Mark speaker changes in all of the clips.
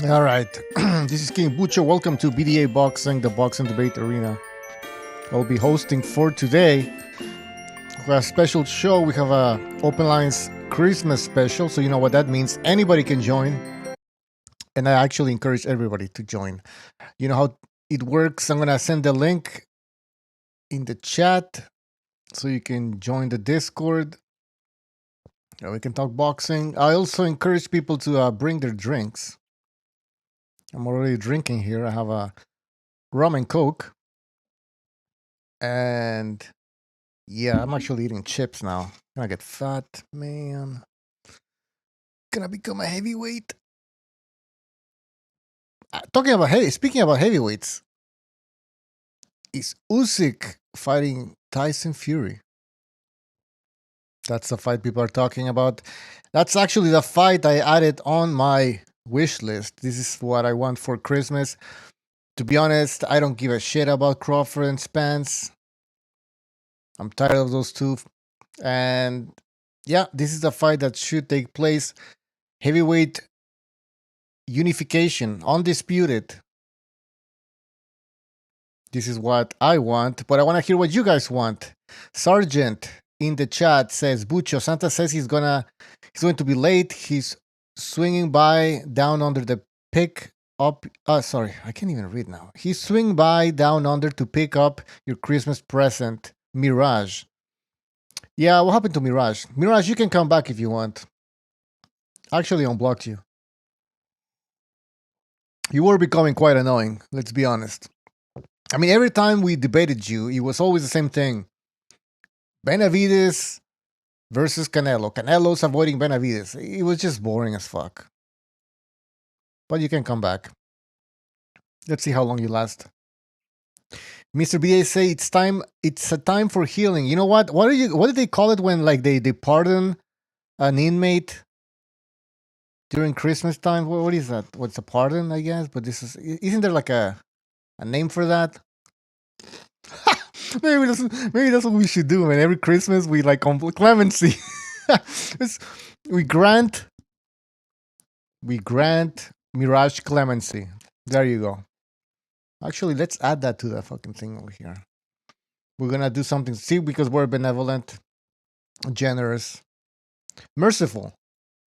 Speaker 1: All right. This is King Bucho. Welcome to BDA Boxing, the boxing debate arena. I'll be hosting for today. We have a special show. We have a Open Lines Christmas special. So you know what that means. Anybody can join. And I actually encourage everybody to join. You know how it works. I'm going to send the link in the chat so you can join the Discord. We can talk boxing. I also encourage people to bring their drinks. I'm already drinking here. I have a rum and coke. And yeah, I'm actually eating chips now. Gonna get fat, man. Gonna become a heavyweight. Speaking about heavyweights, is Usyk fighting Tyson Fury? That's the fight people are talking about. That's actually the fight I added on my wish list. This is what I want for Christmas. To be honest, I don't give a shit about Crawford and Spence. I'm tired of those two. And yeah, this is the fight that should take place. Heavyweight unification, undisputed. This is what I want, but I want to hear what you guys want. Sergeant in the chat says Bucho Santa says he's going to be late. He's swinging by down under the pick up. Sorry, I can't even read now. He's swinging by down under to pick up your Christmas present, Mirage. Yeah, what happened to Mirage? Mirage, you can come back if you want. Actually, unblocked you. You were becoming quite annoying, let's be honest. I mean, every time we debated you, it was always the same thing. Benavidez versus Canelo. Canelo's avoiding Benavidez. It was just boring as fuck. But you can come back. Let's see how long you last. Mr. BA say it's time. It's a time for healing. You know what? What did they call it when like they pardon an inmate during Christmas time? What is that? What's a pardon? I guess. But isn't there like a name for that? maybe that's what we should do, man. Every Christmas we like clemency. we grant Mirage clemency. There you go. Actually, let's add that to the fucking thing over here. We're gonna do something. See, because we're benevolent, generous, merciful.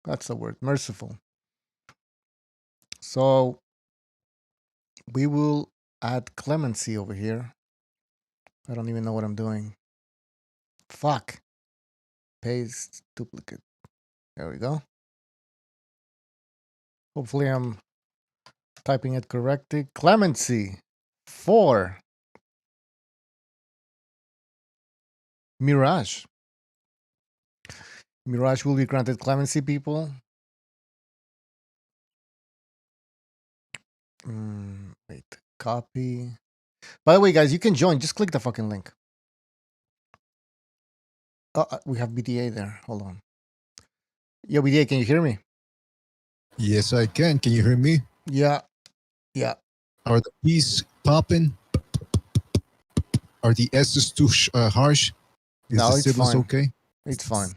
Speaker 1: That's the word, merciful. So we will add clemency over here. I don't even know what I'm doing. Fuck. Paste, duplicate. There we go. Hopefully I'm typing it correctly. Clemency for Mirage. Mirage will be granted clemency, people. Wait, copy. By the way, guys, you can join. Just click the fucking link. We have BDA there. Hold on. Yo, BDA, can you hear me?
Speaker 2: Yes, I can. Can you hear me?
Speaker 1: Yeah. Yeah.
Speaker 2: Are the P's popping? Are the S's too harsh? Is
Speaker 1: No,
Speaker 2: the
Speaker 1: it's
Speaker 2: sibilance
Speaker 1: fine.
Speaker 2: okay?
Speaker 1: It's fine.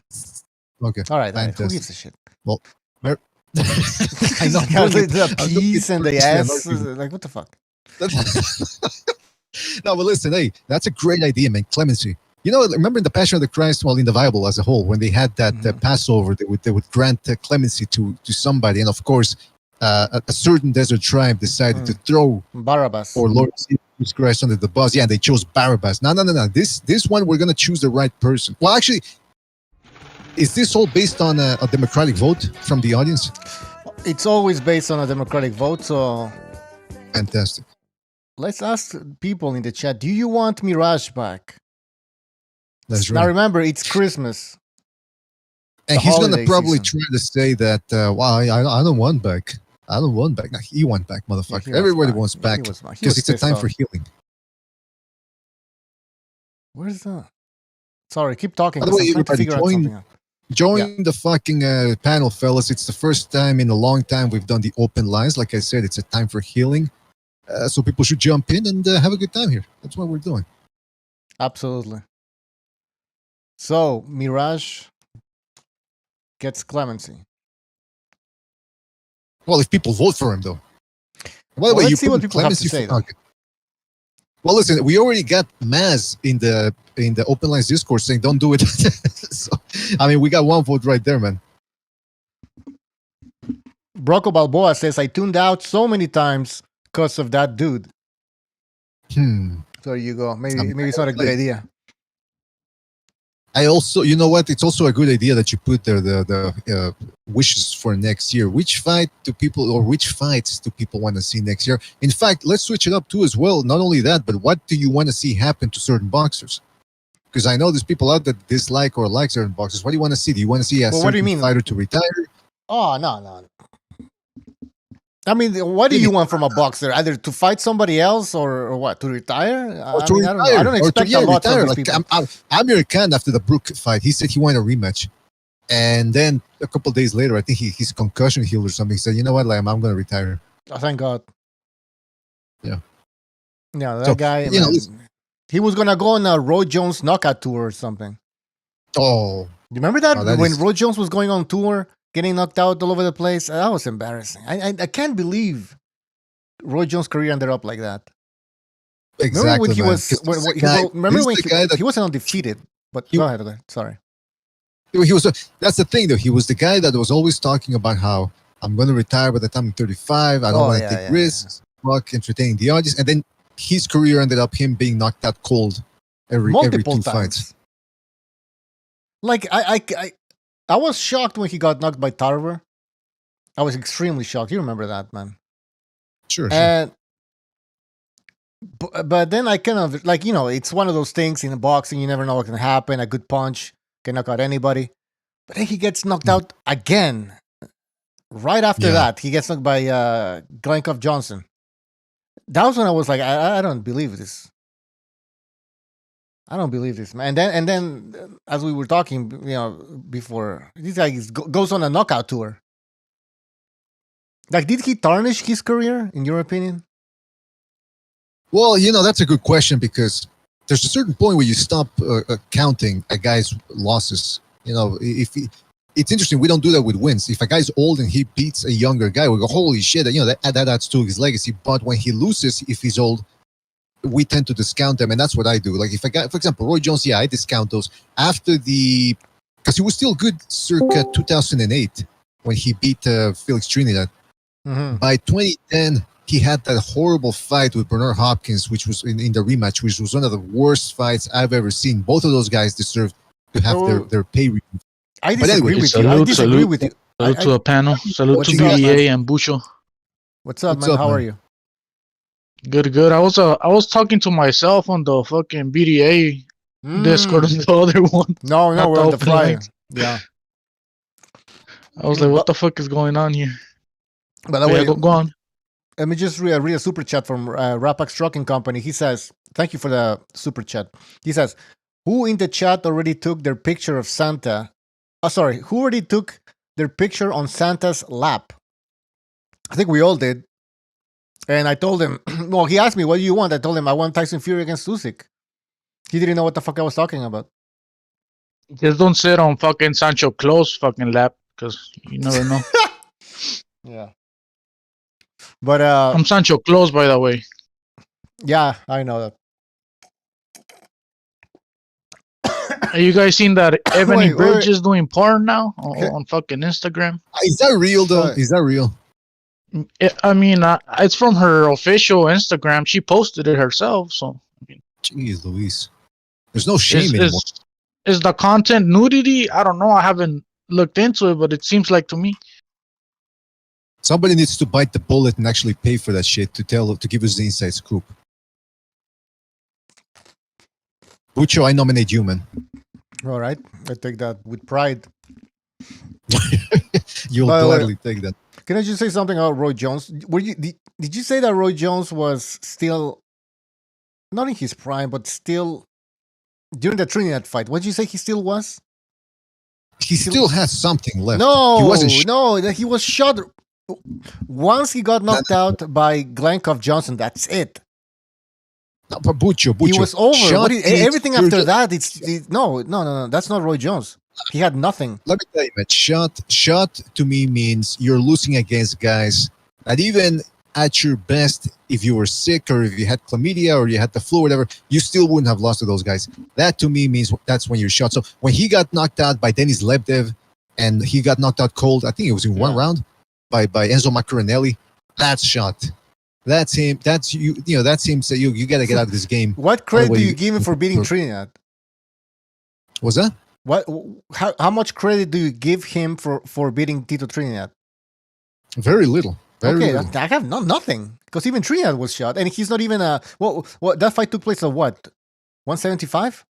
Speaker 2: Okay.
Speaker 1: All right. Who gives a shit?
Speaker 2: Well, I
Speaker 1: know. The P's and the S. Like, what the fuck?
Speaker 2: No, but listen, hey, that's a great idea, man. Clemency. You know, remember in the Passion of the Christ, well, in the Bible as a whole, when they had that Passover, they would grant clemency to somebody, and of course, a certain desert tribe decided to throw
Speaker 1: Barabbas
Speaker 2: or Lord Jesus Christ under the bus. Yeah, they chose Barabbas. No. This one, we're gonna choose the right person. Well, actually, is this all based on a democratic vote from the audience?
Speaker 1: It's always based on a democratic vote, so
Speaker 2: fantastic.
Speaker 1: Let's ask people in the chat, do you want Mirage back?
Speaker 2: That's right.
Speaker 1: Now remember, it's Christmas.
Speaker 2: And he's going to probably try to say that, wow, I don't want back. I don't want back. No, he want back, motherfucker. Yeah, everybody wants back because it's a time for healing.
Speaker 1: Where's that? Sorry, keep talking.
Speaker 2: By the way, everybody, join the fucking panel, fellas. It's the first time in a long time we've done the open lines. Like I said, it's a time for healing. So people should jump in and have a good time here. That's what we're doing.
Speaker 1: Absolutely. So, Mirage gets clemency.
Speaker 2: Well, if people vote for him, though. By the way,
Speaker 1: let's see what people have to say.
Speaker 2: Well, listen, we already got Maz in the Open Lines Discord saying don't do it. So, I mean, we got one vote right there, man.
Speaker 1: Broco Balboa says, I tuned out so many times because of that dude. So there you go. Maybe it's not a good idea.
Speaker 2: I also, you know what? It's also a good idea that you put there the wishes for next year. Which fights do people want to see next year? In fact, let's switch it up too as well. Not only that, but what do you want to see happen to certain boxers? Because I know there's people out that dislike or like certain boxers. What do you want to see? Do you want to see a certain fighter to retire?
Speaker 1: Oh, no. I mean, what do you want from a boxer? Either to fight somebody else or what? To retire?
Speaker 2: I don't expect
Speaker 1: a lot from these people.
Speaker 2: Amir Khan, after the Brook fight, he said he wanted a rematch. And then a couple of days later, I think he's concussion healed or something. He said, you know what, I'm going to retire.
Speaker 1: Oh, thank God.
Speaker 2: Yeah.
Speaker 1: Yeah, that guy, he was going to go on a Roy Jones knockout tour or something.
Speaker 2: Oh.
Speaker 1: You remember that when Roy Jones was going on tour? Getting knocked out all over the place. That was embarrassing. I can't believe Roy Jones' career ended up like that.
Speaker 2: Exactly.
Speaker 1: Remember when he wasn't undefeated? But go ahead. Sorry.
Speaker 2: That's the thing, though. He was the guy that was always talking about how I'm going to retire by the time I'm 35. I don't want to take risks. Fuck entertaining the audience. And then his career ended up him being knocked out cold every two fights.
Speaker 1: Like I was shocked when he got knocked by Tarver. I was extremely shocked. You remember that, man?
Speaker 2: Sure.
Speaker 1: But then I kind of, it's one of those things in boxing, you never know what can happen. A good punch can knock out anybody. But then he gets knocked out again. Right after that, he gets knocked by Glenkov Johnson. That was when I was like, I don't believe this. I don't believe this, man. And then, as we were talking, before, this guy goes on a knockout tour. Like, did he tarnish his career, in your opinion?
Speaker 2: Well, that's a good question because there's a certain point where you stop counting a guy's losses. It's interesting. We don't do that with wins. If a guy's old and he beats a younger guy, we go, holy shit, that adds to his legacy. But when he loses, if he's old, we tend to discount them, and that's what I do. Like if a guy, for example, Roy Jones, I discount those after because he was still good circa 2008 when he beat Felix Trinidad.
Speaker 1: Mm-hmm.
Speaker 2: By 2010, he had that horrible fight with Bernard Hopkins, which was in the rematch, which was one of the worst fights I've ever seen. Both of those guys deserved to have their pay review.
Speaker 1: I disagree with you. I disagree with you.
Speaker 3: Salute to the panel. Salute to BDA and Bucho.
Speaker 1: What's up, man? How are you?
Speaker 3: Good. I was talking to myself on the fucking BDA Discord on the other one.
Speaker 1: No, we're on the flyer. Yeah.
Speaker 3: I was like, what the fuck is going on here?
Speaker 1: By the way,
Speaker 3: go on.
Speaker 1: Let me just read a super chat from Rapax Trucking Company. He says, thank you for the super chat. He says, who in the chat already took their picture of Santa? Who already took their picture on Santa's lap? I think we all did. And I told him, well, he asked me, what do you want? I told him, I want Tyson Fury against Usyk. He didn't know what the fuck I was talking about.
Speaker 3: Just don't sit on fucking Sancho Close fucking lap, because you never know.
Speaker 1: Yeah. But,
Speaker 3: I'm Sancho Close, by the way.
Speaker 1: Yeah, I know that.
Speaker 3: Have you guys seen that Ebony Bridge is doing porn now on fucking Instagram?
Speaker 2: Is that real, though? Is that real?
Speaker 3: It's from her official Instagram. She posted it herself, so.
Speaker 2: Jeez, Luis. There's no shame anymore.
Speaker 3: Is the content nudity? I don't know. I haven't looked into it, but it seems like to me.
Speaker 2: Somebody needs to bite the bullet and actually pay for that shit to give us the inside scoop. Bucho, I nominate you, man.
Speaker 1: All right. I take that with pride.
Speaker 2: You'll gladly take that.
Speaker 1: Can I just say something about Roy Jones? Did you say that Roy Jones was still not in his prime, but still during the Trinidad fight? What did you say he still was?
Speaker 2: He still has something left.
Speaker 1: No, he was shot. Once he got knocked out by Glenkov Johnson, that's it.
Speaker 2: No, but Bucho.
Speaker 1: He was over. Everything after that, no. That's not Roy Jones. He had nothing.
Speaker 2: Let me tell you, man. Shot to me means you're losing against guys that even at your best, if you were sick or if you had chlamydia or you had the flu or whatever, you still wouldn't have lost to those guys. That to me means that's when you're shot. So when he got knocked out by Denis Lebdev and he got knocked out cold, I think it was in one round by Enzo Macaronelli, that's shot. That's him. That's you. You know, that's him. Say you got to get out of this game.
Speaker 1: What credit do you give him for beating Trinidad?
Speaker 2: Was that?
Speaker 1: What? How much credit do you give him for beating Tito Trinidad?
Speaker 2: Very little. Very little.
Speaker 1: I have nothing because even Trinidad was shot, and he's not even a. What that fight took place at what? 175?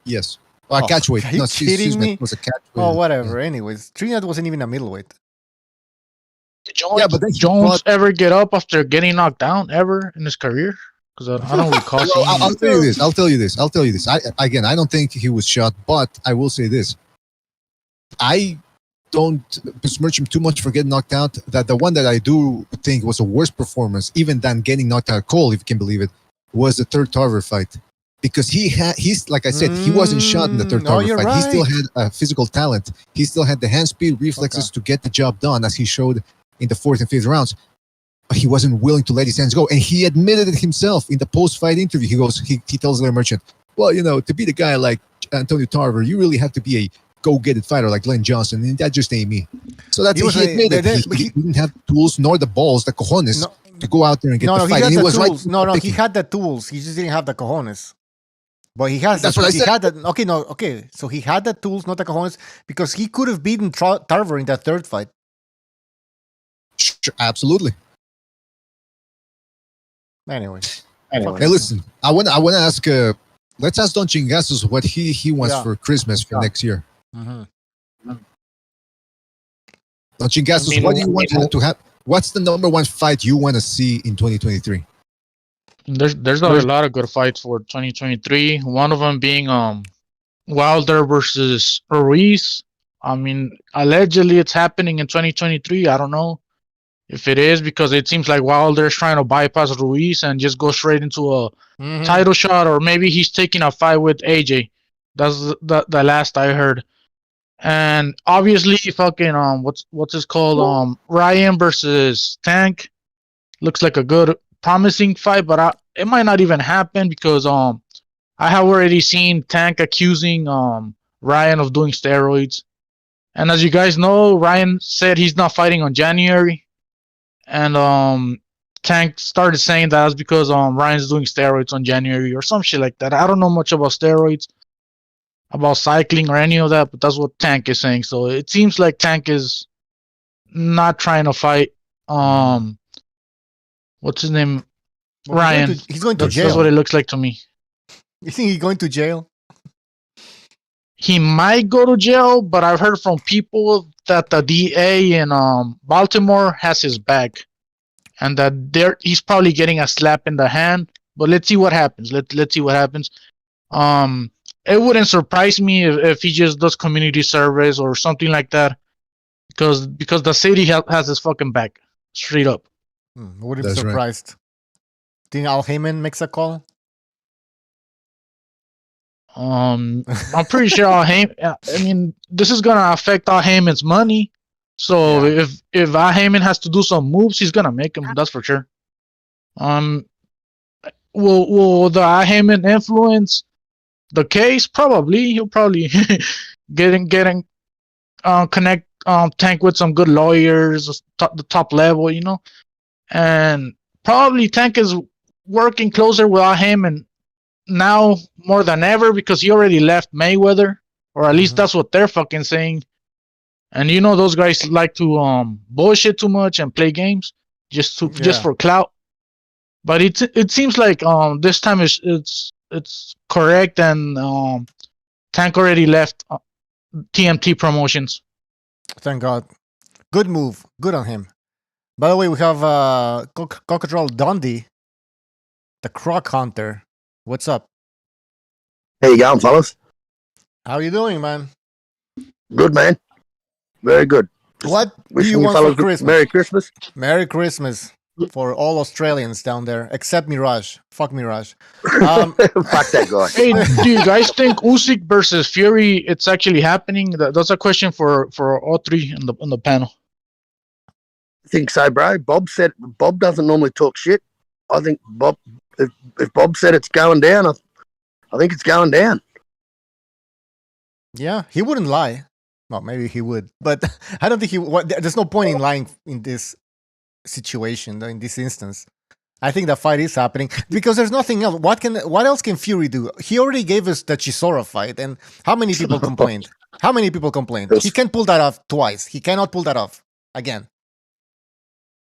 Speaker 2: Yes. Catchweight.
Speaker 1: Are you kidding me?
Speaker 2: It was a catchweight.
Speaker 1: Oh, whatever. Yeah. Anyways, Trinidad wasn't even a middleweight.
Speaker 3: Did Jones ever get up after getting knocked down ever in his career? Because I don't recall.
Speaker 2: I'll tell you this. I don't think he was shot, but I will say this. I don't besmirch him too much for getting knocked out. That the one that I do think was a worse performance, even than getting knocked out cold, if you can believe it, was the third Tarver fight. Because he's like I said, he wasn't shot in the third Tarver fight.
Speaker 1: Right.
Speaker 2: He still had physical talent. He still had the hand speed, reflexes to get the job done, as he showed in the fourth and fifth rounds. But he wasn't willing to let his hands go. And he admitted it himself in the post-fight interview. He tells Larry Merchant, well, you know, to beat a guy like Antonio Tarver, you really have to be a go-get-it fighter like Glenn Johnson, and that just ain't me. So that's he admitted he didn't have the tools nor the balls, the cojones, to go out there and get the fight. And he was right.
Speaker 1: No, he had the tools. He just didn't have the cojones. But he has. That's what I said. Okay. So he had the tools, not the cojones, because he could have beaten Tarver in that third fight.
Speaker 2: Sure, absolutely.
Speaker 1: Anyway.
Speaker 2: Hey, listen. I want to ask. Let's ask Don Chingasos what he wants for Christmas for next year.
Speaker 1: Mm-hmm.
Speaker 2: Don Chingasos, what do you want to have? What's the number one fight you want to see in 2023?
Speaker 3: There's a lot of good fights for 2023. One of them being Wilder versus Ruiz. I mean, allegedly it's happening in 2023. I don't know if it is, because it seems like Wilder's trying to bypass Ruiz and just go straight into a title shot, or maybe he's taking a fight with AJ. That's the last I heard. And obviously, fucking what's this called? Ryan versus Tank looks like a good, promising fight, but it might not even happen because I have already seen Tank accusing Ryan of doing steroids. And as you guys know, Ryan said he's not fighting on January. And Tank started saying that's because Ryan's doing steroids on January or some shit like that. I don't know much about steroids, about cycling or any of that, but that's what Tank is saying. So it seems like Tank is not trying to fight what's his name? Ryan.
Speaker 1: He's going to jail.
Speaker 3: That's what it looks like to me.
Speaker 1: You think he's going to jail?
Speaker 3: He might go to jail, but I've heard from people that the DA in Baltimore has his back, and that he's probably getting a slap in the hand. But let's see what happens. Let's see what happens. It wouldn't surprise me if he just does community service or something like that, because the city has his fucking back, straight up.
Speaker 1: Wouldn't be surprised. Right. Think Al Haymon makes a call?
Speaker 3: I'm pretty sure Al Haymon. I mean, this is gonna affect Al Haymon's money. So if Al Haymon has to do some moves, he's gonna make them. That's for sure. Will the Al Haymon influence the case? Probably. He'll probably getting connect Tank with some good lawyers, the top level, you know, and probably Tank is working closer with Al Haymon now more than ever because he already left Mayweather, or at least that's what they're fucking saying. And you know those guys like to bullshit too much and play games just for clout. But it seems like this time it's correct, and Tank already left TMT Promotions.
Speaker 1: Thank God. Good move. Good on him. By the way, we have Cockadrall Dundee, the Croc Hunter. What's up?
Speaker 4: Hey, you got him, fellas?
Speaker 1: How you doing, man?
Speaker 4: Good, man. Very good.
Speaker 1: What do you want for Christmas?
Speaker 4: Merry Christmas.
Speaker 1: Merry Christmas. for all Australians down there, except Mirage. Fuck Mirage.
Speaker 4: Fuck that guy.
Speaker 3: Hey, do you guys think Usyk versus Fury it's actually happening? That's a question for all three on the panel.
Speaker 4: I think so, bro. Bob doesn't normally talk shit. I think Bob, if Bob said it's going down, I think it's going down.
Speaker 1: Yeah, he wouldn't lie. Well, maybe he would, but I don't think he. There's no point in lying in this situation, in this instance. I think the fight is happening because there's nothing else. What else can Fury do? He already gave us the Chisora fight, and how many people complained? How many people complained? He can't pull that off twice. He cannot pull that off again.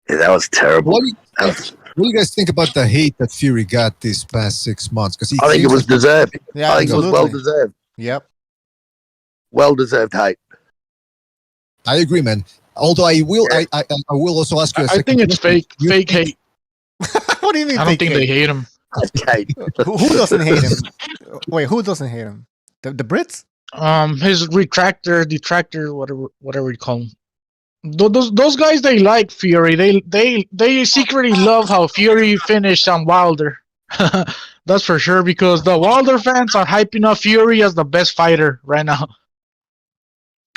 Speaker 4: Yeah, that was terrible.
Speaker 2: What do you guys think about the hate that Fury got these past 6 months? Because
Speaker 4: I think it was deserved.
Speaker 1: Yeah,
Speaker 4: I think
Speaker 1: absolutely.
Speaker 4: it was well deserved.
Speaker 1: Yep.
Speaker 4: Well deserved hate.
Speaker 2: I agree, man. Although I will also ask you.
Speaker 3: I think it's fake hate.
Speaker 1: What do you mean?
Speaker 3: I don't think they hate him.
Speaker 4: Hate.
Speaker 1: Who doesn't hate him? Wait, who doesn't hate him? The Brits?
Speaker 3: His detractor, whatever you call him. Those guys, they like Fury. They secretly love how Fury finished on Wilder. That's for sure, because the Wilder fans are hyping up Fury as the best fighter right now.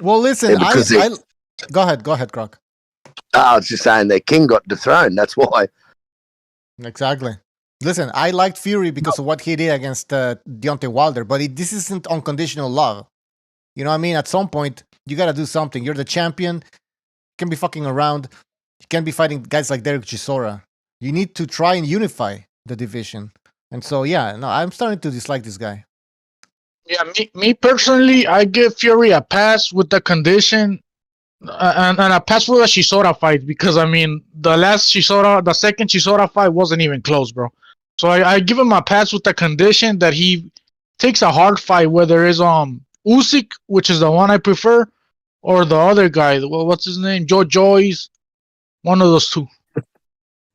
Speaker 1: Well, listen,
Speaker 4: Yeah,
Speaker 1: go ahead, Croc.
Speaker 4: I was just saying their king got dethroned. That's why.
Speaker 1: Exactly. Listen, I liked Fury because of what he did against Deontay Wilder, but this isn't unconditional love. You know what I mean? At some point, you got to do something. You're the champion. You can't be fucking around. You can't be fighting guys like Derek Chisora. You need to try and unify the division. And so, yeah, no, I'm starting to dislike this guy.
Speaker 3: Yeah, me personally, I give Fury a pass with the condition and a pass for the Chisora fight, because I mean the second Chisora fight wasn't even close, bro. So I give him a pass with the condition that he takes a hard fight, whether it's Usyk, which is the one I prefer, or the other guy. Well, what's his name? Joe Joyce. One of those two.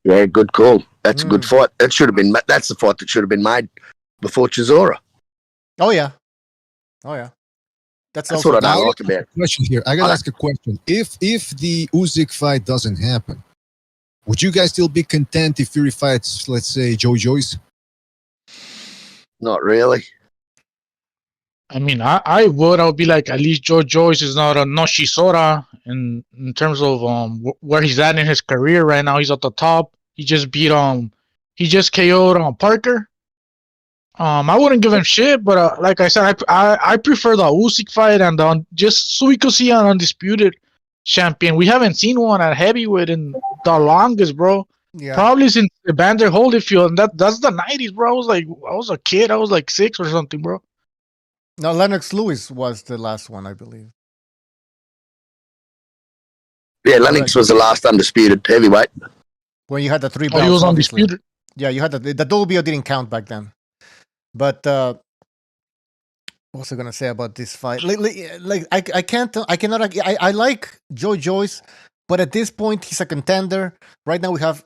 Speaker 4: Yeah, good call. That's a good fight. That should have been. That's the fight that should have been made before Chisora.
Speaker 1: Oh yeah. That's also
Speaker 4: what I don't like about it.
Speaker 2: Question here. I gotta ask a question. If the Usyk fight doesn't happen, would you guys still be content if Fury fights, let's say, Joe Joyce?
Speaker 4: Not really.
Speaker 3: I mean, I would be like, at least Joe Joyce is not a Chisora in terms of where he's at in his career right now. He's at the top. He just he just KO'd Parker. I wouldn't give him shit, but like I said, I prefer the Usyk fight, and just so we could see an undisputed champion. We haven't seen one at heavyweight in the longest, bro.
Speaker 1: Yeah.
Speaker 3: Probably since Evander Holyfield, and that's the 90s, bro. I was a kid. I was like 6 or something, bro.
Speaker 1: No, Lennox Lewis was the last one, I believe.
Speaker 4: Yeah, Lennox was the last undisputed heavyweight.
Speaker 1: When you had the 3
Speaker 3: Oh,
Speaker 1: belts.
Speaker 3: he was
Speaker 1: obviously.
Speaker 3: undisputed.
Speaker 1: Yeah, you had the WBO didn't count back then. But what was I gonna say about this fight? I like Joe Joyce, but at this point he's a contender. Right now we have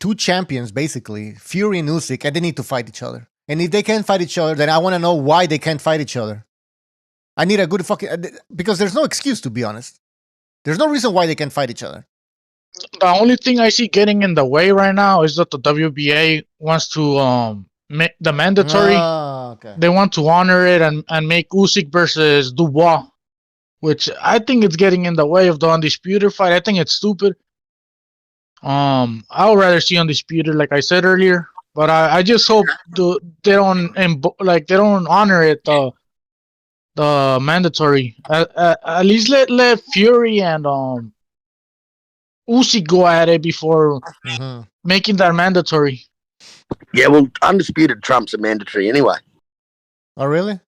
Speaker 1: 2 champions basically, Fury and Usyk, and they need to fight each other. And if they can't fight each other, then I want to know why they can't fight each other. I need a good because there's no excuse, to be honest. There's no reason why they can't fight each other.
Speaker 3: The only thing I see getting in the way right now is that the WBA wants to make the mandatory.
Speaker 1: Okay.
Speaker 3: They want to honor it and make Usyk versus Dubois, which I think it's getting in the way of the undisputed fight. I think it's stupid. I would rather see undisputed, like I said earlier. But I just hope they don't honor it, the mandatory. At least let Fury and Usyk go at it before making that mandatory.
Speaker 4: Yeah, well, undisputed trumps are mandatory anyway.
Speaker 1: Oh, really?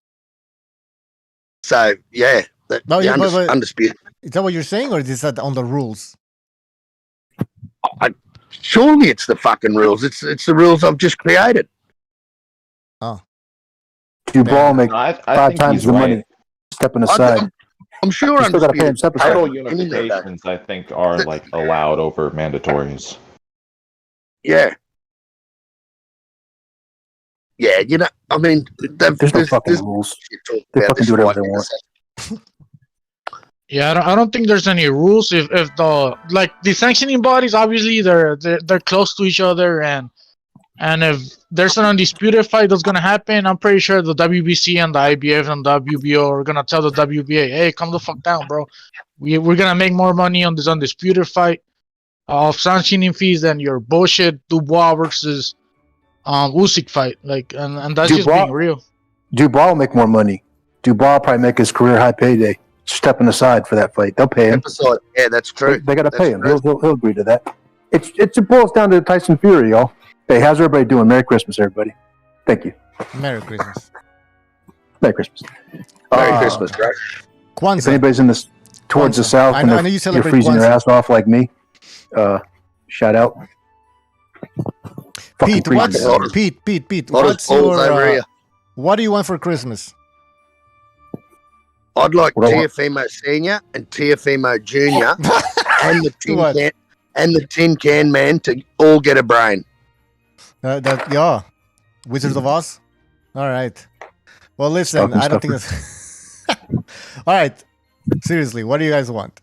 Speaker 4: So yeah, undisputed.
Speaker 1: Is that what you're saying, or is that on the rules?
Speaker 4: Surely it's the fucking rules. It's the rules I've just created.
Speaker 1: Oh.
Speaker 5: Dubois make
Speaker 6: I
Speaker 5: 5
Speaker 6: think
Speaker 5: times
Speaker 6: he's
Speaker 5: the
Speaker 6: right.
Speaker 5: money stepping aside.
Speaker 4: I'm sure
Speaker 5: You still got to pay him
Speaker 4: undisputed.
Speaker 5: separate.
Speaker 6: Title
Speaker 4: Any minute,
Speaker 6: unifications, I think, are like allowed over mandatories.
Speaker 4: Yeah. Yeah, you know, I mean,
Speaker 5: There's no fucking rules. They fucking do whatever they want.
Speaker 3: Yeah, I don't think there's any rules. If the sanctioning bodies, obviously they're close to each other, and if there's an undisputed fight that's gonna happen, I'm pretty sure the WBC and the IBF and the WBO are gonna tell the WBA, hey, come the fuck down, bro. We're gonna make more money on this undisputed fight of sanctioning fees than your bullshit Dubois versus Usyk fight. Like, and that's just being real.
Speaker 5: Dubois will make more money. Dubois will probably make his career high payday. Stepping aside for that fight, they'll pay him.
Speaker 4: Yeah, that's true.
Speaker 5: They got to pay him. He'll agree to that. It boils down to Tyson Fury, y'all. Hey, how's everybody doing? Merry Christmas, everybody. Thank you.
Speaker 1: Merry Christmas.
Speaker 5: Merry Christmas.
Speaker 4: Merry Christmas, right?
Speaker 1: Kwanzaa.
Speaker 5: If anybody's in this towards the south
Speaker 1: I
Speaker 5: and
Speaker 1: know you
Speaker 5: you're
Speaker 1: celebrate
Speaker 5: freezing your
Speaker 1: Kwanzaa.
Speaker 5: ass off like me, shout out. Fucking
Speaker 1: Pete,
Speaker 5: freezing.
Speaker 1: what's your what do you want for Christmas?
Speaker 4: I'd like
Speaker 5: What do I want?
Speaker 4: Teofimo Senior and Teofimo Junior and
Speaker 1: What?
Speaker 4: the Tin Can Man to all get a brain.
Speaker 1: Yeah, Wizards of Oz. All right. Well, listen,
Speaker 5: Stocking
Speaker 1: I don't think
Speaker 5: stuffer.
Speaker 1: that's. All right. Seriously, what do you guys want?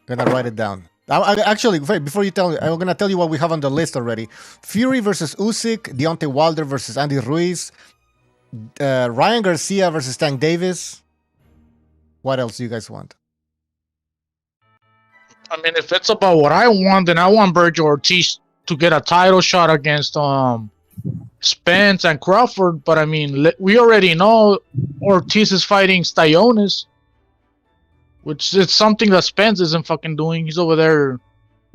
Speaker 1: Gonna write it down. Actually, wait, before you tell me, I'm gonna tell you what we have on the list already. Fury versus Usyk, Deontay Wilder versus Andy Ruiz, Ryan Garcia versus Tank Davis. What else do you guys want?
Speaker 3: I mean, if it's about what I want, then I want Berger Ortiz to get a title shot against Spence and Crawford. But I mean, we already know Ortiz is fighting Styonnes, which is something that Spence isn't fucking doing. He's over there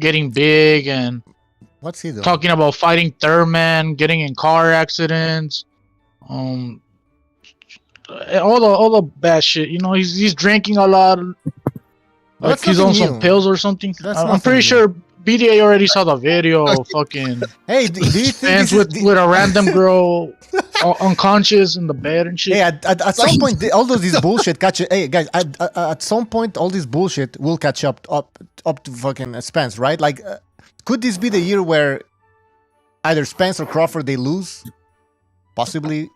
Speaker 3: getting big and
Speaker 1: What's he doing?
Speaker 3: talking about fighting Thurman, getting in car accidents, all the bad shit. You know, he's drinking a lot. Like
Speaker 1: That's
Speaker 3: he's on
Speaker 1: nothing
Speaker 3: some
Speaker 1: new.
Speaker 3: pills or something.
Speaker 1: That's
Speaker 3: I'm
Speaker 1: nothing
Speaker 3: pretty
Speaker 1: new.
Speaker 3: sure BDA already saw the video of fucking
Speaker 1: Hey, do you think
Speaker 3: Spence
Speaker 1: this is,
Speaker 3: with a random girl unconscious in the bed and shit.
Speaker 1: Hey, at some point, all this bullshit catch. Hey, guys, at some point, all this bullshit will catch up to fucking Spence, right? Like, could this be the year where either Spence or Crawford they lose? Possibly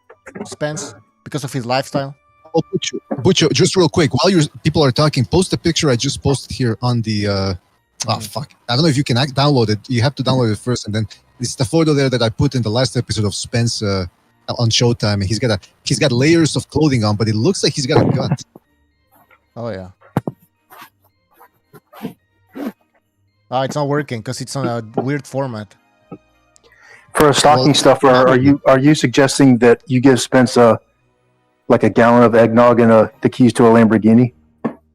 Speaker 1: Spence because of his lifestyle.
Speaker 2: Oh, Butcho, just real quick, while people are talking, post a picture I just posted here on the. Fuck! I don't know if you can download it. You have to download it first, and then it's the photo there that I put in the last episode of Spence on Showtime. And he's got layers of clothing on, but it looks like he's got a gun.
Speaker 1: Oh yeah. It's not working because it's on a weird format.
Speaker 5: For a stocking stuffer, are you suggesting that you give Spence like a gallon of eggnog and the keys to a Lamborghini?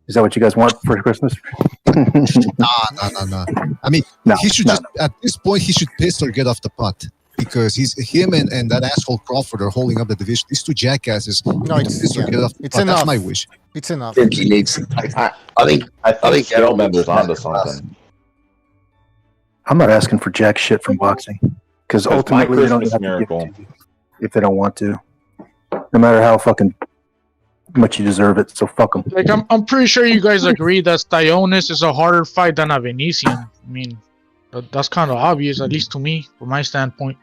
Speaker 5: Is that what you guys want for Christmas?
Speaker 2: Nah. I mean, he should just at this point he should piss or get off the pot because him and that asshole Crawford are holding up the division. These two jackasses.
Speaker 1: No,
Speaker 2: piss or get off the
Speaker 1: it's
Speaker 2: pot.
Speaker 1: enough.
Speaker 2: That's my wish.
Speaker 1: It's enough.
Speaker 4: I think he needs.
Speaker 6: I
Speaker 4: I think
Speaker 6: think Spellbender's
Speaker 4: Errol's
Speaker 6: onto
Speaker 4: better than us.
Speaker 6: something.
Speaker 5: I'm not asking for jack shit from boxing because
Speaker 6: That's my
Speaker 5: ultimately they don't
Speaker 6: Christmas
Speaker 5: have to give
Speaker 6: miracle.
Speaker 5: it to you if they don't want to. No matter how fucking much you deserve it, so fuck them.
Speaker 3: Like I'm pretty sure you guys agree that Styonnes is a harder fight than a Venetian. I mean, that's kind of obvious, at least to me, from my standpoint.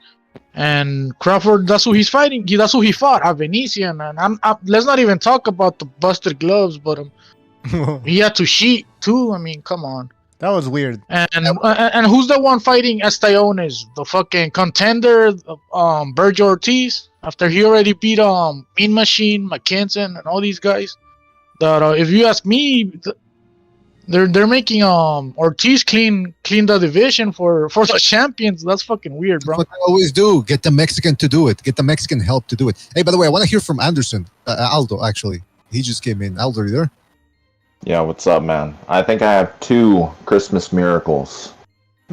Speaker 3: And Crawford, that's who he's fighting. That's who he fought, a Venetian. And let's not even talk about the busted gloves, but he had to cheat too. I mean, come on.
Speaker 1: That was weird.
Speaker 3: And who's the one fighting Styonnes? The fucking contender, Berger Ortiz. After he already beat Mean Machine, McKinson, and all these guys. That if you ask me, they're making Ortiz clean the division for the champions. That's fucking weird, bro.
Speaker 2: That's what I always do. Get the Mexican to do it. Get the Mexican help to do it. Hey, by the way, I want to hear from Anderson. Aldo, actually. He just came in. Aldo, are you there?
Speaker 6: Yeah, what's up, man? I think I have 2 Christmas miracles.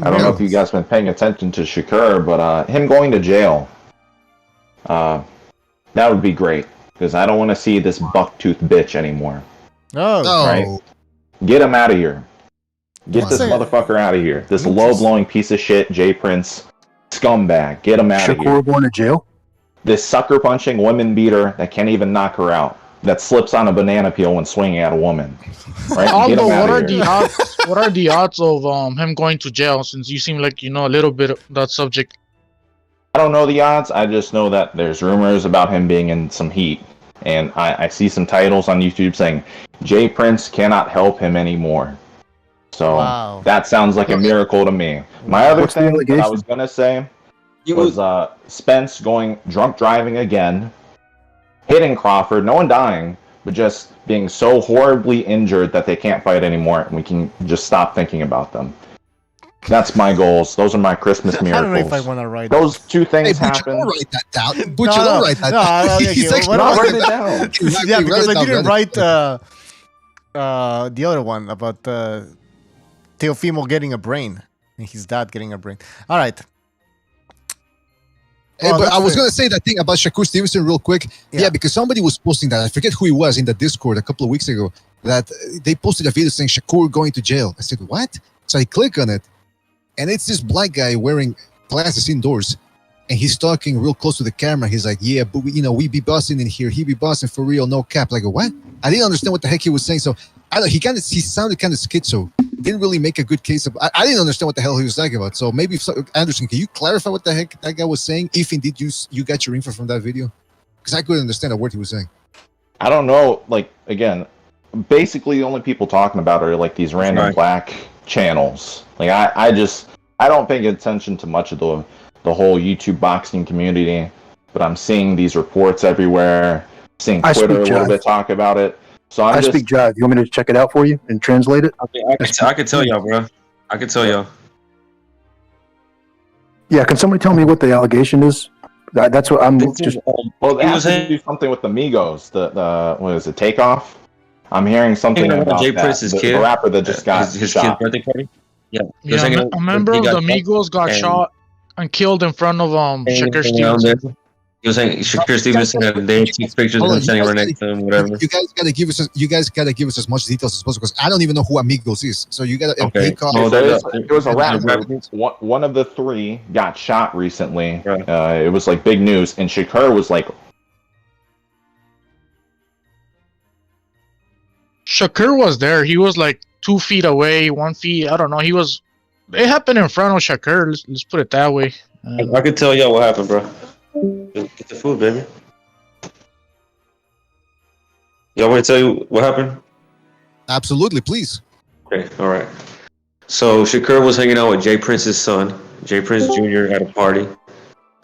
Speaker 6: I don't know if you guys been paying attention to Shakur, but him going to jail. That would be great because I don't want to see this bucktooth bitch anymore.
Speaker 1: Oh,
Speaker 6: Right. Get him out of here. Get this motherfucker out of here. This low-blowing piece of shit, J Prince, scumbag. Get him out of here.
Speaker 5: Shakur going to jail?
Speaker 6: This sucker-punching woman beater that can't even knock her out. That slips on a banana peel when swinging at a woman. Right? Get
Speaker 3: Aldo,
Speaker 6: him out
Speaker 3: what
Speaker 6: of
Speaker 3: are
Speaker 6: here.
Speaker 3: the odds? What are the odds of him going to jail? Since you seem like you know a little bit of that subject.
Speaker 6: I don't know the odds. I just know that there's rumors about him being in some heat. And I see some titles on YouTube saying Jay Prince cannot help him anymore. So
Speaker 1: Wow.
Speaker 6: that sounds like a miracle to me. My other
Speaker 5: What's the
Speaker 6: thing that I
Speaker 5: allegation?
Speaker 6: was going to say was Spence going drunk driving again, hitting Crawford, no one dying, but just being so horribly injured that they can't fight anymore, and we can just stop thinking about them. That's my goals. Those are my Christmas
Speaker 1: I don't know
Speaker 6: miracles.
Speaker 1: if I want to write
Speaker 6: Those two
Speaker 2: Hey,
Speaker 6: things
Speaker 2: Butcher,
Speaker 6: happen.
Speaker 2: don't write that down. Butcher, don't write that down.
Speaker 1: No, okay,
Speaker 2: He's actually
Speaker 1: what
Speaker 6: Not
Speaker 1: about-
Speaker 6: writing it down.
Speaker 1: Yeah, because I didn't write
Speaker 2: down.
Speaker 1: the other one about Teofimo getting a brain and his dad getting a brain. All right.
Speaker 2: Hey,
Speaker 1: Well,
Speaker 2: but I
Speaker 1: that's
Speaker 2: was
Speaker 1: the-
Speaker 2: going to say that thing about Shakur Stevenson real quick.
Speaker 1: Yeah.
Speaker 2: Yeah, because somebody was posting that. I forget who he was in the Discord a couple of weeks ago. That they posted a video saying Shakur going to jail. I said, what? So I click on it, and it's this black guy wearing glasses indoors, and he's talking real close to the camera. He's like, yeah, but we be bossing in here. He be bossing for real, no cap. Like, what? I didn't understand what the heck he was saying. So I don't. He sounded kind of schizo. Didn't really make a good case of. I didn't understand what the hell he was talking about. So maybe Anderson, can you clarify what the heck that guy was saying? If indeed you got your info from that video, because I couldn't understand a word he was saying.
Speaker 6: I don't know. Like, again, basically the only people talking about are like these random black channels. Like, I don't pay attention to much of the whole YouTube boxing community, but I'm seeing these reports everywhere, seeing
Speaker 5: I
Speaker 6: Twitter a
Speaker 5: speak
Speaker 6: little
Speaker 5: jive.
Speaker 6: bit talk about it. So
Speaker 5: I speak jive. You want me to check it out for you and translate it?
Speaker 7: I could tell y'all, bro. I could tell y'all.
Speaker 5: Yeah, can somebody tell me what the allegation is? That's what I'm just.
Speaker 6: Well, they
Speaker 7: He
Speaker 6: have
Speaker 7: was
Speaker 6: to
Speaker 7: saying-
Speaker 6: do something with the Migos. The what is it? Takeoff. I'm hearing something
Speaker 7: Hanging around
Speaker 6: about
Speaker 7: Jay
Speaker 6: that.
Speaker 7: Prince's
Speaker 6: The
Speaker 7: kid,
Speaker 6: rapper that just got
Speaker 7: his kid's
Speaker 6: shot.
Speaker 7: birthday party. Yeah, he
Speaker 3: Yeah,
Speaker 7: was hanging out-
Speaker 3: a member
Speaker 7: he
Speaker 3: of the
Speaker 7: got shot
Speaker 3: Migos got
Speaker 7: and-
Speaker 3: shot and killed in front of
Speaker 7: hanging
Speaker 3: Shakur
Speaker 7: around
Speaker 3: Stevenson.
Speaker 7: there. He was saying Shakur Stevenson and they took pictures of
Speaker 2: Hold
Speaker 7: him
Speaker 2: on,
Speaker 7: standing
Speaker 2: you
Speaker 7: right
Speaker 2: guys
Speaker 7: next to him, whatever.
Speaker 2: You guys gotta give us. You guys gotta give us as much details as possible because I don't even know who Amigos is. So you gotta
Speaker 7: Okay.
Speaker 2: take off.
Speaker 7: Oh,
Speaker 6: There
Speaker 7: there's
Speaker 6: was a rap
Speaker 7: there's
Speaker 6: group. One of the three got shot recently.
Speaker 7: Right.
Speaker 6: It was like big news, and Shakur was like,
Speaker 3: Shakur was there. He was like 2 feet away, 1 feet. I don't know. He was. It happened in front of Shakur. Let's put it that way.
Speaker 7: I could tell y'all what happened, bro. Get the food, baby. Y'all want me to tell you what happened?
Speaker 2: Absolutely, please.
Speaker 7: Okay, all right. So Shakur was hanging out with Jay Prince's son, Jay Prince Jr. at a party,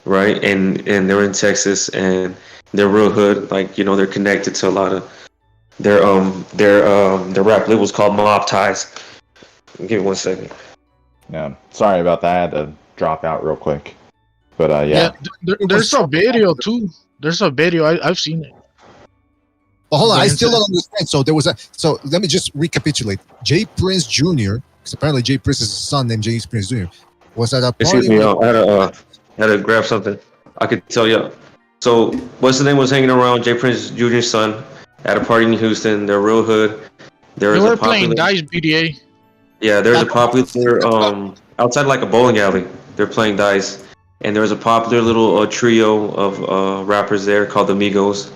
Speaker 7: right? And they're in Texas, and they're real hood. Like, they're connected to a lot of their rap label's called Mob Ties. Give me 1 second.
Speaker 6: "Yeah, sorry about that. I had to drop out real quick." But yeah.
Speaker 3: There's a video too. There's a video. I've seen it.
Speaker 2: But hold on, I
Speaker 3: Going
Speaker 2: still
Speaker 3: to-
Speaker 2: don't understand. So there was a. So let me just recapitulate. Jay Prince Jr. Because apparently Jay Prince's son named Jay Prince Jr. was at a party.
Speaker 7: Excuse me, I had to grab something. I could tell you. So what's the name was hanging around Jay Prince Jr.'s son at a party in Houston. They're real hood. There
Speaker 3: They
Speaker 7: is
Speaker 3: were
Speaker 7: a
Speaker 3: playing
Speaker 7: popular.
Speaker 3: dice BDA.
Speaker 7: Yeah, there's a popular outside like a bowling alley. They're playing dice, and there was a popular little trio of rappers there called the Migos,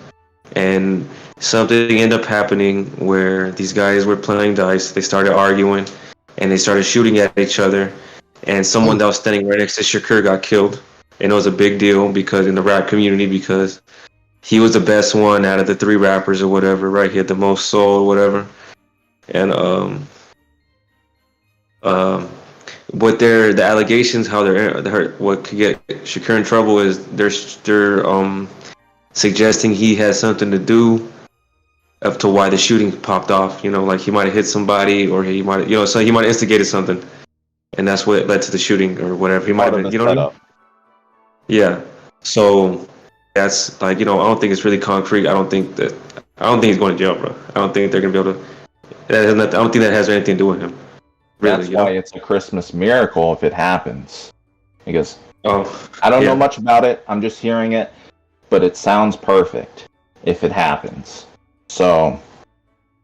Speaker 7: and something ended up happening where these guys were playing dice. They started arguing, and they started shooting at each other, and someone that was standing right next to Shakur got killed, and it was a big deal because in the rap community because he was the best one out of the 3 rappers or whatever, right? He had the most soul or whatever, and what the allegations, how they're what could get Shakur in trouble is they're suggesting he has something to do up to why the shooting popped off. Like he might have hit somebody or he might, so he might have instigated something, and that's what led to the shooting or whatever. He might
Speaker 6: Part
Speaker 7: have
Speaker 6: of
Speaker 7: been,
Speaker 6: the
Speaker 7: what I mean?
Speaker 6: setup.
Speaker 7: Yeah. So that's like, I don't think it's really concrete. I don't think he's going to jail, bro. I don't think they're gonna be able to. I don't think that has anything to do with him. Really,
Speaker 6: That's why it's a Christmas miracle if it happens. Because
Speaker 7: Oh,
Speaker 6: I don't
Speaker 7: yeah.
Speaker 6: know much about it. I'm just hearing it, but it sounds perfect if it happens. So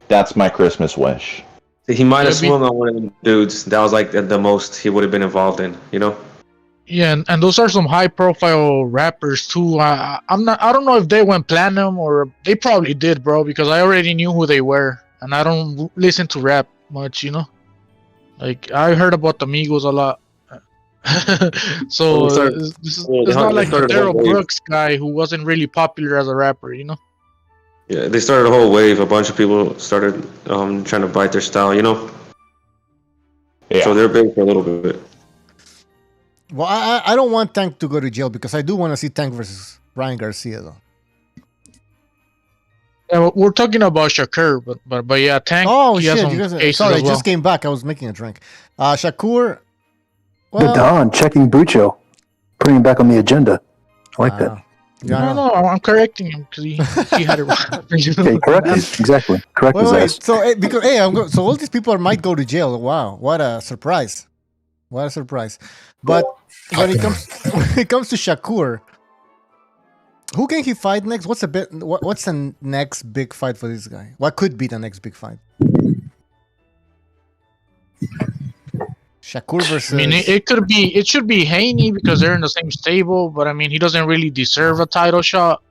Speaker 6: that's my Christmas wish.
Speaker 7: He might have
Speaker 3: Maybe-
Speaker 7: swung on one of the dudes. That was like the most he would have been involved in,
Speaker 3: Yeah, and those are some high-profile rappers too. I don't know if they went platinum or they probably did, bro. Because I already knew who they were, and I don't listen to rap much, Like I heard about the Migos a lot. So
Speaker 7: Well,
Speaker 3: it's
Speaker 7: well,
Speaker 3: not like the
Speaker 7: started
Speaker 3: Daryl
Speaker 7: one wave.
Speaker 3: Brooks guy who wasn't really popular as a rapper,
Speaker 7: Yeah, they started a whole wave. A bunch of people started trying to bite their style, you know?
Speaker 6: Yeah.
Speaker 7: So they're big for a little bit.
Speaker 1: Well, I don't want Tank to go to jail because I do want to see Tank versus Ryan Garcia though.
Speaker 3: Yeah, we're talking about Shakur, but yeah, Tank.
Speaker 1: Oh
Speaker 3: he has
Speaker 1: shit!
Speaker 3: some
Speaker 1: You guys,
Speaker 3: cases
Speaker 1: sorry, I
Speaker 3: as well.
Speaker 1: just came back. I was making a drink. Shakur.
Speaker 5: The
Speaker 1: Well,
Speaker 5: Don checking Bucho, putting him back on the agenda. I like that.
Speaker 1: Yeah, I know.
Speaker 3: No, I'm correcting him because he had it wrong.
Speaker 5: Okay, correct it. Exactly. Correct his
Speaker 1: Wait.
Speaker 5: ass.
Speaker 1: So because so all these people might go to jail. Wow, what a surprise! What a surprise! But when it comes to Shakur, who can he fight next? What's the next big fight for this guy? What could be the next big fight? Shakur versus.
Speaker 3: I mean, it should be Haney because they're in the same stable, but I mean, he doesn't really deserve a title shot.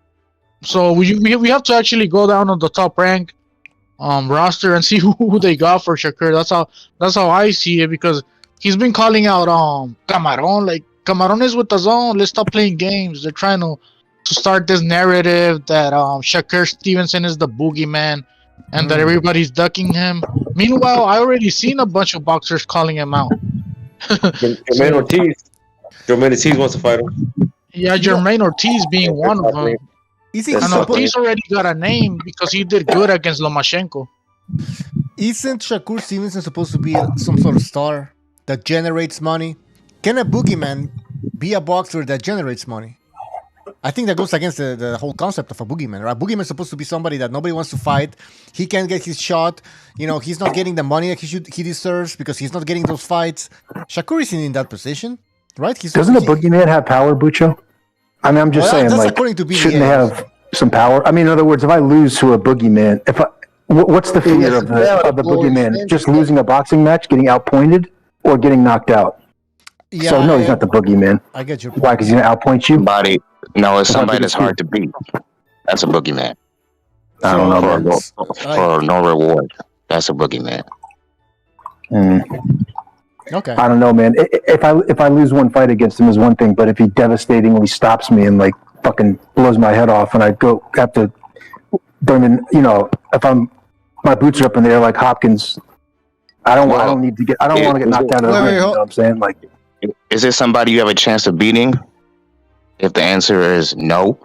Speaker 3: So we have to actually go down on the top rank roster and see who they got for Shakur. That's how I see it because he's been calling out Camaron, like Camaron is with the zone. Let's stop playing games. They're trying to start this narrative that Shakur Stevenson is the boogeyman and that everybody's ducking him. Meanwhile, I already seen a bunch of boxers calling him out.
Speaker 7: Jermaine Ortiz wants to fight him.
Speaker 3: Yeah, Jermaine Ortiz being one of them.
Speaker 1: Isn't
Speaker 3: And Ortiz already got a name because he did good against Lomachenko.
Speaker 1: Shakur Stevenson supposed to be some sort of star that generates money? Can a boogeyman be a boxer that generates money? I think that goes against the whole concept of a boogeyman, right? A boogeyman is supposed to be somebody that nobody wants to fight. He can't get his shot. You know, he's not getting the money that he deserves because he's not getting those fights. Shakur isn't in that position, right?
Speaker 5: Doesn't a boogeyman have power, Bucho? I mean, I'm just saying,
Speaker 1: that's
Speaker 5: like,
Speaker 1: according to BDA.
Speaker 5: shouldn't they have some power? I mean, in other words, if I lose to a boogeyman, what's the fear of the boogeyman? Just losing a boxing match, getting outpointed, or getting knocked out?
Speaker 1: Yeah,
Speaker 5: So no, he's not the boogeyman.
Speaker 1: I get your
Speaker 5: Why? Because he's gonna outpoint you?
Speaker 8: No, it's somebody that's hard to beat. That's a boogeyman.
Speaker 5: I don't know.
Speaker 8: For no reward. That's a boogeyman.
Speaker 1: Okay.
Speaker 5: I don't know, man. If I lose one fight against him is one thing, but if he devastatingly stops me and like fucking blows my head off, and I have to, if my boots are up in the air like Hopkins, I don't want to get knocked out of the ring. You know what I'm saying? Like,
Speaker 8: is it somebody you have a chance of beating? If the answer is no,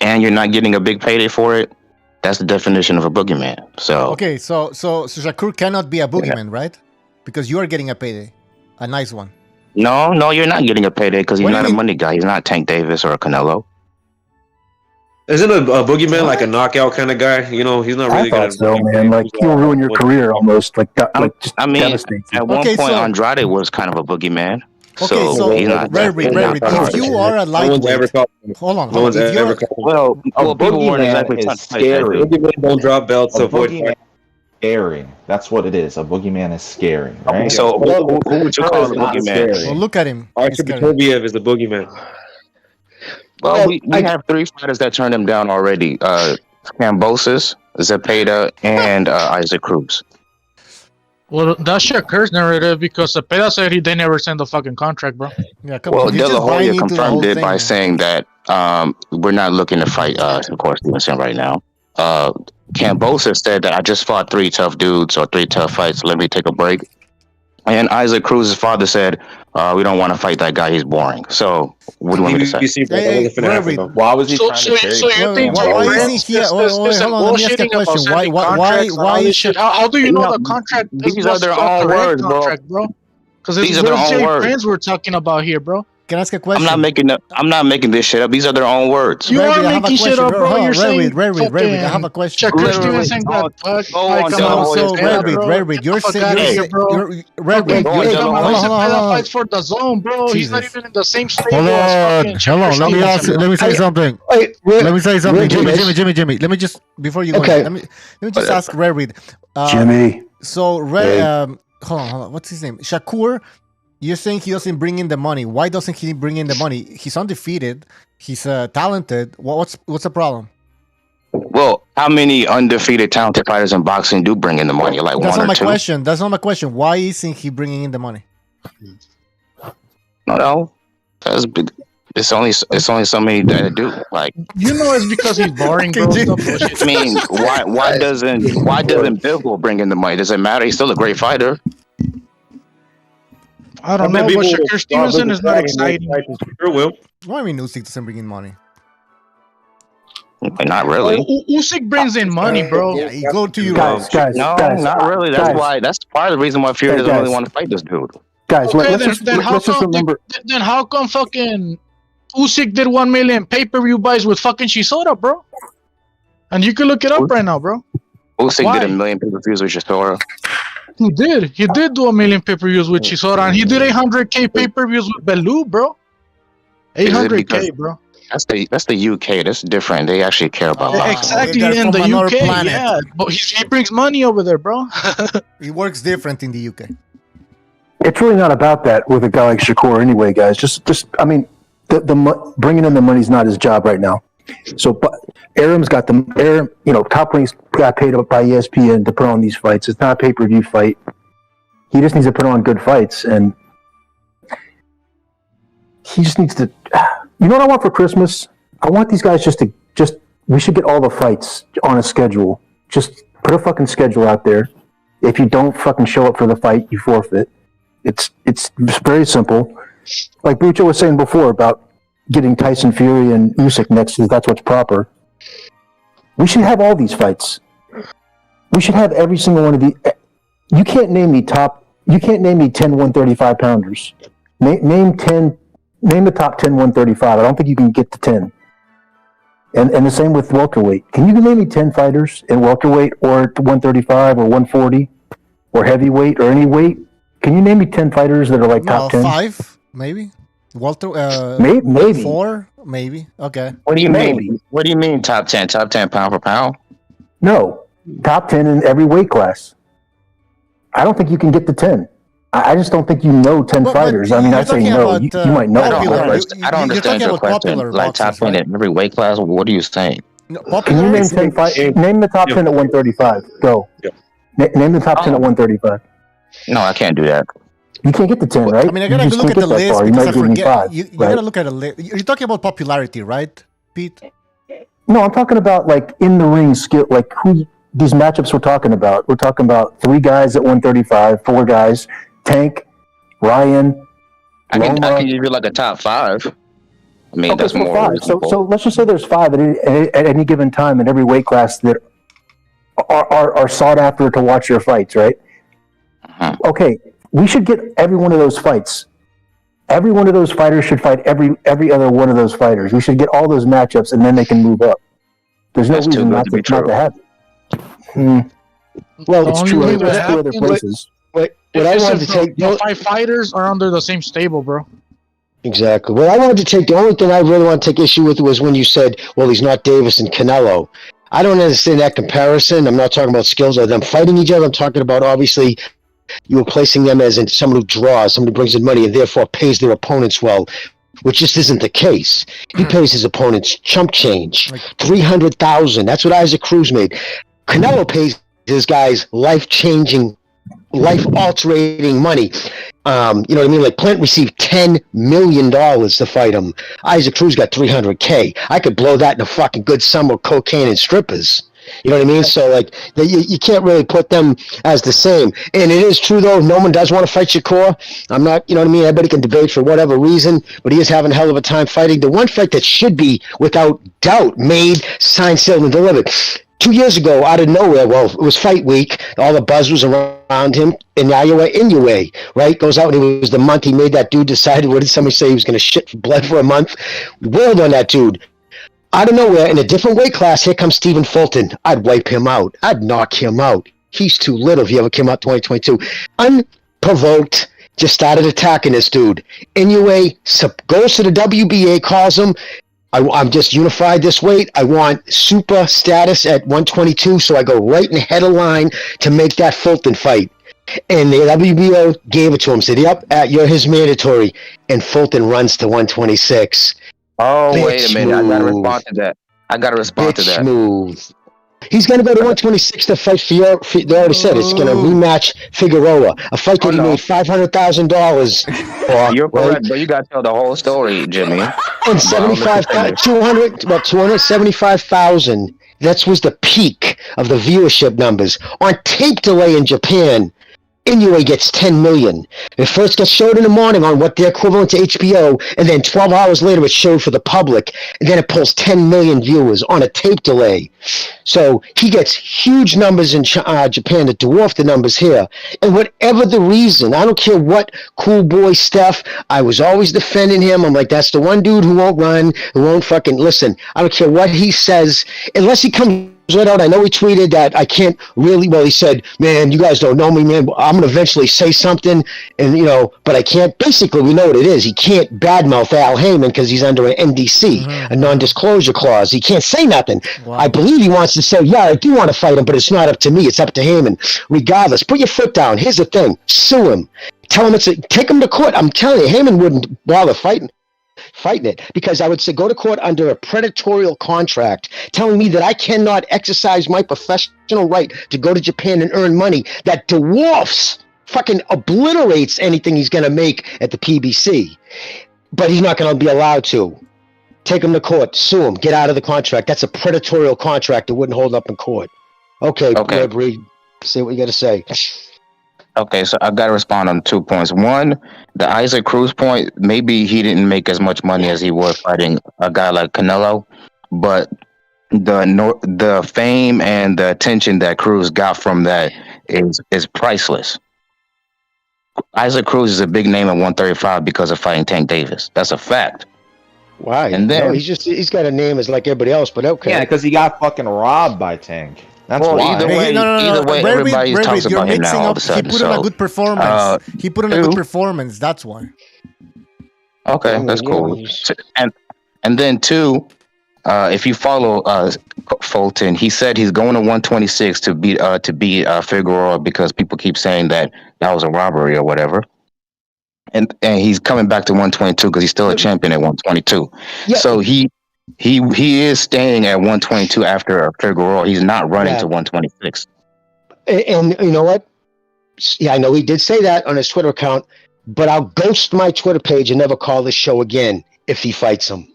Speaker 8: and you're not getting a big payday for it, that's the definition of a boogeyman. So
Speaker 1: okay, so Shakur cannot be a boogeyman, right? Because you are getting a payday, a nice one.
Speaker 8: No, you're not getting a payday because he's not a money guy. He's not Tank Davis or a Canelo.
Speaker 7: Isn't a boogeyman like a knockout kind of guy? You know, he's not really
Speaker 5: I thought so, man. Like, he'll ruin your career almost. Like just devastate you.
Speaker 8: At one point, Andrade was kind of a boogeyman.
Speaker 1: Okay, so Rarid, if you are a lightweight, hold on.
Speaker 8: Well, people weren't exactly
Speaker 6: scary.
Speaker 7: Boogeyman don't drop belts to avoid fight.
Speaker 6: Scary. That's what it is. A boogeyman is scary, right?
Speaker 8: So who would you call a boogeyman?
Speaker 1: Well, look at him.
Speaker 7: Archie Beterbiev is the boogeyman.
Speaker 8: Well, we have three fighters that turned him down already. Cambosis, Zepeda, and Isaac Cruz.
Speaker 3: Well, that's Shakur's narrative because Cepeda said they never sent the fucking contract, bro.
Speaker 1: Yeah, come on.
Speaker 8: De La Hoya confirmed it by saying that we're not looking to fight Shakur Stevenson right now. Cambosis said that I just fought 3 tough dudes or 3 tough fights. Let me take a break. And Isaac Cruz's father said, we don't want to fight that guy. He's boring. So what do you want me to say?
Speaker 6: Why was he trying to carry?
Speaker 3: So you think
Speaker 1: why isn't he? Hold on, let me ask a question. Why is
Speaker 3: how do you know the contract?
Speaker 8: These are their own words, bro.
Speaker 3: Because these are their own words we're talking about here, bro.
Speaker 1: Can I ask a question?
Speaker 8: I'm not making this shit up. These are their own words.
Speaker 3: You are making shit up, bro. You're saying
Speaker 1: Rarid, I have a question.
Speaker 3: Shakur Stevenson got touched.
Speaker 1: Rarid, you're saying,
Speaker 3: fights for the zone, bro. He's not even in the same stable.
Speaker 1: Hold on. Let me say something. Jimmy. Let me just before you go. Let me just ask Rarid.
Speaker 5: Jimmy.
Speaker 1: So hold on. What's his name? Shakur. You're saying he doesn't bring in the money. Why doesn't he bring in the money? He's undefeated. He's talented. What's the problem?
Speaker 8: Well, how many undefeated, talented fighters in boxing do bring in the money? Like
Speaker 1: That's
Speaker 8: one
Speaker 1: not
Speaker 8: or
Speaker 1: my
Speaker 8: two?
Speaker 1: That's not my question. Why isn't he bringing in the money?
Speaker 8: No. That's big. It's only so many that do. Like,
Speaker 3: it's because he's boring, bro. Stop bullshit.
Speaker 8: I mean, why doesn't Bivol bring in the money? Does it matter? He's still a great fighter.
Speaker 3: I don't know, but Shakur Stevenson is not exciting.
Speaker 7: Sure will.
Speaker 1: Why mean Usyk doesn't bring in money?
Speaker 8: Not really.
Speaker 3: Usyk brings in money, bro.
Speaker 1: Yeah, he go to you.
Speaker 5: Guys,
Speaker 8: No,
Speaker 5: guys,
Speaker 8: not really. That's why. That's part of the reason why Fury doesn't really want to fight this dude.
Speaker 5: guys.
Speaker 3: Okay,
Speaker 5: Let's just remember.
Speaker 3: Then how come fucking Usyk did 1 million pay-per-view buys with fucking Chisora, bro? And you can look it up right now, bro.
Speaker 8: Usyk
Speaker 3: Why?
Speaker 8: did 1 million pay-per-views with Chisora.
Speaker 3: He did do 1 million pay-per-views with Chisora, and he did 800K pay-per-views with Bellew, bro. 800K, bro.
Speaker 8: That's the UK. That's different. They actually care about that.
Speaker 3: Exactly,
Speaker 1: they're
Speaker 3: in
Speaker 1: from
Speaker 3: the
Speaker 1: another
Speaker 3: UK,
Speaker 1: planet.
Speaker 3: yeah. But he brings money over there, bro.
Speaker 1: It works different in the UK.
Speaker 5: It's really not about that with a guy like Shakur, anyway, guys. Just I mean, bringing in the money's not his job right now. So, but Aram's got Top Link's got paid up by ESPN to put on these fights. It's not a pay-per-view fight. He just needs to put on good fights, and he just needs to. You know what I want for Christmas? I want these guys we should get all the fights on a schedule. Just put a fucking schedule out there. If you don't fucking show up for the fight, you forfeit. It's very simple. Like Bucho was saying before about getting Tyson Fury and Usyk next, because that's what's proper. We should have all these fights. We should have every single one of these. You can't name me 10 135 pounders. Name the top 10 135. I don't think you can get to 10. And the same with welterweight. Can you name me 10 fighters in welterweight or 135 or 140 or heavyweight or any weight? Can you name me 10 fighters that are like top 10?
Speaker 1: 5, maybe. Walter,
Speaker 5: maybe
Speaker 1: 4, maybe. Okay.
Speaker 8: What do you mean? What do you mean top 10? Top 10 pound for pound?
Speaker 5: No, top 10 in every weight class. I don't think you can get to 10. I just don't think you know 10 fighters. I mean, I say no. You might know.
Speaker 8: I don't understand your question. Like top 10 in every weight class? What are you saying?
Speaker 1: No,
Speaker 5: can you name 10 fighters? Name the top 10 at 135. Go. Name the top 10 at 135.
Speaker 8: No, I can't do that.
Speaker 5: You can't get to 10, right?
Speaker 1: I mean, I gotta look at the list because I forget. You gotta look at a list. You're talking about popularity, right, Pete?
Speaker 5: No, I'm talking about like in the ring skill, like who these matchups we're talking about. We're talking about 3 guys at 135, 4 guys, Tank, Ryan.
Speaker 8: I can give you like a top 5. I mean, that's more
Speaker 5: 5. So let's just say there's 5 at any given time in every weight class that are sought after to watch your fights, right?
Speaker 8: Uh-huh.
Speaker 5: Okay, we should get every one of those fights. Every one of those fighters should fight every other one of those fighters. We should get all those matchups, and then they can move up. There's no reason not to have it. Well, it's true. There's 2 other places.
Speaker 9: What I wanted to take
Speaker 3: the 5 fighters are under the same stable, bro.
Speaker 9: Exactly. What I wanted to take, the only thing I really want to take issue with was when you said, well, he's not Davis and Canelo. I don't understand that comparison. I'm not talking about skills or them fighting each other. I'm talking about, obviously, you were placing them as in someone who draws, someone who brings in money and therefore pays their opponents well, which just isn't the case. He pays his opponents chump change, $300,000. That's what Isaac Cruz made. Canelo pays his guys life-changing, life-altering money. You know what I mean? Like Plant received $10 million to fight him. Isaac Cruz got $300K. I could blow that in a fucking good summer, cocaine and strippers. You know what I mean? So, like, you can't really put them as the same. And it is true, though, no one does want to fight Shakur. I'm not, you know what I mean? Everybody can debate for whatever reason, but he is having a hell of a time fighting. The one fight that should be, without doubt, made, signed, sealed, and delivered. 2 years ago, out of nowhere, well, it was fight week. All the buzz was around him. Inoue, right? Goes out and it was the month he made that dude decided, what did somebody say? He was going to shit for blood for a month. We wailed on that dude. Out of nowhere, in a different weight class, here comes Stephen Fulton. I'd wipe him out. I'd knock him out. He's too little if he ever came out 2022. Unprovoked, just started attacking this dude. Inoue goes to the WBA, calls him. I'm just unified this weight. I want super status at 122, so I go right in the head of line to make that Fulton fight. And the WBO gave it to him, said, yep, you're his mandatory. And Fulton runs to 126.
Speaker 8: Oh, wait a minute. I got to respond to that.
Speaker 9: Smooth. He's going to go to 126 to fight Fiore. They already said it's going to rematch Figueroa, a fight that he made $500,000 for.
Speaker 8: You're correct, but you got to tell the whole story, Jimmy.
Speaker 9: And 275,000. That was the peak of the viewership numbers. On tape delay in Japan, Inoue gets 10 million. It first gets showed in the morning on what they're equivalent to HBO, and then 12 hours later it's showed for the public, and then it pulls 10 million viewers on a tape delay. So he gets huge numbers in Japan that dwarf the numbers here. And whatever the reason, I don't care what cool boy Steph, I was always defending him. I'm like, that's the one dude who won't run, who won't fucking listen. I don't care what he says, unless he comes right out. I know he tweeted that I can't really, well, he said, man, you guys don't know me, man. I'm going to eventually say something, and, you know, but I can't. Basically, we know what it is. He can't badmouth Al Haymon because he's under an NDC, a non-disclosure clause. He can't say nothing.
Speaker 1: Wow.
Speaker 9: I believe he wants to say, yeah, I do want to fight him, but it's not up to me. It's up to Haymon. Regardless, put your foot down. Here's the thing. Sue him. Tell him take him to court. I'm telling you, Haymon wouldn't bother fighting it, because I would say go to court under a predatorial contract telling me that I cannot exercise my professional right to go to Japan and earn money that dwarfs, fucking obliterates anything he's going to make at the PBC. But he's not going to be allowed to. Take him to court, sue him, get out of the contract. That's a predatorial contract that wouldn't hold up in court. Okay. Bree, say what you got to say.
Speaker 8: Okay, so I got to respond on 2 points. One, the Isaac Cruz point, maybe he didn't make as much money as he would fighting a guy like Canelo, but the fame and the attention that Cruz got from that is priceless. Isaac Cruz is a big name at 135 because of fighting Tank Davis. That's a fact.
Speaker 9: Why?
Speaker 8: And then
Speaker 9: he's got a name as like everybody else, but okay.
Speaker 6: Yeah, because he got fucking robbed by Tank. That's why.
Speaker 8: Either way, everybody talks about him now all of a sudden.
Speaker 1: He put in a good performance. He put in a good performance. That's why.
Speaker 8: Okay, that's cool. And then two, if you follow Fulton, he said he's going to 126 to beat Figueroa because people keep saying that was a robbery or whatever. And he's coming back to 122 because he's still a champion at 122. Yeah. So he is staying at 122 after Figueroa. He's not running to 126.
Speaker 9: And you know what? Yeah, I know he did say that on his Twitter account, but I'll ghost my Twitter page and never call this show again if he fights him.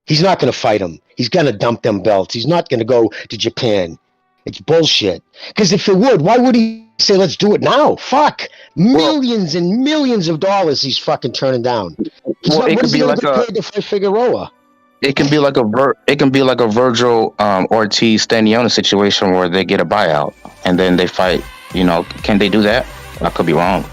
Speaker 9: He's not going to fight him. He's going to dump them belts. He's not going to go to Japan. It's bullshit. Because if it would, why would he say, let's do it now? Fuck. Millions and millions of dollars he's fucking turning down.
Speaker 8: It could be like
Speaker 9: to fight Figueroa.
Speaker 8: It can be like a Virgil Ortiz Staniona situation where they get a buyout and then they fight. You know, can they do that? I could be wrong.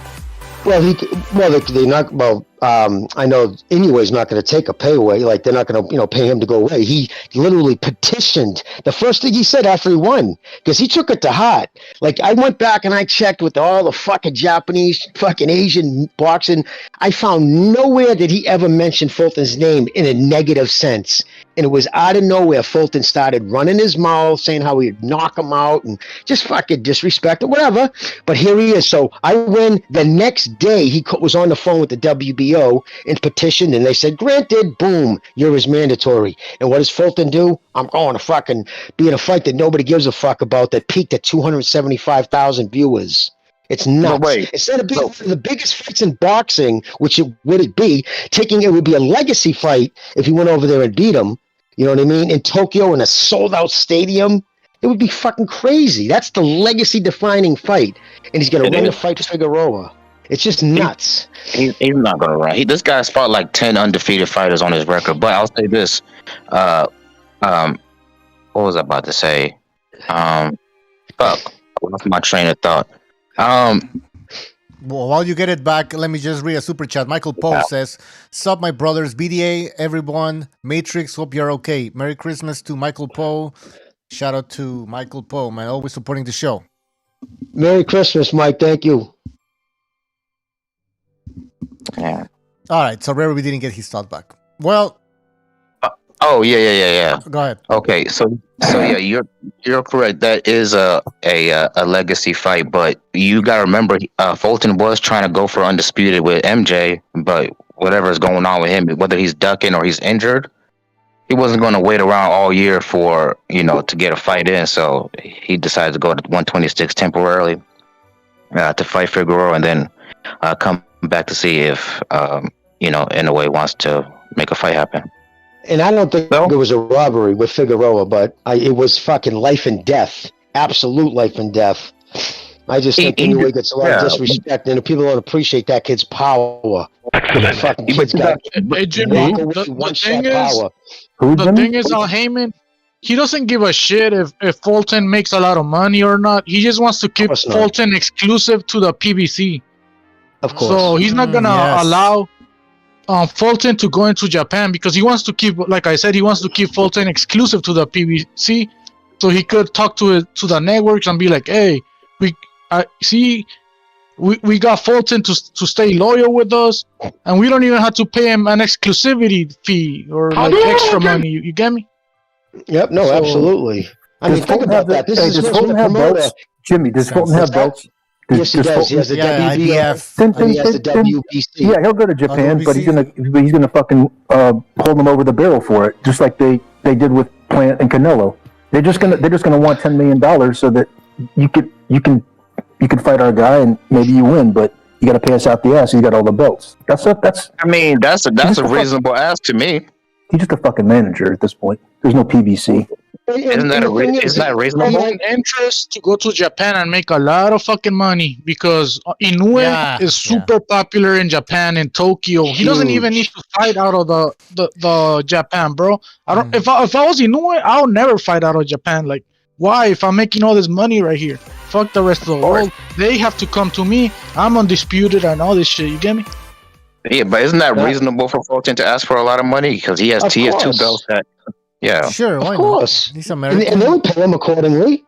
Speaker 9: Well, they're not. Well, I know Inoue's not going to take a pay away. Like they're not going to, pay him to go away. He literally petitioned. The first thing he said after he won, because he took it to heart. Like I went back and I checked with all the fucking Japanese, fucking Asian boxing. I found nowhere did he ever mention Fulton's name in a negative sense. And it was out of nowhere. Fulton started running his mouth, saying how he'd knock him out and just fucking disrespect or whatever. But here he is. So I win. The next day, he was on the phone with the WBO and petitioned, and they said, granted, boom, you're his mandatory. And what does Fulton do? I'm going to fucking be in a fight that nobody gives a fuck about that peaked at 275,000 viewers. It's nuts. No, instead of being one of the biggest fights in boxing, which it would be a legacy fight if he went over there and beat him. You know what I mean? In Tokyo in a sold-out stadium, it would be fucking crazy. That's the legacy-defining fight, and he's going to run the fight to Figueroa. It's just nuts.
Speaker 8: He's not going to run. This guy's fought like 10 undefeated fighters on his record. But I'll say this. What was I about to say? Fuck. I lost my train of thought.
Speaker 1: Well, while you get it back, let me just read a super chat. Michael Poe says, "Sup, my brothers, BDA, everyone, Matrix, hope you're okay. Merry Christmas to Michael Poe. Shout out to Michael Poe, man, always supporting the show.
Speaker 9: Merry Christmas, Mike. Thank you."
Speaker 8: Yeah.
Speaker 1: All right, so Rary didn't get his thought back. Well.
Speaker 8: Yeah.
Speaker 1: Go ahead.
Speaker 8: Okay, so yeah, you're correct. That is a legacy fight, but you gotta remember, Fulton was trying to go for undisputed with MJ, but whatever is going on with him, whether he's ducking or he's injured, he wasn't going to wait around all year for to get a fight in. So he decided to go to 126 temporarily to fight Figueroa, and then come back to see if Inoue wants to make a fight happen.
Speaker 9: And I don't think it was a robbery with Figueroa, but it was fucking life and death, absolute life and death. I just think Inoue gets a lot of disrespect, and people don't appreciate that kid's power. The fucking kid's got
Speaker 3: Hey, Jimmy, the thing is, Haymon, he doesn't give a shit if Fulton makes a lot of money or not. He just wants to keep Fulton exclusive to the PBC.
Speaker 9: Of course.
Speaker 3: So he's not gonna allow Fulton to go into Japan because he wants to keep, like I said, he wants to keep Fulton exclusive to the PBC, so he could talk to the networks and be like, "Hey, we got Fulton to stay loyal with us, and we don't even have to pay him an exclusivity fee or like extra money." You get me?
Speaker 9: Yep. No, absolutely. I mean, think about that. This is
Speaker 5: does Fulton have belts? Jimmy, does Fulton have belts?
Speaker 9: Yes, he does. He has the WBF. He has the WBC.
Speaker 5: Yeah, he'll go to Japan, but he's gonna fucking hold them over the barrel for it, just like they did with Plant and Canelo. They're just gonna want $10 million so that you can fight our guy and maybe you win, but you got to pay us out the ass. You got all the belts. That's.
Speaker 8: I mean, that's a reasonable ask to me.
Speaker 5: He's just a fucking manager at this point. There's no PBC.
Speaker 8: Isn't that reasonable?
Speaker 3: An interest to go to Japan and make a lot of fucking money because Inoue is super popular in Japan, in Tokyo. He doesn't even need to fight out of the Japan, bro. I don't. If I was Inoue, I would never fight out of Japan. Like, why? If I'm making all this money right here, fuck the rest of the world. They have to come to me. I'm undisputed and all this shit. You get me?
Speaker 8: Yeah, but isn't that reasonable for Fulton to ask for a lot of money because he has 2 belts that. Yeah,
Speaker 1: sure. Why
Speaker 9: of course,
Speaker 1: not? He's American,
Speaker 9: and they would pay him accordingly.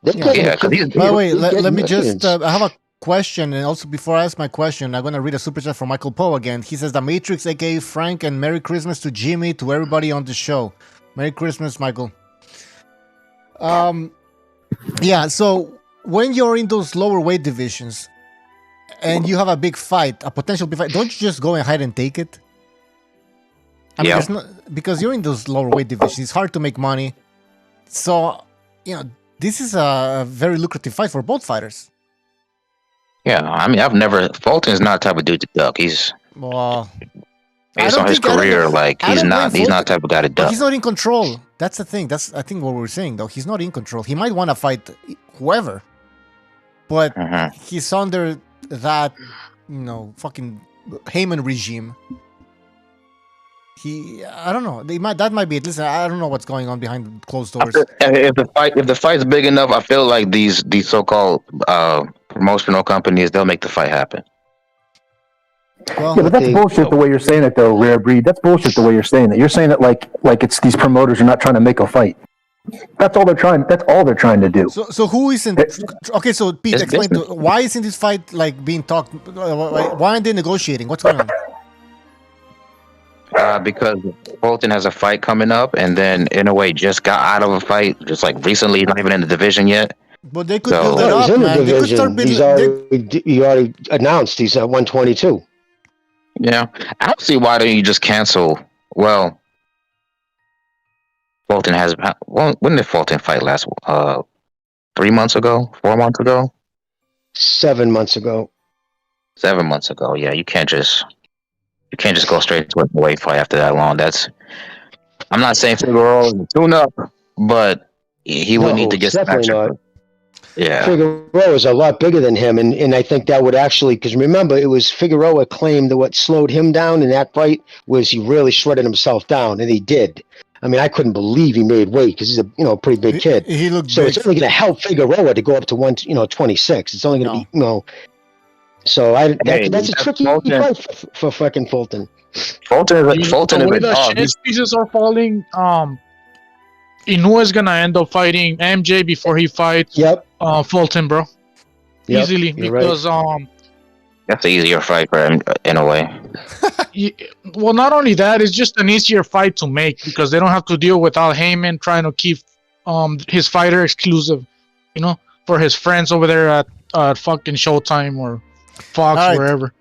Speaker 1: By the way, let me just. I have a question, and also before I ask my question, I'm gonna read a super chat from Michael Poe again. He says, "The Matrix, aka Frank, and Merry Christmas to Jimmy, to everybody on the show. Merry Christmas, Michael." Yeah. So when you're in those lower weight divisions, and you have a big fight, a potential big fight, don't you just go and hide and take it? I mean, it's not, because you're in those lower weight divisions, it's hard to make money. So, this is a very lucrative fight for both fighters.
Speaker 8: Yeah, I mean, Fulton's not the type of dude to duck. He's based on his career, like he's not the type of guy to duck.
Speaker 1: He's not in control. That's the thing. That's I think what we're saying though. He's not in control. He might want to fight whoever, but he's under that fucking Haymon regime. I don't know. That might be it. Listen, I don't know what's going on behind closed doors.
Speaker 8: If the fight's big enough, I feel like these so-called promotional companies, they'll make the fight happen.
Speaker 5: Well, but that's bullshit the way you're saying it, though, Rare Breed. That's bullshit the way you're saying it. You're saying it like it's these promoters are not trying to make a fight. That's all they're trying. That's all they're trying to do.
Speaker 1: So who isn't? Okay, so Pete, explain why isn't this fight like being talked? Why aren't they negotiating? What's going on?
Speaker 8: Because Fulton has a fight coming up, and then Inoue just got out of a fight, just like recently, not even in the division yet.
Speaker 1: But they could build it up,
Speaker 9: he's in the
Speaker 1: man.
Speaker 9: division. He already announced he's at 122.
Speaker 8: Yeah, I don't see why don't you just cancel. Well, Fulton has. When did Fulton fight last? 3 months ago? 4 months ago?
Speaker 9: 7 months ago.
Speaker 8: 7 months ago. Yeah, you can't just go straight to a weight fight after that long. I'm not saying Figueroa is a tune-up, but he would need to get some action. Yeah,
Speaker 9: Figueroa is a lot bigger than him, and I think that would actually, because remember, it was Figueroa claimed that what slowed him down in that fight was he really shredded himself down, and he did. I mean, I couldn't believe he made weight because he's a pretty big kid.
Speaker 1: He looked
Speaker 9: so
Speaker 1: big.
Speaker 9: It's only going to help Figueroa to go up to 26. It's only going to be So that's a tricky fight for fucking Fulton.
Speaker 8: Fulton is
Speaker 3: the chess pieces are falling. Inoue is gonna end up fighting MJ before he fights Fulton, bro. Easily because
Speaker 8: that's an easier fight for him in a way.
Speaker 3: Well, not only that, it's just an easier fight to make because they don't have to deal with Al Haymon trying to keep his fighter exclusive, for his friends over there at fucking Showtime or Fox, wherever.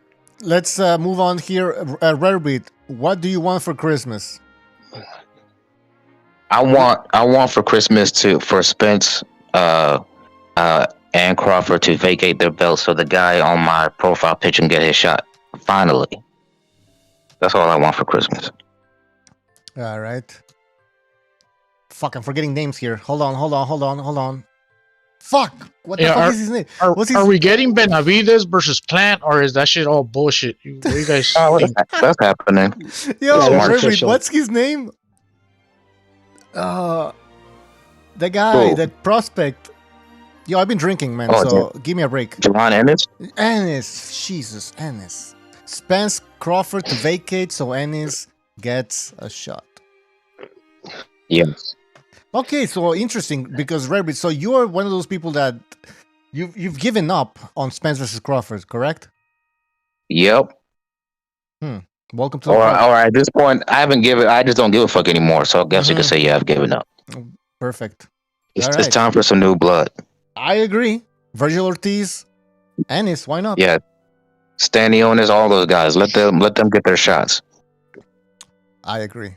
Speaker 1: Let's move on here. Rarebit, what do you want for Christmas?
Speaker 8: I want for Christmas for Spence and Crawford to vacate their belts so the guy on my profile picture can get his shot. Finally. That's all I want for Christmas.
Speaker 1: All right. Fuck, I'm forgetting names here. Hold on. Fuck! What the fuck is his name?
Speaker 3: Are we getting Benavidez versus Plant, or is that shit all bullshit? What do you guys think?
Speaker 8: That's happening.
Speaker 1: Yo,
Speaker 9: Mark,
Speaker 1: what's his name? The guy, that prospect. Yo, I've been drinking, man, so give me a break.
Speaker 8: Jaron Ennis?
Speaker 1: Ennis. Jesus, Ennis. Spence Crawford to vacate, so Ennis gets a shot.
Speaker 8: Yes.
Speaker 1: Okay, so interesting, because Rabbit, so you're one of those people that you've given up on Spence versus Crawford, correct?
Speaker 8: Yep.
Speaker 1: Welcome to
Speaker 8: or at this point, I just don't give a fuck anymore, so I guess you could say, yeah, I've given up.
Speaker 1: Perfect.
Speaker 8: It's time for some new blood.
Speaker 1: I agree. Virgil Ortiz, Ennis, why not?
Speaker 8: Yeah. Stanionis, all those guys. Let them get their shots.
Speaker 1: I agree.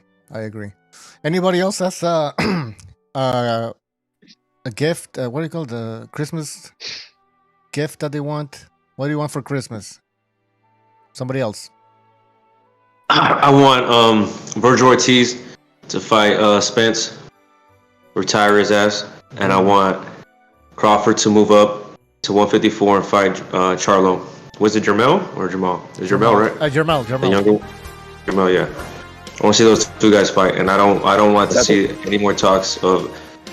Speaker 1: Anybody else has a gift? What do you call the Christmas gift that they want? What do you want for Christmas? Somebody else.
Speaker 7: I want Virgil Ortiz to fight Spence, retire his ass, and I want Crawford to move up to 154 and fight Charlo. Was it Jermel or Jamal? It's Jermel, right?
Speaker 1: Jermel.
Speaker 7: The younger Jermel, yeah. I want to see those two guys fight, and I don't want to see any more talks of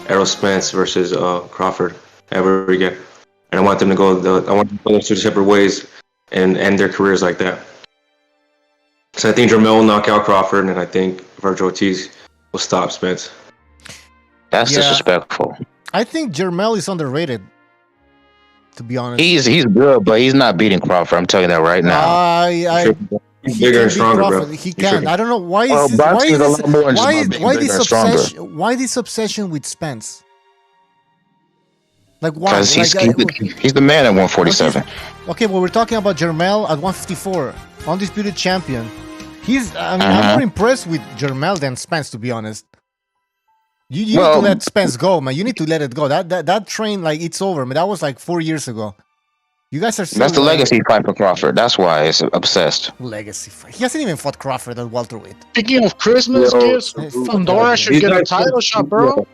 Speaker 7: Errol Spence versus Crawford ever again. And I want them to go those two separate ways and end their careers like that. So I think Jermel will knock out Crawford, and I think Virgil Ortiz will stop Spence.
Speaker 8: That's disrespectful.
Speaker 1: I think Jermel is underrated, to be honest.
Speaker 8: He's good, but he's not beating Crawford. I'm telling you that right now.
Speaker 7: He's bigger and stronger, bro.
Speaker 1: He can. I don't know why. Why this obsession with Spence? Like why?
Speaker 8: Because he's the man at 147.
Speaker 1: Okay, well we're talking about Jermel at 154, undisputed champion. I'm more impressed with Jermel than Spence, to be honest. You need to let Spence go, man. You need to let it go. That train, like, it's over, man. That was like 4 years ago. You guys are.
Speaker 8: That's the legacy fight for Crawford. That's why it's obsessed.
Speaker 1: Legacy fight. He hasn't even fought Crawford at welterweight.
Speaker 3: Speaking of Christmas gifts, Fundora should get a title shot, bro.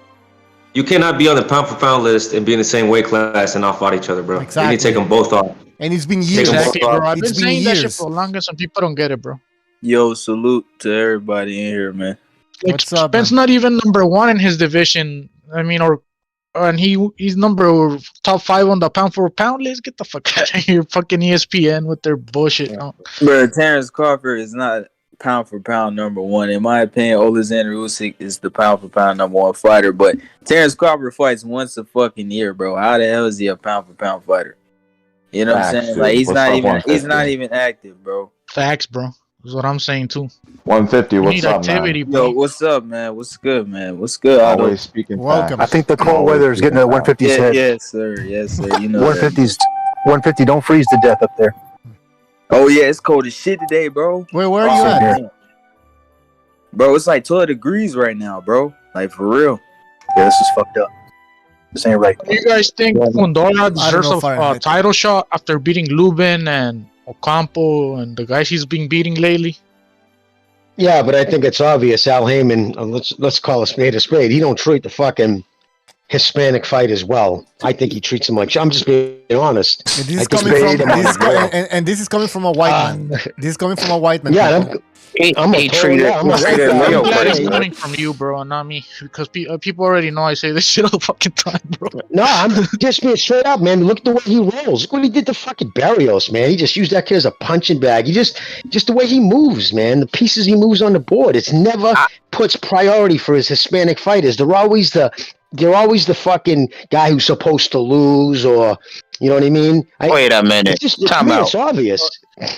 Speaker 7: You cannot be on the pound for pound list and be in the same weight class and not fight each other, bro.
Speaker 1: Exactly.
Speaker 7: You need to take them both off.
Speaker 1: And it's been years.
Speaker 3: Exactly, bro. I've been
Speaker 1: It's been
Speaker 3: saying that shit
Speaker 1: years.
Speaker 3: for long, and some people don't get it, bro.
Speaker 10: Yo, salute to everybody in here, man.
Speaker 3: Like,
Speaker 1: What's up,
Speaker 3: Spence
Speaker 1: man?
Speaker 3: not even number one in his division. I mean, and he's number top 5 on the pound for pound list. Get the fuck out of here, fucking ESPN with their bullshit. No.
Speaker 10: Bro, Terrence Crawford is not pound for pound number one. In my opinion, Alexander Usyk is the pound for pound number one fighter. But Terrence Crawford fights once a fucking year, bro. How the hell is he a pound for pound fighter? You know what I'm saying? Like, he's not even active, bro.
Speaker 3: Facts, bro. That's what I'm saying too.
Speaker 6: 150.
Speaker 3: We
Speaker 6: What's
Speaker 3: need
Speaker 6: up,
Speaker 3: activity,
Speaker 6: man?
Speaker 3: bro.
Speaker 10: Yo, what's up, man? What's good, man? What's good, Otto?
Speaker 6: Always speaking.
Speaker 1: Welcome.
Speaker 6: facts.
Speaker 5: I think the cold weather is getting to 150's
Speaker 10: Yeah,
Speaker 5: head.
Speaker 10: yes, sir. Yes, sir. You know
Speaker 5: 150's 150. Don't freeze to death up there.
Speaker 10: Oh, yeah, it's cold as shit today, bro.
Speaker 1: Where are you at?
Speaker 10: Bro, it's like 12 degrees right now, bro. Like, for real.
Speaker 5: Yeah, this is fucked up. This ain't right.
Speaker 3: Do you guys think Fundora deserves
Speaker 1: know
Speaker 3: a
Speaker 1: Fahrenheit.
Speaker 3: title shot after beating Lubin and Ocampo and the guys he's been beating lately?
Speaker 9: Yeah, but I think it's obvious. Al Haymon, let's call a spade a spade. He don't treat the fucking Hispanic fighters well. I think he treats them like. I'm just being honest.
Speaker 1: And this is
Speaker 9: I think
Speaker 1: coming
Speaker 9: Spade
Speaker 1: from
Speaker 9: and
Speaker 1: and this is coming from a white man. This is coming from a white man.
Speaker 9: Yeah,
Speaker 1: people.
Speaker 9: I'm a
Speaker 8: treated
Speaker 9: I'm a
Speaker 8: treated
Speaker 9: white guy.
Speaker 8: Leo
Speaker 3: I'm glad it's
Speaker 8: pretty good.
Speaker 3: coming from you, bro, and not me, because people already know I say this shit all the fucking time, bro.
Speaker 9: No, I'm just being straight up, man. Look at the way he rolls. Look what he did to fucking Barrios, man. He just used that kid as a punching bag. He just the way he moves, man. The pieces he moves on the board. It's never puts priority for his Hispanic fighters. They're always the fucking guy who's supposed to lose, or you know what I mean.
Speaker 8: Wait a minute.
Speaker 9: It's just
Speaker 8: Time
Speaker 9: to me,
Speaker 8: out.
Speaker 9: it's obvious.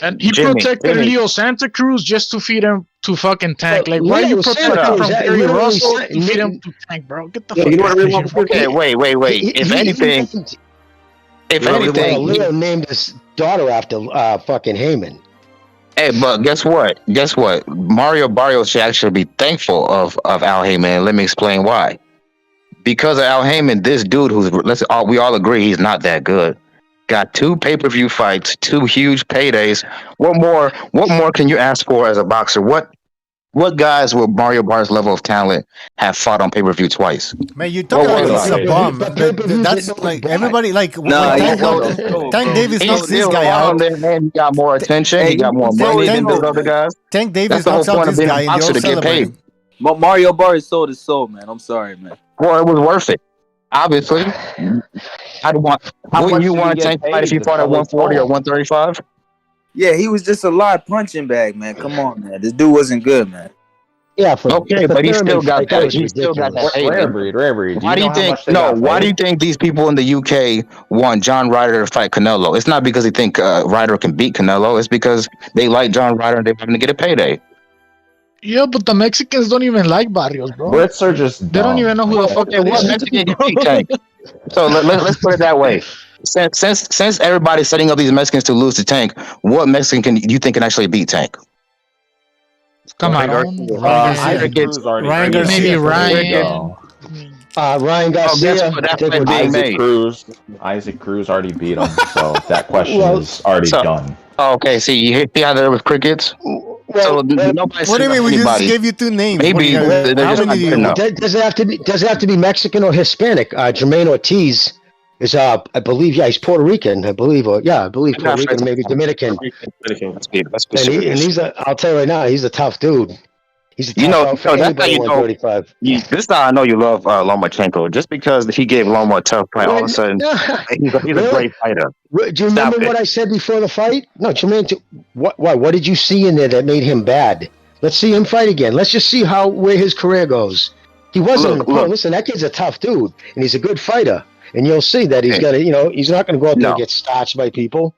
Speaker 3: And he
Speaker 8: Jimmy,
Speaker 3: protected
Speaker 8: Jimmy.
Speaker 3: Leo Santa Cruz just to feed him to fucking tank. Like, why
Speaker 9: Leo
Speaker 3: you protect
Speaker 9: Santa
Speaker 3: him
Speaker 9: Cruz,
Speaker 3: from
Speaker 9: that
Speaker 3: Gary
Speaker 9: literally
Speaker 3: Russell
Speaker 9: said-
Speaker 3: to feed him to tank, bro? Get the
Speaker 7: Yeah,
Speaker 3: fuck
Speaker 7: you know what
Speaker 3: out
Speaker 7: I
Speaker 3: of
Speaker 7: really
Speaker 3: here,
Speaker 7: want
Speaker 3: bro.
Speaker 8: Okay, wait. If anything,
Speaker 9: Leo named his daughter after fucking Haymon.
Speaker 8: Hey, but guess what? Guess what? Mario Barrios should actually be thankful of Al Haymon. Let me explain why. Because of Al Haymon, this dude we all agree he's not that good. Got 2 pay-per-view fights, 2 huge paydays. What more can you ask for as a boxer? What guys with Mario Barrios' level of talent have fought on pay-per-view twice?
Speaker 1: Man, you talking about this is a bomb. That's like everybody like Tank Davis knocks this guy out.
Speaker 8: He got more attention. He got more money than those other guys.
Speaker 1: Tank Davis knocks out this guy, and they all celebrate.
Speaker 10: Mario Barrios sold his soul, man. I'm sorry, man.
Speaker 8: Well, it was worth it. Obviously, wouldn't you want to Tank fight if you fought at 140 or 135?
Speaker 10: Yeah, he was just a live punching bag, man. Come on, man. This dude wasn't good, man.
Speaker 9: Yeah,
Speaker 8: okay, but he still got that. He still got that.
Speaker 6: Rare breed.
Speaker 8: Why do you think? No. Why do you think these people in the UK want John Ryder to fight Canelo? It's not because they think Ryder can beat Canelo. It's because they like John Ryder and they're having to get a payday.
Speaker 3: Yeah, but the Mexicans don't even like Barrios, bro.
Speaker 6: Brits are just
Speaker 3: they don't even know who the fuck it is.
Speaker 8: Mexican can beat Tank. So let's put it that way. Since everybody's setting up these Mexicans to lose to Tank, what Mexican do you think can actually beat Tank?
Speaker 3: Come on,
Speaker 1: Ryan Garcia.
Speaker 3: Maybe Ryan.
Speaker 9: Ryan Garcia.
Speaker 6: Isaac Cruz already beat him, so that question is already done.
Speaker 8: Okay, see, you hit me out there with crickets.
Speaker 9: Well,
Speaker 1: what do you mean? We just gave you 2 names.
Speaker 8: Maybe
Speaker 9: does it have to be Mexican or Hispanic? Jermaine Ortiz is I believe he's Puerto Rican. I believe Puerto Rican, maybe Dominican. And he's I'll tell you right now, he's a tough dude. He's a tough
Speaker 8: that's how you know. This is how I know you love Lomachenko. Just because he gave Loma a tough fight, all of a sudden he's a great fighter.
Speaker 9: Do you remember what I said before the fight? No, Jermaine. What did you see in there that made him bad? Let's see him fight again. Let's just see where his career goes. He wasn't. Listen, that kid's a tough dude, and he's a good fighter. And you'll see that he's gonna. He's not gonna go out there and get starched by people.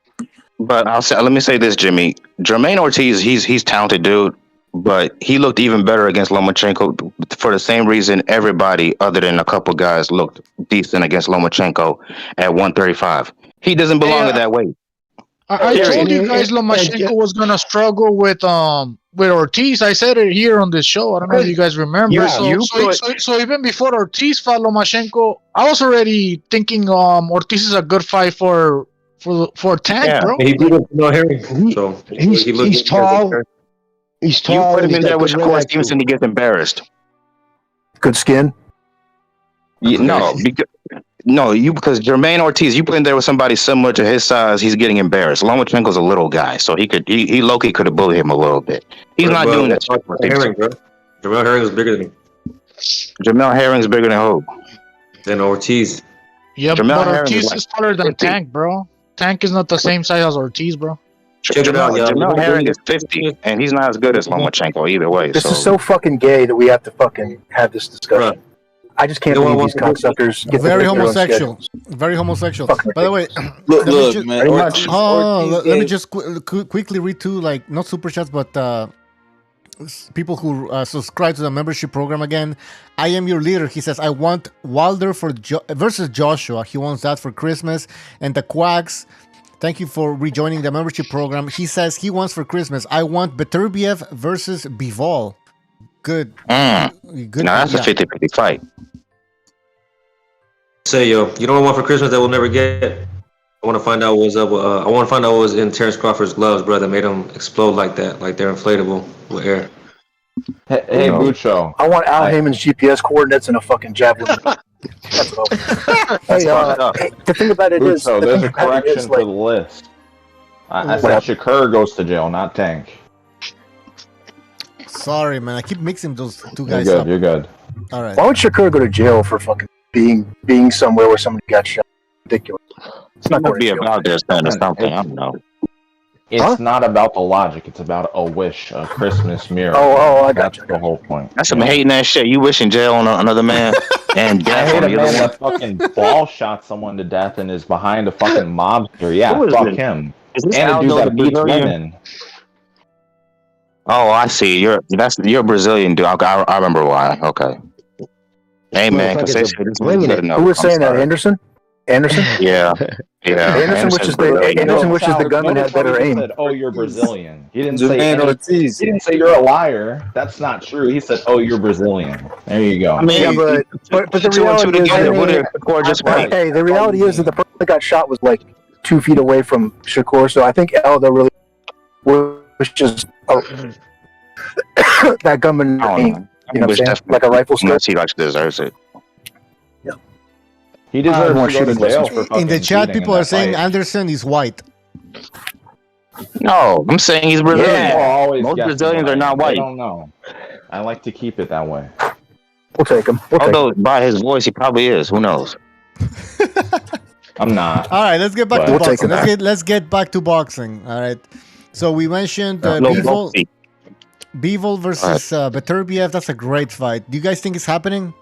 Speaker 8: But let me say this, Jimmy. Jermaine Ortiz, he's talented dude. But he looked even better against Lomachenko for the same reason everybody other than a couple guys looked decent against Lomachenko at 135. He doesn't belong at that weight.
Speaker 3: I told you guys Lomachenko was gonna struggle with Ortiz. I said it here on this show. I don't know if you guys remember.
Speaker 8: Yeah,
Speaker 3: so even before Ortiz fought Lomachenko, I was already thinking Ortiz is a good fight for Tank, bro.
Speaker 7: He beat him no hearing. So
Speaker 9: he's tall. He's tall.
Speaker 8: You put him in there with Shakur Stevenson, he gets embarrassed.
Speaker 5: Good skin.
Speaker 8: Because Jermaine Ortiz, you put in there with somebody similar to his size, he's getting embarrassed. Lomachenko's a little guy, so he low-key could have bullied him a little bit. He's not doing that.
Speaker 7: Jamel Herring is bigger than him.
Speaker 8: Jamel Herring's bigger than who?
Speaker 7: Than Ortiz.
Speaker 3: Yeah, but Ortiz is taller than Tank, bro. Tank is not the same size as Ortiz, bro.
Speaker 8: Jamel Herring is 50, and he's not as good as Lomachenko either way.
Speaker 5: This is so fucking gay that we have to fucking have this discussion. I just can't believe these cocksuckers get
Speaker 1: very homosexual. Very homosexual. By the way, let me just quickly read 2, like, not super chats, but people who subscribe to the membership program again. I am your leader. He says, I want Wilder versus Joshua. He wants that for Christmas. And the Quacks, thank you for rejoining the membership program. He says he wants for Christmas, I want Beterbiev versus Bivol. Good.
Speaker 8: Good. Now that's a 50-50 fight.
Speaker 7: Say, you know what I want for Christmas that we'll never get? I want to find out what was in Terrence Crawford's gloves, bro, that made them explode like that, like they're inflatable with air.
Speaker 6: Hey, Bucho.
Speaker 5: I want Al Haymon's GPS coordinates and a fucking javelin. That's what the thing about it is,
Speaker 6: there's a correction to the list. I said Shakur goes to jail, not Tank.
Speaker 1: Sorry, man. I keep mixing those 2 guys up.
Speaker 6: You're good.
Speaker 1: All right.
Speaker 5: Why would Shakur go to jail for fucking being somewhere where somebody got shot? Ridiculous.
Speaker 8: It's not going to be about this, then. It's something. I don't know.
Speaker 6: It's not about the logic. It's about a wish, a Christmas mirror.
Speaker 5: I got you.
Speaker 6: That's the whole point.
Speaker 8: That's some hating that shit. You wishing jail on another man and death
Speaker 6: I hate
Speaker 8: on
Speaker 6: a
Speaker 8: the other
Speaker 6: man
Speaker 8: one.
Speaker 6: that fucking ball shot someone to death and is behind a fucking mobster. Yeah, fuck him. And a dude that beats women.
Speaker 8: Oh, I see. You're Brazilian dude. I remember why. Okay. Hey man,
Speaker 5: who was saying that? Anderson?
Speaker 8: Yeah. Yeah,
Speaker 5: Anderson wishes the gunman had better aim.
Speaker 6: Said, "Oh, you're Brazilian." He didn't
Speaker 10: Jermaine
Speaker 6: say.
Speaker 10: Ortiz.
Speaker 6: He didn't say you're a liar. That's not true. He said, "Oh, you're Brazilian." There you go.
Speaker 8: I mean,
Speaker 5: Yeah, but the
Speaker 8: two and two
Speaker 5: reality is,
Speaker 8: together, what if Shakur just
Speaker 6: Right.
Speaker 5: hey, the reality is that the person that got shot was like 2 feet away from Shakur, so I think Aldo really was just that gunman
Speaker 8: I don't
Speaker 5: aim.
Speaker 8: know.
Speaker 5: You know what I'm saying? Like a rifle scope.
Speaker 8: Unless he actually deserves it.
Speaker 6: He deserves
Speaker 5: more
Speaker 6: to go to
Speaker 5: shooting
Speaker 6: jail
Speaker 5: lessons.
Speaker 6: for fucking
Speaker 1: In the chat,
Speaker 6: cheating
Speaker 1: people
Speaker 6: in
Speaker 1: are
Speaker 6: that
Speaker 1: saying
Speaker 6: fight.
Speaker 1: Anderson is white.
Speaker 8: No, I'm saying he's Brazilian.
Speaker 6: People always
Speaker 8: Most
Speaker 6: guessing
Speaker 8: Brazilians are not
Speaker 6: I
Speaker 8: white.
Speaker 6: don't know. I like to keep it that way.
Speaker 5: We'll take him. We'll take him.
Speaker 8: Although by his voice, he probably is. Who knows?
Speaker 6: I'm not.
Speaker 1: All right, let's get back to
Speaker 5: We'll take
Speaker 1: boxing.
Speaker 5: him.
Speaker 1: Let's get back to boxing. All right. So we mentioned
Speaker 8: No,
Speaker 1: Bivol versus Beterbiev. That's a great fight. Do you guys think it's happening?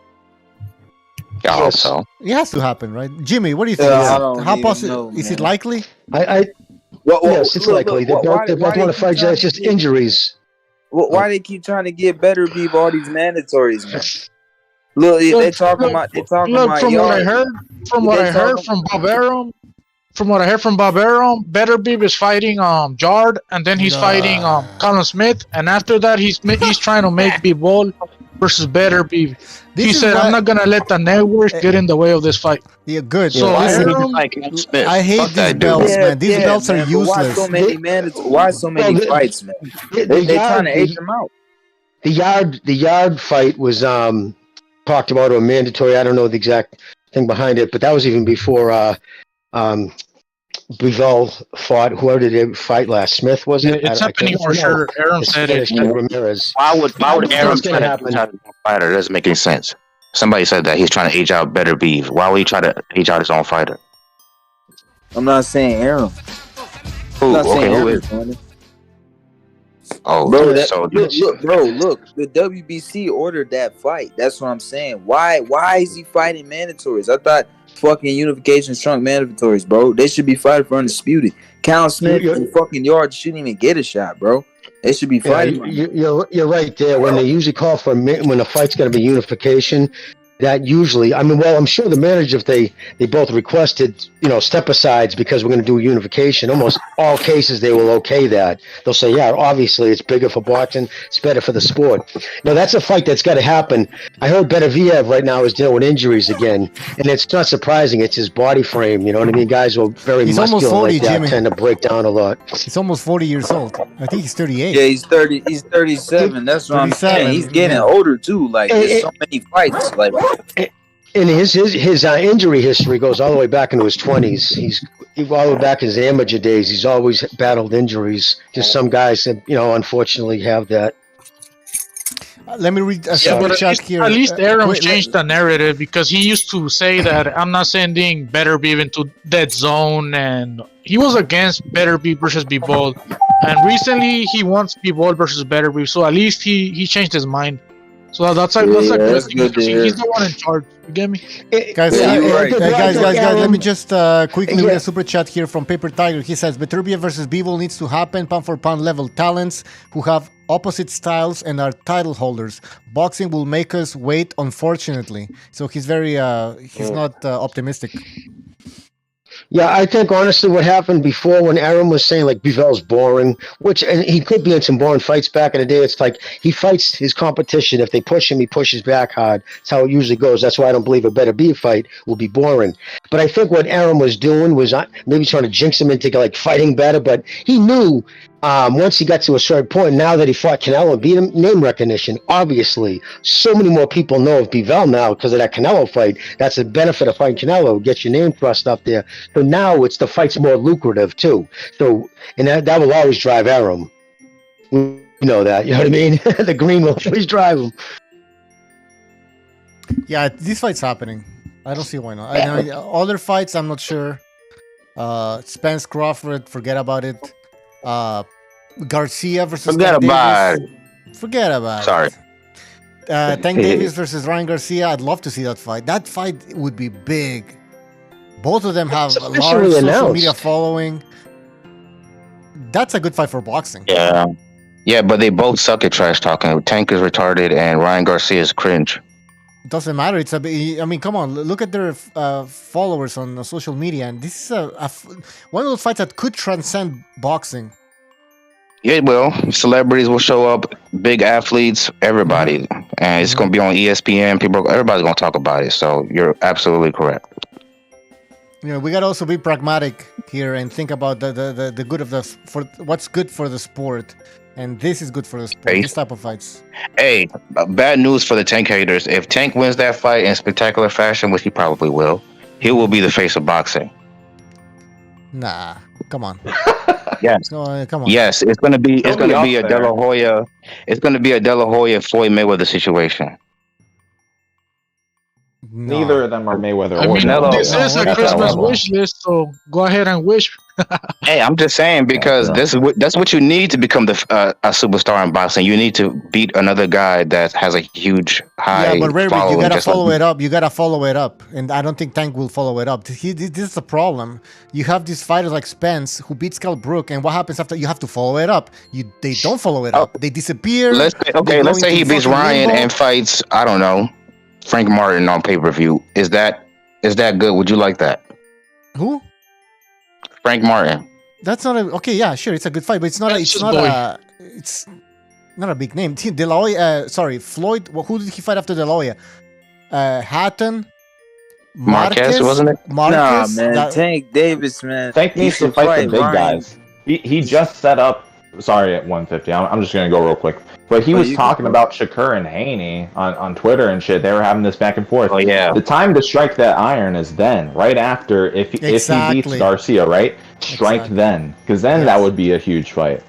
Speaker 8: I hope so.
Speaker 1: It has to happen, right? Jimmy, what do you think?
Speaker 10: I don't
Speaker 1: How
Speaker 10: even
Speaker 1: possible
Speaker 10: know,
Speaker 1: is it
Speaker 10: man.
Speaker 1: likely?
Speaker 9: Yes, it's likely. They both want to fight. It's just injuries.
Speaker 10: Why they keep trying to get Beterbiev all these mandatories, man? Look, they talking about.
Speaker 3: From what I heard from Barrera, Beterbiev is fighting Jard, and then he's fighting Colin Smith, and after that he's trying to make Bivol versus Beterbiev. He said, "I'm not gonna let the network get in the way of this fight."
Speaker 1: Yeah, good.
Speaker 8: So
Speaker 1: Listen, I hate these belts, man. These belts are useless.
Speaker 10: Why so many fights, man? They trying to age them out.
Speaker 9: The yard fight was talked about or mandatory. I don't know the exact thing behind it, but that was even before Bivol fought. Whoever did they fight last? Smith, was it?
Speaker 3: It's happening for sure. Aaron said it.
Speaker 9: Ramirez.
Speaker 8: Why would Aaron
Speaker 9: gonna happen?
Speaker 8: fighter? It doesn't make any sense. Somebody said that he's trying to age out Beterbiev. Why would he try to age out his own fighter?
Speaker 10: I'm not saying Aaron.
Speaker 8: Who is? Oh,
Speaker 10: Bro,
Speaker 8: look.
Speaker 10: The WBC ordered that fight. That's what I'm saying. Why is he fighting mandatories? I thought fucking unification shrunk mandatories, bro. They should be fighting for undisputed. Cal Smith and fucking Yard shouldn't even get a shot, bro. They should be fighting.
Speaker 9: You're right there. When they usually call for when a fight's going to be unification, that usually, I'm sure the manager, if they both requested, step asides because we're going to do unification, almost all cases they will okay that. They'll say, yeah, obviously it's bigger for boxing, it's better for the sport. Now that's a fight that's got to happen. I heard Beterbiev right now is dealing with injuries again, and it's not surprising. It's his body frame. You know what I mean? Guys who are very muscular
Speaker 1: 40,
Speaker 9: like that
Speaker 1: Jimmy.
Speaker 9: tend to break down a lot.
Speaker 1: He's almost 40 years old. I think he's 38.
Speaker 10: Yeah, he's 30. He's 37. That's what I'm saying. He's getting older too. Like there's so many fights. Like.
Speaker 9: And his injury history goes all the way back into his 20s. He's all the way back in his amateur days. He's always battled injuries. Just some guys that unfortunately have that.
Speaker 1: Let me read a super chat here.
Speaker 3: At least Aaron changed the narrative because he used to say that I'm not sending Beterbiev into dead zone, and he was against Beterbiev versus Bivol, and recently he wants Bivol versus Beterbiev. So at least he changed his mind. So that's a good thing. He's the one in charge. You get me?
Speaker 1: Guys, let me just quickly read a super chat here from Paper Tiger. He says, Beterbiev versus Bivol needs to happen. Pound for pound level talents who have opposite styles and are title holders. Boxing will make us wait, unfortunately. So he's very, he's not optimistic.
Speaker 9: Yeah, I think honestly what happened before when Aaron was saying like Bivol's boring, and he could be in some boring fights back in the day. It's like he fights his competition. If they push him, he pushes back hard. That's how it usually goes. That's why I don't believe a Beterbiev fight will be boring. But I think what Aaron was doing was maybe trying to jinx him into like fighting better. But he knew once he got to a certain point, now that he fought Canelo and beat him, name recognition, obviously. So many more people know of Bivol now because of that Canelo fight. That's the benefit of fighting Canelo, get your name thrust up there. So now the fight's more lucrative too. So, and that will always drive Aaron. You know that, you know what I mean? The green will always drive him.
Speaker 1: Yeah, this fight's happening. I don't see why not. Other fights, I'm not sure. Spence Crawford, forget about it. Garcia versus
Speaker 8: Forget about
Speaker 1: it.
Speaker 8: Sorry.
Speaker 1: Tank Davis versus Ryan Garcia. I'd love to see that fight. That fight would be big. Both of them have a large social media following. That's a good fight for boxing.
Speaker 8: Yeah, but they both suck at trash talking. Tank is retarded and Ryan Garcia is cringe.
Speaker 1: It doesn't matter. It's I mean, come on. Look at their followers on social media, and this is one of those fights that could transcend boxing.
Speaker 8: Yeah, well, celebrities will show up, big athletes, everybody, and it's going to be on ESPN. Everybody's going to talk about it. So you're absolutely correct.
Speaker 1: We got to also be pragmatic here and think about the good of for what's good for the sport, and this is good for the sport. This type of fights.
Speaker 8: Hey, bad news for the Tank haters. If Tank wins that fight in spectacular fashion, which he probably will be the face of boxing.
Speaker 1: Nah, come on.
Speaker 8: Yes.
Speaker 1: No, come on.
Speaker 8: Yes, it's gonna be a De La Hoya. It's gonna be a De La Hoya Floyd Mayweather situation.
Speaker 1: No.
Speaker 6: Neither of them are Mayweather
Speaker 3: I
Speaker 6: or
Speaker 3: mean,
Speaker 6: Canelo.
Speaker 3: this is a Christmas wish list, so go ahead and wish.
Speaker 8: Hey, I'm just saying because that's what you need to become a superstar in boxing. You need to beat another guy that has a huge high.
Speaker 1: Yeah, but Rare,
Speaker 8: following,
Speaker 1: you gotta
Speaker 8: just
Speaker 1: follow
Speaker 8: like
Speaker 1: it up. You gotta follow it up, and I don't think Tank will follow it up. This is the problem. You have these fighters like Spence who beats Kell Brook, and what happens after? You have to follow it up. They don't follow it up. They disappear.
Speaker 8: Let's say he beats Ryan and fights, I don't know, Frank Martin on pay-per-view. Is that good? Would you like that?
Speaker 1: Who?
Speaker 8: Frank Martin.
Speaker 1: That's not okay. Yeah, sure, it's a good fight, but it's not. It's not a big name. De La Hoya, Floyd. Who did he fight after De La Hoya? Hatton.
Speaker 8: Marquez, wasn't it?
Speaker 1: Marquez.
Speaker 10: Nah, man. Tank Davis, man.
Speaker 6: Tank needs to fight the big guys. He just set up. Sorry, at 150. I'm just gonna go real quick. But he was talking about Shakur and Haney on Twitter and shit. They were having this back and forth.
Speaker 8: Oh yeah.
Speaker 6: The time to strike that iron is then, right after if he beats Garcia, right? Strike then, because then that would be a huge fight.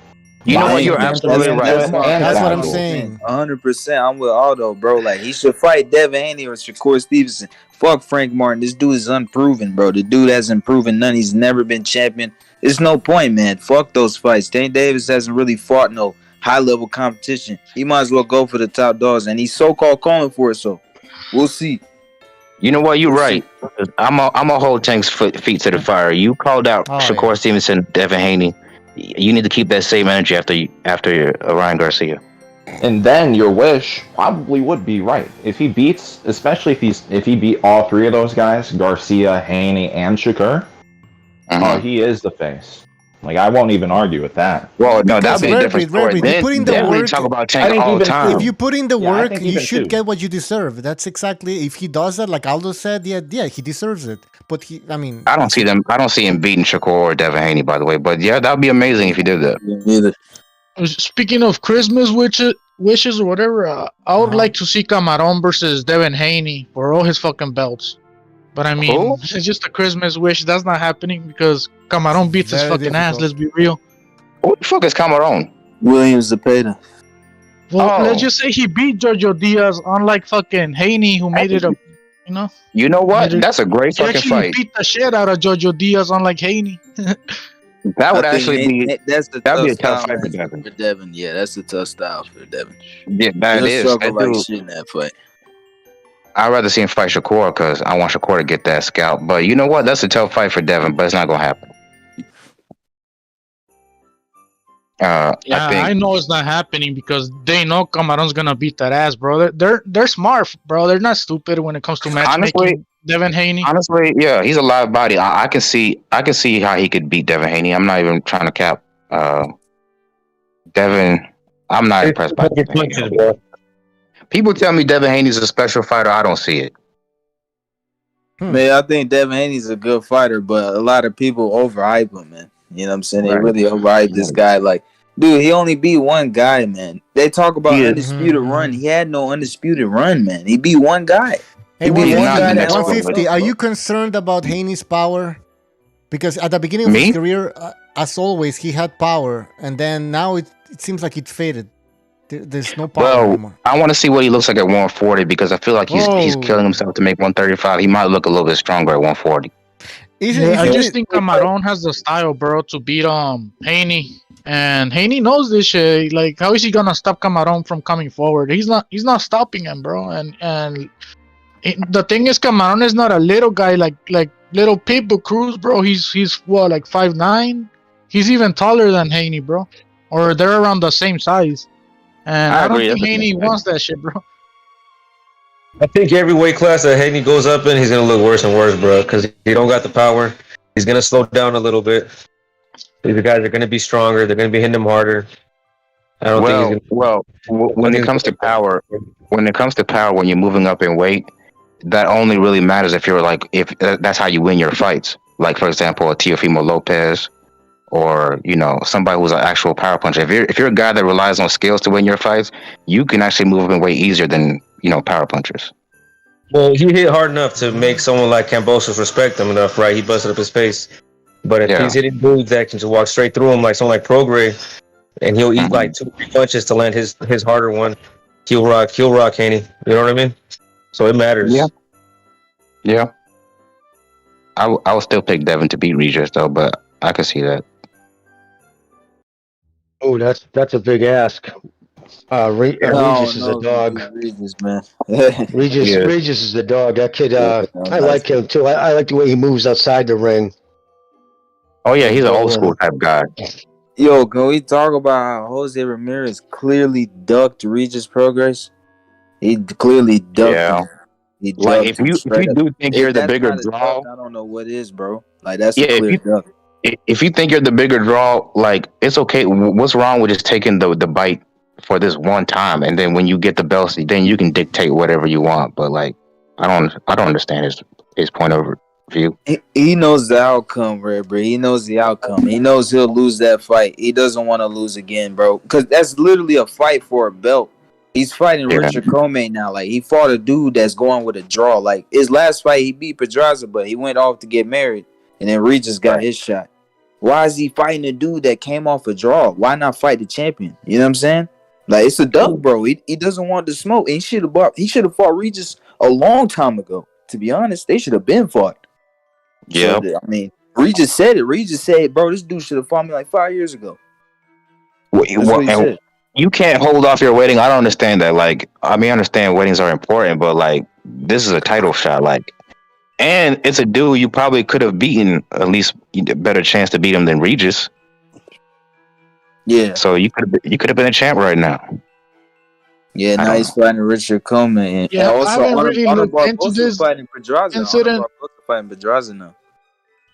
Speaker 8: You know what? You're absolutely right.
Speaker 1: That's what I'm saying.
Speaker 10: 100%. I'm with Aldo, bro. Like, he should fight Devin Haney or Shakur Stevenson. Fuck Frank Martin. This dude is unproven, bro. The dude hasn't proven none. He's never been champion. There's no point, man. Fuck those fights. Tank Davis hasn't really fought no high-level competition. He might as well go for the top dogs, and he's so-called calling for it, so we'll see.
Speaker 8: You know what? You're right. I'm a hold Tank's feet to the fire. You called out Shakur Stevenson, Devin Haney. You need to keep that same energy after Ryan Garcia.
Speaker 6: And then your wish probably would be right if he beats, especially if he beat all three of those guys, Garcia, Haney, and Shakur. He is the face. Like, I won't even argue with that.
Speaker 8: Well, no, that'd be a different story. Then we talk about Tank all the time.
Speaker 1: If you put in the work, you should get what you deserve. That's exactly, if he does that, like Aldo said, yeah, he deserves it. But
Speaker 8: I don't see him beating Shakur or Devin Haney, by the way. But yeah, that'd be amazing if he did that.
Speaker 3: Speaking of Christmas wishes or whatever, I would like to see Camarón versus Devin Haney for all his fucking belts. But I mean, it's just a Christmas wish. That's not happening because Camarón beats his fucking ass. Let's be real.
Speaker 8: What the fuck is Camarón?
Speaker 9: William Zepeda.
Speaker 3: Well, let's just say he beat Jojo Diaz, unlike fucking Haney, who made it a, you know.
Speaker 8: You know what? That's a great fucking fight.
Speaker 3: He beat the shit out of Jojo Diaz, unlike Haney.
Speaker 8: That would actually be a tough fight for
Speaker 10: Devin. Yeah, that's a tough style for Devin.
Speaker 8: Yeah, that is.
Speaker 10: Shit in that fight.
Speaker 8: I'd rather see him fight Shakur because I want Shakur to get that scalp. But you know what? That's a tough fight for Devin, but it's not going to happen.
Speaker 3: I know it's not happening because they know Camaron's going to beat that ass, bro. They're smart, bro. They're not stupid when it comes to matchmaking.
Speaker 8: Honestly,
Speaker 3: Devin Haney.
Speaker 8: Honestly, yeah, he's a live body. I can see how he could beat Devin Haney. I'm not even trying to cap. Devin, I'm not impressed by Devin Haney. People tell me Devin Haney's a special fighter. I don't see it.
Speaker 10: Man, I think Devin Haney's a good fighter, but a lot of people overhype him, man. You know what I'm saying? They really overhype this guy. Like, dude, he only beat one guy, man. They talk about undisputed run. He had no undisputed run, man. He beat one guy.
Speaker 1: Hey, 150. Are you concerned about Haney's power? Because at the beginning of his career, as always, he had power, and then now it seems like it faded. There's no power anymore.
Speaker 8: I want to see what he looks like at 140 because I feel like he's killing himself to make 135. He might look a little bit stronger at 140.
Speaker 3: I just think Camarón has the style, bro, to beat Haney, and Haney knows this shit. Like, how is he gonna stop Camarón from coming forward? He's not stopping him, bro. And the thing is, Camarón is not a little guy like little Pitbull Cruz, bro. He's what, like 5'9"? He's even taller than Haney, bro. Or they're around the same size. And I don't think Haney wants that shit, bro.
Speaker 7: I think every weight class that Haney goes up in, he's gonna look worse and worse, bro. Because he don't got the power. He's gonna slow down a little bit. These guys are gonna be stronger. They're gonna be hitting him harder. I don't think he's gonna.
Speaker 8: When it comes to power, when you're moving up in weight, that only really matters if you're like if that's how you win your fights. Like for example, a Teofimo Lopez, or somebody who's an actual power puncher. If you're a guy that relies on skills to win your fights, you can actually move up in weight easier than power punchers.
Speaker 7: Well, he hit hard enough to make someone like Kambosos respect him enough, right? He busted up his pace. But if he's hitting dudes that can just walk straight through him, like someone like Prograis, and he'll eat like 2-3 punches to land his harder one, he'll rock Haney. You know what I mean? So it matters.
Speaker 8: Yeah. I would still pick Devin to beat Regis though, but I can see that.
Speaker 9: Oh, that's a big ask. Regis is a dog.
Speaker 10: Regis, man.
Speaker 9: Regis is the dog. That kid, I like him too. I like the way he moves outside the ring.
Speaker 8: Oh yeah, he's an old school type guy.
Speaker 10: Yo, can we talk about how Jose Ramirez clearly ducked Regis Prograis? He clearly ducked him. He
Speaker 8: like if you do think you're the bigger draw,
Speaker 10: I don't know what is, bro. Like that's a clear duck.
Speaker 8: If you think you're the bigger draw, like it's okay. What's wrong with just taking the bite for this one time, and then when you get the belts, then you can dictate whatever you want. But like, I don't understand his point of view.
Speaker 10: He knows the outcome, Red, bro. He knows the outcome. He knows he'll lose that fight. He doesn't want to lose again, bro. Because that's literally a fight for a belt. He's fighting Richard Comey now. Like, he fought a dude that's going with a draw. Like, his last fight, he beat Pedraza, but he went off to get married. And then Regis got his shot. Why is he fighting a dude that came off a draw? Why not fight the champion? You know what I'm saying? Like, it's a duck, bro. He doesn't want to smoke. And he should have fought Regis a long time ago. To be honest, they should have been fought.
Speaker 8: Yeah.
Speaker 10: So, I mean, Regis said it. Regis said, bro, this dude should have fought me like 5 years ago.
Speaker 8: You can't hold off your wedding. I don't understand that. Like, I mean, I understand weddings are important, but like, this is a title shot. Like, and it's a dude you probably could have beaten, at least a better chance to beat him than Regis.
Speaker 10: Yeah.
Speaker 8: So you could have been a champ right now.
Speaker 10: Yeah, now he's fighting Richard Comey.
Speaker 3: Yeah,
Speaker 10: and also,
Speaker 3: I haven't really looked into this
Speaker 10: fighting Pedraza.
Speaker 3: incident.
Speaker 10: Fighting Pedraza now.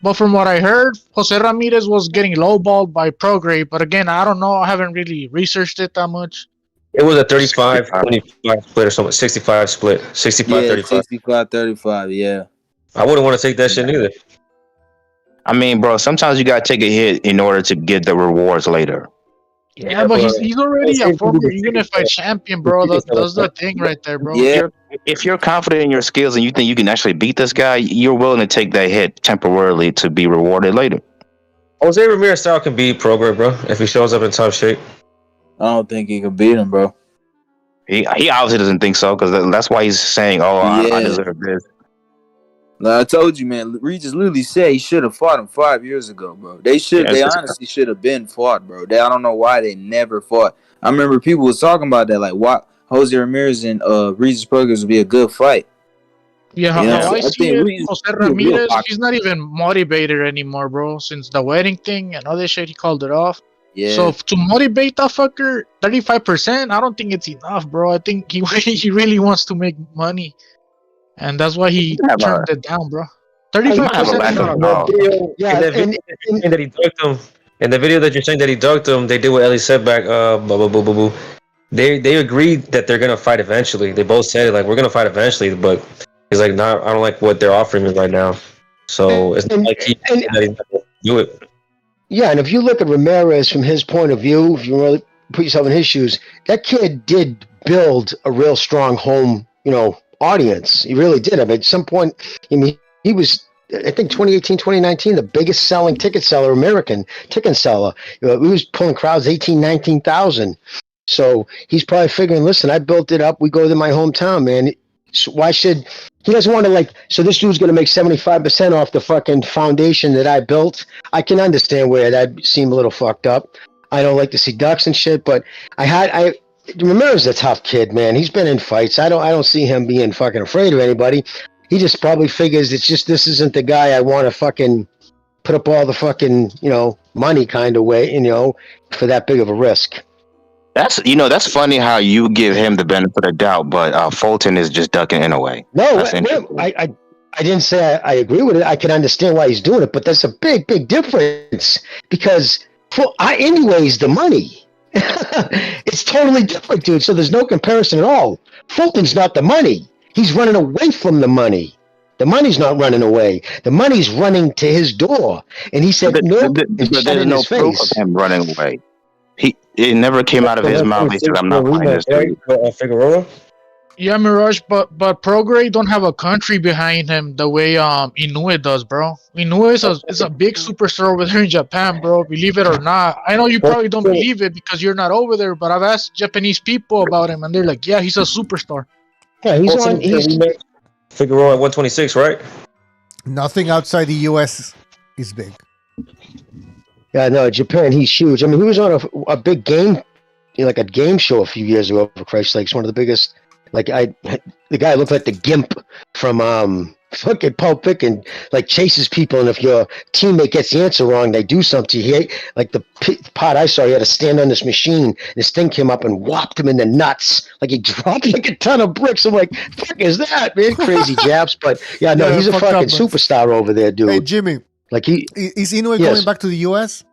Speaker 3: But from what I heard, Jose Ramirez was getting lowballed by Prograis. But again, I don't know. I haven't really researched it that much.
Speaker 7: It was a 35-25 split or something. 65 split. 65-35.
Speaker 10: 65-35, yeah.
Speaker 7: I wouldn't want to take that shit neither.
Speaker 8: I mean, bro, sometimes you gotta take a hit in order to get the rewards later.
Speaker 3: Yeah, but he's already a former unified champion, bro. That's the thing right there, bro.
Speaker 8: Yeah. If you're confident in your skills and you think you can actually beat this guy, you're willing to take that hit temporarily to be rewarded later.
Speaker 7: Jose Ramirez style can beat Prograis, bro, if he shows up in top shape.
Speaker 10: I don't think he can beat him, bro.
Speaker 8: He obviously doesn't think so, because that's why he's saying, I deserve this.
Speaker 10: Like I told you, man, Regis literally said he should have fought him 5 years ago, bro. They honestly should have been fought, bro. I don't know why they never fought. I remember people was talking about that, like, why Jose Ramirez and Regis Prograis would be a good fight.
Speaker 3: Yeah, how I see it, Jose Ramirez, he's not even motivated anymore, bro. Since the wedding thing and all that shit, he called it off.
Speaker 10: Yeah.
Speaker 3: So to motivate that fucker, 35%, I don't think it's enough, bro. I think he really wants to make money. And that's why he turned it down, bro. 35%.
Speaker 10: Yeah,
Speaker 7: and that he ducked him. In the video that you're saying that he ducked him, they did what Ellie said back. They agreed that they're gonna fight eventually. They both said it, like, we're gonna fight eventually. But he's like, nah, I don't like what they're offering me right now. So it's not like he's not gonna do it.
Speaker 9: Yeah, and if you look at Ramirez from his point of view, if you really put yourself in his shoes, that kid did build a real strong home, audience. He really did. I mean, at some point, he was, I think 2018, 2019, the biggest selling ticket seller, American ticket seller. He was pulling crowds 18, 19,000. So he's probably figuring, listen, I built it up. We go to my hometown, man. So why should he doesn't want to so this dude's going to make 75% off the fucking foundation that I built. I can understand where that seemed a little fucked up. I don't like to see ducks and shit, but Ramirez is a tough kid, man. He's been in fights. I don't see him being fucking afraid of anybody. He just probably figures it's just this isn't the guy I want to fucking put up all the fucking money kind of way, for that big of a risk.
Speaker 8: That's funny how you give him the benefit of the doubt, but Fulton is just ducking Inoue.
Speaker 9: No, I didn't say I agree with it. I can understand why he's doing it, but that's a big difference because Inoue's the money. It's totally different, dude. So there's no comparison at all. Fulton's not the money. He's running away from the money. The money's not running away. The money's running to his door. And he said, no,
Speaker 8: but there's no proof of him running away. It never came out of his mouth. He said, I'm not fighting this dude.
Speaker 7: Figueroa?
Speaker 3: Yeah, Mirage, but Prograis don't have a country behind him the way Inoue does, bro. Inoue is a big superstar over there in Japan, bro. Believe it or not. I know you probably don't believe it because you're not over there, but I've asked Japanese people about him, and they're like, yeah, he's a superstar.
Speaker 9: Yeah, he's
Speaker 7: Figueroa at 126, right?
Speaker 1: Nothing outside the U.S. is big.
Speaker 9: Yeah, no, Japan, he's huge. I mean, he was on a big game, like a game show a few years ago, for Christ's sakes. One of the biggest, the guy looked like the Gimp from fucking Pulp Fiction, like chases people, and if your teammate gets the answer wrong, they do something. Like the part I saw, he had to stand on this machine. This thing came up and whopped him in the nuts. Like he dropped like a ton of bricks. I'm like, fuck is that, man? Crazy jabs. But yeah, no, he's a fucking superstar over there, dude.
Speaker 1: Hey, Jimmy.
Speaker 9: Like
Speaker 1: is Inoue going back to the U.S.?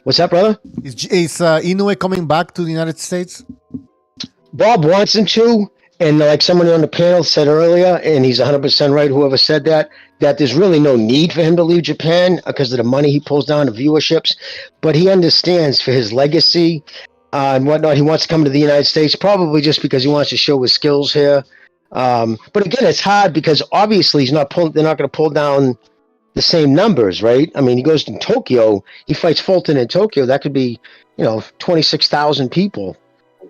Speaker 9: What's that, brother?
Speaker 1: Is Inoue coming back to the United States?
Speaker 9: Bob wants him to, and like someone on the panel said earlier, and he's 100% right, whoever said that there's really no need for him to leave Japan because of the money he pulls down, the viewerships, but he understands for his legacy and whatnot, he wants to come to the United States, probably just because he wants to show his skills here. But again, it's hard because obviously they're not going to pull down the same numbers, right? I mean, he goes to Tokyo, he fights Fulton in Tokyo, that could be, 26,000 people.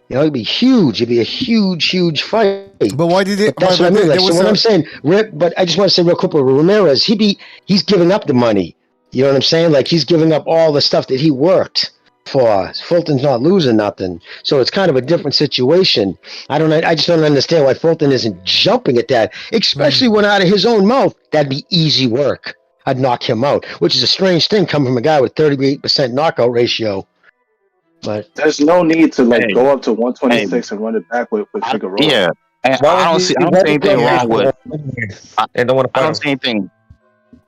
Speaker 9: It'd be huge. It'd be a huge fight.
Speaker 1: But why did it?
Speaker 9: But that's what I mean. Like, so what I'm saying, but I just want to say real quick with Ramirez, he's giving up the money. You know what I'm saying? Like he's giving up all the stuff that he worked for. Fulton's not losing nothing, so it's kind of a different situation. I just don't understand why Fulton isn't jumping at that, especially when out of his own mouth that'd be easy work. I'd knock him out, which is a strange thing coming from a guy with 38% knockout ratio. But
Speaker 11: there's no need to go up to 126 and run it back with Figueroa.
Speaker 8: Yeah, I don't see anything wrong with. I don't see anything.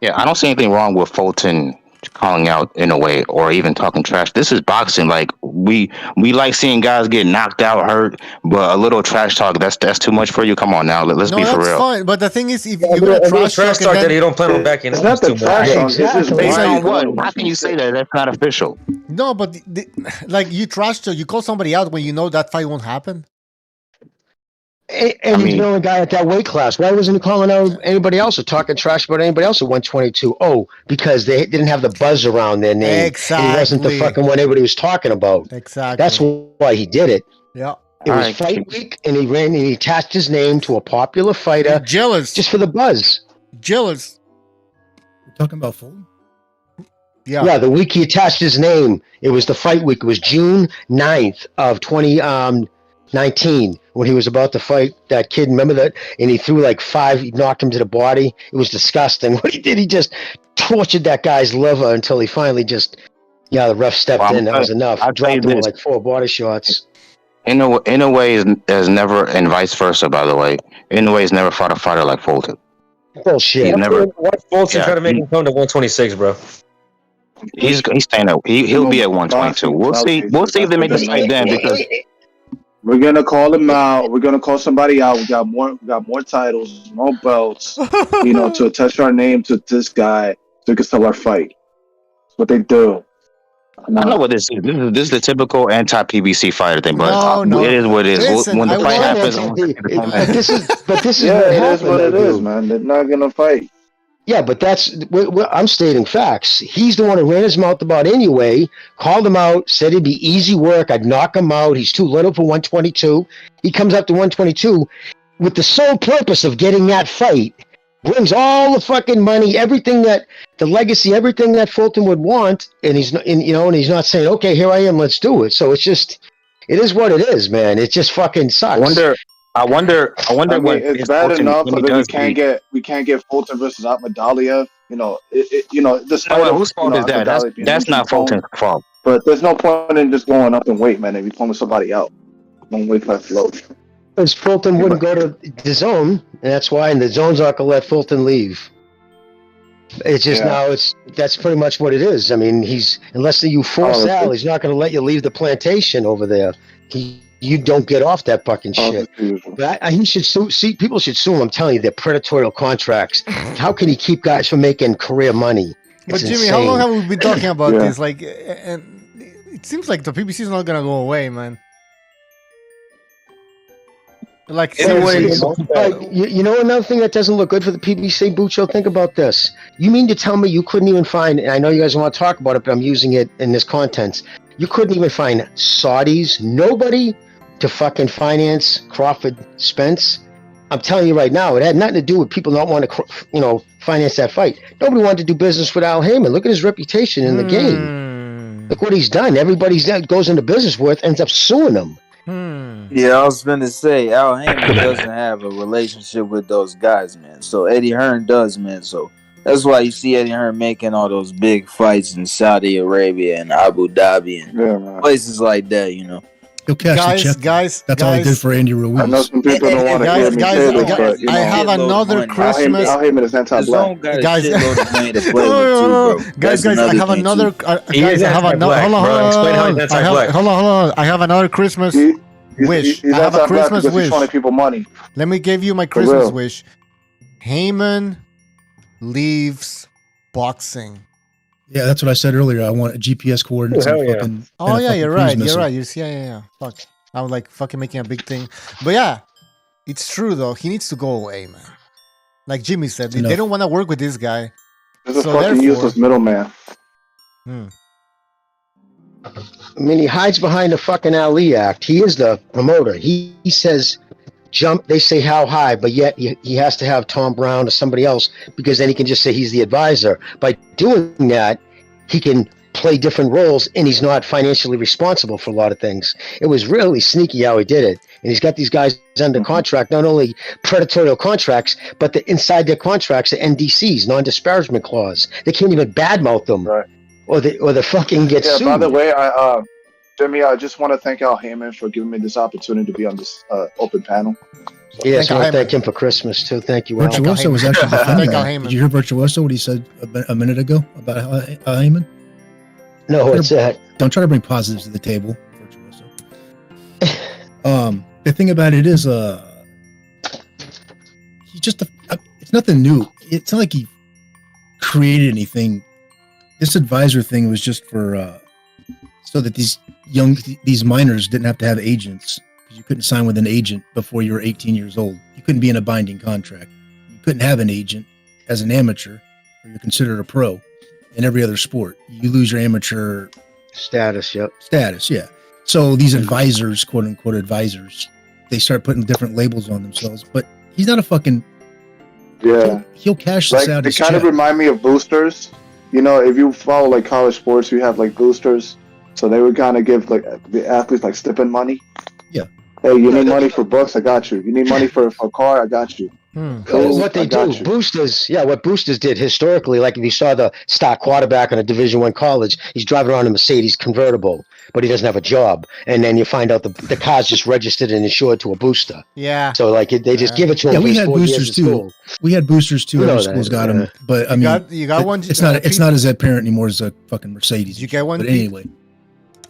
Speaker 8: Yeah, I don't see anything wrong with Fulton calling out in a way or even talking trash. This is boxing. Like we like seeing guys get knocked out, hurt, but a little trash talk that's too much for you. Come on now, let's be for real.
Speaker 1: That's fine. But the thing is, if you're gonna trash talk
Speaker 7: that he don't plan on backing,
Speaker 11: it's not the trash talk. It's
Speaker 8: based on what? How can you say that? That's not official.
Speaker 1: No, but like you trash talk, you call somebody out when you know that fight won't happen.
Speaker 9: And he's the only guy at that weight class. Why wasn't he calling out anybody else or talking trash about anybody else at 122? Oh, because they didn't have the buzz around their name.
Speaker 1: Exactly.
Speaker 9: And he wasn't the fucking one everybody was talking about.
Speaker 1: Exactly.
Speaker 9: That's why he did it.
Speaker 1: Yeah.
Speaker 9: It was fight week, and he attached his name to a popular fighter.
Speaker 1: You're jealous.
Speaker 9: Just for the buzz.
Speaker 1: Jealous.
Speaker 2: You're talking about Fulton?
Speaker 9: Yeah, the week he attached his name, it was the fight week. It was June 9th of 2019 when he was about to fight that kid. Remember that? And he threw like 5, he knocked him to the body. It was disgusting. What he did, he just tortured that guy's liver until he finally the ref stepped in. That was enough. I dropped him with like 4 body shots.
Speaker 8: Inoue has never, and vice versa, by the way. Inoue has never fought a fighter like Fulton.
Speaker 9: Bullshit.
Speaker 8: He's never.
Speaker 7: Why Fulton try to make him come to 126, bro?
Speaker 8: He's staying up. He'll be at 122. We'll see. We'll see if they make a fight then, because
Speaker 11: we're gonna call him out. We're gonna call somebody out. We got more titles, more belts. To attach our name to this guy, so we can sell our fight. That's what they do.
Speaker 8: I know what this is. This is the typical anti-PBC fighter thing, but
Speaker 1: no.
Speaker 8: It is what it is.
Speaker 1: Listen,
Speaker 8: when the fight happens,
Speaker 9: But this is
Speaker 11: what it is, man. They're not gonna fight.
Speaker 9: Yeah, but I'm stating facts. He's the one who ran his mouth about Inoue, called him out, said it'd be easy work. I'd knock him out. He's too little for 122. He comes up to 122 with the sole purpose of getting that fight. Brings all the fucking money, everything that the legacy, everything that Fulton would want, and he's not saying, okay, here I am, let's do it. So it is what it is, man. It just fucking sucks.
Speaker 8: I wonder when
Speaker 11: it's bad enough that we can't get Fulton versus Ahmadalia. The
Speaker 8: whose fault is that? That's not Fulton's fault.
Speaker 11: But there's no point in just going up in weight, man. If you're pulling somebody out, don't wait for that float.
Speaker 9: Because Fulton wouldn't go to the zone, and that's why. And the zone's not gonna let Fulton leave. It's just now. That's pretty much what it is. I mean, unless you force Al, he's not gonna let you leave the plantation over there. You don't get off that fucking shit. But he should sue. See, people should sue him. I'm telling you, they're predatorial contracts. How can he keep guys from making career money?
Speaker 1: But Jimmy, how long have we been talking about this? Like, and it seems like the PBC is not gonna go away, man. Like,
Speaker 9: you know another thing that doesn't look good for the PBC, Buccio? Think about this. You mean to tell me you couldn't even find, and I know you guys want to talk about it, but I'm using it in this content. You couldn't even find Saudis, nobody to fucking finance Crawford Spence? I'm telling you right now, it had nothing to do with people not wanting to, finance that fight. Nobody wanted to do business with Al Haymon. Look at his reputation in the game. Look what he's done. Everybody that goes into business with ends up suing him.
Speaker 10: Yeah, I was going to say, Al Haymon doesn't have a relationship with those guys, man. So Eddie Hearn does, man. So that's why you see Eddie Hearn making all those big fights in Saudi Arabia and Abu Dhabi and places like that,
Speaker 12: He'll cash the check.
Speaker 1: Guys,
Speaker 12: that's all he did for Andy Ruiz.
Speaker 11: I know some people don't want to hear me say this, but
Speaker 1: I have another Christmas.
Speaker 11: Al Haymon is anti-black.
Speaker 1: Guys, I have another. Guys, I have another. Hold on. I have another Christmas wish. I have a Christmas wish.
Speaker 11: He's showing people money.
Speaker 1: Let me give you my Christmas wish. Haymon leaves boxing.
Speaker 12: Yeah, that's what I said earlier. I want GPS coordinates.
Speaker 1: Oh yeah, you're right. You're right. Yeah. Fuck. I was like fucking making a big thing. But yeah, it's true though. He needs to go away, man. Like Jimmy said, they don't want to work with this guy.
Speaker 11: This is fucking useless middleman.
Speaker 9: I mean, he hides behind the fucking Ali Act. He is the promoter. He says jump. They say how high, but yet he has to have Tom Brown or somebody else because then he can just say he's the advisor. By doing that, he can play different roles and he's not financially responsible for a lot of things. It was really sneaky how he did it. And he's got these guys under contract, not only predatorial contracts, but inside their contracts, the NDCs, non-disparagement clause. They can't even badmouth them.
Speaker 11: Right.
Speaker 9: Or the fucking get sued.
Speaker 11: By the way, Jimmy, I just want to thank Al Haymon for giving me this opportunity to be on this open panal.
Speaker 9: So yes, I want to thank him for Christmas too. Thank you, Al.
Speaker 12: Virtuoso was actually defending that. Did you hear Virtuoso, what he said a minute ago about Al Haymon?
Speaker 9: No, what's that?
Speaker 12: Don't try to bring positives to the table, Virtuoso. The thing about it is, he just, it's nothing new. It's not like he created anything. This advisor thing was just for, so that these minors didn't have to have agents. You couldn't sign with an agent before you were 18 years old. You couldn't be in a binding contract. You couldn't have an agent as an amateur, or you're considered a pro in every other sport. You lose your amateur
Speaker 9: status. Yep.
Speaker 12: Status. Yeah. So these advisors, quote unquote advisors, they start putting different labels on themselves. But he's not a fucking.
Speaker 11: Yeah.
Speaker 12: He'll cash this out.
Speaker 11: They kind of remind me of boosters. If you follow like college sports, you have like boosters. So they would kind of give like the athletes like stipend money.
Speaker 12: Yeah.
Speaker 11: Hey, you need money for books? I got you. You need money for a car? I got you.
Speaker 9: What they do, boosters, what boosters did historically, like if you saw the star quarterback on a Division I college, he's driving around a Mercedes convertible, but he doesn't have a job. And then you find out the car's just registered and insured to a booster.
Speaker 1: Yeah.
Speaker 9: So like they just give it to him.
Speaker 12: Yeah, we had boosters too. We had boosters too. Every school's got them. But I mean,
Speaker 1: you got one.
Speaker 12: It's not as apparent anymore as a fucking Mercedes.
Speaker 1: You get one.
Speaker 12: But anyway.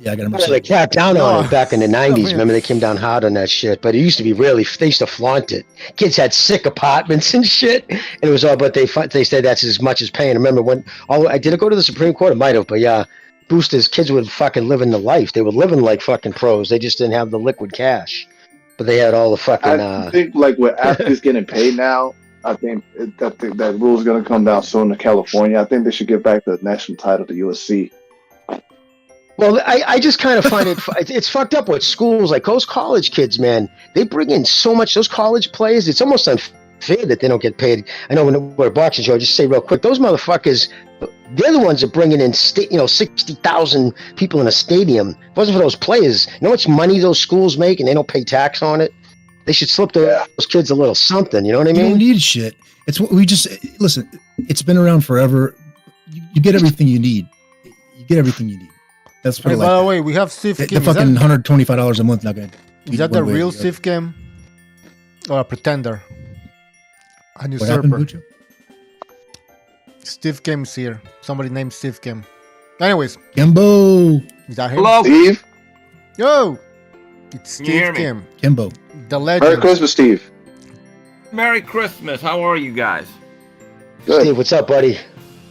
Speaker 12: Yeah, I got a Mercedes.
Speaker 9: They cracked down on it back in the 90s. Remember, they came down hard on that shit. But it used to be they used to flaunt it. Kids had sick apartments and shit. And it was all, but they said that's as much as paying. Remember when, did it go to the Supreme Court? It might have, but yeah, boosters, kids would fucking live in the life. They were living like fucking pros. They just didn't have the liquid cash. But they had all the fucking.
Speaker 11: I think like with athletes getting paid now, I think that rule is going to come down soon to California. I think they should get back the national title to USC.
Speaker 9: Well, I just kind of find it's fucked up with schools like those college kids, man. They bring in so much, those college players. It's almost unfair that they don't get paid. I know when we're a boxing show, I just say real quick, those motherfuckers, they're the ones that bringing in 60,000 people in a stadium. If it wasn't for those players, you know how much money those schools make and they don't pay tax on it? They should slip those kids a little something. You know what I mean?
Speaker 12: You don't need shit. It's what we just listen. It's been around forever. You get everything you need. You get everything you need. That's
Speaker 1: Hey,
Speaker 12: pretty
Speaker 1: by the
Speaker 12: like
Speaker 1: way, we have Steve
Speaker 12: the
Speaker 1: Kim.
Speaker 12: fucking $125 a month not gonna.
Speaker 1: Is that the real Steve Kim or a pretender? A
Speaker 12: What happened,
Speaker 1: usurper.
Speaker 12: Buccio?
Speaker 1: Steve Kim's here. Somebody named Steve Kim. Anyways,
Speaker 12: Kimbo.
Speaker 1: is that him?
Speaker 13: Hello.
Speaker 11: Steve.
Speaker 1: Yo, it's
Speaker 13: Can you hear
Speaker 1: Steve
Speaker 13: me?
Speaker 1: Kim,
Speaker 12: Kimbo.
Speaker 1: the
Speaker 11: Merry
Speaker 1: legend.
Speaker 11: Christmas, Steve.
Speaker 13: Merry Christmas. How are you guys?
Speaker 11: Good.
Speaker 9: Steve, what's up, buddy?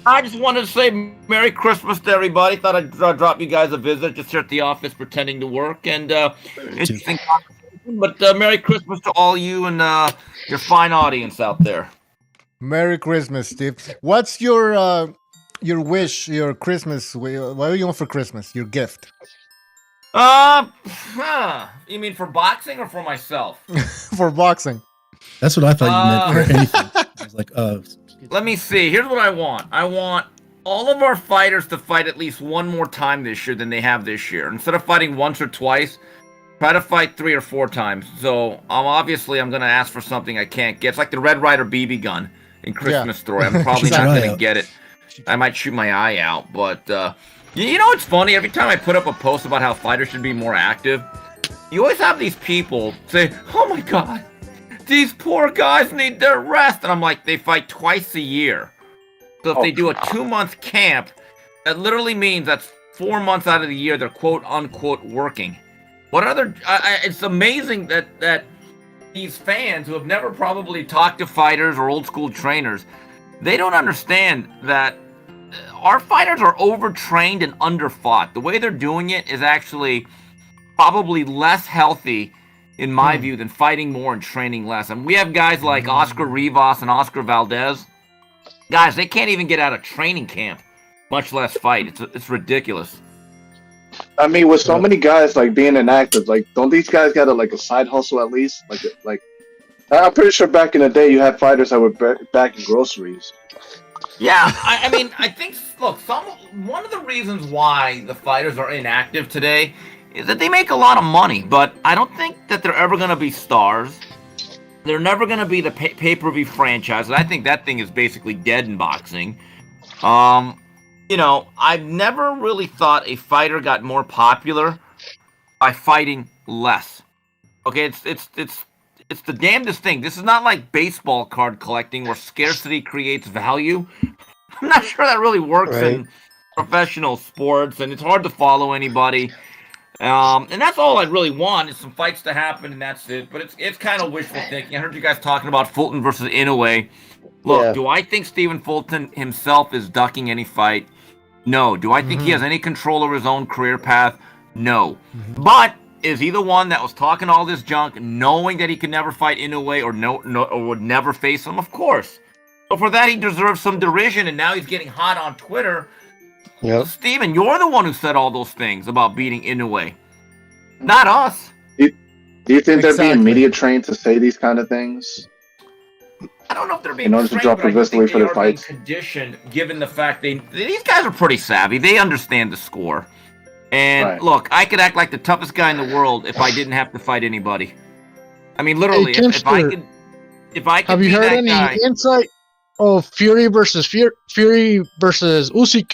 Speaker 13: I just wanted to say Merry Christmas to everybody. Thought I'd drop you guys a visit, just here at the office pretending to work. And interesting conversation. But Merry Christmas to all you and your fine audience out there.
Speaker 1: Merry Christmas, Steve. What's your wish, your Christmas? What do you want for Christmas? Your gift
Speaker 13: You mean for boxing or for myself?
Speaker 1: for boxing?
Speaker 12: That's what I thought you meant. Or anything. I was like,
Speaker 13: Let me see. Here's what I want. I want all of our fighters to fight at least one more time this year than they have this year. Instead of fighting once or twice, try to fight 3 or 4 times. So obviously I'm going to ask for something I can't get. It's like the Red Ryder BB gun in Christmas Story. I'm probably not going to get it. I might shoot my eye out. But you know what's funny? Every time I put up a post about how fighters should be more active, you always have these people say, oh my God, these poor guys need their rest. And I'm like, they fight twice a year. So if they do a 2-month camp, that literally means that's 4 months out of the year they're quote unquote working. What other? It's amazing that these fans who have never probably talked to fighters or old school trainers, they don't understand that our fighters are overtrained and underfought. The way they're doing it is actually probably less healthy, in my view, than fighting more and training less. And we have guys like Oscar Rivas and Oscar Valdez. Guys, they can't even get out of training camp, much less fight. It's ridiculous.
Speaker 11: I mean, with so many guys like being inactive, like don't these guys got a one hustle at least? Like I'm pretty sure back in the day you had fighters that were back in groceries.
Speaker 13: Yeah, I mean, I think, look, one of the reasons why the fighters are inactive today is that they make a lot of money, but I don't think that they're ever going to be stars. They're never going to be the pay-per-view franchise, and I think that thing is basically dead in boxing. You know, I've never really thought a fighter got more popular by fighting less. Okay, it's the damnedest thing. This is not like baseball card collecting where scarcity creates value. I'm not sure that really works in professional sports, and it's hard to follow anybody. And that's all I really want is some fights to happen, and that's it. But it's kind of wishful thinking. I heard you guys talking about Fulton versus Inoue. Look, do I think Stephen Fulton himself is ducking any fight? No. Do I think he has any control over his own career path? No. But is he the one that was talking all this junk, knowing that he could never fight Inoue or would never face him? Of course. So for that, he deserves some derision, and now he's getting hot on Twitter. Yep. Steven, you're the one who said all those things about beating Inoue, not us.
Speaker 11: Do you think they're being media trained to say these kind of things?
Speaker 13: I don't know if they're being
Speaker 11: in order to drop publicity for their fights.
Speaker 13: Conditioned, given the fact these guys are pretty savvy. They understand the score. And look, I could act like the toughest guy in the world if I didn't have to fight anybody. I mean, literally,
Speaker 3: Hey,
Speaker 13: if I could
Speaker 3: have you
Speaker 13: be
Speaker 3: heard
Speaker 13: that
Speaker 3: any
Speaker 13: guy,
Speaker 3: insight of Fury versus Usyk?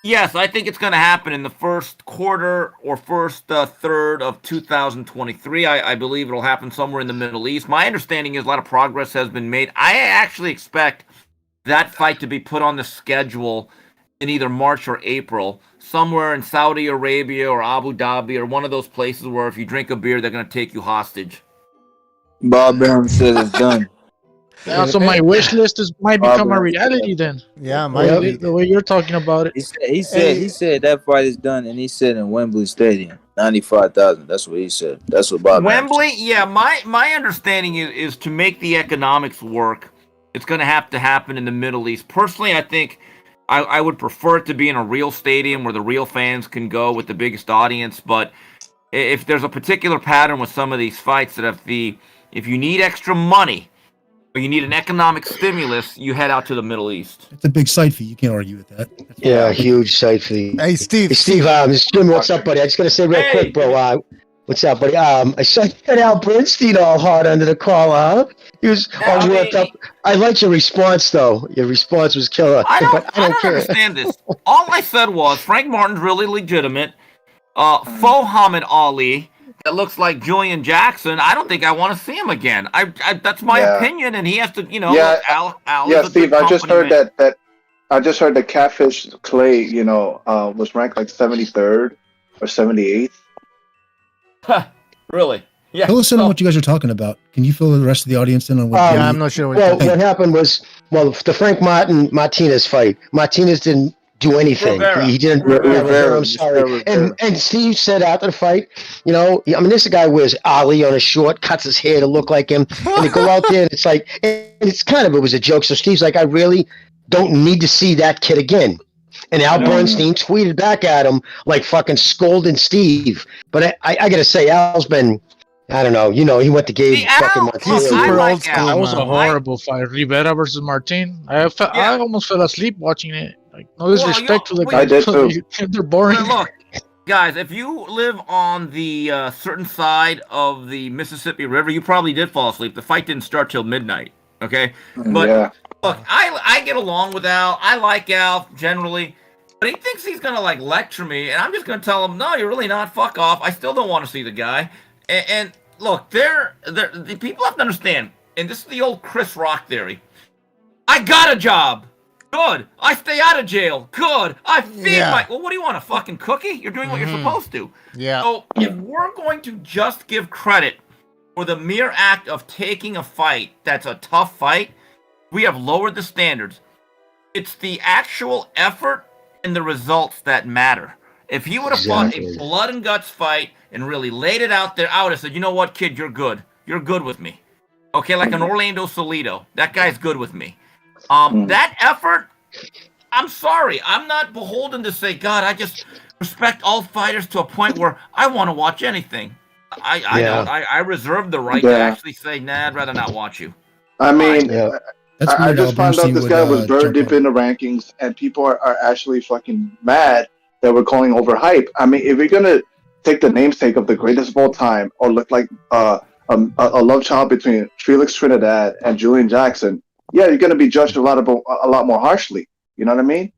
Speaker 13: Yes, I think it's going to happen in the first quarter or first third of 2023. I believe it'll happen somewhere in the Middle East. My understanding is a lot of progress has been made. I actually expect that fight to be put on the schedule in either March or April, somewhere in Saudi Arabia or Abu Dhabi or one of those places where if you drink a beer, they're going to take you hostage.
Speaker 10: Bob Arum said it's done.
Speaker 3: Yeah, so my wish list might become a reality then.
Speaker 1: Yeah,
Speaker 3: the way you're talking about it.
Speaker 10: He said that fight is done, and he said in Wembley Stadium, 95,000. That's what he said. That's what Bob.
Speaker 13: Wembley, yeah. My understanding is to make the economics work, it's going to happen in the Middle East. Personally, I think I would prefer it to be in a real stadium where the real fans can go with the biggest audience. But if there's a particular pattern with some of these fights that if you need extra money, or you need an economic stimulus, you head out to the Middle East.
Speaker 12: It's a big site fee. You can't argue with that.
Speaker 9: Yeah, huge site fee.
Speaker 1: Hey, Steve.
Speaker 9: Hey, Steve, this is Jim. What's up, buddy? I just got to say real quick, bro. What's up, buddy? I saw you got Al Bernstein all hard under the collar, huh? He was all worked up. I liked your response, though. Your response was killer.
Speaker 13: I don't understand this. All I said was Frank Martin's really legitimate. faux Muhammad Ali that looks like Julian Jackson, I don't think I want to see him again. That's my opinion, and he has to, you know.
Speaker 11: Yeah,
Speaker 13: Al
Speaker 11: yeah,
Speaker 13: is a
Speaker 11: Steve.
Speaker 13: good
Speaker 11: I just
Speaker 13: company
Speaker 11: heard
Speaker 13: man.
Speaker 11: I just heard that Catfish Clay, was ranked like 73rd or 78th.
Speaker 13: Really? Yeah.
Speaker 12: Fill us in on what you guys are talking about. Can you fill the rest of the audience in on what?
Speaker 1: Yeah, I'm not sure.
Speaker 9: Well, what happened was, the Frank Martinez fight. Martinez didn't do anything.
Speaker 13: Rivera.
Speaker 9: He didn't.
Speaker 11: Rivera,
Speaker 9: I'm sorry.
Speaker 11: Rivera.
Speaker 9: And Steve said after the fight, this guy wears Ali on a short, cuts his hair to look like him, and they go out there, and it's like, and it's kind of, it was a joke. So Steve's like, I really don't need to see that kid again. And Al Bernstein tweeted back at him like fucking scolding Steve. But I gotta say, Al's been, I don't know, he went to Gabe fucking Martinez.
Speaker 1: He's super old school.
Speaker 3: That was a
Speaker 1: man.
Speaker 3: horrible fight. Rivera versus Martin. I almost fell asleep watching it. Like, no disrespect to the
Speaker 11: I
Speaker 3: guys.
Speaker 11: did too.
Speaker 3: They're boring.
Speaker 13: But look, guys, if you live on the certain side of the Mississippi River, you probably did fall asleep. The fight didn't start till midnight. Okay, but look, I get along with Al. I like Al generally, but he thinks he's gonna like lecture me, and I'm just gonna tell him, no, you're really not. Fuck off. I still don't want to see the guy. And look, the people have to understand, and this is the old Chris Rock theory. I got a job. Good. I stay out of jail. Good. I feed well, what do you want, a fucking cookie? You're doing what you're supposed to.
Speaker 1: Yeah.
Speaker 13: So if we're going to just give credit for the mere act of taking a fight that's a tough fight, we have lowered the standards. It's the actual effort and the results that matter. If he would have fought a blood and guts fight and really laid it out there, I would have said, you know what, kid, you're good. You're good with me. Okay, like an Orlando Salido. That guy's good with me. That effort, I'm sorry. I'm not beholden to say, God, I just respect all fighters to a point where I want to watch anything. I reserve the right to actually say, nah, I'd rather not watch you.
Speaker 11: I mean,
Speaker 12: That's
Speaker 11: I
Speaker 12: weird.
Speaker 11: just found out this guy was very
Speaker 12: jump
Speaker 11: deep
Speaker 12: on.
Speaker 11: in the rankings, and people are actually fucking mad that we're calling overhype. I mean, if you're gonna take the namesake of the greatest of all time, or look like a love child between Felix Trinidad and Julian Jackson, you're gonna be judged a lot more harshly. You know what I mean?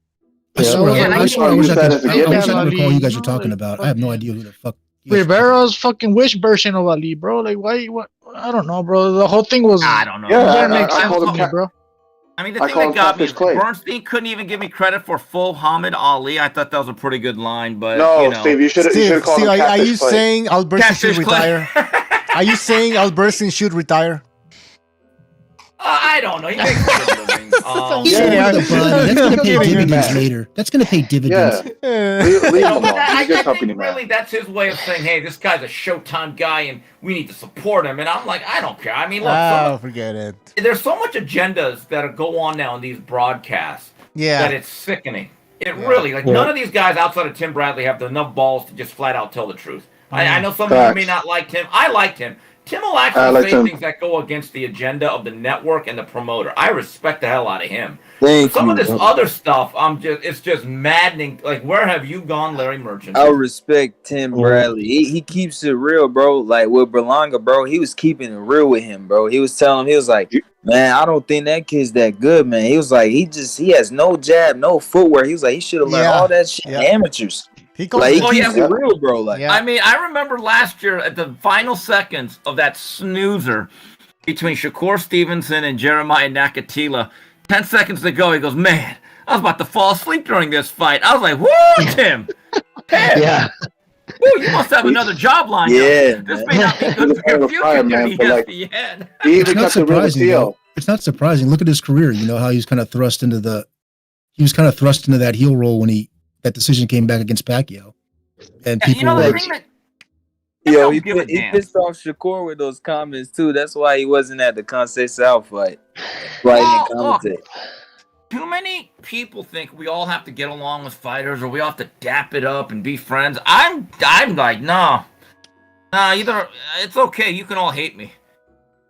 Speaker 12: I
Speaker 11: Yeah.
Speaker 12: swear, I wish I
Speaker 11: Yeah.
Speaker 12: could recall you guys are talking about. I have no idea who the fuck.
Speaker 3: Rivera's fucking wish version of Ali, bro. Like, why? What? I don't know, bro. The whole thing was.
Speaker 13: I don't know.
Speaker 3: Yeah,
Speaker 11: Yeah,
Speaker 3: that makes
Speaker 11: I
Speaker 3: sense
Speaker 11: called
Speaker 3: to
Speaker 11: him
Speaker 3: me, bro.
Speaker 13: I mean, the
Speaker 11: I
Speaker 13: thing
Speaker 11: call
Speaker 13: that
Speaker 11: him
Speaker 13: got me is
Speaker 11: Catfish Clay.
Speaker 13: Bernstein couldn't even give me credit for full Muhammad Ali. I thought that was a pretty good line, but
Speaker 11: No,
Speaker 13: you know.
Speaker 11: Steve, you should have called him
Speaker 1: are
Speaker 11: Catfish
Speaker 1: you
Speaker 11: Clay.
Speaker 1: saying Al Bernstein should
Speaker 13: Catfish Clay.
Speaker 1: retire? Are you saying Al Bernstein should retire?
Speaker 13: I don't know. He makes a good living.
Speaker 12: He's
Speaker 1: Yeah.
Speaker 12: the bud. That's going to pay
Speaker 1: Yeah.
Speaker 12: dividends later. That's going to pay dividends.
Speaker 11: Yeah, leave him alone.
Speaker 13: I
Speaker 11: He's a good
Speaker 13: think
Speaker 11: company man.
Speaker 13: really that's his way of saying, hey, this guy's a Showtime guy and we need to support him. And I'm like, I don't care. I mean, look,
Speaker 1: Oh, forget it.
Speaker 13: there's so much agendas that go on now in these broadcasts
Speaker 1: Yeah.
Speaker 13: that it's sickening. It really, none of these guys outside of Tim Bradley have enough balls to just flat out tell the truth. I know some of you may not like Tim. I liked him. Tim will actually say things that go against the agenda of the network and the promoter. I respect the hell out of him. Some of this other stuff, it's just maddening. Like, where have you gone, Larry Merchant?
Speaker 10: I respect Tim Bradley. He keeps it real, bro. Like with Berlanga, bro, he was keeping it real with him, bro. He was telling him, he was like, man, I don't think that kid's that good, man. He was like, he has no jab, no footwork. He was like, he should have learned all that shit amateurs.
Speaker 1: He
Speaker 10: Like, he keeps it real, bro. Like,
Speaker 13: I mean, I remember last year at the final seconds of that snoozer between Shakur Stevenson and Jeremiah Nakatila. 10 seconds to go, he goes, man, I was about to fall asleep during this fight. I was like, woo, Tim.
Speaker 9: Yeah.
Speaker 13: Woo, you must have another job lined up. This may not be good for your future,
Speaker 11: man, but, like,
Speaker 13: ESPN.
Speaker 11: He
Speaker 12: It's
Speaker 11: even
Speaker 12: not
Speaker 11: got the real
Speaker 12: surprising.
Speaker 11: deal.
Speaker 12: Though. It's not surprising. Look at his career. You know how he was kind of thrust into that heel role when that decision came back against Pacquiao, and people
Speaker 13: the
Speaker 12: were
Speaker 13: thing that
Speaker 10: yo, he
Speaker 13: give a
Speaker 10: he
Speaker 13: damn.
Speaker 10: pissed off Shakur with those comments too. That's why he wasn't at the Conceição fight. Right,
Speaker 13: Well,
Speaker 10: and
Speaker 13: look,
Speaker 10: commentate.
Speaker 13: too many people think we all have to get along with fighters or we all have to dap it up and be friends. I'm like, nah, either it's okay, you can all hate me.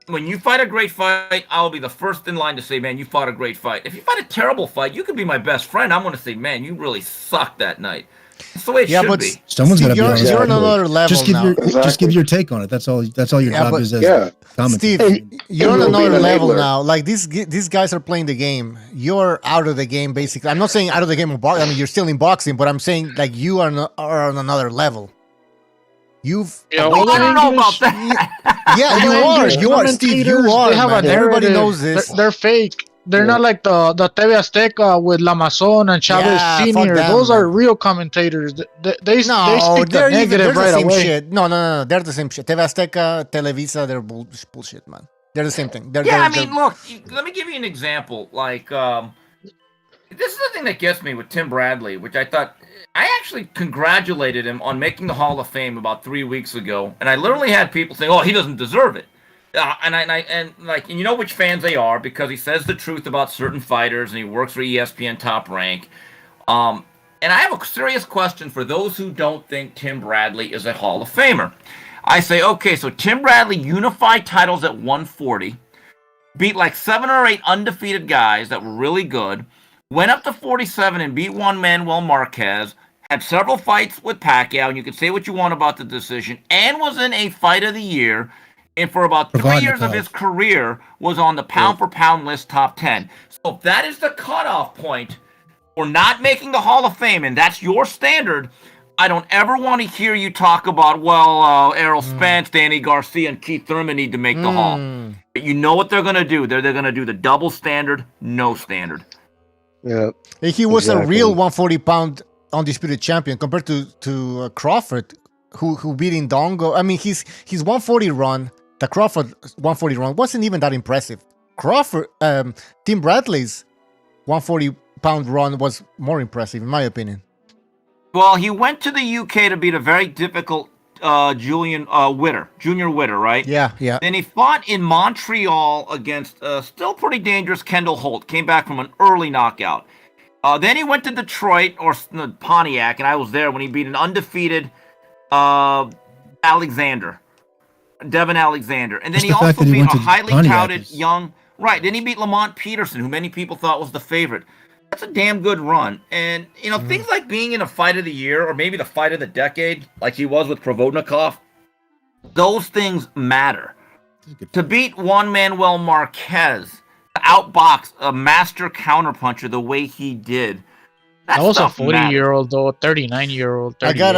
Speaker 13: When you fight a great fight, I'll be the first in line to say, man, you fought a great fight. If you fight a terrible fight, you could be my best friend. I'm going to say, man, you really sucked that night. That's the way it should be.
Speaker 12: Someone's got to be honest.
Speaker 1: You're on another level
Speaker 12: Just give
Speaker 1: now.
Speaker 12: just give your take on it. That's all. That's all your job is as commentator.
Speaker 1: Steve, you're on
Speaker 11: you'll be
Speaker 1: another
Speaker 11: an
Speaker 1: level
Speaker 11: enabler.
Speaker 1: now. Like these guys are playing the game. You're out of the game, basically. I'm not saying out of the game of boxing. I mean, you're still in boxing, but I'm saying like you are on another level. You've
Speaker 3: Yeah,
Speaker 13: Well, I don't know about
Speaker 3: English-
Speaker 13: that.
Speaker 1: Yeah, you are, Steve. You
Speaker 3: commentators,
Speaker 1: are.
Speaker 3: they have
Speaker 1: Man.
Speaker 3: a
Speaker 1: Everybody
Speaker 3: narrative.
Speaker 1: knows this.
Speaker 3: They're fake. They're not like the TV Azteca with Lamazon and Chavez
Speaker 1: Yeah, fuck
Speaker 3: Senior.
Speaker 1: them,
Speaker 3: Those are
Speaker 1: man.
Speaker 3: real commentators. They
Speaker 1: No,
Speaker 3: stick the negative
Speaker 1: they're
Speaker 3: right
Speaker 1: the same
Speaker 3: away.
Speaker 1: shit. No. They're the same shit. TV Azteca, Televisa, they're bullshit, man. They're the same thing.
Speaker 13: Yeah, I mean, look, let me give you an example. Like, this is the thing that gets me with Tim Bradley, which I thought I actually congratulated him on making the Hall of Fame about 3 weeks ago, and I literally had people saying, "Oh, he doesn't deserve it," and you know which fans they are because he says the truth about certain fighters and he works for ESPN Top Rank. And I have a serious question for those who don't think Tim Bradley is a Hall of Famer. I say, okay, so Tim Bradley unified titles at 140, beat like 7 or 8 undefeated guys that were really good, went up to 47 and beat Juan Manuel Marquez, had several fights with Pacquiao, and you can say what you want about the decision, and was in a fight of the year, and for about 3 years of his career was on the pound-for-pound list top 10. So if that is the cutoff point for not making the Hall of Fame, and that's your standard, I don't ever want to hear you talk about, Errol Spence, Danny Garcia, and Keith Thurman need to make the Hall. But you know what they're going to do. They're going to do the double standard, no standard.
Speaker 9: Yeah.
Speaker 1: He was a real 140-pound undisputed champion compared to Crawford, who beat Indongo. I mean, his 140 run, the Crawford 140 run, wasn't even that impressive. Tim Bradley's 140-pound run was more impressive, in my opinion.
Speaker 13: Well, he went to the UK to beat a very difficult Junior Witter, right?
Speaker 1: Yeah.
Speaker 13: Then he fought in Montreal against still pretty dangerous Kendall Holt. Came back from an early knockout. Then he went to Detroit or Pontiac, and I was there when he beat an undefeated Devin Alexander. And then he also beat a highly touted young... Right, then he beat Lamont Peterson, who many people thought was the favorite. That's a damn good run. And, things like being in a fight of the year or maybe the fight of the decade, like he was with Provodnikov, those things matter. To beat Juan Manuel Marquez, to outbox a master counterpuncher the way he did,
Speaker 3: that was a 40-year-old, though, a 39-year-old.
Speaker 1: I got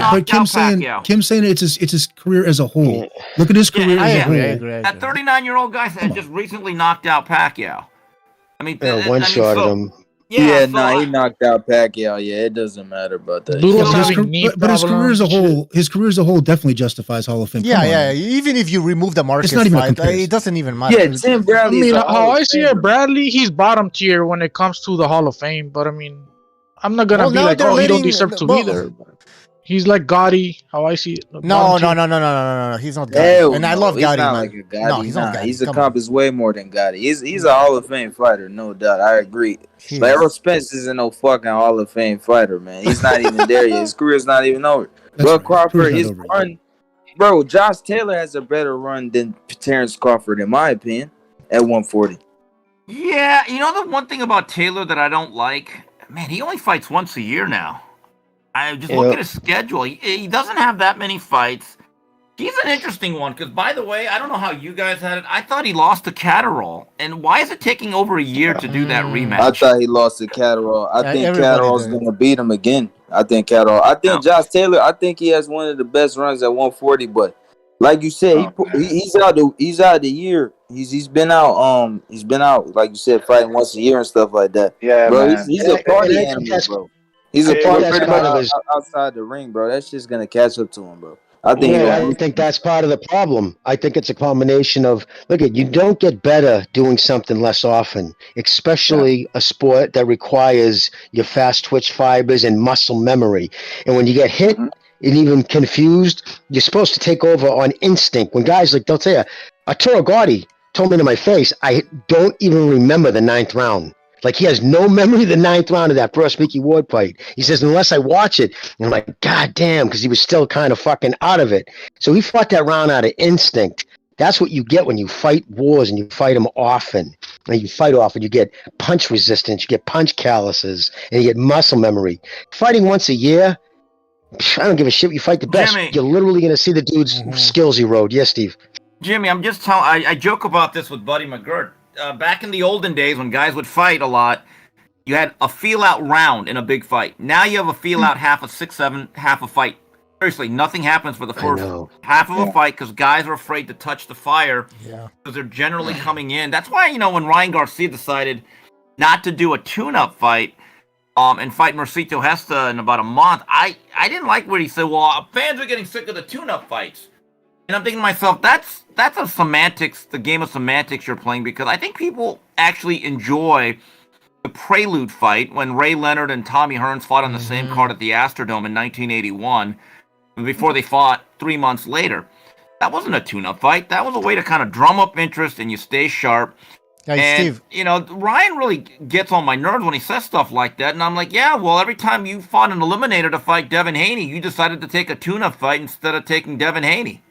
Speaker 12: but Kim's saying it's his career as a whole. Look at his career as a whole.
Speaker 1: I agree.
Speaker 13: That 39-year-old guy had just recently knocked out Pacquiao. I mean,
Speaker 9: one-shotted him.
Speaker 10: He knocked out Pacquiao. Yeah, it doesn't matter about that.
Speaker 12: But his career as a whole definitely justifies Hall of Fame.
Speaker 1: Yeah. Even if you remove the Marquez fight, it doesn't even matter.
Speaker 10: Yeah, Tim Bradley.
Speaker 3: I mean, how I see it, Bradley, he's bottom tier when it comes to the Hall of Fame. But I mean, I'm not gonna be like, he don't deserve to be there. He's like Gotti, how I see it.
Speaker 1: No. He's not Gotti. And I love Gotti, man.
Speaker 10: Like a Gotti.
Speaker 1: No, he's not Gotti.
Speaker 10: He's accomplished way more than Gotti. He's a Hall of Fame fighter, no doubt. I agree. But Errol Spence isn't no fucking Hall of Fame fighter, man. He's not even there yet. His career's not even over. Bro, Crawford, his run... Bro, Josh Taylor has a better run than Terrence Crawford, in my opinion, at 140.
Speaker 13: Yeah, the one thing about Taylor that I don't like, man, he only fights once a year now. I just look at his schedule. He doesn't have that many fights. He's an interesting one because, by the way, I don't know how you guys had it. I thought he lost to Catterall. And why is it taking over a year to do that rematch?
Speaker 10: I thought he lost to Catterall. I think Catterall's going to beat him again. I think Josh Taylor, I think he has one of the best runs at 140. But like you said, he's out the year. He's been out. He's been out, like you said, fighting once a year and stuff like that.
Speaker 11: Yeah,
Speaker 10: bro.
Speaker 11: Man.
Speaker 10: He's a party animal, bro. He's a party animal outside the ring, bro. That shit's gonna catch up to him, bro.
Speaker 9: I don't think that's part of the problem. I think it's a combination of you don't get better doing something less often, especially a sport that requires your fast twitch fibers and muscle memory. And when you get hit and even confused, you're supposed to take over on instinct. When guys they'll tell you, Arturo Gatti told me to my face, I don't even remember the 9th round. Like, he has no memory of the 9th round of that first Mickey Ward fight. He says, unless I watch it, and I'm like, God damn, because he was still kind of fucking out of it. So he fought that round out of instinct. That's what you get when you fight wars and you fight them often. And you fight often, you get punch resistance, you get punch calluses, and you get muscle memory. Fighting once a year, I don't give a shit. You fight the best.
Speaker 13: Jimmy.
Speaker 9: You're literally going to see the dude's skills erode. Yes, Steve.
Speaker 13: Jimmy, I'm just telling. I joke about this with Buddy McGirt. Back in the olden days when guys would fight a lot, you had a feel-out round in a big fight. Now you have a feel-out half a 6-7, half a fight. Seriously, nothing happens for the first half of a fight because guys are afraid to touch the fire because they're generally coming in. That's why, when Ryan Garcia decided not to do a tune-up fight and fight Mercito Hesta in about a month, I didn't like what he said. Well, fans are getting sick of the tune-up fights. And I'm thinking to myself, that's a semantics, the game of semantics you're playing, because I think people actually enjoy the prelude fight when Ray Leonard and Tommy Hearns fought on the same card at the Astrodome in 1981 before they fought 3 months later. That wasn't a tune-up fight. That was a way to kind of drum up interest and you stay sharp.
Speaker 1: Steve.
Speaker 13: Ryan really gets on my nerves when he says stuff like that. And I'm like, yeah, well, every time you fought an eliminator to fight Devin Haney, you decided to take a tune-up fight instead of taking Devin Haney.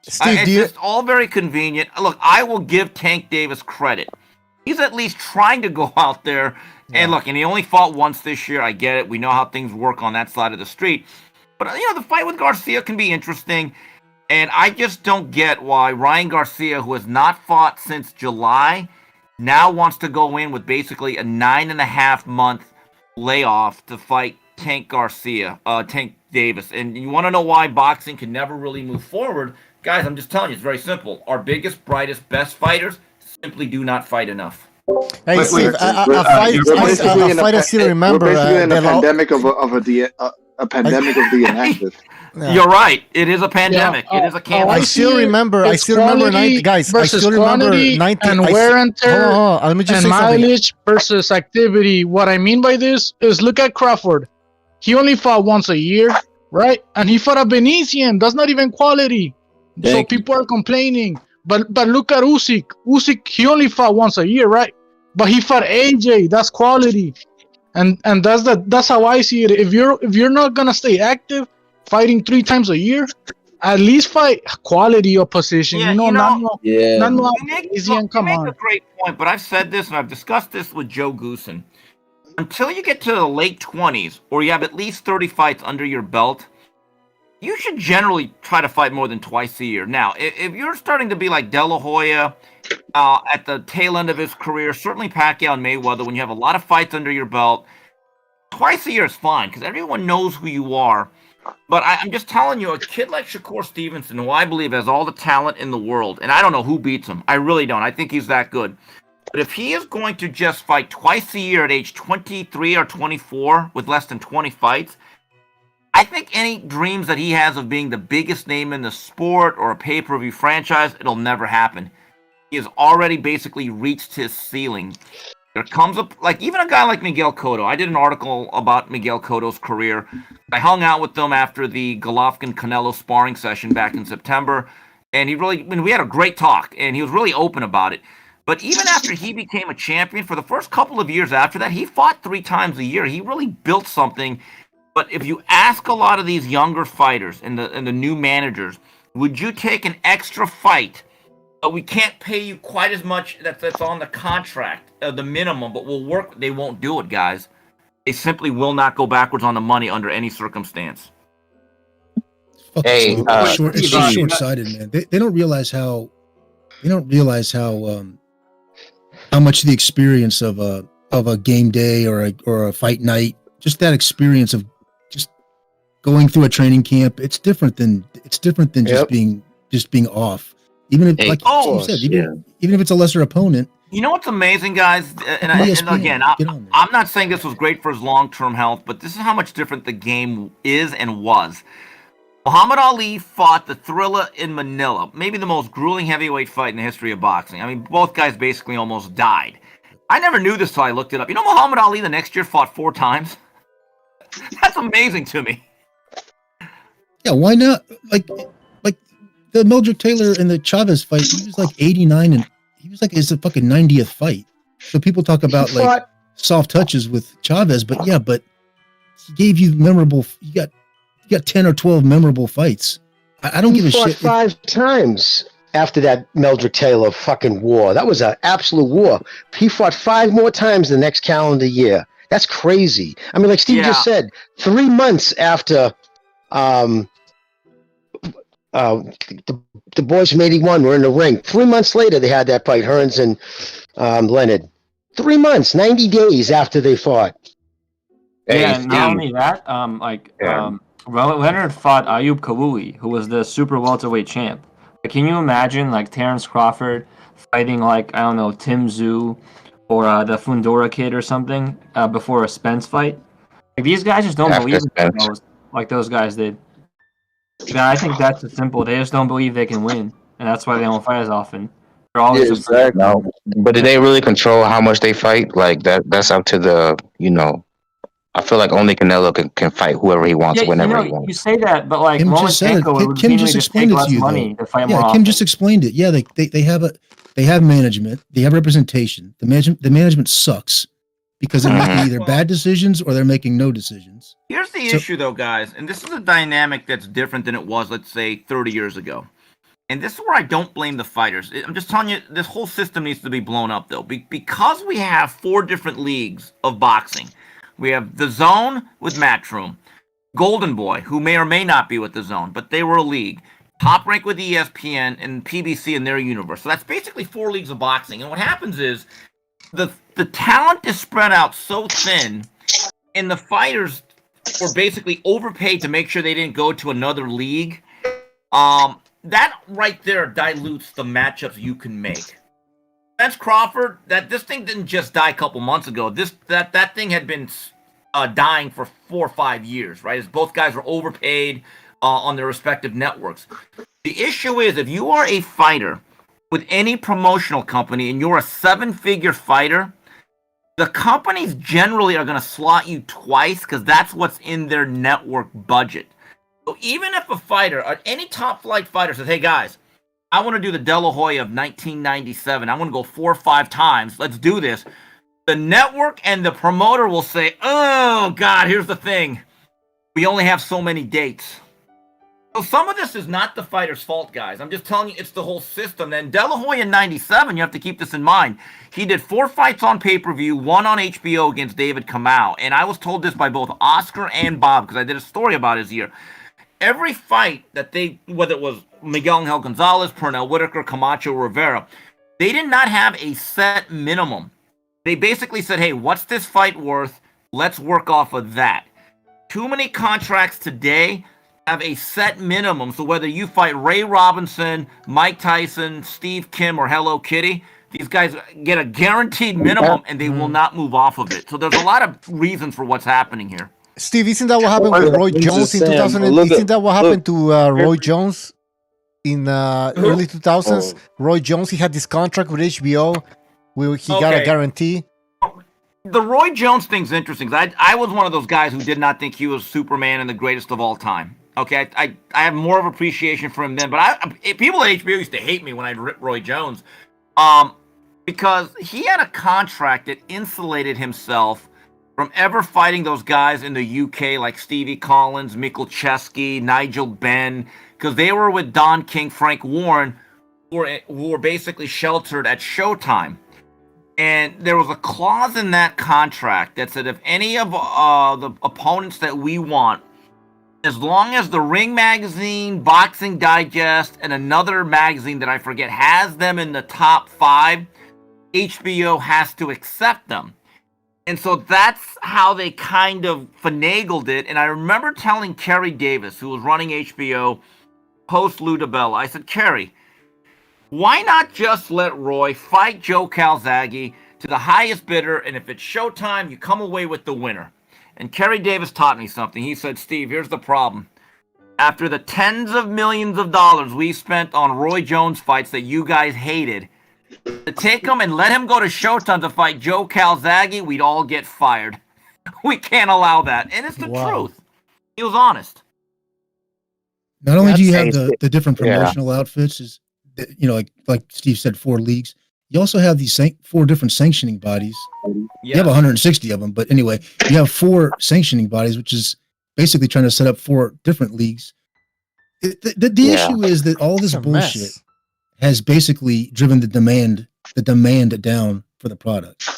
Speaker 1: Steve,
Speaker 13: it's just all very convenient. Look, I will give Tank Davis credit. He's at least trying to go out there. And look, and he only fought once this year. I get it. We know how things work on that side of the street. But, the fight with Garcia can be interesting. And I just don't get why Ryan Garcia, who has not fought since July, now wants to go in with basically a 9.5-month layoff to fight Tank Davis. And you want to know why boxing can never really move forward? Guys, I'm just telling you, it's very simple. Our biggest, brightest, best fighters simply do not fight enough.
Speaker 1: Hey, Steve, a fight I still remember.
Speaker 11: We're basically in a pandemic a pandemic of the inactive.
Speaker 13: You're right. It is a pandemic. It is a cancer.
Speaker 1: I still remember. Guys, I still remember 19.
Speaker 3: And wear and tear
Speaker 1: let me just
Speaker 3: and
Speaker 1: say
Speaker 3: mileage versus activity. What I mean by this is, look at Crawford. He only fought once a year, right? And he fought a Venetian. That's not even quality. So people are complaining. But look at Usyk. Usyk, he only fought once a year, right? But he fought AJ. That's quality. And that's how I see it. If you're not gonna stay active, fighting 3 times a year, at least fight quality opposition.
Speaker 13: You
Speaker 3: make
Speaker 13: a great point, but I've said this and I've discussed this with Joe Goosen. Until you get to the late 20s, or you have at least 30 fights under your belt, you should generally try to fight more than twice a year. Now, if you're starting to be like De La Hoya at the tail end of his career, certainly Pacquiao and Mayweather, when you have a lot of fights under your belt, twice a year is fine because everyone knows who you are. But I'm just telling you, a kid like Shakur Stevenson, who I believe has all the talent in the world, and I don't know who beats him. I really don't. I think he's that good. But if he is going to just fight twice a year at age 23 or 24 with less than 20 fights, I think any dreams that he has of being the biggest name in the sport or a pay-per-view franchise, it'll never happen. He has already basically reached his ceiling. There comes up, like even a guy like Miguel Cotto. I did an article about Miguel Cotto's career. I hung out with him after the Golovkin-Canelo sparring session back in September, and we had a great talk, and he was really open about it. But even after he became a champion, for the first couple of years after that, he fought 3 times a year. He really built something. But if you ask a lot of these younger fighters and the new managers, would you take an extra fight? We can't pay you quite as much that's on the contract, the minimum, but we'll work. They won't do it, guys. They simply will not go backwards on the money under any circumstance.
Speaker 12: It's so short-sighted, man. They don't realize how much the experience of a game day or a fight night, just that experience of just going through a training camp, it's different than just being off. Even if, like you said, even if it's a lesser opponent.
Speaker 13: You know what's amazing, guys? And again, I'm not saying this was great for his long-term health, but this is how much different the game is and was. Muhammad Ali fought the Thriller in Manila, maybe the most grueling heavyweight fight in the history of boxing. I mean, both guys basically almost died. I never knew this till I looked it up. You know, Muhammad Ali the next year fought 4 times? That's amazing to me.
Speaker 12: Yeah, why not? Like the Mildred Taylor and the Chavez fight, he was like 89, and he was like his fucking 90th fight. So people talk about like soft touches with Chavez, but he gave you memorable. You got 10 or 12 memorable fights. I don't give a shit.
Speaker 9: He fought 5 times after that Mildred Taylor fucking war. That was an absolute war. He fought 5 more times the next calendar year. That's crazy. I mean, like Steve just said, 3 months after the boys from 81 were in the ring. 3 months later, they had that fight, Hearns and Leonard. 3 months, 90 days after they fought.
Speaker 14: And not only that, Leonard fought Ayub Kaluli, who was the super welterweight champ. Like, can you imagine like Terrence Crawford fighting like, I don't know, Tim Tszyu or the Fundora kid or something before a Spence fight? Like, these guys just don't believe in themselves like those guys did. Yeah, I think that's simple. They just don't believe they can win, and that's why they don't fight as often. They're always
Speaker 8: exactly. No, but do they really control how much they fight? Like that's up to the I feel like only Canelo can fight whoever he wants whenever he wants.
Speaker 14: You say that, but like
Speaker 12: Kim just said it. Kim just explained it to you. Kim just explained it. Yeah, they have management. They have representation. The management sucks because they're making either bad decisions or they're making no decisions.
Speaker 13: Here's the issue, though, guys, and this is a dynamic that's different than it was, let's say, 30 years ago. And this is where I don't blame the fighters. I'm just telling you, this whole system needs to be blown up, though, because we have 4 different leagues of boxing. We have the Zone with Matchroom, Golden Boy, who may or may not be with the Zone, but they were a league. Top Rank with ESPN and PBC in their universe. So that's basically 4 leagues of boxing. And what happens is the talent is spread out so thin, and the fighters were basically overpaid to make sure they didn't go to another league. That right there dilutes the matchups you can make. Spence Crawford, this thing didn't just die a couple months ago. That thing had been dying for 4 or 5 years, right? As both guys were overpaid on their respective networks. The issue is, if you are a fighter with any promotional company and you're a 7-figure fighter, the companies generally are going to slot you twice because that's what's in their network budget. So even if a fighter, any top flight fighter says, hey guys, I want to do the De La Hoya of 1997. I want to go 4 or 5 times. Let's do this. The network and the promoter will say, oh, God, here's the thing. We only have so many dates. So some of this is not the fighter's fault, guys. I'm just telling you, it's the whole system. And De La Hoya in 97, you have to keep this in mind. He did 4 fights on pay-per-view, 1 on HBO against David Kamau. And I was told this by both Oscar and Bob because I did a story about his year. Every fight that whether it was Miguel Angel Gonzalez, Pernell Whitaker, Camacho, Rivera, they did not have a set minimum. They basically said, hey, what's this fight worth? Let's work off of that. Too many contracts today have a set minimum. So whether you fight Ray Robinson, Mike Tyson, Steve Kim, or Hello Kitty, these guys get a guaranteed minimum and they will not move off of it. So there's a lot of reasons for what's happening here.
Speaker 1: Steve, isn't that what happened with Roy Jones in 2000? Isn't that what happened to Roy Jones in early 2000s? Roy Jones, he had this contract with HBO where he got a guarantee.
Speaker 13: The Roy Jones thing's interesting. I was one of those guys who did not think he was Superman and the greatest of all time. Okay, I have more of appreciation for him then, but people at HBO used to hate me when I'd rip Roy Jones, because he had a contract that insulated himself from ever fighting those guys in the UK like Stevie Collins, Mikkel Chesky, Nigel Benn, because they were with Don King, Frank Warren, who were basically sheltered at Showtime. And there was a clause in that contract that said if any of the opponents that we want, as long as the Ring Magazine, Boxing Digest, and another magazine that I forget has them in the top 5, HBO has to accept them. And so that's how they kind of finagled it. And I remember telling Kerry Davis, who was running HBO, post Lou DiBella, I said, Kerry, why not just let Roy fight Joe Calzaghe to the highest bidder, and if it's Showtime, you come away with the winner? And Kerry Davis taught me something. He said, Steve, here's the problem. After the tens of millions of dollars we spent on Roy Jones fights that you guys hated, to take him and let him go to Showtime to fight Joe Calzaghe, we'd all get fired. We can't allow that. And it's the truth. He was honest.
Speaker 12: Not only do you have the different promotional outfits, is like Steve said, 4 leagues. You also have these 4 different sanctioning bodies. You have 160 of them, but anyway, you have 4 sanctioning bodies, which is basically trying to set up 4 different leagues. The issue is that all this bullshit has basically driven the demand down for the product.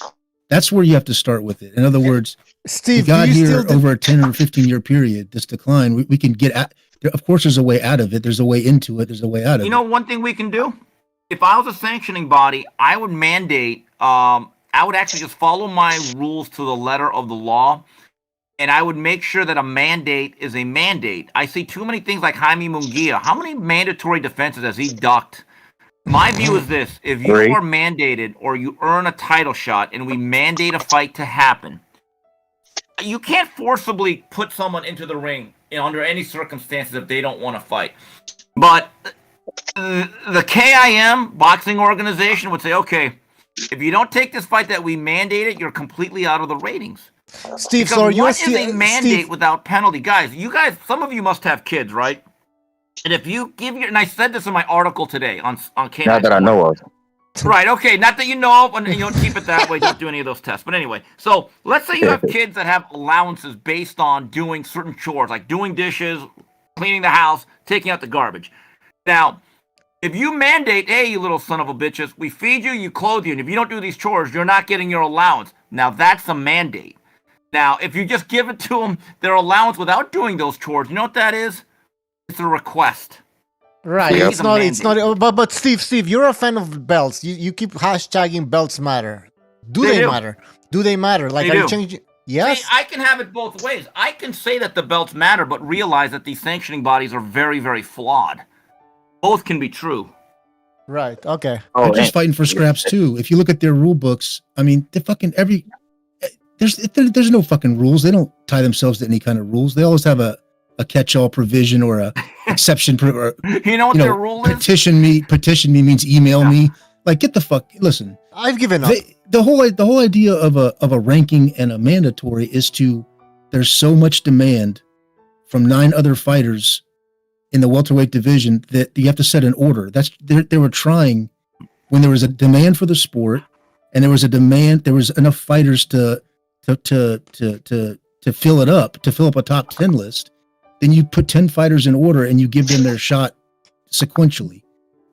Speaker 12: That's where you have to start with it. In other words,
Speaker 1: Steve,
Speaker 12: we got here over a 10 or 15-year period, this decline. We can get at. Of course, there's a way out of it. There's a way into it. There's a way out of it.
Speaker 13: You know, one thing we can do? If I was a sanctioning body, I would mandate, I would actually just follow my rules to the letter of the law. and I would make sure that a mandate is a mandate. I see too many things like Jaime Munguia. How many mandatory defenses has he ducked? My view is this: if you are mandated or you earn a title shot, and we mandate a fight to happen, you can't forcibly put someone into the ring under any circumstances if they don't want to fight. But the KIM boxing organization would say, okay, if you don't take this fight that we mandated, you're completely out of the ratings.
Speaker 1: Steve,
Speaker 13: because
Speaker 1: so are
Speaker 13: what is a mandate
Speaker 1: Steve,
Speaker 13: without penalty? Guys, some of you must have kids, right? And if you give and I said this in my article today on K9.
Speaker 8: Not that I know of.
Speaker 13: Right, okay, not that you know of, and you don't keep it that way, don't do any of those tests. But anyway, so let's say you have kids that have allowances based on doing certain chores, like doing dishes, cleaning the house, taking out the garbage. Now, if you mandate, hey, you little son of a bitches, we feed you, you clothe you, and if you don't do these chores, you're not getting your allowance. Now, that's a mandate. Now, if you just give it to them, their allowance without doing those chores, you know what that is? It's a request.
Speaker 1: Right.
Speaker 13: Yep.
Speaker 1: It's not. But Steve, you're a fan of belts. You keep hashtagging belts matter. Do they matter? Do they matter? Like,
Speaker 13: they
Speaker 1: are
Speaker 13: do.
Speaker 1: you changing? Yes.
Speaker 13: See, I can have it both ways. I can say that the belts matter, but realize that these sanctioning bodies are very, very flawed. Both can be true.
Speaker 1: Right. Okay.
Speaker 12: They're just fighting for scraps too. If you look at their rule books, I mean, they fucking there's no fucking rules. They don't tie themselves to any kind of rules. They always have a catch-all provision or a exception.
Speaker 13: You know what their rule is?
Speaker 12: Petition me means email me. Like, get the fuck. Listen,
Speaker 1: I've given up.
Speaker 12: The whole idea of a ranking and a mandatory is there's so much demand from 9 other fighters in the welterweight division that you have to set an order. They were trying when there was a demand for the sport and there was enough fighters to fill it up, to fill up a top 10 list. Then you put 10 fighters in order and you give them their shot sequentially.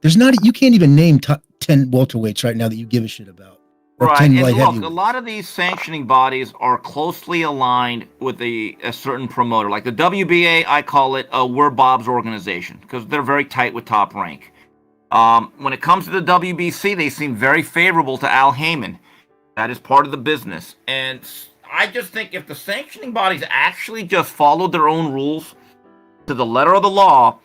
Speaker 12: You can't even name top 10 welterweights right now that you give a shit about.
Speaker 13: Right, and look, a lot of these sanctioning bodies are closely aligned with a certain promoter. Like the WBA, I call it We're Bob's organization because they're very tight with Top Rank. When it comes to the WBC, they seem very favorable to Al Haymon. That is part of the business. And I just think if the sanctioning bodies actually just followed their own rules to the letter of the law,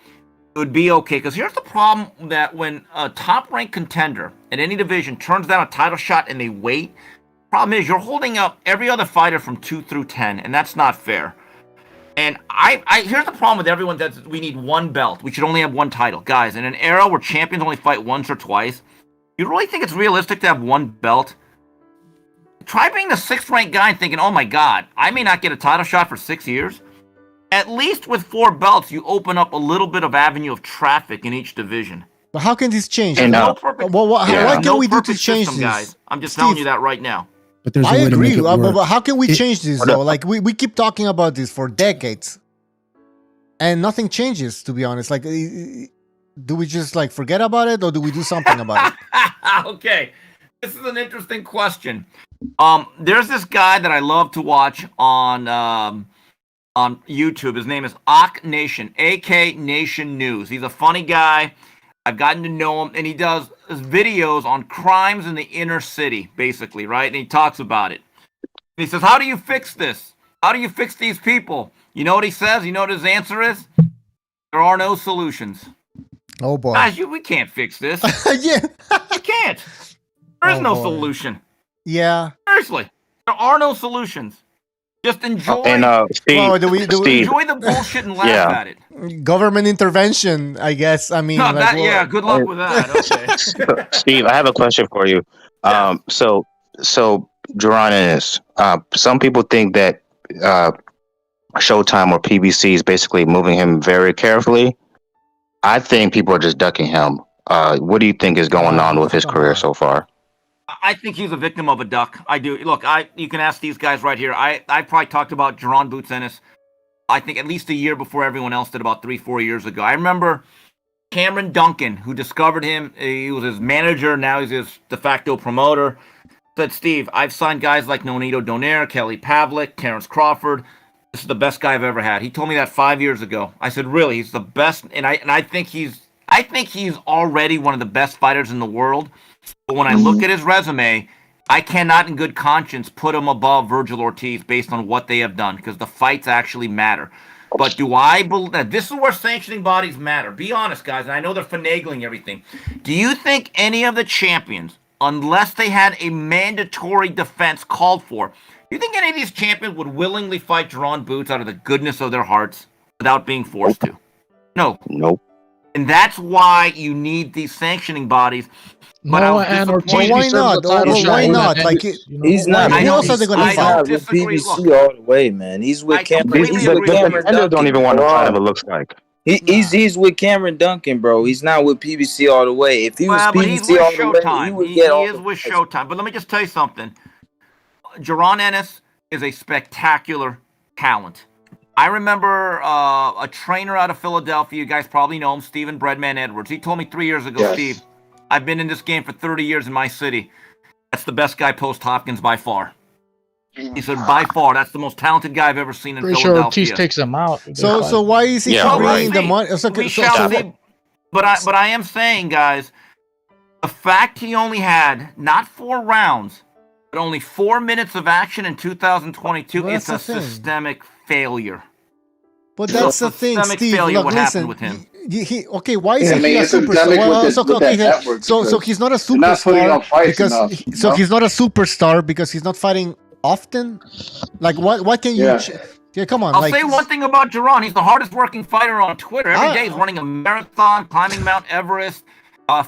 Speaker 13: it would be okay. Because here's the problem, that when a top-ranked contender in any division turns down a title shot and they wait, problem is you're holding up every other fighter from 2 through 10, and that's not fair. And here's the problem with everyone that we need one belt. We should only have one title. Guys, in an era where champions only fight once or twice, you really think it's realistic to have one belt? Try being the 6th-ranked guy and thinking, oh my God, I may not get a title shot for 6 years. At least with 4 belts, you open up a little bit of avenue of traffic in each division.
Speaker 1: But how can this change?
Speaker 8: And,
Speaker 1: what can we do to change
Speaker 13: system,
Speaker 1: this?
Speaker 13: Guys. I'm just telling you that right now.
Speaker 12: But there's
Speaker 1: I
Speaker 12: a way
Speaker 1: agree,
Speaker 12: to make it work.
Speaker 1: but how can we change this though? Like we keep talking about this for decades, and nothing changes. To be honest, like, do we just like forget about it, or do we do something about it?
Speaker 13: Okay, this is an interesting question. There's this guy that I love to watch on YouTube. His name is AK Nation, AK Nation News. He's a funny guy. I've gotten to know him, and he does videos on crimes in the inner city, basically, right? And he talks about it. And he says, how do you fix this? How do you fix these people? You know what he says? You know what his answer is? There are no solutions.
Speaker 1: Oh, boy.
Speaker 13: Guys, we can't fix this.
Speaker 1: Yeah.
Speaker 13: You can't. There is no solution.
Speaker 1: Yeah.
Speaker 13: Seriously. There are no solutions. Just enjoy.
Speaker 8: Steve,
Speaker 13: enjoy the bullshit and laugh at it.
Speaker 1: Government intervention, I guess. I mean,
Speaker 13: no, good luck with that. Okay.
Speaker 8: Steve, I have a question for you. So Jaron Ennis. Some people think that Showtime or PBC is basically moving him very carefully. I think people are just ducking him. What do you think is going on with his career so far?
Speaker 13: I think he's a victim of a duck. I do. Look, you can ask these guys right here. I probably talked about Jaron Boots Ennis, I think at least a year before everyone else did, about 3-4 years ago. I remember Cameron Duncan, who discovered him. He was his manager. Now he's his de facto promoter. Said, Steve, I've signed guys like Nonito Donaire, Kelly Pavlik, Terrence Crawford. This is the best guy I've ever had. He told me that 5 years ago. I said, really? He's the best? And I think he's already one of the best fighters in the world. But when I look at his resume, I cannot in good conscience put him above Virgil Ortiz based on what they have done because the fights actually matter. But do I believe that this is where sanctioning bodies matter? Be honest, guys, and I know they're finagling everything. Do you think any of the champions, unless they had a mandatory defense called for, do you think any of these champions would willingly fight Jaron Boots out of the goodness of their hearts without being forced to? No.
Speaker 8: Nope.
Speaker 13: And that's why you need these sanctioning bodies. But
Speaker 3: No,
Speaker 13: I
Speaker 3: and
Speaker 13: was
Speaker 3: Ortiz
Speaker 1: why
Speaker 3: deserves
Speaker 1: not?
Speaker 3: the title
Speaker 1: Well,
Speaker 3: shot
Speaker 1: why
Speaker 3: more than
Speaker 1: not?
Speaker 3: Ennis,
Speaker 1: Like,
Speaker 3: you know?
Speaker 10: He's not.
Speaker 1: Who else are they gonna
Speaker 10: He's
Speaker 1: fight?
Speaker 10: not with
Speaker 13: Disagree.
Speaker 10: PBC
Speaker 13: Look,
Speaker 10: all the way, man. He's with
Speaker 13: I
Speaker 10: Cameron.
Speaker 13: completely
Speaker 10: He's with
Speaker 13: agree with you.
Speaker 10: Cameron
Speaker 8: Defenders don't even want to fight.
Speaker 10: Duncan.
Speaker 8: It looks like.
Speaker 10: He's with Cameron Duncan, bro. He's not with PBC all the way. If he was
Speaker 13: Well, but he's
Speaker 10: PBC
Speaker 13: with
Speaker 10: all the way, he
Speaker 13: Showtime.
Speaker 10: would
Speaker 13: He
Speaker 10: get all
Speaker 13: is
Speaker 10: the
Speaker 13: with
Speaker 10: fights.
Speaker 13: Showtime. But let me just tell you something. Jaron Ennis is a spectacular talent. I remember a trainer out of Philadelphia. You guys probably know him, Stephen Breadman Edwards. He told me 3 years ago,
Speaker 11: Yes.
Speaker 13: Steve, I've been in this game for 30 years in my city. That's the best guy post Hopkins by far. He said, by far, that's the most talented guy I've ever seen in
Speaker 3: Pretty sure
Speaker 13: Philadelphia.
Speaker 3: Ortiz takes him out.
Speaker 1: So why is he
Speaker 8: Yeah,
Speaker 1: bringing
Speaker 8: right.
Speaker 1: the money? So,
Speaker 13: We
Speaker 1: so-
Speaker 13: shall
Speaker 1: so-
Speaker 13: see. But I am saying, guys, the fact he only had not 4 rounds, but only 4 minutes of action in 2022
Speaker 1: Well,
Speaker 13: is a
Speaker 1: that's the thing.
Speaker 13: systemic failure.
Speaker 1: But
Speaker 13: It's
Speaker 1: that's
Speaker 13: a
Speaker 1: the thing,
Speaker 13: systemic
Speaker 1: Steve.
Speaker 13: failure
Speaker 1: Look,
Speaker 13: what
Speaker 1: listen.
Speaker 13: happened with him.
Speaker 1: Okay, why
Speaker 11: Yeah,
Speaker 1: isn't
Speaker 11: I mean,
Speaker 1: he a
Speaker 11: it's endemic
Speaker 1: superstar? Well,
Speaker 11: with
Speaker 1: so,
Speaker 11: that
Speaker 1: okay,
Speaker 11: network
Speaker 1: so
Speaker 11: because
Speaker 1: he's not a
Speaker 11: they're not putting
Speaker 1: superstar
Speaker 11: on fights
Speaker 1: because
Speaker 11: enough,
Speaker 1: so he's not a superstar because he's not fighting often. Like what can you?
Speaker 11: Yeah.
Speaker 1: Yeah, come on.
Speaker 13: I'll
Speaker 1: like,
Speaker 13: say one thing about Jaron. He's the hardest working fighter on Twitter. Every day he's running a marathon, climbing Mount Everest,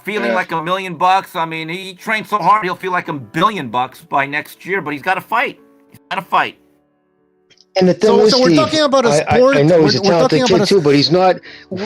Speaker 13: feeling like $1 million. I mean, he trains so hard he'll feel like $1 billion by next year, but he's got to fight. He's got to fight.
Speaker 9: And the thing
Speaker 1: So-
Speaker 9: is,
Speaker 1: so we're
Speaker 9: Steve,
Speaker 1: talking about a
Speaker 9: I
Speaker 1: sport-
Speaker 9: know he's a
Speaker 1: we're
Speaker 9: talented
Speaker 1: talking
Speaker 9: kid
Speaker 1: about a-
Speaker 9: too, but he's not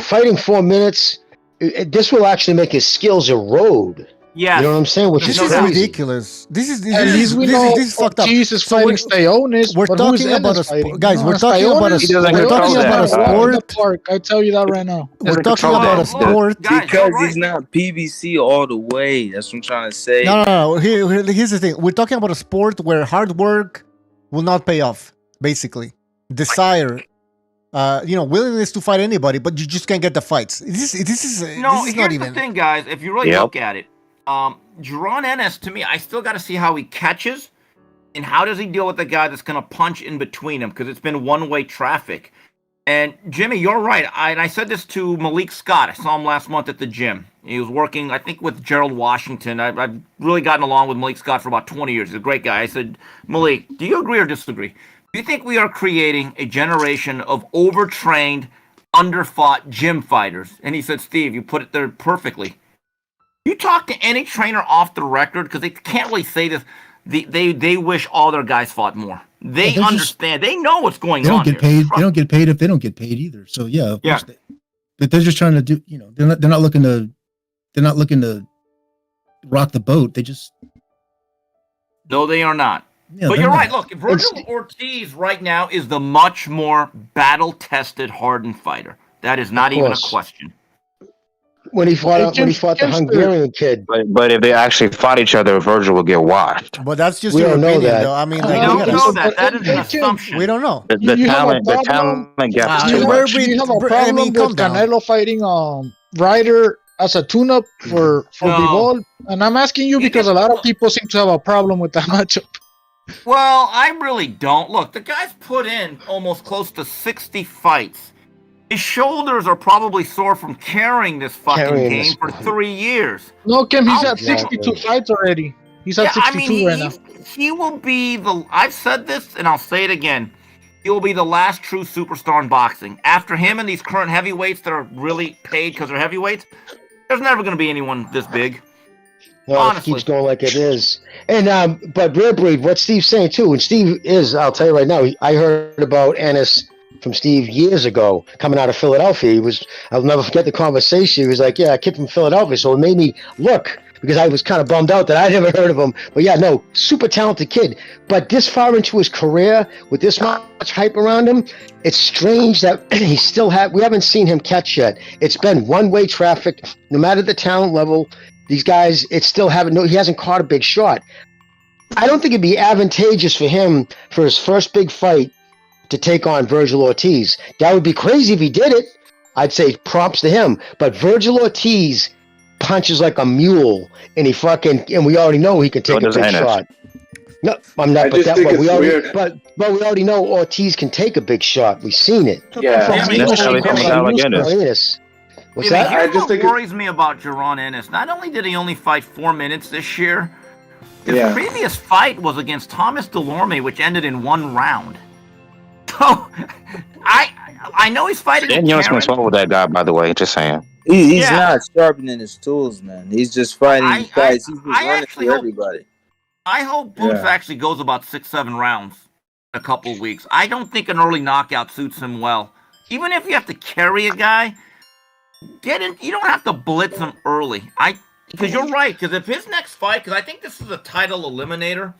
Speaker 9: fighting 4 minutes. This will actually make his skills erode.
Speaker 13: Yeah,
Speaker 9: You know what I'm saying? Which
Speaker 1: This
Speaker 9: is
Speaker 1: is
Speaker 9: crazy.
Speaker 1: ridiculous. This is
Speaker 3: At least we know
Speaker 1: this is fucked up.
Speaker 3: Ortiz is
Speaker 1: So
Speaker 3: fighting
Speaker 1: we're-
Speaker 3: Stayonis.
Speaker 1: we're
Speaker 3: but who's
Speaker 1: talking about
Speaker 3: Ennis
Speaker 1: a sport,
Speaker 3: fighting?
Speaker 1: guys.
Speaker 3: No,
Speaker 1: We're talking about a
Speaker 3: Stayonis
Speaker 8: He doesn't
Speaker 1: we're
Speaker 8: control
Speaker 1: talking
Speaker 8: that.
Speaker 1: about a
Speaker 3: walk in the
Speaker 1: sport.
Speaker 3: park. I tell you that right now.
Speaker 1: We're talking
Speaker 8: control
Speaker 1: about a
Speaker 8: that.
Speaker 1: sport.
Speaker 13: Guys,
Speaker 10: Because
Speaker 13: you're right.
Speaker 10: he's not PBC all the way. That's what I'm trying to say.
Speaker 1: No. Here's the thing. We're talking about a sport where hard work will not pay off. Basically, desire, willingness to fight anybody, but you just can't get the fights. This is
Speaker 13: No,
Speaker 1: this is
Speaker 13: here's
Speaker 1: not
Speaker 13: the
Speaker 1: even.
Speaker 13: thing, guys. If you really
Speaker 8: Yep.
Speaker 13: look at it, Jaron Ennis, to me, I still got to see how he catches and how does he deal with the guy that's going to punch in between him because it's been one-way traffic. And Jimmy, you're right. I said this to Malik Scott. I saw him last month at the gym. He was working, I think, with Gerald Washington. I've really gotten along with Malik Scott for about 20 years. He's a great guy. I said, Malik, do you agree or disagree? Do you think we are creating a generation of overtrained, underfought gym fighters? And he said, Steve, you put it there perfectly. You talk to any trainer off the record, because they can't really say this, they wish all their guys fought more. They
Speaker 12: they're just-
Speaker 13: understand. They know what's going
Speaker 12: They don't
Speaker 13: on
Speaker 12: get
Speaker 13: here.
Speaker 12: paid. They don't get paid if they don't get paid either. So yeah, of
Speaker 13: Yeah.
Speaker 12: course but they're just trying to do. They're not looking to rock the boat. They just
Speaker 13: No, they are not.
Speaker 12: yeah.
Speaker 13: But
Speaker 12: they're
Speaker 13: you're
Speaker 12: not.
Speaker 13: right. Look, Virgil Ortiz right now is the much more battle-tested, hardened fighter. That is not even a
Speaker 9: course.
Speaker 13: question.
Speaker 9: When he fought the Hungarian kid.
Speaker 8: But if they actually fought each other, Virgil would get washed.
Speaker 1: But that's just
Speaker 9: We
Speaker 1: your
Speaker 9: don't know
Speaker 1: opinion,
Speaker 9: that.
Speaker 1: though. I mean,
Speaker 13: We
Speaker 1: like,
Speaker 13: don't
Speaker 1: we gotta-
Speaker 13: know that. That is an assumption.
Speaker 1: we don't know.
Speaker 8: The
Speaker 3: You have a
Speaker 8: talent
Speaker 3: problem?
Speaker 8: gap is
Speaker 1: You
Speaker 8: too
Speaker 1: were-
Speaker 8: much.
Speaker 3: You have a
Speaker 1: I
Speaker 3: problem
Speaker 1: mean, calm
Speaker 3: with
Speaker 1: down.
Speaker 3: Canelo fighting Ryder as a tune-up for
Speaker 13: No.
Speaker 3: Bivol? And I'm asking you because a lot of people seem to have a problem with that matchup.
Speaker 13: Well, I really don't. Look, the guy's put in almost close to 60 fights. His shoulders are probably sore from carrying this fucking
Speaker 9: Carrying
Speaker 13: game
Speaker 9: this
Speaker 13: for
Speaker 9: fucking-
Speaker 13: 3 years.
Speaker 3: No, Kim, he's
Speaker 13: Oh,
Speaker 3: at 62 fights already. He's at
Speaker 13: Yeah, I
Speaker 3: 62
Speaker 13: mean,
Speaker 3: right now.
Speaker 13: he will be I've said this and I'll say it again. He will be the last true superstar in boxing. After him and these current heavyweights that are really paid because they're heavyweights, there's never going to be anyone this big.
Speaker 9: No, it
Speaker 13: Honestly.
Speaker 9: keeps going like it is. And but Rare Breed, what Steve's saying too, and Steve is, I'll tell you right now, I heard about Ennis from Steve years ago, coming out of Philadelphia. I'll never forget the conversation. He was like, yeah, a kid from Philadelphia. So it made me look, because I was kind of bummed out that I never heard of him. But yeah, no, super talented kid. But this far into his career, with this much hype around him, it's strange that we haven't seen him catch yet. It's been one-way traffic, no matter the talent level. These guys, he hasn't caught a big shot. I don't think it'd be advantageous for him for his first big fight to take on Virgil Ortiz. That would be crazy if he did it. I'd say props to him. But Virgil Ortiz punches like a mule, and we already know he can take a big shot. No, I'm not. But we already know Ortiz can take a big shot. We've seen it.
Speaker 8: Yeah,
Speaker 9: What's that?
Speaker 13: Here's what worries me about Jaron Ennis. Not only did he only fight 4 minutes this year, his previous fight was against Thomas Delorme, which ended in 1 round. So, I know he's fighting.
Speaker 8: And you don't swallow that guy, by the way. Just saying.
Speaker 10: He's not sharpening his tools, man. He's just fighting fights. He's just running through everybody.
Speaker 13: I hope Boots actually goes about 6-7 rounds in a couple of weeks. I don't think an early knockout suits him well. Even if you have to carry a guy, get in. You don't have to blitz him early. Because you're right. Because if his next fight, because I think this is a title eliminator,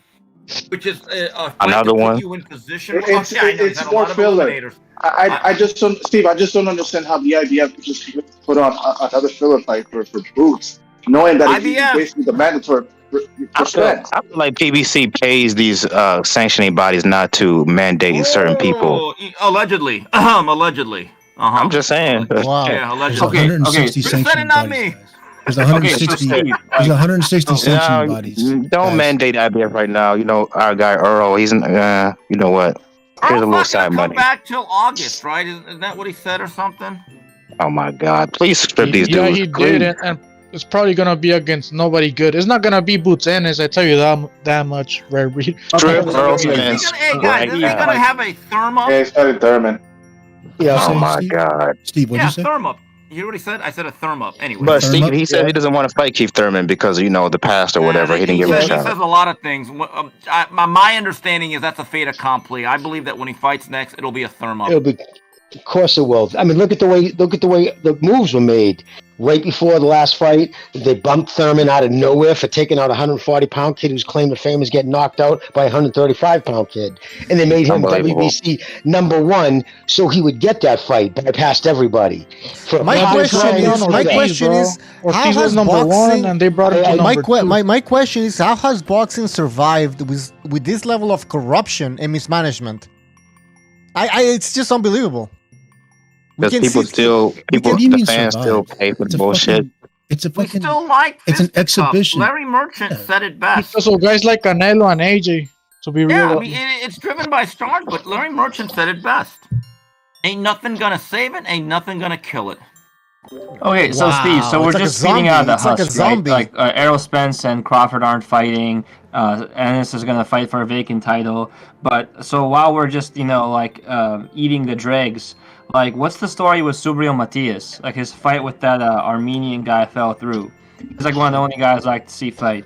Speaker 13: which is a fight
Speaker 8: another
Speaker 13: to
Speaker 8: one.
Speaker 13: put you in position.
Speaker 11: It's more filler. I just don't, Steve. I just don't understand how the IBF just put on another filler fight for Boots, knowing that it's basically the mandatory.
Speaker 8: I feel like PBC pays these sanctioning bodies not to mandate certain people.
Speaker 13: Allegedly. Allegedly.
Speaker 8: I'm just saying.
Speaker 1: Wow.
Speaker 13: Yeah, allegedly.
Speaker 12: There's 160 sanctioning
Speaker 13: not
Speaker 12: bodies.
Speaker 13: me.
Speaker 12: There's 160. There's 160 sanctioning bodies.
Speaker 8: Don't mandate IBF right now. You know our guy Earl. He's you know what? Here's a little side money.
Speaker 13: Come back till August, right? Isn't that what he said or something?
Speaker 8: Oh my God! Please strip these dudes.
Speaker 3: Yeah, he did, and it's probably gonna be against nobody good. It's not gonna be Boots Ennis, I tell you that much. Red Reed.
Speaker 8: Strip Earl
Speaker 13: Spence. Hey guys, is he gonna have a Therm-Up?
Speaker 11: Yeah, he's got a Thurman.
Speaker 9: Yeah.
Speaker 8: Oh my God.
Speaker 12: Steve, what did you say?
Speaker 13: Therm-Up. You hear what he said? I said a Therm-Up. Anyway.
Speaker 8: But Steve, he said he doesn't want to fight Keith Thurman because the past or whatever. He didn't give him a
Speaker 13: He
Speaker 8: shot.
Speaker 13: says a lot of things. My understanding is that's a fait accompli. I believe that when he fights next, it'll be a Therm-Up.
Speaker 9: It'll be, of course, it will. I mean, look at the way the moves were made. Right before the last fight, they bumped Thurman out of nowhere for taking out a 140-pound kid whose claim to fame is getting knocked out by a 135-pound kid. And they made him WBC #1 so he would get that fight, bypassed everybody.
Speaker 1: My question is, how has boxing,
Speaker 3: and they brought him to
Speaker 1: my question is, how has boxing survived with this level of corruption and mismanagement? It's just unbelievable.
Speaker 8: Because the fans still pay for the bullshit.
Speaker 12: It's a fucking.
Speaker 13: It's
Speaker 12: an exhibition.
Speaker 13: Larry Merchant said it best.
Speaker 3: So guys like Canelo and AJ, to be real.
Speaker 13: Yeah, I mean, it's driven by stars, but Larry Merchant said it best. Ain't nothing gonna save it. Ain't nothing gonna kill it.
Speaker 14: Okay, so Steve, we're just feeding out of the husk, right? Like Errol Spence and Crawford aren't fighting. Ennis is gonna fight for a vacant title. But so while we're just eating the dregs, like what's the story with Subriel Matias? Like his fight with that Armenian guy fell through. He's like one of the only guys I like to see fight.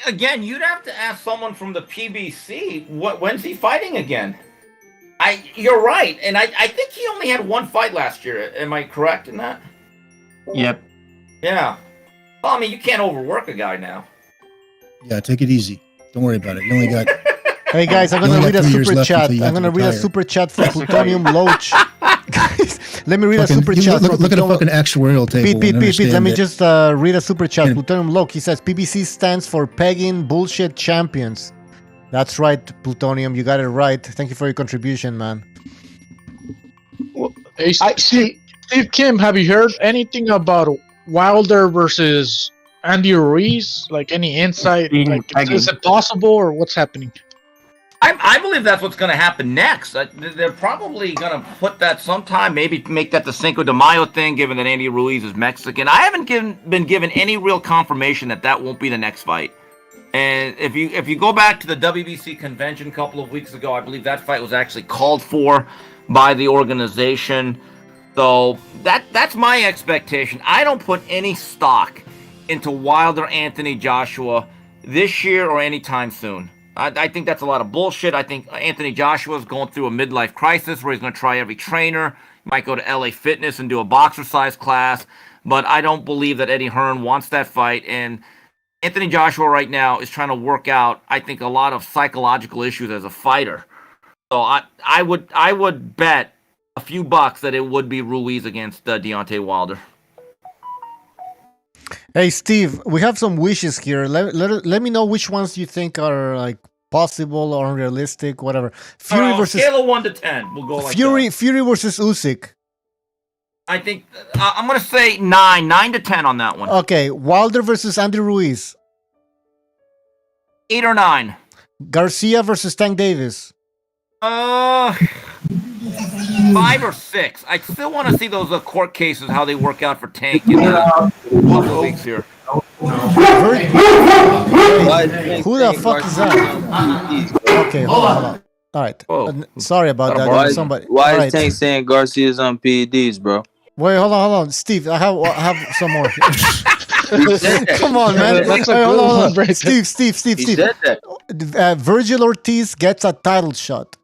Speaker 13: Again, you'd have to ask someone from the PBC. When's he fighting again? You're right, and I think he only had 1 fight last year. Am I correct in that?
Speaker 14: Yep.
Speaker 13: Yeah. Well, I mean, you can't overwork a guy now.
Speaker 12: Yeah, take it easy. Don't worry about it. You only got.
Speaker 1: Hey guys, I'm gonna read a super chat. I'm gonna read a super chat from Plutonium Loach. Guys, let me read a super chat.
Speaker 12: Look at a fucking actuarial table.
Speaker 1: Pete. Let me just read a super chat. Plutonium Loach. He says PBC stands for pegging bullshit champions. That's right, Plutonium. You got it right. Thank you for your contribution, man.
Speaker 3: Hey, Steve Kim, have you heard anything about Wilder versus Andy Ruiz? Like any insight? Like, is it possible or what's happening?
Speaker 13: I believe that's what's going to happen next. They're probably going to put that sometime, maybe make that the Cinco de Mayo thing, given that Andy Ruiz is Mexican. I haven't been given any real confirmation that won't be the next fight. And if you go back to the WBC convention a couple of weeks ago, I believe that fight was actually called for by the organization. So that's my expectation. I don't put any stock into Wilder Anthony Joshua this year or anytime soon. I think that's a lot of bullshit. I think Anthony Joshua is going through a midlife crisis where he's going to try every trainer. He might go to LA Fitness and do a boxer-size class. But I don't believe that Eddie Hearn wants that fight. And Anthony Joshua right now is trying to work out, I think, a lot of psychological issues as a fighter. So I would bet a few bucks that it would be Ruiz against Deontay Wilder.
Speaker 1: Hey Steve, we have some wishes here. Let me know which ones you think are like possible or unrealistic, whatever. Fury versus
Speaker 13: scale of 1 to 10. We'll go like
Speaker 1: Fury versus Usyk.
Speaker 13: I think I'm going to say 9 to 10 on that one.
Speaker 1: Okay, Wilder versus Andy Ruiz.
Speaker 13: 8 or 9.
Speaker 1: Garcia versus Tank Davis.
Speaker 13: 5 or 6. I still want to see those court cases, how they work out for Tank in a couple of weeks here.
Speaker 1: Who the fuck is that? Okay, hold on. All right. Sorry about that.
Speaker 10: Why is Tank saying Garcia's on PEDs, bro?
Speaker 1: Wait, hold on. Steve, I have some more. Come on, man.
Speaker 3: That's
Speaker 1: Hey,
Speaker 3: a
Speaker 1: hold
Speaker 3: good
Speaker 1: on.
Speaker 3: one,
Speaker 1: Steve.
Speaker 10: He said that.
Speaker 1: Virgil Ortiz gets a title shot.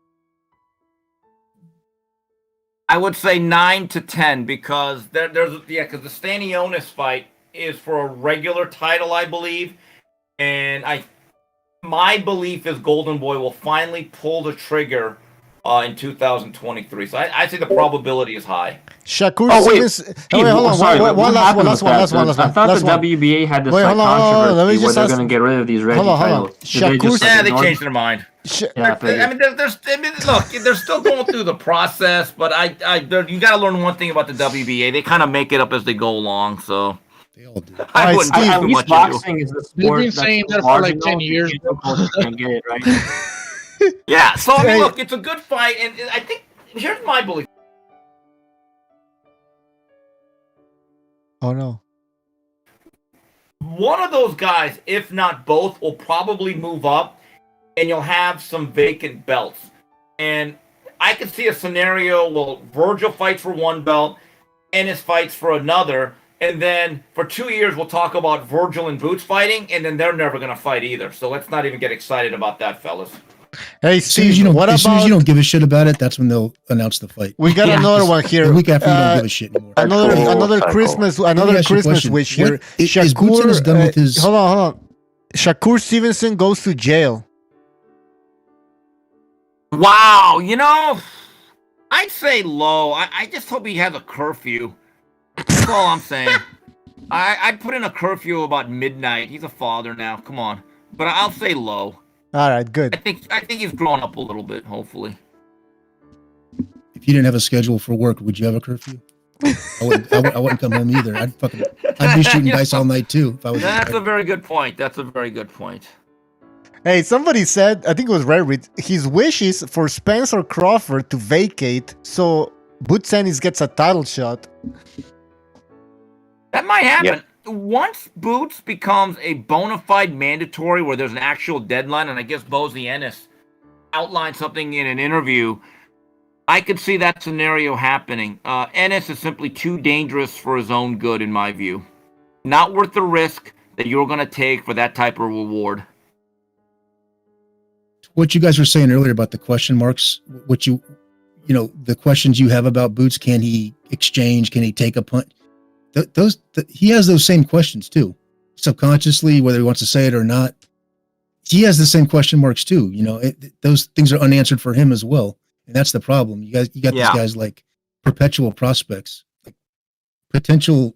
Speaker 13: I would say 9 to 10 because because the Stanionis fight is for a regular title, I believe, and my belief is Golden Boy will finally pull the trigger in 2023. So I say the probability is high.
Speaker 1: Shakur Stevenson.
Speaker 14: Hold on.
Speaker 1: Sorry, one last one.
Speaker 14: I thought the WBA had this controversy where they're going to get rid of these Reggie titles.
Speaker 13: They changed their mind. Look, they're still going through the process, but you got to learn one thing about the WBA. They kind of make it up as they go along, so.
Speaker 12: They all do.
Speaker 13: I wouldn't
Speaker 14: At
Speaker 13: too
Speaker 14: least
Speaker 13: much
Speaker 14: boxing is the sport.
Speaker 3: They've been saying that for like 10 years.
Speaker 14: Can't get it right.
Speaker 13: Yeah, so I mean, look, it's a good fight, and I think here's my belief.
Speaker 1: Oh no.
Speaker 13: One of those guys, if not both, will probably move up, and you'll have some vacant belts. And I could see a scenario where Virgil fights for one belt, Ennis fights for another, and then for 2 years we'll talk about Virgil and Boots fighting, and then they're never going to fight either. So let's not even get excited about that, fellas.
Speaker 1: Hey, Steve, as soon
Speaker 12: as you don't give a shit about it, that's when they'll announce the fight.
Speaker 1: We got another one here.
Speaker 12: The week after you don't give a shit anymore.
Speaker 1: Another Christmas wish here.
Speaker 12: Is Boots done with his?
Speaker 1: Hold on. Shakur Stevenson goes to jail.
Speaker 13: Wow, I'd say low. I just hope he has a curfew. That's all I'm saying. I'd put in a curfew about midnight. He's a father now. Come on. But I'll say low.
Speaker 1: All right, good.
Speaker 13: I think he's grown up a little bit, hopefully.
Speaker 12: If you didn't have a schedule for work, would you have a curfew? I wouldn't come home either. I'd be shooting dice all night too. If I was.
Speaker 13: That's a very good point.
Speaker 1: Hey, somebody said, I think it was Reddit, his wish is for Spence or Crawford to vacate so Boots Ennis gets a title shot.
Speaker 13: That might happen. Once Boots becomes a bona fide mandatory where there's an actual deadline, and I guess Bozy Ennis outlined something in an interview, I could see that scenario happening. Ennis is simply too dangerous for his own good, in my view. Not worth the risk that you're going to take for that type of reward.
Speaker 12: What you guys were saying earlier about the question marks, the questions you have about Boots, can he exchange? Can he take a punt? He has those same questions too, subconsciously, whether he wants to say it or not. He has the same question marks too. Those things are unanswered for him as well, and that's the problem. You got these guys like perpetual prospects, like potential.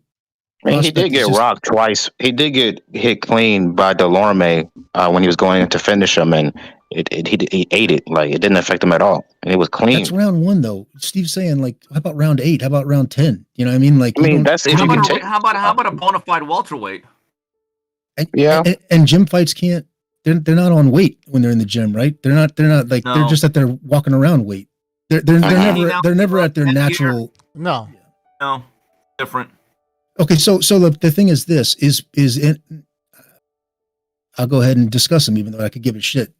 Speaker 8: I mean, he did get rocked twice. He did get hit clean by Delorme when he was going in to finish him, and he ate it. Like, it didn't affect him at all, and it was clean.
Speaker 12: That's round 1, though. Steve's saying, like, how about round 8? How about round 10? You know what I mean? Like,
Speaker 8: that's if you can take.
Speaker 13: How about a bona fide welterweight?
Speaker 12: And gym fights can't. They're not on weight when they're in the gym, right? They're not like they're just that they're walking around weight. They're never at their natural.
Speaker 1: No,
Speaker 13: different.
Speaker 12: Okay, so the thing is this is it. I'll go ahead and discuss him, even though I could give a shit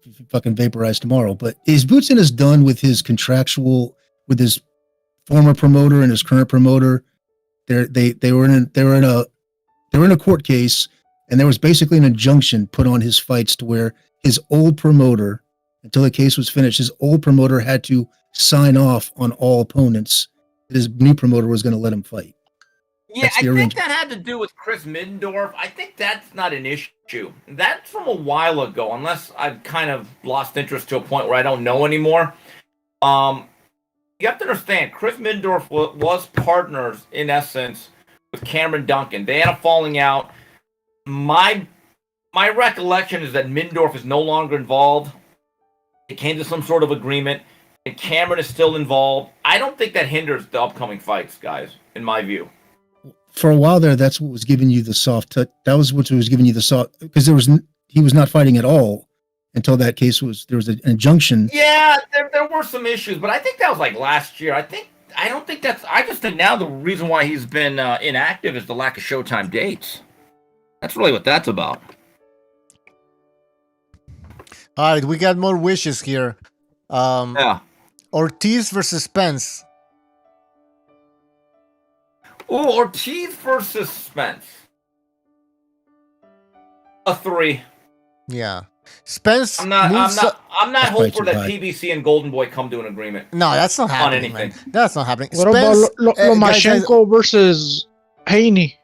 Speaker 12: if you fucking vaporize tomorrow. But is Boots Ennis done with his contractual with his former promoter and his current promoter? They were in a court case, and there was basically an injunction put on his fights to where his old promoter, until the case was finished, his old promoter had to sign off on all opponents. His new promoter was going to let him fight.
Speaker 13: Yeah, I think that had to do with Chris Middendorf. I think that's not an issue. That's from a while ago, unless I've kind of lost interest to a point where I don't know anymore. You have to understand, Chris Middendorf was partners, in essence, with Cameron Duncan. They had a falling out. My recollection is that Middendorf is no longer involved. It came to some sort of agreement, and Cameron is still involved. I don't think that hinders the upcoming fights, guys. In my view,
Speaker 12: For a while there, that's what was giving you the soft touch. That was what was giving you the soft, because he was not fighting at all until that case there was an injunction.
Speaker 13: yeah, there were some issues, but I think that was like last year. I just think now the reason why he's been inactive is the lack of Showtime dates. That's really what that's about.
Speaker 1: All right, we got more wishes here.
Speaker 13: Yeah.
Speaker 1: Ortiz versus Spence.
Speaker 13: Oh, Ortiz versus Spence. A 3.
Speaker 1: Yeah. Spence.
Speaker 13: I'm not
Speaker 12: That's
Speaker 13: hopeful
Speaker 12: way too
Speaker 13: that
Speaker 12: high.
Speaker 13: PBC and Golden Boy come to an agreement.
Speaker 1: No, that's not happening,
Speaker 13: anything.
Speaker 1: man. That's not happening.
Speaker 3: What
Speaker 1: Spence,
Speaker 3: about
Speaker 1: guys,
Speaker 3: Lomachenko versus Haney?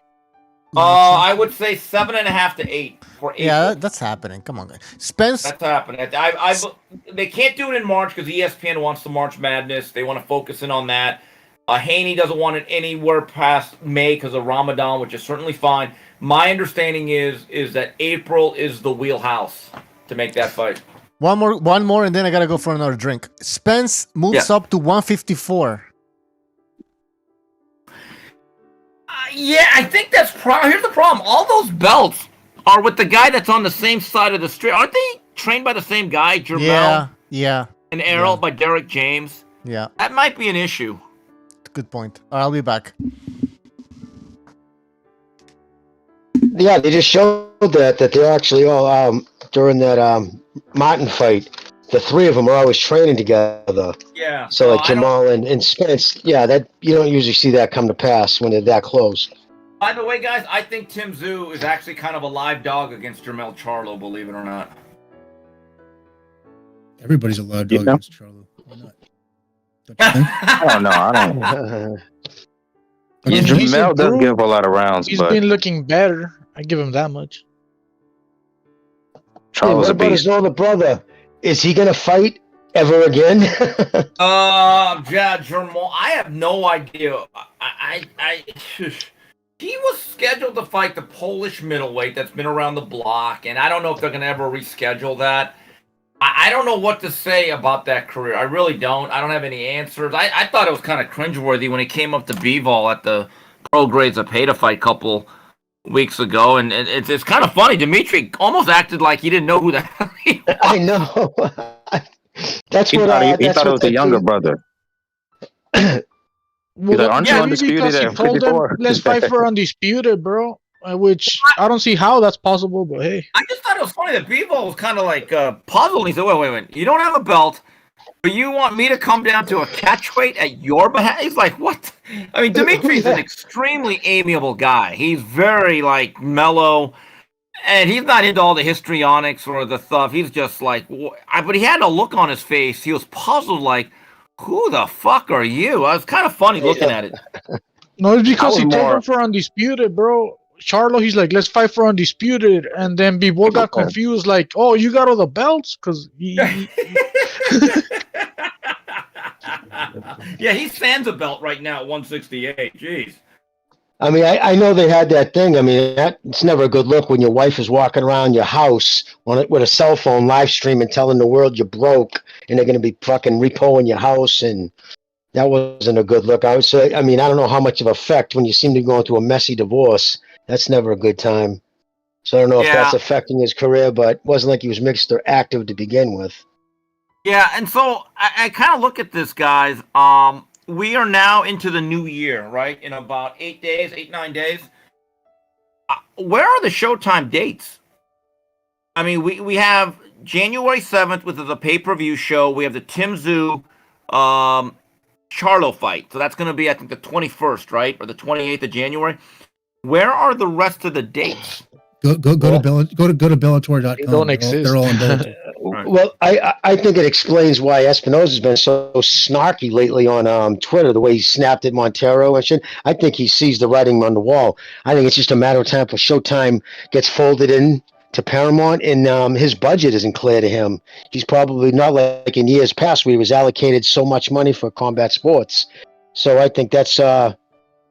Speaker 13: I would say 7.5 to 8 for April.
Speaker 1: yeah, that's happening. Come on, guys. Spence.
Speaker 13: That's happening. They can't do it in March because ESPN wants the March Madness. They want to focus in on that. Haney doesn't want it anywhere past May because of Ramadan, which is certainly fine. My understanding is that April is the wheelhouse to make that fight.
Speaker 1: One more, and then I gotta go for another drink. Spence moves up to 154.
Speaker 13: Yeah, I think that's here's the problem. All those belts are with the guy that's on the same side of the street. Aren't they trained by the same guy, Jermel?
Speaker 1: Yeah.
Speaker 13: And Errol by Derek James?
Speaker 1: Yeah.
Speaker 13: That might be an issue.
Speaker 1: Good point. I'll be back.
Speaker 9: Yeah, they just showed that they're actually all during that Martin fight. The three of them are always training together.
Speaker 13: Yeah.
Speaker 9: So like Jamal and Spence, yeah, that you don't usually see that come to pass when they're that close.
Speaker 13: By the way, guys, I think Tim Tszyu is actually kind of a live dog against Jermel Charlo, believe it or not.
Speaker 12: Everybody's a loud dog against Charlo. Why not?
Speaker 8: Oh no, I don't. Yeah,
Speaker 3: He's
Speaker 8: Jamel does
Speaker 3: improved.
Speaker 8: give a lot of rounds,
Speaker 3: He's
Speaker 8: but
Speaker 3: been looking better. I give him that much.
Speaker 9: Hey,
Speaker 8: Charles
Speaker 9: what
Speaker 8: a
Speaker 9: about his
Speaker 8: beast.
Speaker 9: older brother? Is he gonna fight ever again?
Speaker 13: Yeah, Jermel, I have no idea. He was scheduled to fight the Polish middleweight that's been around the block, and I don't know if they're going to ever reschedule that. I don't know what to say about that career. I really don't. I don't have any answers. I thought it was kind of cringeworthy when he came up to Bivol at the Prograis Zapata fight a couple weeks ago, and it's kind of funny. Dimitri almost acted like he didn't know who the hell he was.
Speaker 9: I know. That's
Speaker 8: He
Speaker 9: what
Speaker 8: thought,
Speaker 9: I.
Speaker 8: he thought it was the younger brother. He's like, aren't you
Speaker 3: maybe
Speaker 8: undisputed
Speaker 3: because he
Speaker 8: at
Speaker 3: told them,
Speaker 8: 54?
Speaker 3: let's fight for undisputed, bro. Which I don't see how that's possible, but hey.
Speaker 13: I just thought it was funny that Bivol was kind of like puzzled. He said, wait. You don't have a belt, but you want me to come down to a catchweight at your behalf? He's like, what? I mean, Dimitri's an extremely amiable guy. He's very, like, mellow, and he's not into all the histrionics or the stuff. He's just like, but he had a look on his face. He was puzzled, like, who the fuck are you? I was kind of funny looking at it.
Speaker 3: No, it's because he
Speaker 8: was
Speaker 3: told
Speaker 8: more-
Speaker 3: him for undisputed, bro. Charlo, he's like, let's fight for undisputed, and then Bivol got confused, like, oh, you got all the belts, because
Speaker 13: Yeah, he stands a belt right now at 168. Jeez.
Speaker 9: I mean, I know they had that thing. I mean, it's never a good look when your wife is walking around your house with a cell phone live streaming, telling the world you're broke, and they're going to be fucking repoing your house, and that wasn't a good look. I would say, I mean, I don't know how much of effect when you seem to be going through a messy divorce. That's never a good time. So I don't know if that's affecting his career, but it wasn't like he was mixed or active to begin with.
Speaker 13: Yeah, and so I kind of look at this, guys. We are now into the new year, right? In about 9 days. Where are the Showtime dates? I mean, we have January 7th, which is a pay-per-view show. We have the Tim Tszyu Charlo fight. So that's going to be, I think, the 21st, right? Or the 28th of January. Where are the rest of the dates?
Speaker 12: Go to Bellator.com.
Speaker 3: They don't exist.
Speaker 12: They're all in Bellator.
Speaker 13: Right.
Speaker 9: Well, I think it explains why Espinosa's been so snarky lately on Twitter, the way he snapped at Montero and shit. I think he sees the writing on the wall. I think it's just a matter of time for Showtime gets folded in to Paramount, and his budget isn't clear to him. He's probably not like in years past where he was allocated so much money for combat sports. So I think that's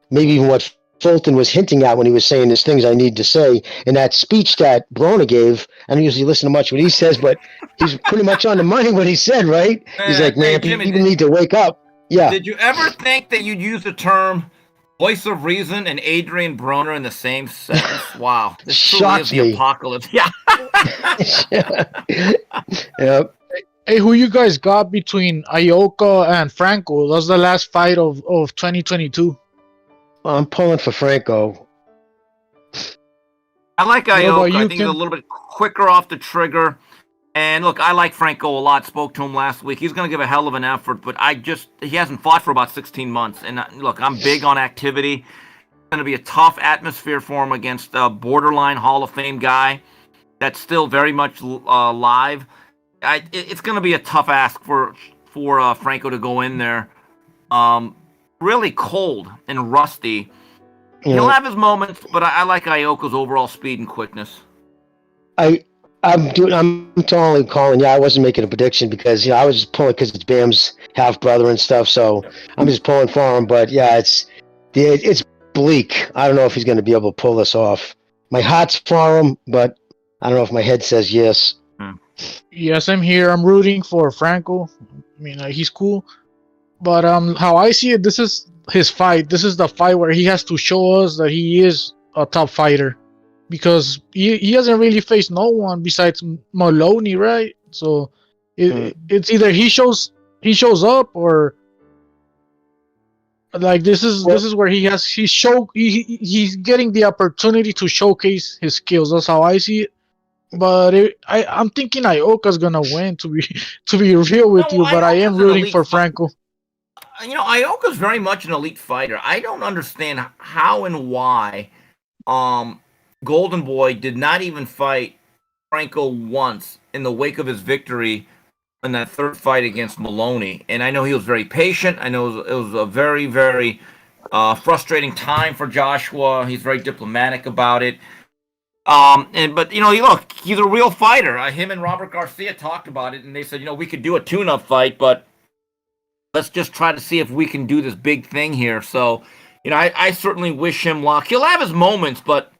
Speaker 9: maybe even what Fulton was hinting at when he was saying there's things I need to say. In that speech that Broner gave, I don't usually listen to much what he says, but he's pretty much on the money what he said, right? He's like, man, people need to wake up. Yeah.
Speaker 13: Did you ever think that you'd use the term voice of reason and Adrian Broner in the same sentence? Wow. This truly is
Speaker 9: Shocks
Speaker 13: the
Speaker 9: me.
Speaker 13: apocalypse. Yeah.
Speaker 9: Yep.
Speaker 3: Hey, who you guys got between Ioka and Franco? That was the last fight of 2022.
Speaker 9: I'm pulling for Franco.
Speaker 13: I like
Speaker 3: What about
Speaker 13: Ioka.
Speaker 3: you,
Speaker 13: I think he's a
Speaker 3: Kim?
Speaker 13: little bit quicker off the trigger. And look, I like Franco a lot. Spoke to him last week. He's going to give a hell of an effort, but he hasn't fought for about 16 months. And look, I'm big on activity. It's going to be a tough atmosphere for him against a borderline Hall of Fame guy that's still very much live. It's going to be a tough ask for Franco to go in there. Really cold and rusty. He'll have his moments, but I like Ioka's overall speed and quickness.
Speaker 9: I'm totally calling. Yeah, I wasn't making a prediction because I was just pulling because it's Bam's half brother and stuff. So I'm just pulling for him. But yeah, it's bleak. I don't know if he's going to be able to pull this off. My heart's for him, but I don't know if my head says yes.
Speaker 3: Yes, I'm here. I'm rooting for Franco. I mean, he's cool, but how I see it, this is his fight. This is the fight where he has to show us that he is a top fighter, because he hasn't really faced no one besides Maloney, right? So it's either he shows up, or like this is where he's getting the opportunity to showcase his skills. That's how I see it. But I'm thinking Ioka's gonna win, to be real with you. But I am rooting for Franco.
Speaker 13: Ioka's very much an elite fighter. I don't understand how and why Golden Boy did not even fight Franco once in the wake of his victory in that third fight against Maloney. And I know he was very patient. I know it was a very, very frustrating time for Joshua. He's very diplomatic about it. But look, he's a real fighter. Him and Robert Garcia talked about it, and they said, we could do a tune-up fight, but let's just try to see if we can do this big thing here. So, I certainly wish him luck. He'll have his moments, but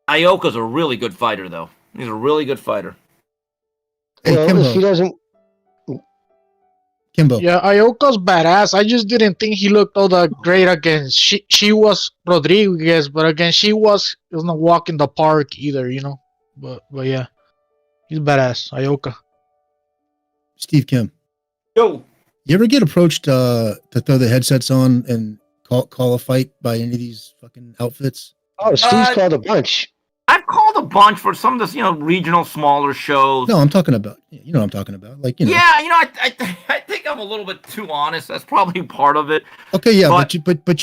Speaker 13: Ioka's a really good fighter, though. He's a really good fighter.
Speaker 12: Hey,
Speaker 9: If he doesn't.
Speaker 12: Kimbo.
Speaker 3: Yeah, Ioka's badass. I just didn't think he looked all that great against she was Rodriguez, but against it was not walk in the park either, But yeah, he's badass. Ioka.
Speaker 12: Steve Kim.
Speaker 13: Yo.
Speaker 12: You ever get approached to throw the headsets on and call a fight by any of these fucking outfits?
Speaker 9: Oh, Steve's called a bunch.
Speaker 13: I've called a bunch for some of this, regional smaller shows.
Speaker 12: No, I'm talking about. You know what I'm talking about. Like,
Speaker 13: Yeah, I think I'm a little bit too honest. That's probably part of it.
Speaker 12: Okay, yeah, but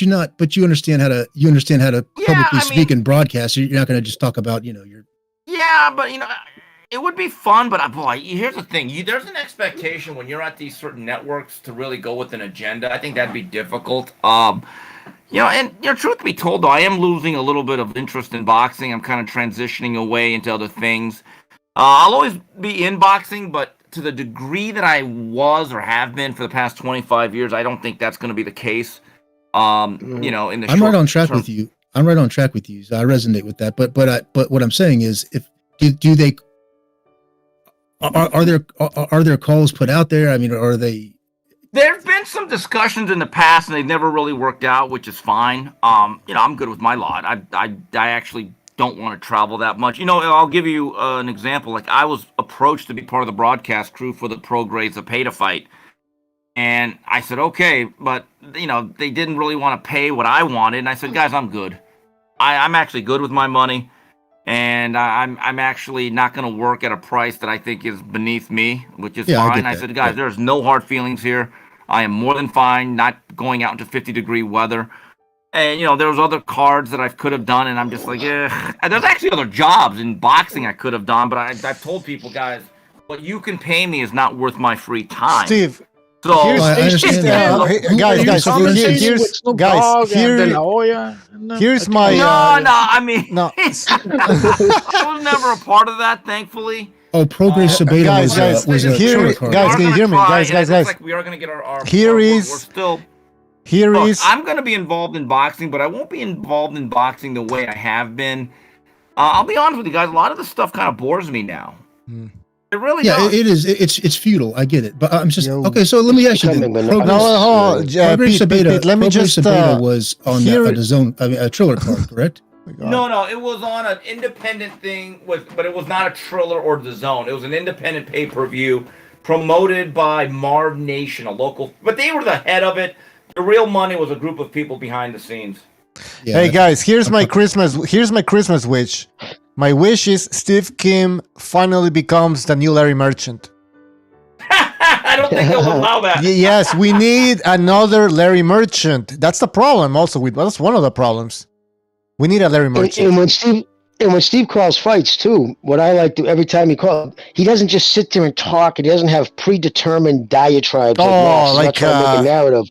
Speaker 12: you understand how to publicly speak and broadcast. You're not going to just talk about your.
Speaker 13: Yeah, but it would be fun. But boy, here's the thing: there's an expectation when you're at these certain networks to really go with an agenda. I think that'd be difficult. Truth be told, though, I am losing a little bit of interest in boxing. I'm kind of transitioning away into other things. I'll always be in boxing, but to the degree that I was or have been for the past 25 years, I don't think that's going to be the case. In the
Speaker 12: I'm right on track with you. I'm right on track with you. So I resonate with that. But what I'm saying is, if do they are there calls put out there? I mean, are they?
Speaker 13: There have been some discussions in the past, and they've never really worked out, which is fine. I'm good with my lot. I actually don't want to travel that much. I'll give you an example. Like, I was approached to be part of the broadcast crew for the Prograis Zapata fight, and I said, okay, but they didn't really want to pay what I wanted, and I said, guys, I'm good. I'm actually good with my money, and I'm actually not going to work at a price that I think is beneath me, which is fine. I said, guys, there's no hard feelings here. I am more than fine not going out into 50-degree weather. And, there was other cards that I could have done, and I'm just like, yeah. And there's actually other jobs in boxing I could have done, but I've told people, guys, what you can pay me is not worth my free time.
Speaker 1: Steve,
Speaker 13: so
Speaker 1: here's my...
Speaker 13: I was never a part of that, thankfully.
Speaker 12: Oh, Prograis Sabata was a short card.
Speaker 1: Guys, can you hear me? Guys.
Speaker 13: Like we are going to get our I'm going to be involved in boxing, but I won't be involved in boxing the way I have been. I'll be honest with you guys. A lot of this stuff kind of bores me now. It really
Speaker 12: Yeah,
Speaker 13: does.
Speaker 12: it is. It's futile. I get it, but I'm just okay. So let me ask you.
Speaker 9: Becoming
Speaker 12: Then.
Speaker 9: monotonous.
Speaker 1: No, Pete, let me just
Speaker 12: Sabata was on the zone. I mean, a Triller card, correct?
Speaker 13: No, it was on an independent thing, but it was not a Triller or the Zone. It was an independent pay-per-view promoted by Marv Nation, a local. But they were the head of it. The real money was a group of people behind the scenes.
Speaker 1: Yeah, hey guys, here's my Christmas wish. My wish is Steve Kim finally becomes the new Larry Merchant.
Speaker 13: I don't think they'll allow that.
Speaker 1: Yes, we need another Larry Merchant. That's the problem. Also, that's one of the problems. We need a Larry Merchant.
Speaker 9: And when Steve calls fights too, what I like to every time he calls, he doesn't just sit there and talk. He doesn't have predetermined diatribes. He's not trying to make a narrative.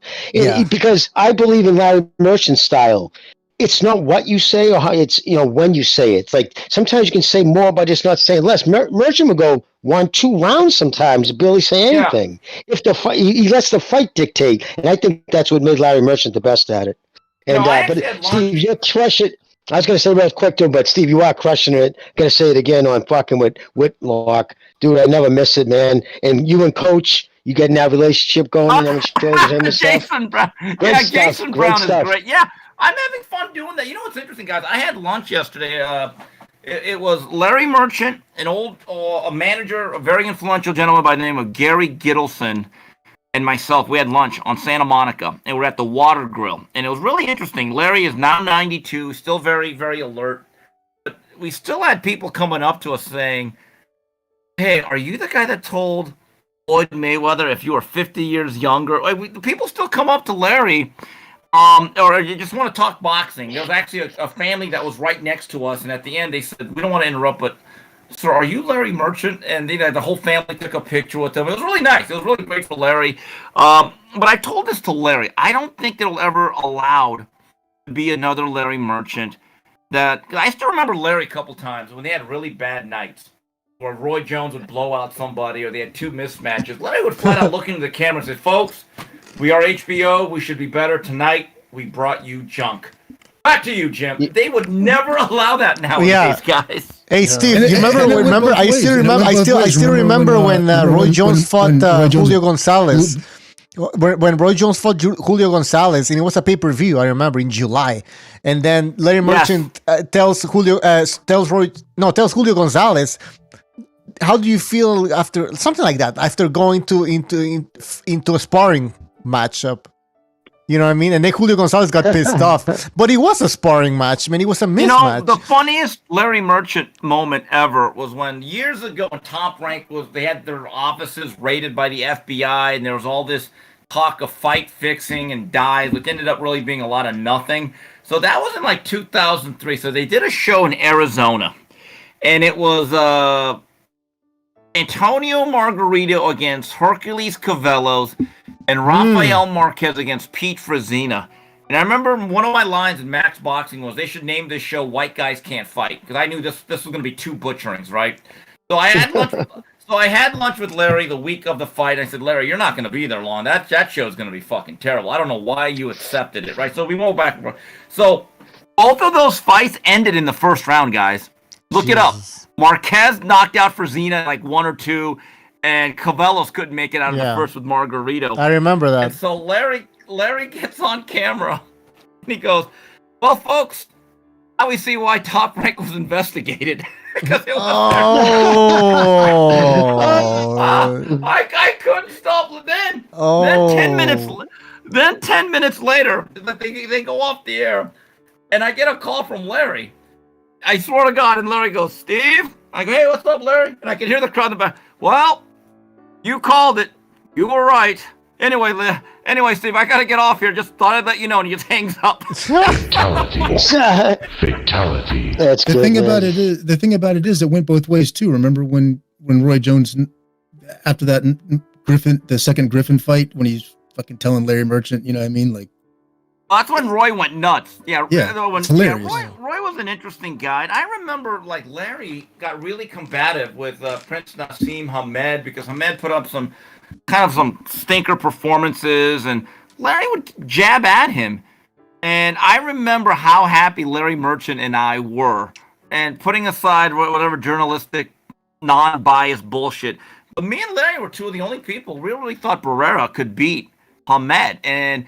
Speaker 9: Because I believe in Larry Merchant's style. It's not what you say or how it's when you say it. It's like sometimes you can say more by just not saying less. Merchant will go 1-2 rounds sometimes, barely say anything. If the fight, he lets the fight dictate, and I think that's what made Larry Merchant the best at it. And but Steve, you crush it. I was going to say real quick too, but Steve, you are crushing it. Going to say it again on fucking with Whitlock, dude. I never miss it, man. And you and Coach, you getting that relationship going, and then shows him and stuff.
Speaker 13: Jason Brown, Jason Brown is great. Yeah. I'm having fun doing that. You know what's interesting, guys? I had lunch yesterday. It was Larry Merchant, an old a manager, a very influential gentleman by the name of Gary Gittleson, and myself. We had lunch on Santa Monica, and we're at the Water Grill. And it was really interesting. Larry is now 92, still very, very alert. But we still had people coming up to us saying, hey, are you the guy that told Floyd Mayweather if you were 50 years younger? People still come up to Larry. Or you just want to talk boxing. There was actually a family that was right next to us, and at the end they said, we don't want to interrupt, but sir, are you Larry Merchant? And the whole family took a picture with him. It was really nice. It was really great for Larry. But I told this to Larry. I don't think they'll ever allowed to be another Larry Merchant. I still remember Larry a couple times when they had really bad nights where Roy Jones would blow out somebody or they had 2 mismatches. Larry would flat out look into the camera and say, folks, we are HBO. We should be better tonight. We brought you junk. Back to you, Jim. They would never allow that nowadays, guys.
Speaker 1: Hey, Steve, you remember? I still remember when Roy Jones fought Julio Gonzalez. When Roy Jones fought Julio Gonzalez, and it was a pay-per-view, I remember, in July. And then Larry Merchant tells Julio Gonzalez, how do you feel after something like that? After going into a sparring matchup, you know what I mean? And then Julio Gonzalez got pissed off, but it was a sparring match. I mean, it was a mismatch.
Speaker 13: The funniest Larry Merchant moment ever was when years ago when Top Rank they had their offices raided by the FBI, and there was all this talk of fight fixing and dives, which ended up really being a lot of nothing. So that was in like 2003. So they did a show in Arizona, and it was Antonio Margarito against Hercules Cavellos and Rafael Marquez against Pete Frazina. And I remember one of my lines in Max Boxing was they should name this show White Guys Can't Fight, because I knew this was going to be 2 butcherings, right? So I had lunch with Larry the week of the fight. I said, Larry, you're not going to be there long. That show is going to be fucking terrible. I don't know why you accepted it, right? So we went back and forth. So both of those fights ended in the first round, guys. Look it up. Marquez knocked out Frazina like 1 or 2, and Cavellos couldn't make it out of the first with Margarito.
Speaker 1: I remember that.
Speaker 13: And so Larry gets on camera, and he goes, well, folks, now we see why Top Rank was investigated. Because it was I couldn't stop. Then 10 minutes later, they go off the air, and I get a call from Larry. I swear to God, and Larry goes, Steve? I go, hey, what's up, Larry? And I can hear the crowd in the back. Well, you called it. You were right. Anyway, Steve, I gotta get off here. Just thought I'd let you know, and he just hangs up.
Speaker 15: Fatality.
Speaker 12: That's the thing about it is it went both ways too. Remember when Roy Jones, after that the second Griffin fight, when he's fucking telling Larry Merchant, you know what I mean, like.
Speaker 13: That's when Roy went nuts.
Speaker 12: It's hilarious.
Speaker 13: Roy was an interesting guy. And I remember, like, Larry got really combative with Prince Nassim Hamed, because Hamed put up some stinker performances, and Larry would jab at him. And I remember how happy Larry Merchant and I were. And putting aside whatever journalistic non-biased bullshit. But me and Larry were two of the only people who really thought Barrera could beat Hamed. And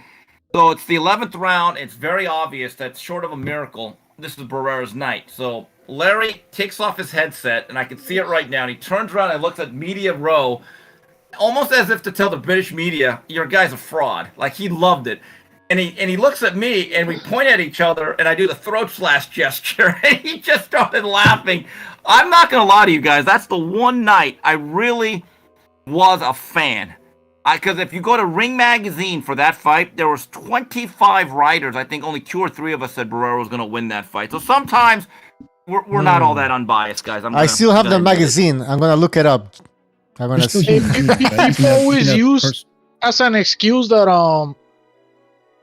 Speaker 13: so it's the 11th round. It's very obvious that short of a miracle, this is Barrera's night. So Larry takes off his headset, and I can see it right now. And he turns around and looks at Media Row, almost as if to tell the British media, your guy's a fraud. Like, he loved it. And he looks at me, and we point at each other, and I do the throat slash gesture, and he just started laughing. I'm not going to lie to you guys. That's the one night I really was a fan. Because if you go to Ring Magazine for that fight, there was 25 writers. I think only 2 or 3 of us said Barrera was going to win that fight. So sometimes we're not all that unbiased, guys.
Speaker 1: I still have the magazine. I'm going to look it up. I'm going to see.
Speaker 3: People always use as an excuse that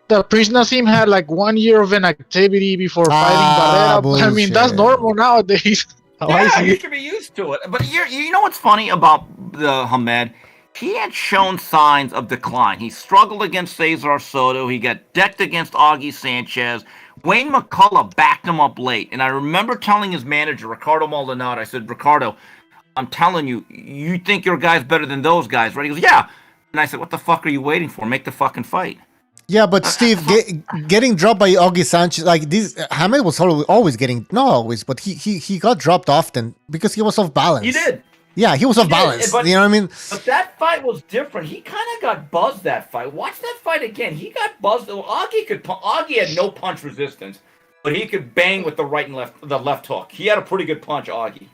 Speaker 3: the Prince Nassim had like 1 year of inactivity before fighting Barrera.
Speaker 1: Bullshit.
Speaker 3: I mean, that's normal nowadays.
Speaker 13: Yeah, he can be used to it. But you know what's funny about the Hamed? He had shown signs of decline. He struggled against Cesar Soto. He got decked against Augie Sanchez. Wayne McCullough backed him up late. And I remember telling his manager, Ricardo Maldonado, I said, Ricardo, I'm telling you, you think your guy's better than those guys, right? He goes, yeah. And I said, what the fuck are you waiting for? Make the fucking fight.
Speaker 1: Yeah, but Steve, getting dropped by Augie Sanchez, like this, Hamed was always getting, not always, but he got dropped often because he was off balance.
Speaker 13: He did.
Speaker 1: Yeah, he was off balance. You know what I mean?
Speaker 13: But that fight was different. He kind of got buzzed that fight. Watch that fight again. He got buzzed. Augie had no punch resistance, but he could bang with the right and left hook. He had a pretty good punch, Augie.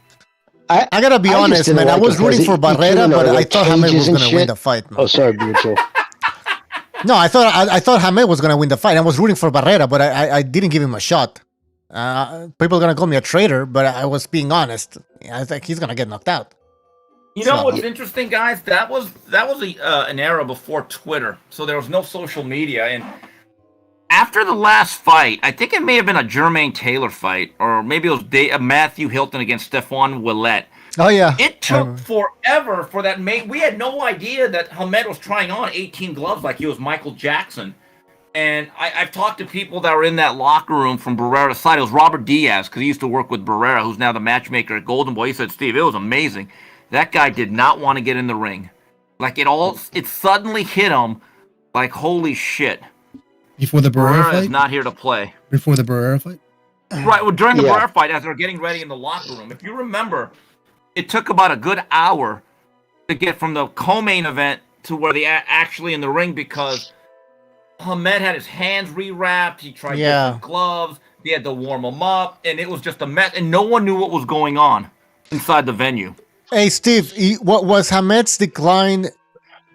Speaker 1: I gotta be honest, man. I was rooting for Barrera, but I thought Hamed was gonna win the fight. Man.
Speaker 9: Oh, sorry, Bucho.
Speaker 1: No, I thought Hamed was gonna win the fight. I was rooting for Barrera, but I didn't give him a shot. People are gonna call me a traitor, but I was being honest. I think he's gonna get knocked out.
Speaker 13: You know what's interesting, guys? That was an era before Twitter, so there was no social media. And after the last fight, I think it may have been a Jermaine Taylor fight, or maybe it was Matthew Hilton against Stephon Ouellet.
Speaker 1: Oh yeah.
Speaker 13: It took forever for that. We had no idea that Hamed was trying on 18 gloves like he was Michael Jackson. And I've talked to people that were in that locker room from Barrera's side. It was Robert Diaz, because he used to work with Barrera, who's now the matchmaker at Golden Boy. He said, Steve, it was amazing. That guy did not want to get in the ring. Like, it suddenly hit him like, holy shit.
Speaker 12: Before the Barrera fight?
Speaker 13: Is not here to play.
Speaker 12: Before the Barrera fight?
Speaker 13: Right, well, during the Barrera fight, as they're getting ready in the locker room. If you remember, it took about a good hour to get from the co-main event to where they actually in the ring, because Hamed had his hands rewrapped. He tried different gloves. He had to warm them up, and it was just a mess, and no one knew what was going on inside the venue.
Speaker 1: Hey, Steve, what was Hamed's decline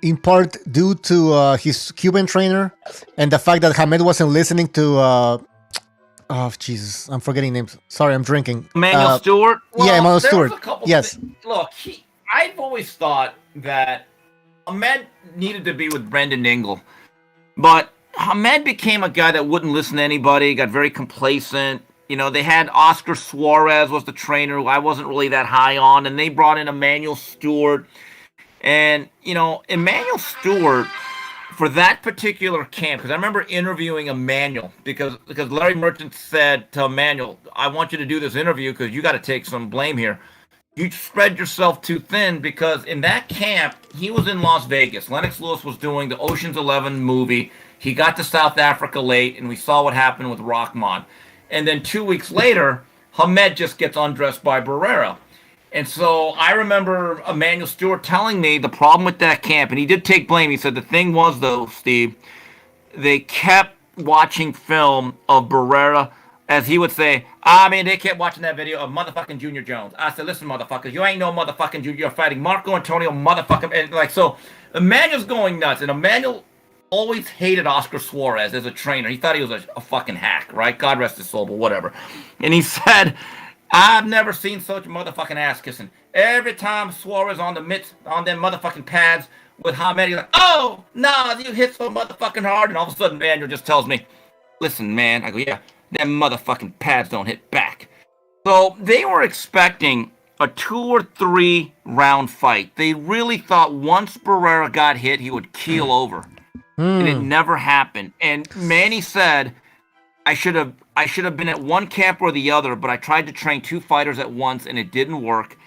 Speaker 1: in part due to his Cuban trainer and the fact that Hamed wasn't listening to oh Jesus, I'm forgetting names. Sorry, I'm drinking.
Speaker 13: Emmanuel Stewart?
Speaker 1: Well, yeah, Emmanuel Stewart. Yes.
Speaker 13: Look, I've always thought that Hamed needed to be with Brendan Ingle. But Hamed became a guy that wouldn't listen to anybody, got very complacent. You know, they had Oscar Suarez was the trainer, who I wasn't really that high on, and they brought in Emmanuel Stewart. And, you know, Emmanuel Stewart, for that particular camp, because I remember interviewing Emmanuel, because Larry Merchant said to Emmanuel, I want you to do this interview because you got to take some blame here. You spread yourself too thin, because in that camp, he was in Las Vegas. Lennox Lewis was doing the Ocean's 11 movie. He got to South Africa late, and we saw what happened with Rahman. And then 2 weeks later, Hamed just gets undressed by Barrera. And so I remember Emmanuel Stewart telling me the problem with that camp, and he did take blame. He said the thing was, though, Steve, they kept watching film of Barrera, as he would say, they kept watching that video of motherfucking Junior Jones. I said, listen, motherfuckers, you ain't no motherfucking Junior. You're fighting Marco Antonio, motherfucking. And like, so Emmanuel's going nuts, and Emmanuel always hated Oscar Suarez as a trainer. He thought he was a fucking hack, right? God rest his soul, but whatever. And he said, I've never seen such motherfucking ass kissing. Every time Suarez on the mitts, on them motherfucking pads with Hamed, he's like, oh, no, you hit so motherfucking hard. And all of a sudden, Emmanuel just tells me, listen, man. I go, yeah, them motherfucking pads don't hit back. So they were expecting a 2 or 3 round fight. They really thought once Barrera got hit, he would keel over. And it never happened. And Manny said, I should have been at one camp or the other, but I tried to train 2 fighters at once and it didn't work.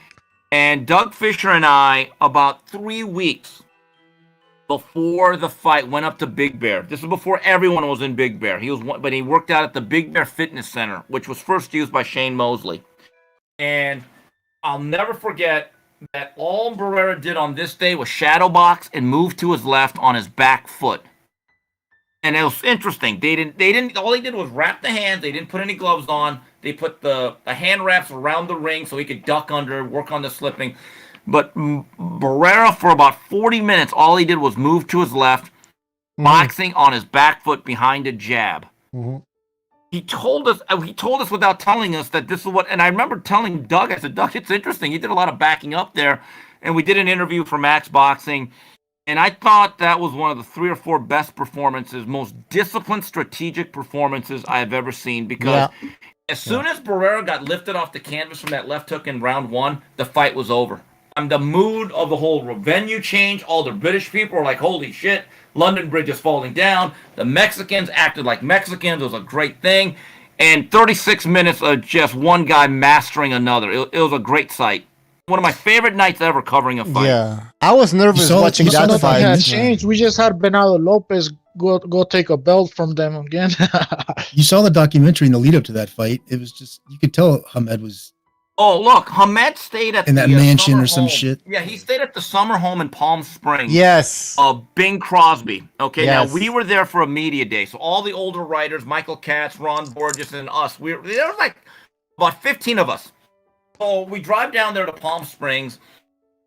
Speaker 13: And Doug Fisher and I, about 3 weeks before the fight, went up to Big Bear. This was before everyone was in Big Bear. But he worked out at the Big Bear Fitness Center, which was first used by Shane Mosley. And I'll never forget that all Barrera did on this day was shadow box and move to his left on his back foot. And it was interesting. They didn't. All they did was wrap the hands. They didn't put any gloves on. They put the hand wraps around the ring so he could duck under, work on the slipping. But Barrera, for about 40 minutes, all he did was move to his left, boxing on his back foot behind a jab.
Speaker 1: Mm-hmm.
Speaker 13: He told us without telling us that this is what. And I remember telling Doug, I said, Doug, it's interesting. You did a lot of backing up there, and we did an interview for Max Boxing. And I thought that was one of the 3 or 4 best performances, most disciplined, strategic performances I have ever seen. Because as soon as Barrera got lifted off the canvas from that left hook in round 1, the fight was over. The mood of the whole venue changed. All the British people were like, holy shit, London Bridge is falling down. The Mexicans acted like Mexicans. It was a great thing. And 36 minutes of just one guy mastering another. It was a great sight. One of my favorite nights ever covering a fight.
Speaker 1: Yeah, I was nervous watching that fight.
Speaker 3: Had changed. We just had Bernardo Lopez go take a belt from them again.
Speaker 12: You saw the documentary in the lead up to that fight. It was just, you could tell Hamed was.
Speaker 13: Oh, look, Hamed stayed at
Speaker 12: in that mansion or some
Speaker 13: home.
Speaker 12: shit.
Speaker 13: Yeah, he stayed at the summer home in Palm Springs.
Speaker 1: Yes.
Speaker 13: Bing Crosby. Okay,
Speaker 1: Yes.
Speaker 13: now we were there for a media day. So all the older writers, Michael Katz, Ron Borges, and us, there was like about 15 of us. So we drive down there to Palm Springs.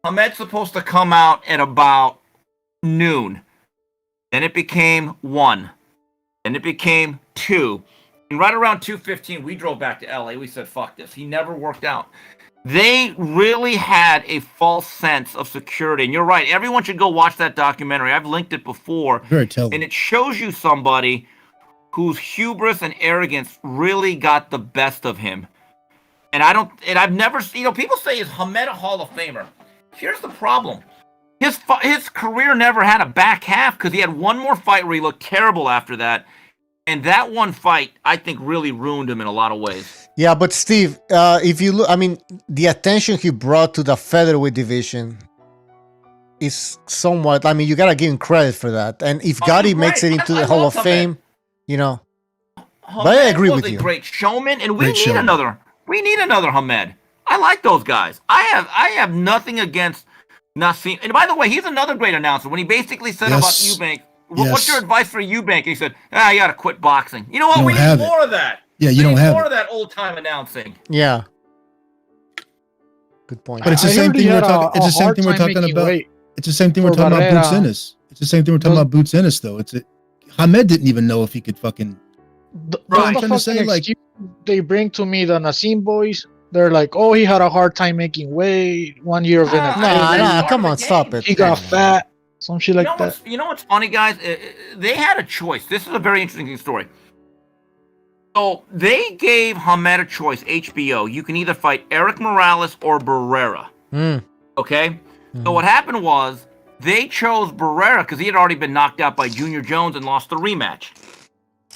Speaker 13: Hamed's supposed to come out at about noon. Then it became 1. Then it became 2. And right around 2:15, we drove back to LA. We said, fuck this. He never worked out. They really had a false sense of security. And you're right. Everyone should go watch that documentary. I've linked it before.
Speaker 12: Very telling.
Speaker 13: And it shows you somebody whose hubris and arrogance really got the best of him. And I've never seen, people say, is Hamed a Hall of Famer? Here's the problem. His career never had a back half because he had one more fight where he looked terrible after that. And that one fight, I think, really ruined him in a lot of ways.
Speaker 1: Yeah, but Steve, if you look, I mean, the attention he brought to the featherweight division is somewhat, I mean, you got to give him credit for that. And if Gotti makes it into the Hall of Fame,
Speaker 13: Hamed
Speaker 1: but I agree with you.
Speaker 13: Was a great showman, and we need another. We need another Hamed. I like those guys. I have nothing against Nassim. And by the way, he's another great announcer. When he basically said about Eubank, what's your advice for Eubank? He said, you got to quit boxing. You know what? We need more of that.
Speaker 12: Yeah, you don't have
Speaker 13: more of that old time announcing.
Speaker 1: Yeah. Good point.
Speaker 12: But it's the same thing we're talking. It's the same thing we're talking about. It's the same thing we're talking about Boots Ennis. It's the same thing we're talking about Boots Ennis, though. Hamed didn't even know if he could fucking.
Speaker 3: Right. I'm trying to say, like, they bring to me the Nassim boys. They're like, oh, he had a hard time making weight 1 year of inactivity.
Speaker 1: Nah, come on, stop it.
Speaker 3: He got fat, some shit like that.
Speaker 13: You know what's funny, guys? They had a choice. This is a very interesting story. So they gave Hamed a choice, HBO. You can either fight Eric Morales or Barrera. Okay? So what happened was they chose Barrera because he had already been knocked out by Junior Jones and lost the rematch.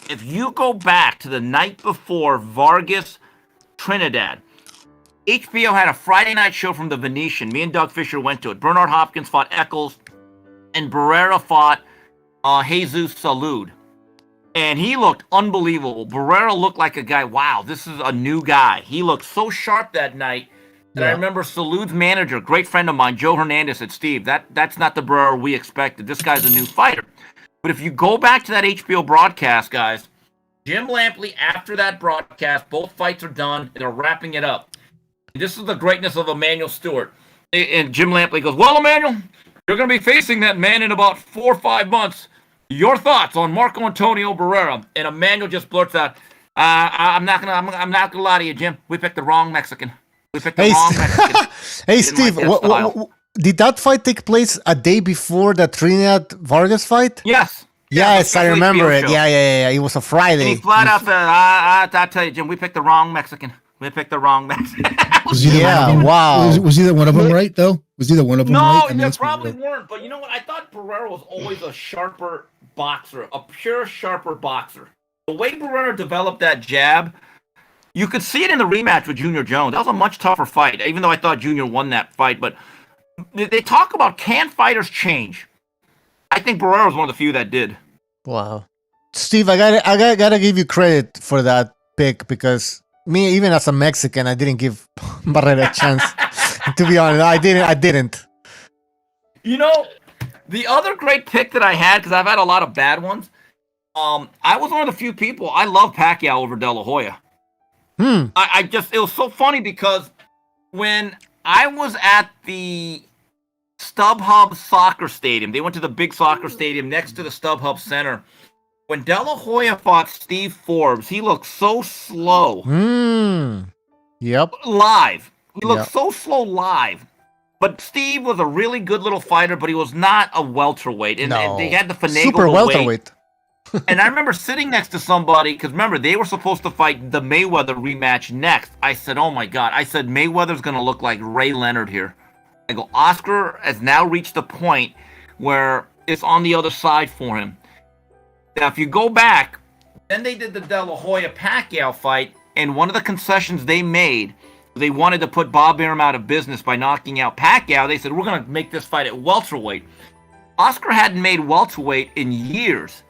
Speaker 13: If you go back to the night before Vargas Trinidad, HBO had a Friday night show from the Venetian. Me and Doug Fisher went to it. Bernard Hopkins fought Eccles, and Barrera fought Jesus Salud. And he looked unbelievable. Barrera looked like a guy, wow, this is a new guy. He looked so sharp that night that I remember Salud's manager, great friend of mine, Joe Hernandez, said, Steve, that's not the Barrera we expected. This guy's a new fighter. But if you go back to that HBO broadcast, guys, Jim Lampley, after that broadcast, both fights are done, and they're wrapping it up. This is the greatness of Emmanuel Stewart. And Jim Lampley goes, well, Emmanuel, you're going to be facing that man in about 4 or 5 months. Your thoughts on Marco Antonio Barrera? And Emmanuel just blurts out, I'm not gonna lie to you, Jim. We picked the wrong Mexican. Mexican.
Speaker 1: Hey, Steve, did that fight take place a day before the Trinidad Vargas fight?
Speaker 13: Yes.
Speaker 1: Yes, I remember it. Yeah. It was a Friday.
Speaker 13: And he flat out said, I tell you, Jim, we picked the wrong Mexican.
Speaker 12: Was either one of them right, though? Was either one of them right?
Speaker 13: No, they probably weren't. But you know what? I thought Barrera was always a sharper boxer, a pure, sharper boxer. The way Barrera developed that jab, You could see it in the rematch with Junior Jones. That was a much tougher fight, even though I thought Junior won that fight. But they talk about, can fighters change? I think Barrera was one of the few that did.
Speaker 1: Wow. Steve, I gotta give you credit for that pick, because me, even as a Mexican, I didn't give Barrera a chance. To be honest, I didn't.
Speaker 13: You know, the other great pick that I had, because I've had a lot of bad ones, I was one of the few people, I love Pacquiao over De La Hoya. It was so funny because when I was at the StubHub soccer stadium, they went to the big soccer stadium next to the StubHub Center. When De La Hoya fought Steve Forbes, he looked so slow.
Speaker 1: Yep.
Speaker 13: Live. He looked so slow live. But Steve was a really good little fighter, but he was not a welterweight. And they had the finagle
Speaker 1: super welterweight.
Speaker 13: And I remember sitting next to somebody, because remember, they were supposed to fight the Mayweather rematch next. I said, oh my God. I said, Mayweather's going to look like Ray Leonard here. I go, Oscar has now reached the point where it's on the other side for him. Now, if you go back, then they did the De La Hoya Pacquiao fight, and one of the concessions they made, they wanted to put Bob Arum out of business by knocking out Pacquiao. They said, we're going to make this fight at welterweight. Oscar hadn't made welterweight in years.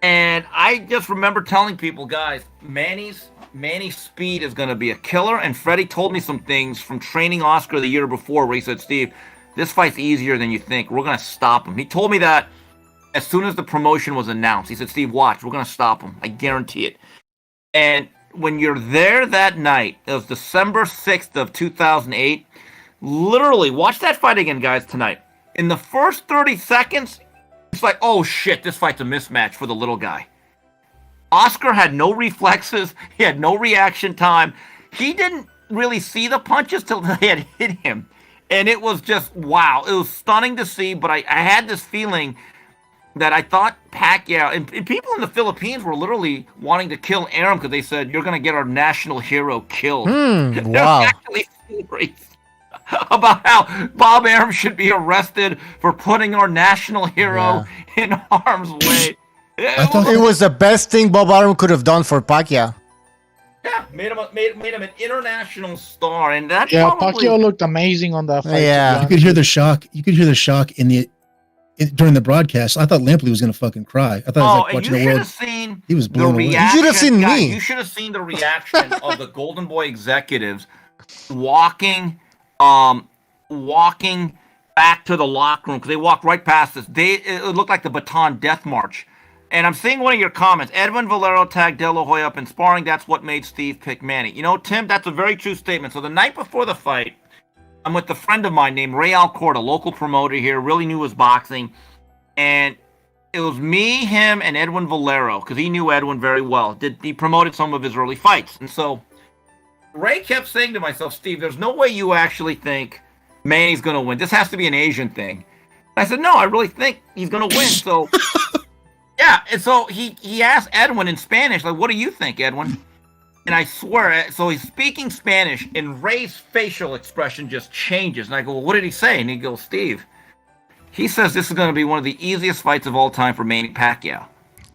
Speaker 13: And I just remember telling people, guys, Manny's speed is going to be a killer. And Freddie told me some things from training Oscar the year before where he said, Steve, this fight's easier than you think. We're going to stop him. He told me that as soon as the promotion was announced. He said, Steve, watch. We're going to stop him. I guarantee it. And when you're there that night, it was December 6th of 2008. Literally, watch that fight again, guys, tonight. In the first 30 seconds, it's like, oh shit, this fight's a mismatch for the little guy. Oscar had no reflexes. He had no reaction time. He didn't really see the punches till they had hit him. And it was just, wow. It was stunning to see, but I had this feeling that I thought Pacquiao, and people in the Philippines were literally wanting to kill Arum because they said, you're going to get our national hero killed.
Speaker 1: Wow.
Speaker 13: Actually stories about how Bob Arum should be arrested for putting our national hero in harm's way.
Speaker 1: It was the best thing Bob Arum could have done for Pacquiao.
Speaker 13: Yeah, made him an international star, and that
Speaker 3: Pacquiao looked amazing on that fight.
Speaker 1: Yeah,
Speaker 12: you could hear the shock. You could hear the shock during the broadcast. I thought Lampley was going to fucking cry. I thought he was like watching the world. He was blown away.
Speaker 1: You should have seen me.
Speaker 13: You should have seen the reaction of the Golden Boy executives walking back to the locker room because they walked right past us. It looked like the Baton Death March. And I'm seeing one of your comments. Edwin Valero tagged De La Hoya up in sparring. That's what made Steve pick Manny. You know, Tim, that's a very true statement. So the night before the fight, I'm with a friend of mine named Ray Alcourt, a local promoter here, really knew his boxing. And it was me, him, and Edwin Valero, because he knew Edwin very well. He promoted some of his early fights. And so Ray kept saying to myself, Steve, there's no way you actually think Manny's going to win. This has to be an Asian thing. I said, no, I really think he's going to win. So, yeah. And so he asked Edwin in Spanish, like, what do you think, Edwin? And I swear, so he's speaking Spanish, and Ray's facial expression just changes. And I go, well, what did he say? And he goes, Steve, he says this is going to be one of the easiest fights of all time for Manny Pacquiao.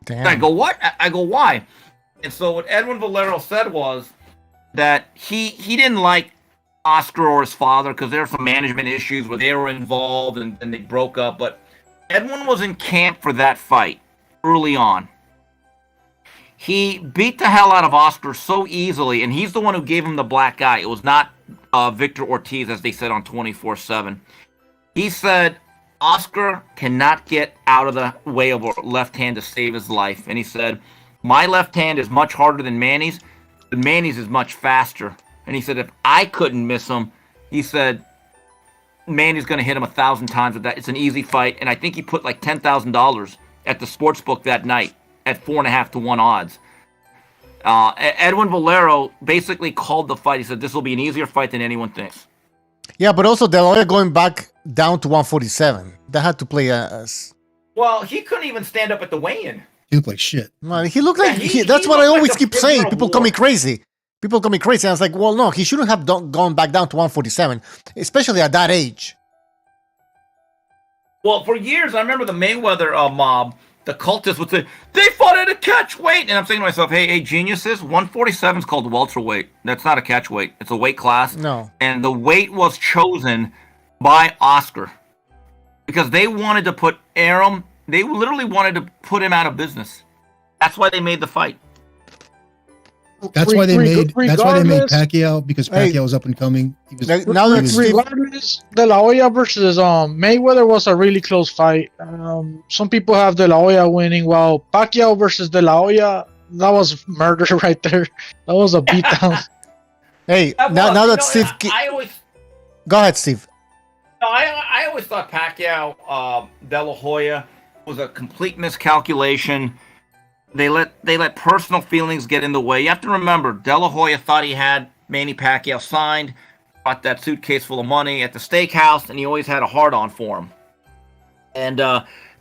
Speaker 1: Damn.
Speaker 13: And I go, what? I go, why? And so what Edwin Valero said was that he didn't like Oscar or his father because there were some management issues where they were involved and they broke up. But Edwin was in camp for that fight early on. He beat the hell out of Oscar so easily, and he's the one who gave him the black eye. It was not Victor Ortiz, as they said on 24/7. He said Oscar cannot get out of the way of a left hand to save his life. And he said, my left hand is much harder than Manny's, but Manny's is much faster. And he said, if I couldn't miss him, he said, Manny's going to hit him 1,000 times with that. It's an easy fight. And I think he put like $10,000 at the sports book that night at 4.5 to 1 odds. Edwin Valero basically called the fight. He said, this will be an easier fight than anyone thinks.
Speaker 1: Yeah, but also De La Hoya going back down to 147. That had to play as...
Speaker 13: Well, he couldn't even stand up at the weigh-in.
Speaker 12: He looked like shit.
Speaker 1: Man, he looked like... that's what I always keep saying. People call me crazy. People call me crazy. I was like, well, no, he shouldn't have gone back down to 147, especially at that age.
Speaker 13: Well, for years, I remember the Mayweather mob the cultists would say, they fought at a catch weight. And I'm saying to myself, hey, geniuses, 147 is called welterweight. That's not a catch weight. It's a weight class.
Speaker 1: No.
Speaker 13: And the weight was chosen by Oscar because they wanted to put Arum, they literally wanted to put him out of business. That's why they made the fight.
Speaker 12: That's why they made
Speaker 3: regardless-
Speaker 12: Pacquiao, because Pacquiao was up and coming. He was,
Speaker 1: Now that Steve,
Speaker 3: Regardless, De La Hoya versus Mayweather was a really close fight. Some people have De La Hoya winning, while Pacquiao versus De La Hoya, that was murder right there. That was a beatdown.
Speaker 1: hey, now that Steve,
Speaker 13: I always
Speaker 1: go ahead, Steve.
Speaker 13: No, I always thought Pacquiao, De La Hoya was a complete miscalculation. They let personal feelings get in the way. You have to remember, De La Hoya thought he had Manny Pacquiao signed, bought that suitcase full of money at the steakhouse, and he always had a hard-on for him. And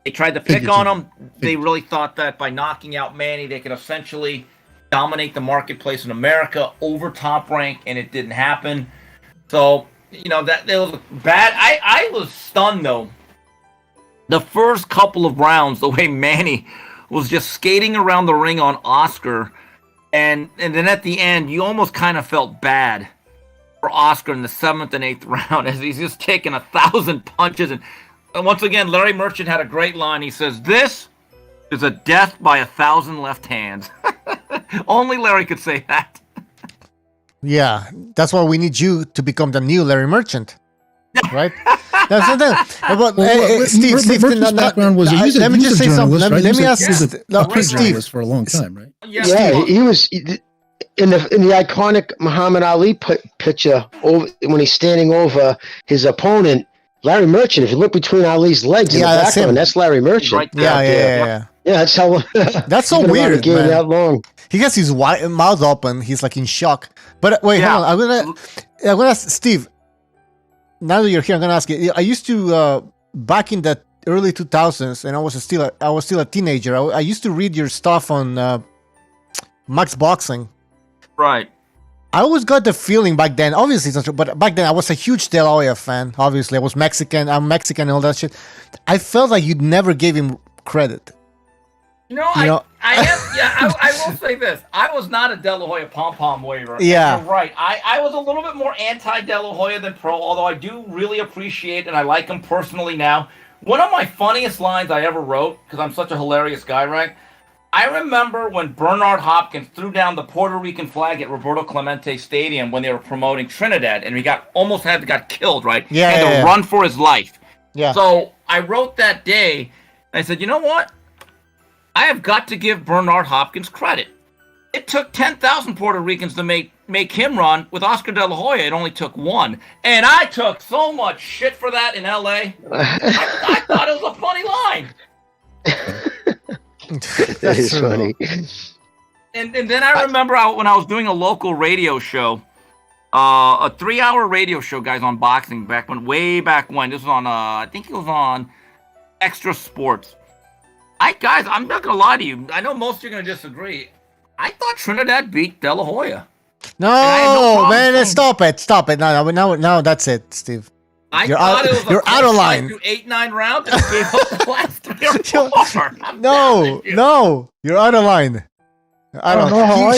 Speaker 13: they tried to pick on him. They really thought that by knocking out Manny, they could essentially dominate the marketplace in America over Top Rank, and it didn't happen. So, that was bad. I was stunned, though. The first couple of rounds, the way Manny was just skating around the ring on Oscar, and then at the end, you almost kind of felt bad for Oscar in the 7th and 8th round as he's just taking 1,000 punches. And once again, Larry Merchant had a great line. He says, "This is a death by 1,000 left hands." Only Larry could say that.
Speaker 1: Yeah, that's why we need you to become the new Larry Merchant, right? That's the thing. But, Steve,
Speaker 12: Merchant's background was
Speaker 1: let me just say something. Let me ask
Speaker 12: Steve for a long time, right?
Speaker 9: Yeah, he was in the iconic Muhammad Ali picture over when he's standing over his opponent, Larry Merchant. If you look between Ali's legs in the background, that's Larry Merchant.
Speaker 13: Right there.
Speaker 1: Yeah.
Speaker 9: Yeah, that's how.
Speaker 1: That's so weird,
Speaker 9: man. That long.
Speaker 1: He has his mouth open. He's like in shock. But wait, hold on. I'm gonna ask Steve. Now that you're here, I'm gonna ask you. I used to back in the early 2000s, and I was still a teenager. I used to read your stuff on Max Boxing.
Speaker 13: Right.
Speaker 1: I always got the feeling back then. Obviously, it's not true, but back then I was a huge De La Hoya fan. Obviously, I was Mexican. I'm Mexican and all that shit. I felt like you never gave him credit.
Speaker 13: I am. Yeah, I will say this. I was not a De La Hoya pom-pom waver.
Speaker 1: Yeah.
Speaker 13: You're right. I was a little bit more anti-De La Hoya than pro, although I do really appreciate and I like him personally now. One of my funniest lines I ever wrote, because I'm such a hilarious guy, right? I remember when Bernard Hopkins threw down the Puerto Rican flag at Roberto Clemente Stadium when they were promoting Trinidad, and he got killed, right?
Speaker 1: Yeah.
Speaker 13: He had to run for his life.
Speaker 1: Yeah.
Speaker 13: So I wrote that day, and I said, you know what? I have got to give Bernard Hopkins credit. It took 10,000 Puerto Ricans to make him run. With Oscar De La Hoya, it only took one. And I took so much shit for that in L.A. I thought it was a funny line.
Speaker 9: That is funny.
Speaker 13: And then I remember when I was doing a local radio show, a 3-hour radio show, guys, on boxing way back when. This was on, I think it was on Extra Sports. Guys, I'm not going to lie to you. I know most of you are going to disagree. I thought Trinidad beat De La Hoya.
Speaker 1: No, man, stop it. No, that's it, Steve. You're out of line.
Speaker 13: 8-9 rounds and gave up the last 3 or 4.
Speaker 1: No, you're out of line. I don't know how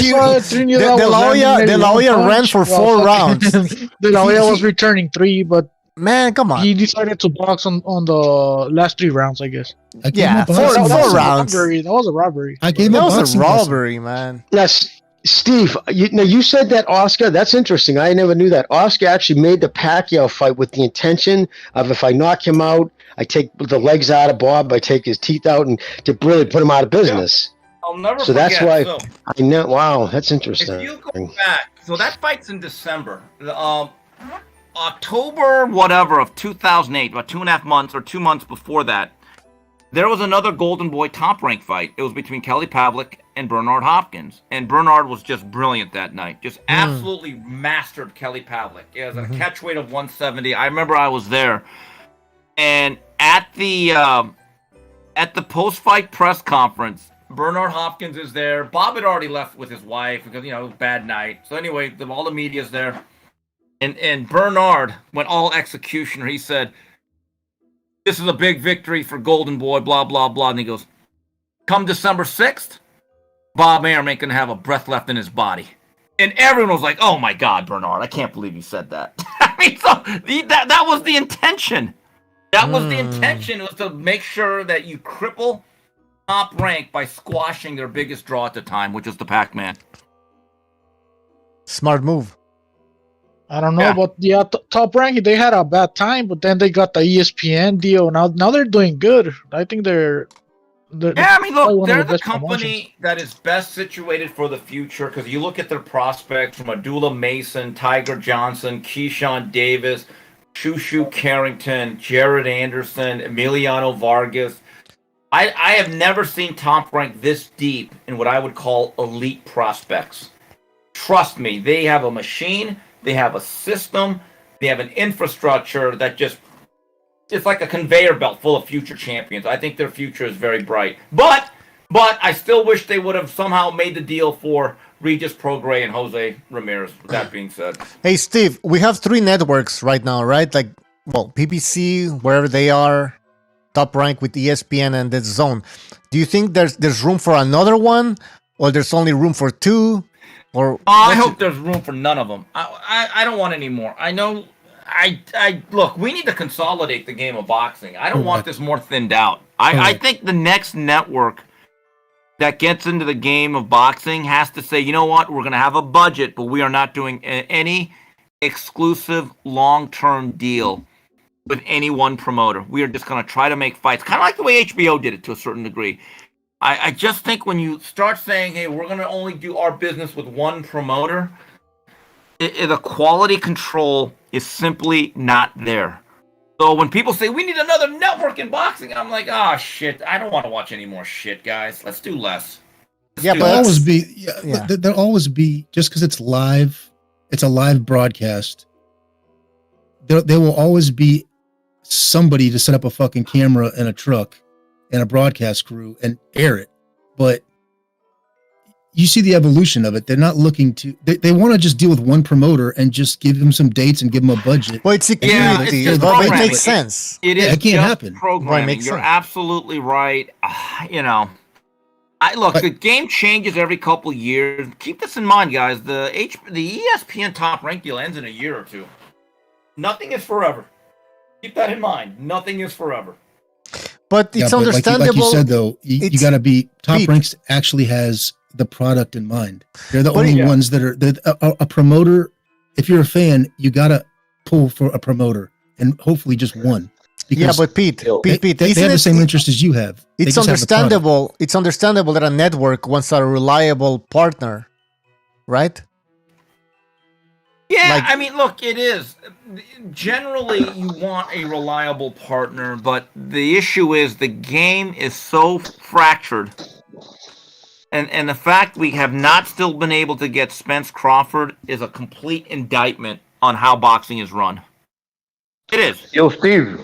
Speaker 3: De
Speaker 1: La Hoya ran for 4 rounds.
Speaker 3: De La Hoya was returning 3, but
Speaker 1: man, come on.
Speaker 3: He decided to box on the last 3 rounds, I guess.
Speaker 1: Yeah, 4 rounds.
Speaker 3: That was a robbery.
Speaker 1: That was a robbery, man.
Speaker 9: Yes. Steve, you said that Oscar, that's interesting. I never knew that. Oscar actually made the Pacquiao fight with the intention of, if I knock him out, I take the legs out of Bob, I take his teeth out, and to really put him out of business.
Speaker 13: I'll never
Speaker 9: so
Speaker 13: forget.
Speaker 9: That's why I know. Wow, that's interesting.
Speaker 13: If you go back, so that fight's in December. October, whatever, of 2008, about 2.5 months or 2 months before that, there was another Golden Boy top rank fight. It was between Kelly Pavlik and Bernard Hopkins. And Bernard was just brilliant that night. Just absolutely mastered Kelly Pavlik. It was a catch weight of 170. I remember I was there. And at the post-fight press conference, Bernard Hopkins is there. Bob had already left with his wife because, it was a bad night. So anyway, all the media's there. And Bernard went all executioner. He said, "This is a big victory for Golden Boy, blah, blah, blah." And he goes, Come December 6th, Bob Arum ain't gonna have a breath left in his body. And everyone was like, "Oh my God, Bernard! I can't believe you said that." I mean, so that was the intention. That was the intention, was to make sure that you cripple Top Rank by squashing their biggest draw at the time, which was the Pac-Man.
Speaker 1: Smart move.
Speaker 3: I don't know, but Top Rank, they had a bad time, but then they got the ESPN deal. Now they're doing good. I think they're
Speaker 13: I mean, look, they're the
Speaker 3: best
Speaker 13: company that is best situated for the future because you look at their prospects from Abdullah Mason, Tiger Johnson, Keyshawn Davis, Shushu Carrington, Jared Anderson, Emiliano Vargas. I have never seen Top Rank this deep in what I would call elite prospects. Trust me, they have a machine, they have a system, they have an infrastructure that just, it's like a conveyor belt full of future champions. I think their future is very bright. But I still wish they would have somehow made the deal for Regis Prograis and Jose Ramirez, with that being said.
Speaker 1: Hey, Steve, we have 3 networks right now, right? Like, well, PPC, wherever they are, Top Rank with ESPN and the Zone. Do you think there's room for another one, or there's only room for 2? Or
Speaker 13: I hope there's room for none of them. I don't want any more. I know. Look, we need to consolidate the game of boxing. I don't want this more thinned out. I think the next network that gets into the game of boxing has to say, you know what, we're going to have a budget, but we are not doing any exclusive long-term deal with any one promoter. We are just going to try to make fights, kind of like the way HBO did it to a certain degree. I just think when you start saying, hey, we're going to only do our business with one promoter, the quality control is simply not there. So when people say, we need another network in boxing, I'm like, oh, shit, I don't want to watch any more shit, guys. Let's do less.
Speaker 12: There'll always be, just because it's live, it's a live broadcast, there will always be somebody to set up a fucking camera and a truck and a broadcast crew and air it. But you see the evolution of it. They're not looking to, they want to just deal with one promoter and just give them some dates and give them a budget.
Speaker 1: Well, it's security. It makes sense.
Speaker 13: It is
Speaker 12: it can't happen.
Speaker 13: Programming. You're absolutely right. Look, the game changes every couple years. Keep this in mind, guys. The ESPN Top Rank deal ends in a year or two. Nothing is forever. Keep that in mind. Nothing is forever.
Speaker 1: But it's understandable.
Speaker 12: Like you said, though, you got to be, Top Ranks actually has the product in mind. They're the only ones that are, a promoter, if you're a fan, you got to pull for a promoter, and hopefully just one.
Speaker 1: But Pete,
Speaker 12: they have the same interest as you have.
Speaker 1: It's understandable. It's understandable that a network wants a reliable partner, right?
Speaker 13: Yeah, I mean, look, it is. Generally, you want a reliable partner, but the issue is the game is so fractured. And the fact we have not still been able to get Spence Crawford is a complete indictment on how boxing is run. It is.
Speaker 15: Yo, Steve,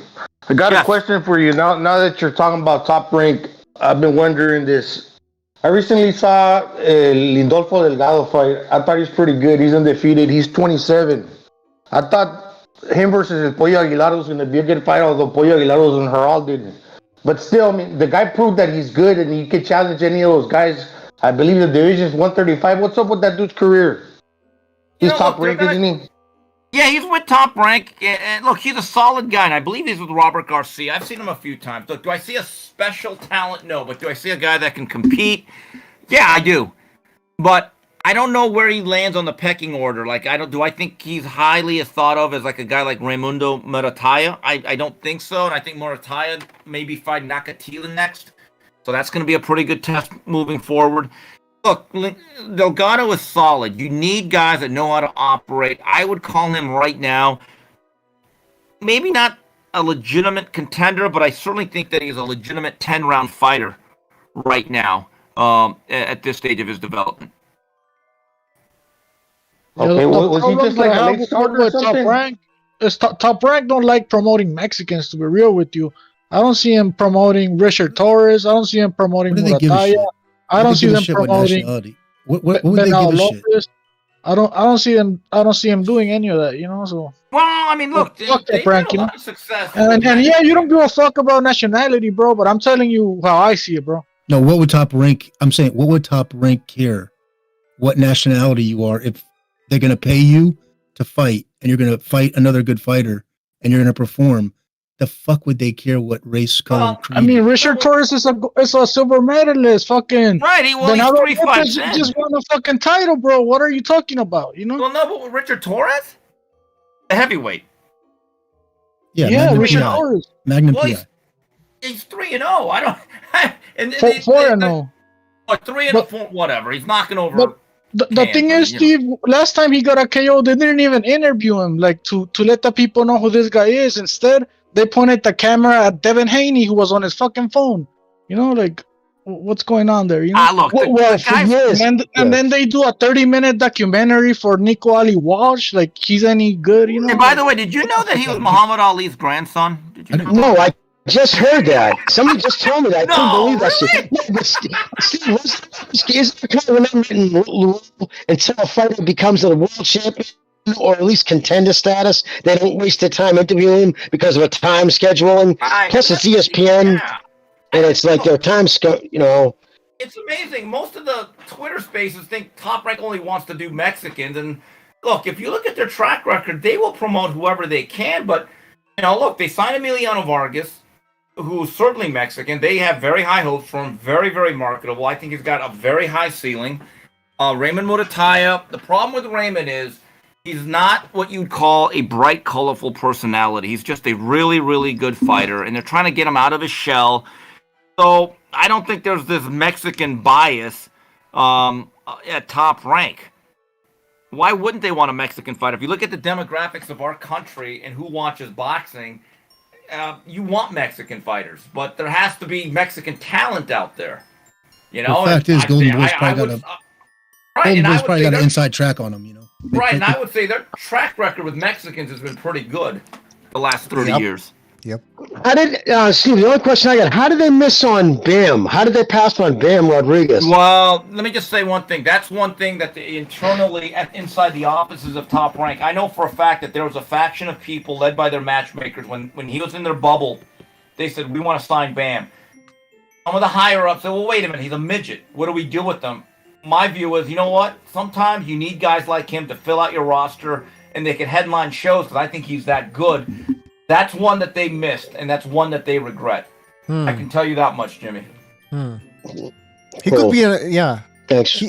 Speaker 15: I got a question for you. Now that you're talking about Top Rank, I've been wondering this. I recently saw Lindolfo Delgado fight. I thought he's pretty good. He's undefeated. He's 27. I thought him versus El Pollo Aguilar was going to be a good fight, although Pollo Aguilar was in Heralded. But still, I mean, the guy proved that he's good and he could challenge any of those guys. I believe the division is 135. What's up with that dude's career? He's Top Rank, isn't he?
Speaker 13: Yeah, he's with Top Rank. And look, he's a solid guy, and I believe he's with Robert Garcia. I've seen him a few times. Look, do I see a special talent? No. But do I see a guy that can compete? Yeah, I do. But I don't know where he lands on the pecking order. Like, do I think he's highly thought of as like a guy like Raimundo Murataya? I don't think so. And I think Murataya maybe fight Nakatila next. So that's going to be a pretty good test moving forward. Look, Delgado is solid. You need guys that know how to operate. I would call him right now, maybe not a legitimate contender, but I certainly think that he's a legitimate 10-round fighter right now at this stage of his development.
Speaker 15: Okay, was he just like a late starter or something?
Speaker 3: Top Rank don't like promoting Mexicans, to be real with you. I don't see him promoting Richard Torres. I don't see him promoting Murataya. I don't see them promoting Bernal Lopez. I don't see him doing any of that, you know. So
Speaker 13: well, I mean, look, they had a lot of success.
Speaker 3: And yeah, you don't give a fuck about nationality, bro. But I'm telling you how I see it, bro.
Speaker 12: No, what would Top Rank? I'm saying, what would Top Rank care? What nationality you are? If they're going to pay you to fight, and you're going to fight another good fighter, and you're going to perform, the fuck would they care what race, color, creed?
Speaker 3: I mean, Richard Torres is a silver medalist. Fucking
Speaker 13: right. He's 3 fights in.
Speaker 3: Just won a fucking title, bro. What are you talking about? You know?
Speaker 13: Well, no, but with Richard Torres, the heavyweight.
Speaker 12: Yeah, Richard
Speaker 3: Torres.
Speaker 12: Magnum
Speaker 13: Well,
Speaker 12: PI.
Speaker 13: He's 3-0. I don't. And
Speaker 3: 4-0.
Speaker 13: Or 3-4, whatever. He's knocking over.
Speaker 3: But the thing is, Steve, last time he got a KO, they didn't even interview him, like to let the people know who this guy is. Instead, they pointed the camera at Devin Haney, who was on his fucking phone. You know, like, what's going on there? You know?
Speaker 13: Look,
Speaker 3: and then they do a 30-minute documentary for Nico Ali Walsh, like he's any good, you know?
Speaker 13: And by the way, did you know that he was Muhammad Ali's grandson? Did you know?
Speaker 9: No, I just heard that. Somebody just told me that. I couldn't believe that shit. No, but Steve, is the kind of remember until a fighter becomes a world champion or at least contender status, they don't waste their time interviewing him because of a time scheduling. Plus, it's ESPN, and it's like their time you know.
Speaker 13: It's amazing. Most of the Twitter spaces think Top Rank only wants to do Mexicans, and look, if you look at their track record, they will promote whoever they can. But you know, look, they signed Emiliano Vargas, who's certainly Mexican. They have very high hopes for him. Very, very marketable. I think he's got a very high ceiling. Raymond Murataya. The problem with Raymond is he's not what you'd call a bright, colorful personality. He's just a really, really good fighter, and they're trying to get him out of his shell. So I don't think there's this Mexican bias at Top Rank. Why wouldn't they want a Mexican fighter? If you look at the demographics of our country and who watches boxing, you want Mexican fighters, but there has to be Mexican talent out there. You know,
Speaker 12: the fact is, Golden Boy's probably got an inside track on him. You know,
Speaker 13: right? And I would say their track record with Mexicans has been pretty good the last 30 years.
Speaker 1: Yep.
Speaker 9: How did Steve? The only question I got: how did they miss on Bam? How did they pass on Bam Rodriguez?
Speaker 13: Well, let me just say one thing. That's one thing that internally inside the offices of Top Rank, I know for a fact that there was a faction of people led by their matchmakers when he was in their bubble. They said, we want to sign Bam. Some of the higher ups said, well, wait a minute, he's a midget. What do we do with him? My view is, you know what? Sometimes you need guys like him to fill out your roster, and they can headline shows because I think he's that good. That's one that they missed, and that's one that they regret. I can tell you that much, Jimmy.
Speaker 1: He could be,
Speaker 9: Thanks.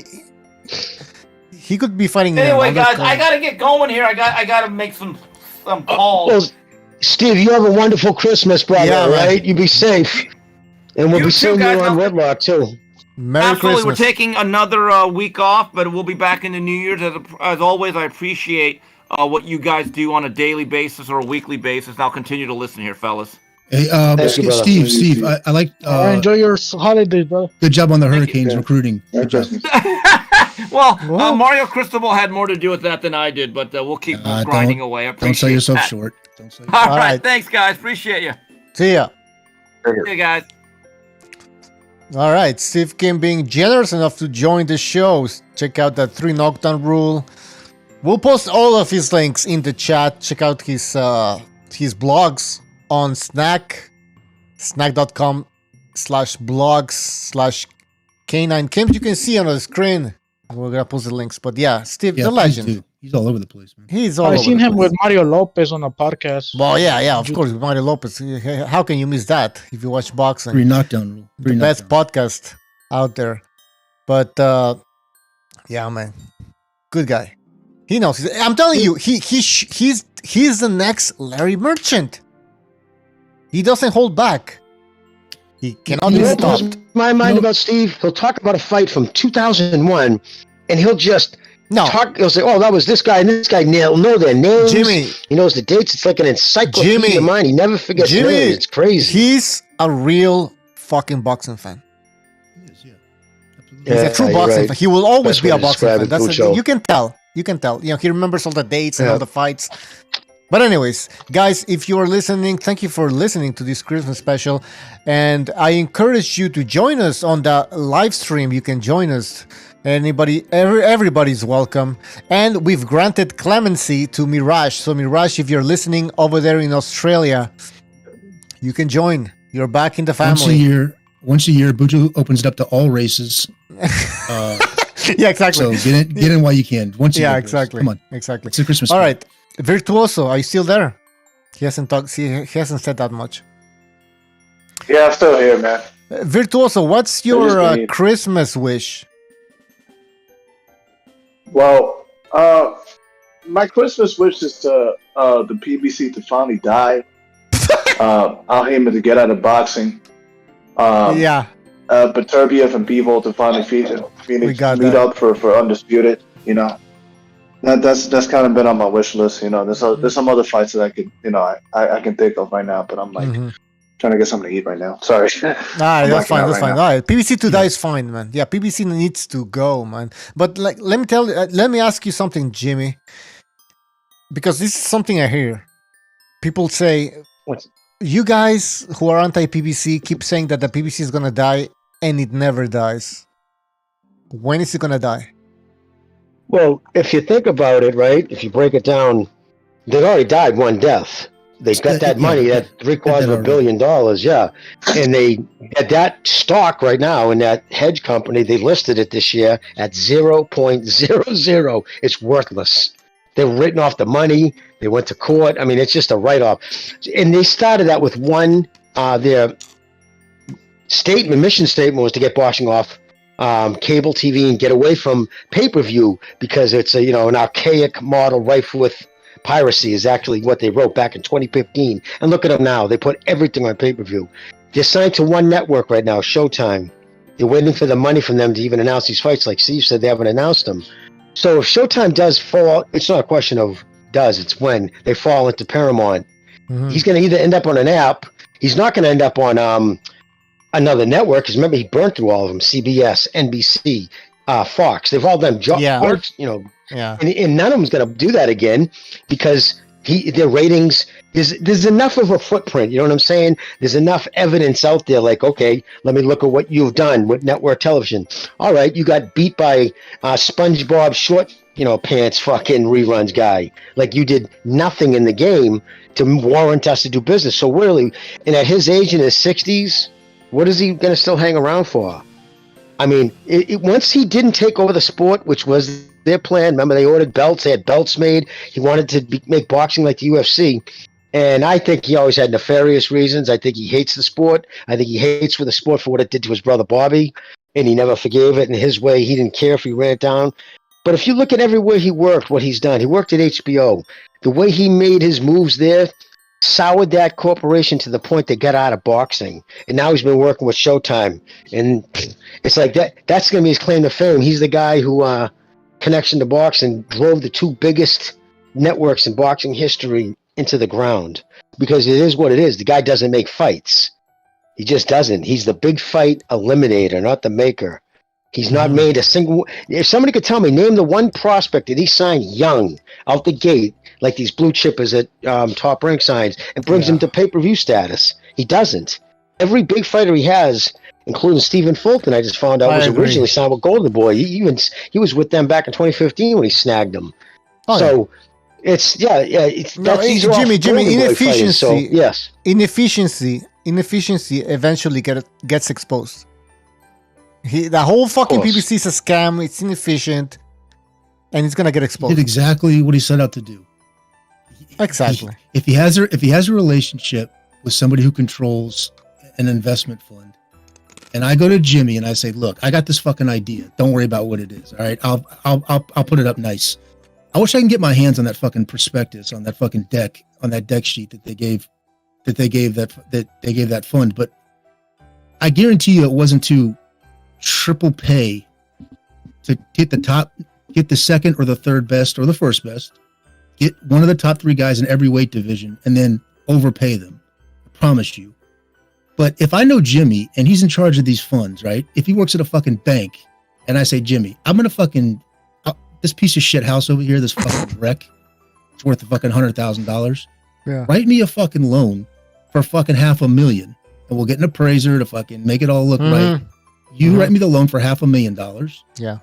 Speaker 1: He could be fighting.
Speaker 13: Anyway, guys, I gotta get going here. I gotta make some calls.
Speaker 9: Well, Steve, you have a wonderful Christmas, brother. Right? You be safe, and we'll be seeing you on Wedlock too.
Speaker 13: Absolutely, we're taking another week off, but we'll be back in the New Year's. As always, I appreciate what you guys do on a daily basis or a weekly basis. And I'll continue to listen here, fellas.
Speaker 12: Hey, Steve, I like.
Speaker 3: Enjoy your holidays, bro.
Speaker 12: Good job on the Hurricanes recruiting. Good job.
Speaker 13: Well, Mario Cristobal had more to do with that than I did, but we'll keep grinding away. I
Speaker 12: don't sell yourself
Speaker 13: that.
Speaker 12: short.
Speaker 13: All right, thanks, guys. Appreciate you.
Speaker 1: See ya.
Speaker 13: See you, guys.
Speaker 1: All right, Steve Kim being generous enough to join the show. Check out that 3 knockdown rule. We'll post all of his links in the chat. Check out his blogs on snack.com/blogs/K9 Kim. You can see on the screen. We're gonna post the links. But yeah, Steve, the legend.
Speaker 12: He's all over the place, man.
Speaker 3: I've seen him with Mario Lopez on a podcast.
Speaker 1: Well, yeah, of course, with Mario Lopez. How can you miss that if you watch boxing?
Speaker 12: 3 knockdown rule.
Speaker 1: The best podcast out there. But yeah, man, good guy. He knows. I'm telling you, he's the next Larry Merchant. He doesn't hold back. He cannot be stopped.
Speaker 9: My mind about Steve. He'll talk about a fight from 2001, and he'll just talk. He'll say, "Oh, that was this guy and this guy." He'll know their names.
Speaker 1: Jimmy,
Speaker 9: he knows the dates. It's like an encyclopedia of mine. He never forgets names. It's crazy.
Speaker 1: He's a real fucking boxing fan. He's a true boxing fan. He will always be a boxing fan. You can tell. You can tell. You know, he remembers all the dates and all the fights. But anyways, guys, if you are listening, thank you for listening to this Christmas special. And I encourage you to join us on the live stream. You can join us. Everybody's welcome. And we've granted clemency to Mirage. So Mirage, if you're listening over there in Australia, you can join. You're back in the family.
Speaker 12: once a year, Buju opens it up to all races.
Speaker 1: Yeah, exactly.
Speaker 12: So get in while you can. Once a year,
Speaker 1: exactly.
Speaker 12: Come on,
Speaker 1: exactly.
Speaker 12: It's a Christmas.
Speaker 1: All right, Virtuoso, are you still there? He hasn't talked. He hasn't said that much.
Speaker 11: Yeah, I'm still here, man.
Speaker 1: Virtuoso, what's your Christmas wish?
Speaker 11: Well, my Christmas wish is to the PBC to finally die. Al Haymon to get out of boxing. Beterbiev and Bivol to finally meet up for undisputed. You know, that's kind of been on my wish list. You know, there's some other fights that I could, I can think of right now, but I'm like trying to get something to eat right now. Sorry.
Speaker 1: That's fine. That's fine. All right, PBC to die is fine, man. Yeah, PBC needs to go, man. But like, let me ask you something, Jimmy, because this is something I hear. People say, you guys who are anti-PBC keep saying that the PBC is gonna die, and it never dies. When is it gonna die?
Speaker 9: Well, if you think about it, right, if you break it down, they've already died one death. They got that money, that $750 million, and they at that stock right now in that hedge company, they listed it this year at 0.00. It's worthless. They were written off the money. They went to court. I mean, it's just a write-off. And they started that with one. Their mission statement was to get boxing off cable TV and get away from pay-per-view because it's an archaic model rife with piracy is actually what they wrote back in 2015. And look at them now. They put everything on pay-per-view. They're signed to one network right now, Showtime. They're waiting for the money from them to even announce these fights. Like Steve said, they haven't announced them. So if Showtime does fall, it's not a question of does, it's when they fall into Paramount. He's going to either end up on an app. He's not going to end up on another network, because remember, he burned through all of them. CBS, NBC, Fox. They've all done jobs, and none of them's going to do that again because their ratings, there's enough of a footprint, you know what I'm saying? There's enough evidence out there, like, okay, let me look at what you've done with network television. All right, you got beat by SpongeBob short, pants fucking reruns guy. Like, you did nothing in the game to warrant us to do business. So really, and at his age, in his 60s, what is he going to still hang around for? I mean, once he didn't take over the sport, which was their plan. Remember, they ordered belts. They had belts made. He wanted to make boxing like the UFC. And I think he always had nefarious reasons. I think he hates the sport. I think he hates the sport for what it did to his brother Bobby. And he never forgave it. In his way, he didn't care if he ran it down. But if you look at everywhere he worked, what he's done, he worked at HBO. The way he made his moves there soured that corporation to the point they got out of boxing. And now he's been working with Showtime. And it's like that's going to be his claim to fame. He's the guy who, connection to boxing, drove the two biggest networks in boxing history into the ground. Because it is what it is. The guy doesn't make fights. He just doesn't. He's the big fight eliminator, not the maker. He's not made a single... If somebody could tell me, name the one prospect that he signed young, out the gate, like these blue chippers at Top Rank signs, and brings him to pay-per-view status. He doesn't. Every big fighter he has, including Stephen Fulton, I just found out, was originally signed with Golden Boy. He was with them back in 2015 when he snagged them. It's Jimmy,
Speaker 1: inefficiency.
Speaker 9: So, yes,
Speaker 1: inefficiency eventually gets exposed. The whole fucking PBC is a scam. It's inefficient, and it's gonna get exposed.
Speaker 12: He did exactly what he set out to do.
Speaker 1: Exactly.
Speaker 12: If he has a relationship with somebody who controls an investment fund, and I go to Jimmy and I say, "Look, I got this fucking idea. Don't worry about what it is. All right, I'll put it up nice. I wish I can get my hands on that fucking prospectus, on that fucking deck, on that deck sheet that they gave that fund. But I guarantee you, it wasn't to triple pay to get the second or the third best or the first best, get one of the top three guys in every weight division, and then overpay them. I promise you. But if I know Jimmy and he's in charge of these funds, right? If he works at a fucking bank and I say, Jimmy, I'm going to this piece of shit house over here, this fucking wreck, it's worth a fucking $100,000.
Speaker 1: Yeah.
Speaker 12: Write me a fucking loan for fucking $500,000 and we'll get an appraiser to fucking make it all look right. You write me the loan for $500,000.
Speaker 1: Yeah.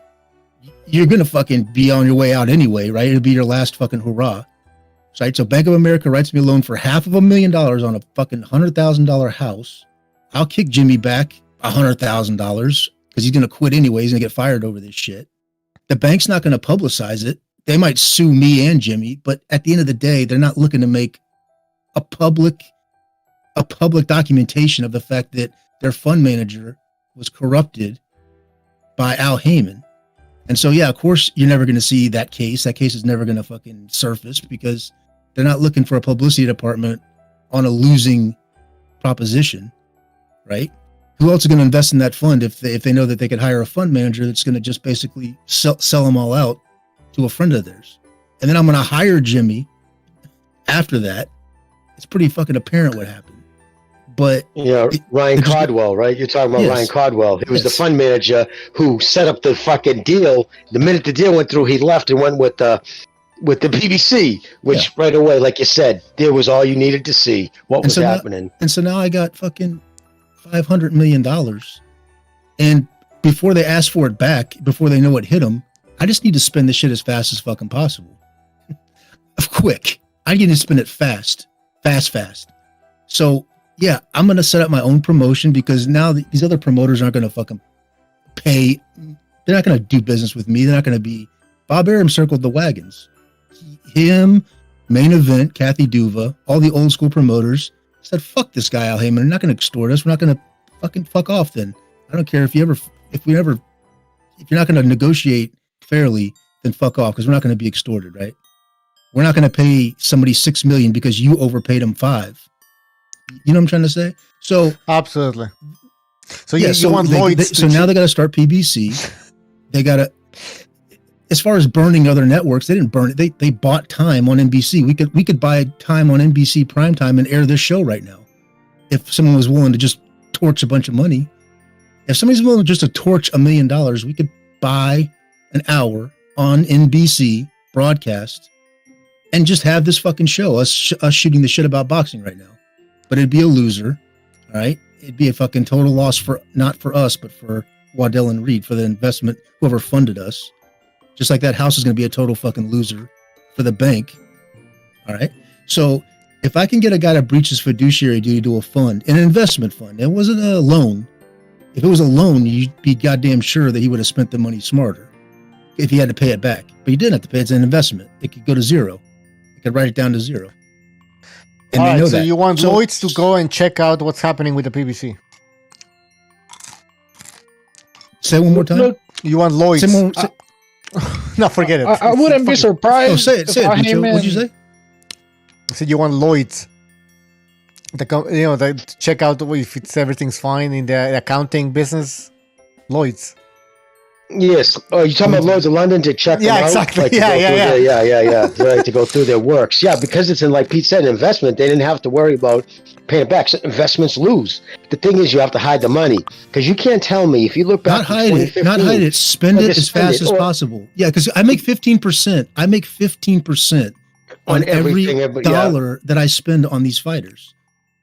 Speaker 12: You're going to fucking be on your way out anyway, right? It'll be your last fucking hurrah. Right? So Bank of America writes me a loan for $500,000 on a fucking $100,000 house. I'll kick Jimmy back $100,000 because he's going to quit anyway. He's going to get fired over this shit. The bank's not going to publicize it. They might sue me and Jimmy, but at the end of the day, they're not looking to make a public documentation of the fact that their fund manager was corrupted by Al Haymon. And so, yeah, of course, you're never going to see that case. That case is never going to fucking surface because they're not looking for a publicity department on a losing proposition, right? Who else is going to invest in that fund if they know that they could hire a fund manager that's going to just basically sell them all out to a friend of theirs? And then I'm going to hire Jimmy after that. It's pretty fucking apparent what happened. But
Speaker 9: Ryan Caldwell, right? You're talking about Ryan Caldwell. He was the fund manager who set up the fucking deal. The minute the deal went through, he left and went with the BBC, which right away, like you said, there was all you needed to see what was happening.
Speaker 12: So now I got fucking $500 million. And before they ask for it back, before they know what hit them, I just need to spend the shit as fast as fucking possible. Quick. I need to spend it fast. So, yeah, I'm going to set up my own promotion because now these other promoters aren't going to fucking pay. They're not going to do business with me. They're not going to be. Bob Arum circled the wagons. Him, Main Event, Kathy Duva, all the old school promoters said, fuck this guy, Al Haymon. They're not going to extort us. We're not going to fucking fuck off then. I don't care if you're not going to negotiate fairly, then fuck off because we're not going to be extorted, right? We're not going to pay somebody $6 million because you overpaid them $5 million. You know what I'm trying to say? So
Speaker 1: absolutely. So
Speaker 12: you want Lloyd's? So now they got to start PBC. They got to. As far as burning other networks, they didn't burn it. They bought time on NBC. We could buy time on NBC primetime and air this show right now. If someone was willing to just torch a bunch of money, if somebody's willing just to torch $1 million, we could buy an hour on NBC broadcast and just have this fucking show, us shooting the shit about boxing right now. But it'd be a loser, all right? It'd be a fucking total loss not for us, but for Waddell and Reed, for the investment, whoever funded us. Just like that house is going to be a total fucking loser for the bank, all right? So if I can get a guy to breach his fiduciary duty to a fund, an investment fund, it wasn't a loan. If it was a loan, you'd be goddamn sure that he would have spent the money smarter if he had to pay it back. But he didn't have to pay it. It's an investment. It could go to zero. It could write it down to zero. And
Speaker 1: all
Speaker 12: they
Speaker 1: right,
Speaker 12: know
Speaker 1: so
Speaker 12: that.
Speaker 1: you want Lloyd's to go and check out what's happening with the PBC?
Speaker 12: Say one more time.
Speaker 1: You want Lloyd's? No, forget it.
Speaker 3: I wouldn't be surprised.
Speaker 12: Oh, say it, Bicho. What'd you say?
Speaker 1: I said you want Lloyd's. To check out if everything's fine in the accounting business. Lloyd's.
Speaker 9: Yes. Oh, you're talking about Lloyd's of London to check them out?
Speaker 1: Exactly.
Speaker 9: Like
Speaker 1: Yeah.
Speaker 9: Right, to go through their works. Yeah, because it's in, like Pete said, an investment, they didn't have to worry about paying it back. So investments lose. The thing is, you have to hide the money because you can't tell me if you look back.
Speaker 12: Not hide it. Spend it as fast as possible. Yeah, because I make 15%. I make 15% on every dollar that I spend on these fighters.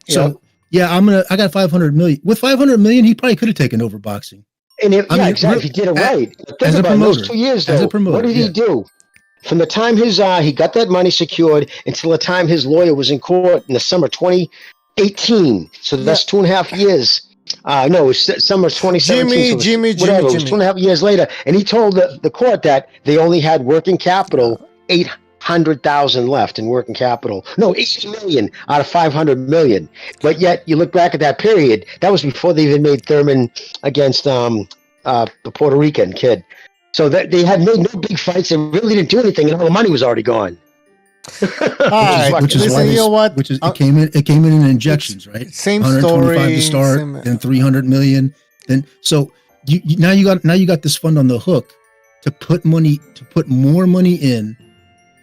Speaker 12: So I got 500 million. With 500 million, he probably could have taken over boxing.
Speaker 9: And exactly. If he did it right.
Speaker 12: As a promoter.
Speaker 9: Those 2 years, though, what did he do? From the time he got that money secured until the time his lawyer was in court in the summer 2018. So that's 2.5 years. No, it was summer 2017.
Speaker 1: Jimmy.
Speaker 9: It was 2.5 years later. And he told the court that they only had working capital, 800,000 left in working capital. No, 80 million out of 500 million. But yet you look back at that period, that was before they even made Thurman against the Puerto Rican kid. So that they had made no big fights and really didn't do anything, and all the money was already gone.
Speaker 12: Which is why it came in injections, right?
Speaker 1: Same
Speaker 12: 125
Speaker 1: story
Speaker 12: to start, then 300 million. Then so now you got this fund on the hook to put more money in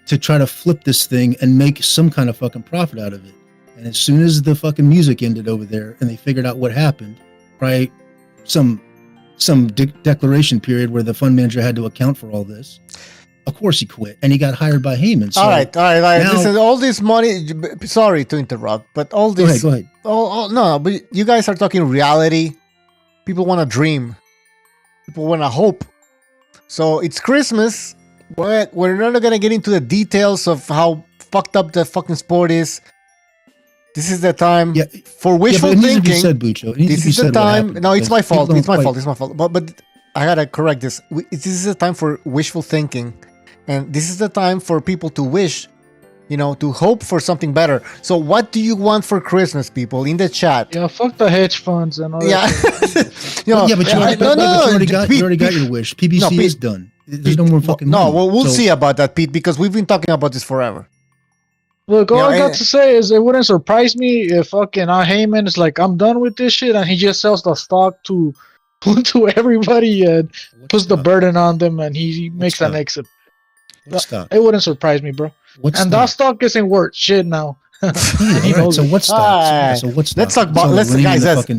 Speaker 12: to try to flip this thing and make some kind of fucking profit out of it. And as soon as the fucking music ended over there and they figured out what happened, right? Some declaration period where the fund manager had to account for all this. Of course he quit and he got hired by Haymon. So
Speaker 1: all right.
Speaker 12: now,
Speaker 1: listen, all this money, sorry to interrupt, but all this.
Speaker 12: Go ahead.
Speaker 1: No, but you guys are talking reality. People want to dream. People want to hope. So it's Christmas. We're not going to get into the details of how fucked up the fucking sport is. This is the time for wishful
Speaker 12: but it needs
Speaker 1: thinking.
Speaker 12: to be said, Bucho. It needs
Speaker 1: This
Speaker 12: to be
Speaker 1: is the
Speaker 12: said what
Speaker 1: time.
Speaker 12: happened,
Speaker 1: No, it's my
Speaker 12: because people
Speaker 1: fault.
Speaker 12: don't
Speaker 1: It's my
Speaker 12: quite-
Speaker 1: fault. It's my fault. But I gotta correct this. This is the time for wishful thinking, and this is the time for people to wish, to hope for something better. So, what do you want for Christmas, people, in the chat?
Speaker 3: Yeah, fuck the hedge funds and all
Speaker 1: Yeah.
Speaker 3: that.
Speaker 12: But you already got your wish. PBC is done. There's no more fucking.
Speaker 1: No,
Speaker 12: money.
Speaker 1: well, we'll
Speaker 12: So-
Speaker 1: see about that, Pete, because we've been talking about this forever.
Speaker 3: Look, all
Speaker 1: You know,
Speaker 3: I got
Speaker 1: and-
Speaker 3: to say is it wouldn't surprise me if fucking Haymon is like, I'm done with this shit, and he just sells the stock to everybody and puts the burden on them, and he makes an exit.
Speaker 12: What stock?
Speaker 3: It wouldn't surprise me, bro.
Speaker 12: What
Speaker 3: and that stock isn't worth shit now.
Speaker 12: He knows so what's stock? So what's
Speaker 1: Let's talk about.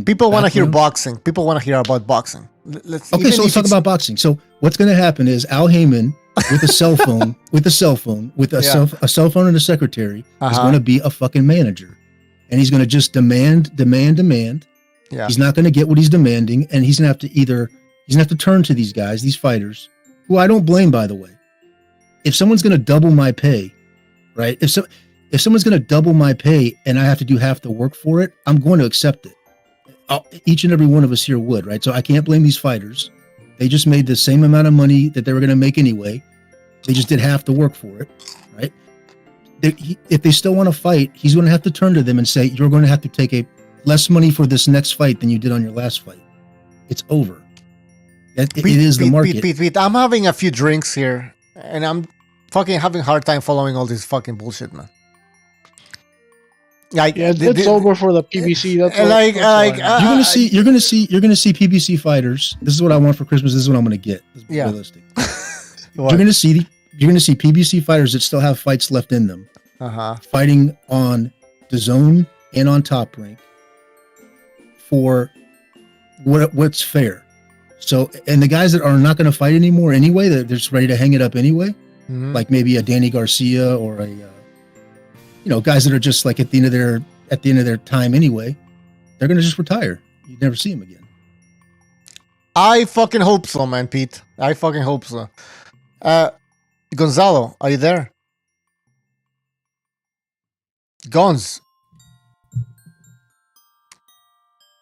Speaker 1: People want to hear boxing. People want to hear about boxing. Let's
Speaker 12: so let's talk about boxing. So what's going to happen is Al Haymon with a cell phone, with a cell phone and a secretary is going to be a fucking manager, and he's going to just demand.
Speaker 1: Yeah.
Speaker 12: He's not going to get what he's demanding, and he's going to have to turn to these guys, these fighters, who I don't blame, by the way. If someone's going to double my pay, right? If someone's going to double my pay and I have to do half the work for it, I'm going to accept it. Each and every one of us here would, right? So I can't blame these fighters. They just made the same amount of money that they were going to make anyway. They just did half the work for it, right? If they still want to fight, he's going to have to turn to them and say, you're going to have to take less money for this next fight than you did on your last fight. It's over. It is the market.
Speaker 1: Pete, I'm having a few drinks here, and I'm fucking having a hard time following all this fucking bullshit, man. Like,
Speaker 3: it's over for the PBC. That's
Speaker 12: you're gonna see PBC fighters. This is what I want for Christmas. This is what I'm gonna get. This is realistic. You're gonna see PBC fighters that still have fights left in them, fighting on the zone and on Top Rank for what's fair. So, and the guys that are not going to fight anymore anyway, they're just ready to hang it up anyway, like maybe a Danny Garcia or guys that are just like at the end of their time anyway, they're going to just retire. You never see them again.
Speaker 1: I fucking hope so, man, Pete. I fucking hope so. Gonzalo, are you there? Gonz.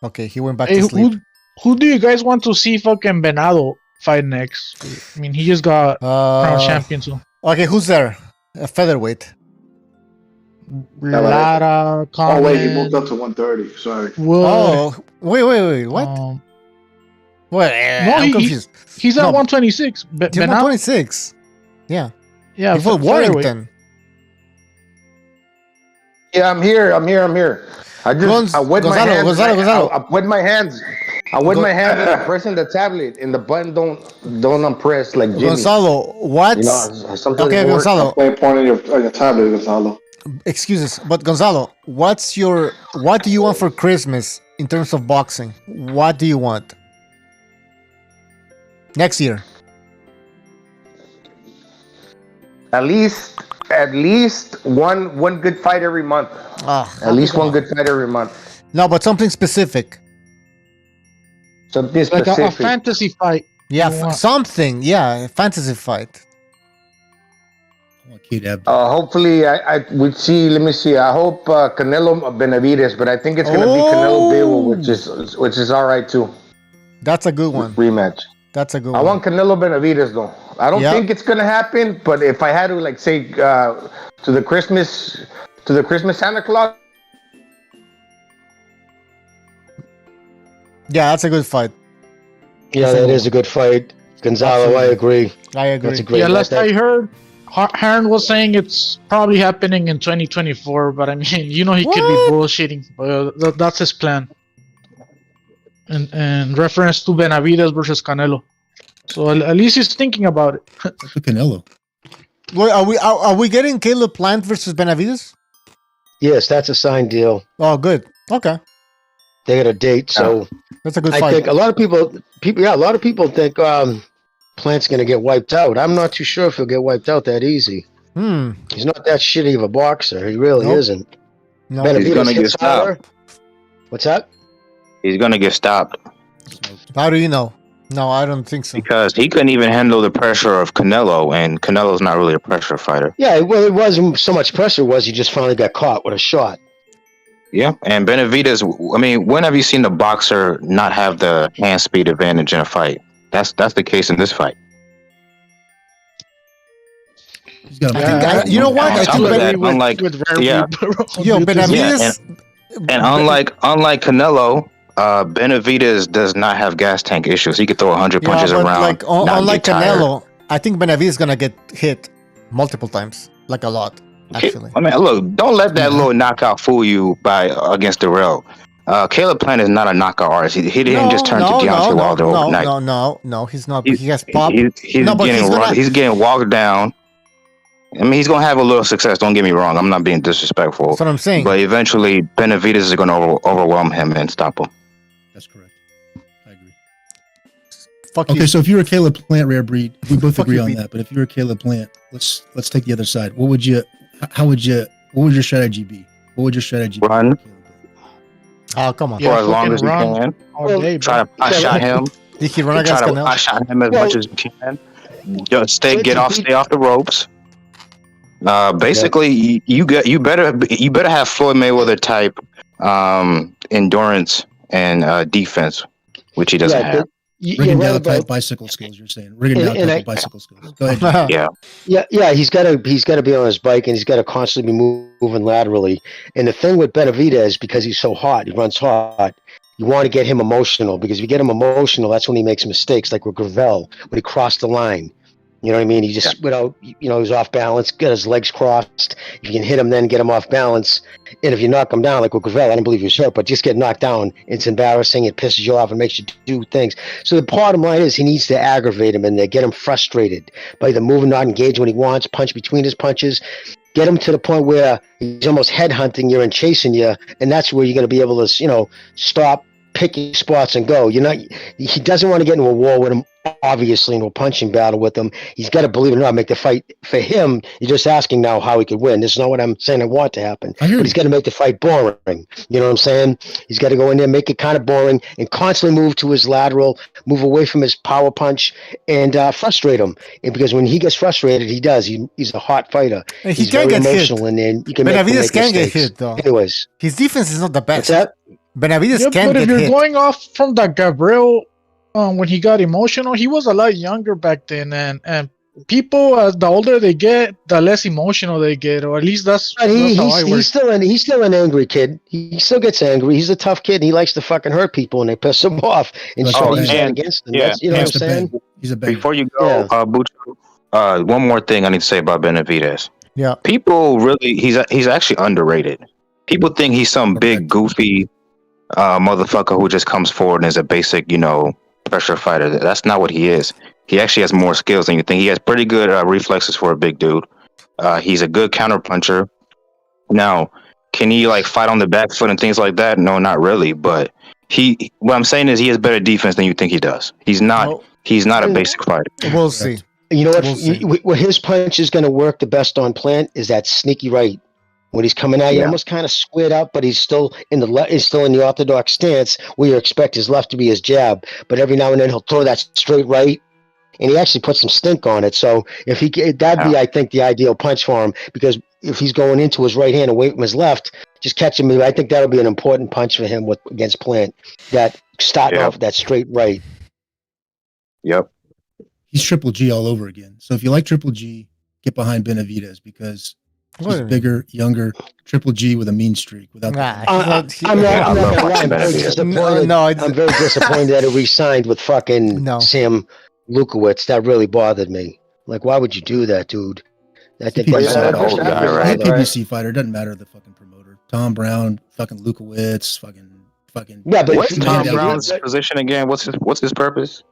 Speaker 1: Okay, he went back to sleep.
Speaker 3: Who do you guys want to see fucking Venado fight next? I mean, he just got crown champion, so.
Speaker 1: Okay, who's there? A featherweight.
Speaker 3: Lara,
Speaker 11: Oh wait, he moved up to 130. Sorry.
Speaker 1: Oh, wait. What? I'm confused.
Speaker 3: He's at 126.
Speaker 1: He's 126. Yeah.
Speaker 3: Yeah.
Speaker 1: For Warrington.
Speaker 15: Yeah, I'm here. I wet my hands. I wet my hands. I'm pressing the tablet, and the button don't unpress like Jimmy.
Speaker 1: Gonzalo, what? Okay, Gonzalo.
Speaker 11: Play a point on your tablet, Gonzalo.
Speaker 1: Excuses, but Gonzalo, what do you want for Christmas in terms of boxing? What do you want next year?
Speaker 15: At least one good fight every month. At least one good fight every month.
Speaker 1: No, but something specific.
Speaker 15: Something
Speaker 3: like
Speaker 15: specific.
Speaker 3: a fantasy fight.
Speaker 1: Yeah, something. Yeah, a fantasy fight.
Speaker 15: Hopefully, I would see. Let me see. I hope Canelo Benavidez, but I think it's gonna be Canelo Bivol, which is all right too.
Speaker 1: That's a good one.
Speaker 15: Rematch.
Speaker 1: That's a good
Speaker 15: I
Speaker 1: one.
Speaker 15: want Canelo Benavidez though. I don't think it's gonna happen, but if I had to say to the Christmas Santa Claus.
Speaker 1: Yeah, that's a good fight.
Speaker 9: Yeah, that is a good fight. Gonzalo, I agree. That's a great fight.
Speaker 3: Last I heard, Hearn was saying it's probably happening in 2024, but I mean, he could be bullshitting. But that's his plan. And reference to Benavidez versus Canelo. So at least he's thinking about it.
Speaker 12: For Canelo.
Speaker 1: Wait, are we getting Caleb Plant versus Benavidez?
Speaker 9: Yes, that's a signed deal.
Speaker 1: Oh, good. Okay.
Speaker 9: They got a date, so
Speaker 1: that's a good fight.
Speaker 9: I think a lot of people think Plant's going to get wiped out. I'm not too sure if he'll get wiped out that easy. He's not that shitty of a boxer. He really isn't.
Speaker 8: No. He's going to get stopped.
Speaker 9: What's that?
Speaker 8: He's going to get stopped.
Speaker 1: How do you know? No, I don't think so.
Speaker 8: Because he couldn't even handle the pressure of Canelo, and Canelo's not really a pressure fighter.
Speaker 9: Yeah, well, it wasn't so much pressure. He just finally got caught with a shot.
Speaker 8: Yeah, and Benavidez. I mean, when have you seen the boxer not have the hand speed advantage in a fight? That's the case in this fight.
Speaker 12: He's got
Speaker 1: I think, you know what? I think Benavidez.
Speaker 8: And unlike Canelo, Benavidez does not have gas tank issues. He could throw 100 punches around.
Speaker 1: Like unlike Canelo, I think Benavidez is gonna get hit multiple times, like a lot. Actually,
Speaker 8: I mean, look, don't let that little knockout fool you against Darrell. Caleb Plant is not a knockout artist. He didn't just turn to Deontay Wilder overnight.
Speaker 1: No, he's not. He has pop.
Speaker 8: He's getting walked down. I mean, he's gonna have a little success. Don't get me wrong. I'm not being disrespectful.
Speaker 1: That's what I'm saying.
Speaker 8: But eventually, Benavidez is gonna overwhelm him and stop him.
Speaker 12: That's correct. I agree. Okay, so if you're a Caleb Plant rare breed, we both agree on that. But if you're a Caleb Plant, let's take the other side. What would your strategy be? What would your strategy
Speaker 8: run?
Speaker 12: be?
Speaker 1: Oh, come on.
Speaker 8: For as long as you can. Try to pot-shot him.
Speaker 1: Did he run against Canelo?
Speaker 8: Try to pot-shot him as much as you can. Just stay off the ropes. Basically, you better have Floyd Mayweather type endurance and defense, which he doesn't have.
Speaker 12: Rigging down type bicycle skills. You're saying rigging down type bicycle skills. Go ahead.
Speaker 9: Yeah. He's got to be on his bike, and he's got to constantly be moving laterally. And the thing with Benavidez, because he's so hot, he runs hot. You want to get him emotional, because if you get him emotional, that's when he makes mistakes. Like with Gravel, when he crossed the line. You know what I mean? He just he was off balance, got his legs crossed. If you can hit him, then get him off balance. And if you knock him down, like with Gravel, I don't believe he was hurt, but just get knocked down. It's embarrassing. It pisses you off and makes you do things. So the bottom line is he needs to aggravate him and get him frustrated by either moving, not engage when he wants, punch between his punches. Get him to the point where he's almost headhunting you and chasing you, and that's where you're going to be able to, stop, picking spots and go. He doesn't want to get into a war with him, obviously, into a punching battle with him. He's got to, believe it or not, make the fight for him. You're just asking now how he could win. This is not what I'm saying I want to happen, but he's got to make the fight boring. You know what I'm saying? He's got to go in there, make it kind of boring, and constantly move to his lateral, move away from his power punch, and frustrate him. And because when he gets frustrated, he does. He's a hot fighter.
Speaker 1: And
Speaker 9: he's very emotional, and then you can
Speaker 1: Benavidez can
Speaker 9: mistakes.
Speaker 1: Get hit, though.
Speaker 9: Anyways,
Speaker 1: his defense is not the best.
Speaker 9: What's that?
Speaker 1: Benavidez can
Speaker 3: but
Speaker 1: get
Speaker 3: if you're
Speaker 1: hit.
Speaker 3: going off from that Gabriel, when he got emotional, he was a lot younger back then, and people, the older they get, the less emotional they get, or at least that's how I work.
Speaker 9: He's still an angry kid. He still gets angry. He's a tough kid. And he likes to fucking hurt people, and they piss him off. And so he's against them.
Speaker 8: Yeah,
Speaker 9: you know what I'm saying?
Speaker 12: He's a
Speaker 8: Before you go, Bucho, one more thing I need to say about Benavidez.
Speaker 1: Yeah,
Speaker 8: people really he's actually underrated. People think he's some big goofy motherfucker who just comes forward and is a basic, pressure fighter. That's not what he is. He actually has more skills than you think. He has pretty good reflexes for a big dude. He's a good counter puncher. Now, can he fight on the back foot and things like that? No, not really. But what I'm saying is he has better defense than you think he does. He's not a basic fighter.
Speaker 1: We'll see.
Speaker 9: You know what? What his punch is going to work the best on Plant is that sneaky right. When he's coming at you, almost kind of squared up, but he's still in the orthodox stance where you expect his left to be his jab. But every now and then he'll throw that straight right, and he actually puts some stink on it. So that'd be, I think, the ideal punch for him, because if he's going into his right hand away from his left, just catch him. I think that'll be an important punch for him against Plant. That starting off that straight right.
Speaker 8: Yep.
Speaker 12: He's Triple G all over again. So if you like Triple G, get behind Benavidez, because he's bigger, younger, Triple G with a mean streak. Without
Speaker 9: I'm very disappointed. I'm very disappointed that he re-signed with fucking Sam Lukowitz. That really bothered me. Why would you do that, dude? I think that's
Speaker 12: an old guy, right? PBC fighter. Doesn't matter the fucking promoter. Tom Brown, fucking Lukowitz, fucking.
Speaker 9: Yeah, but
Speaker 8: what's Tom Brown's position again? What's his purpose?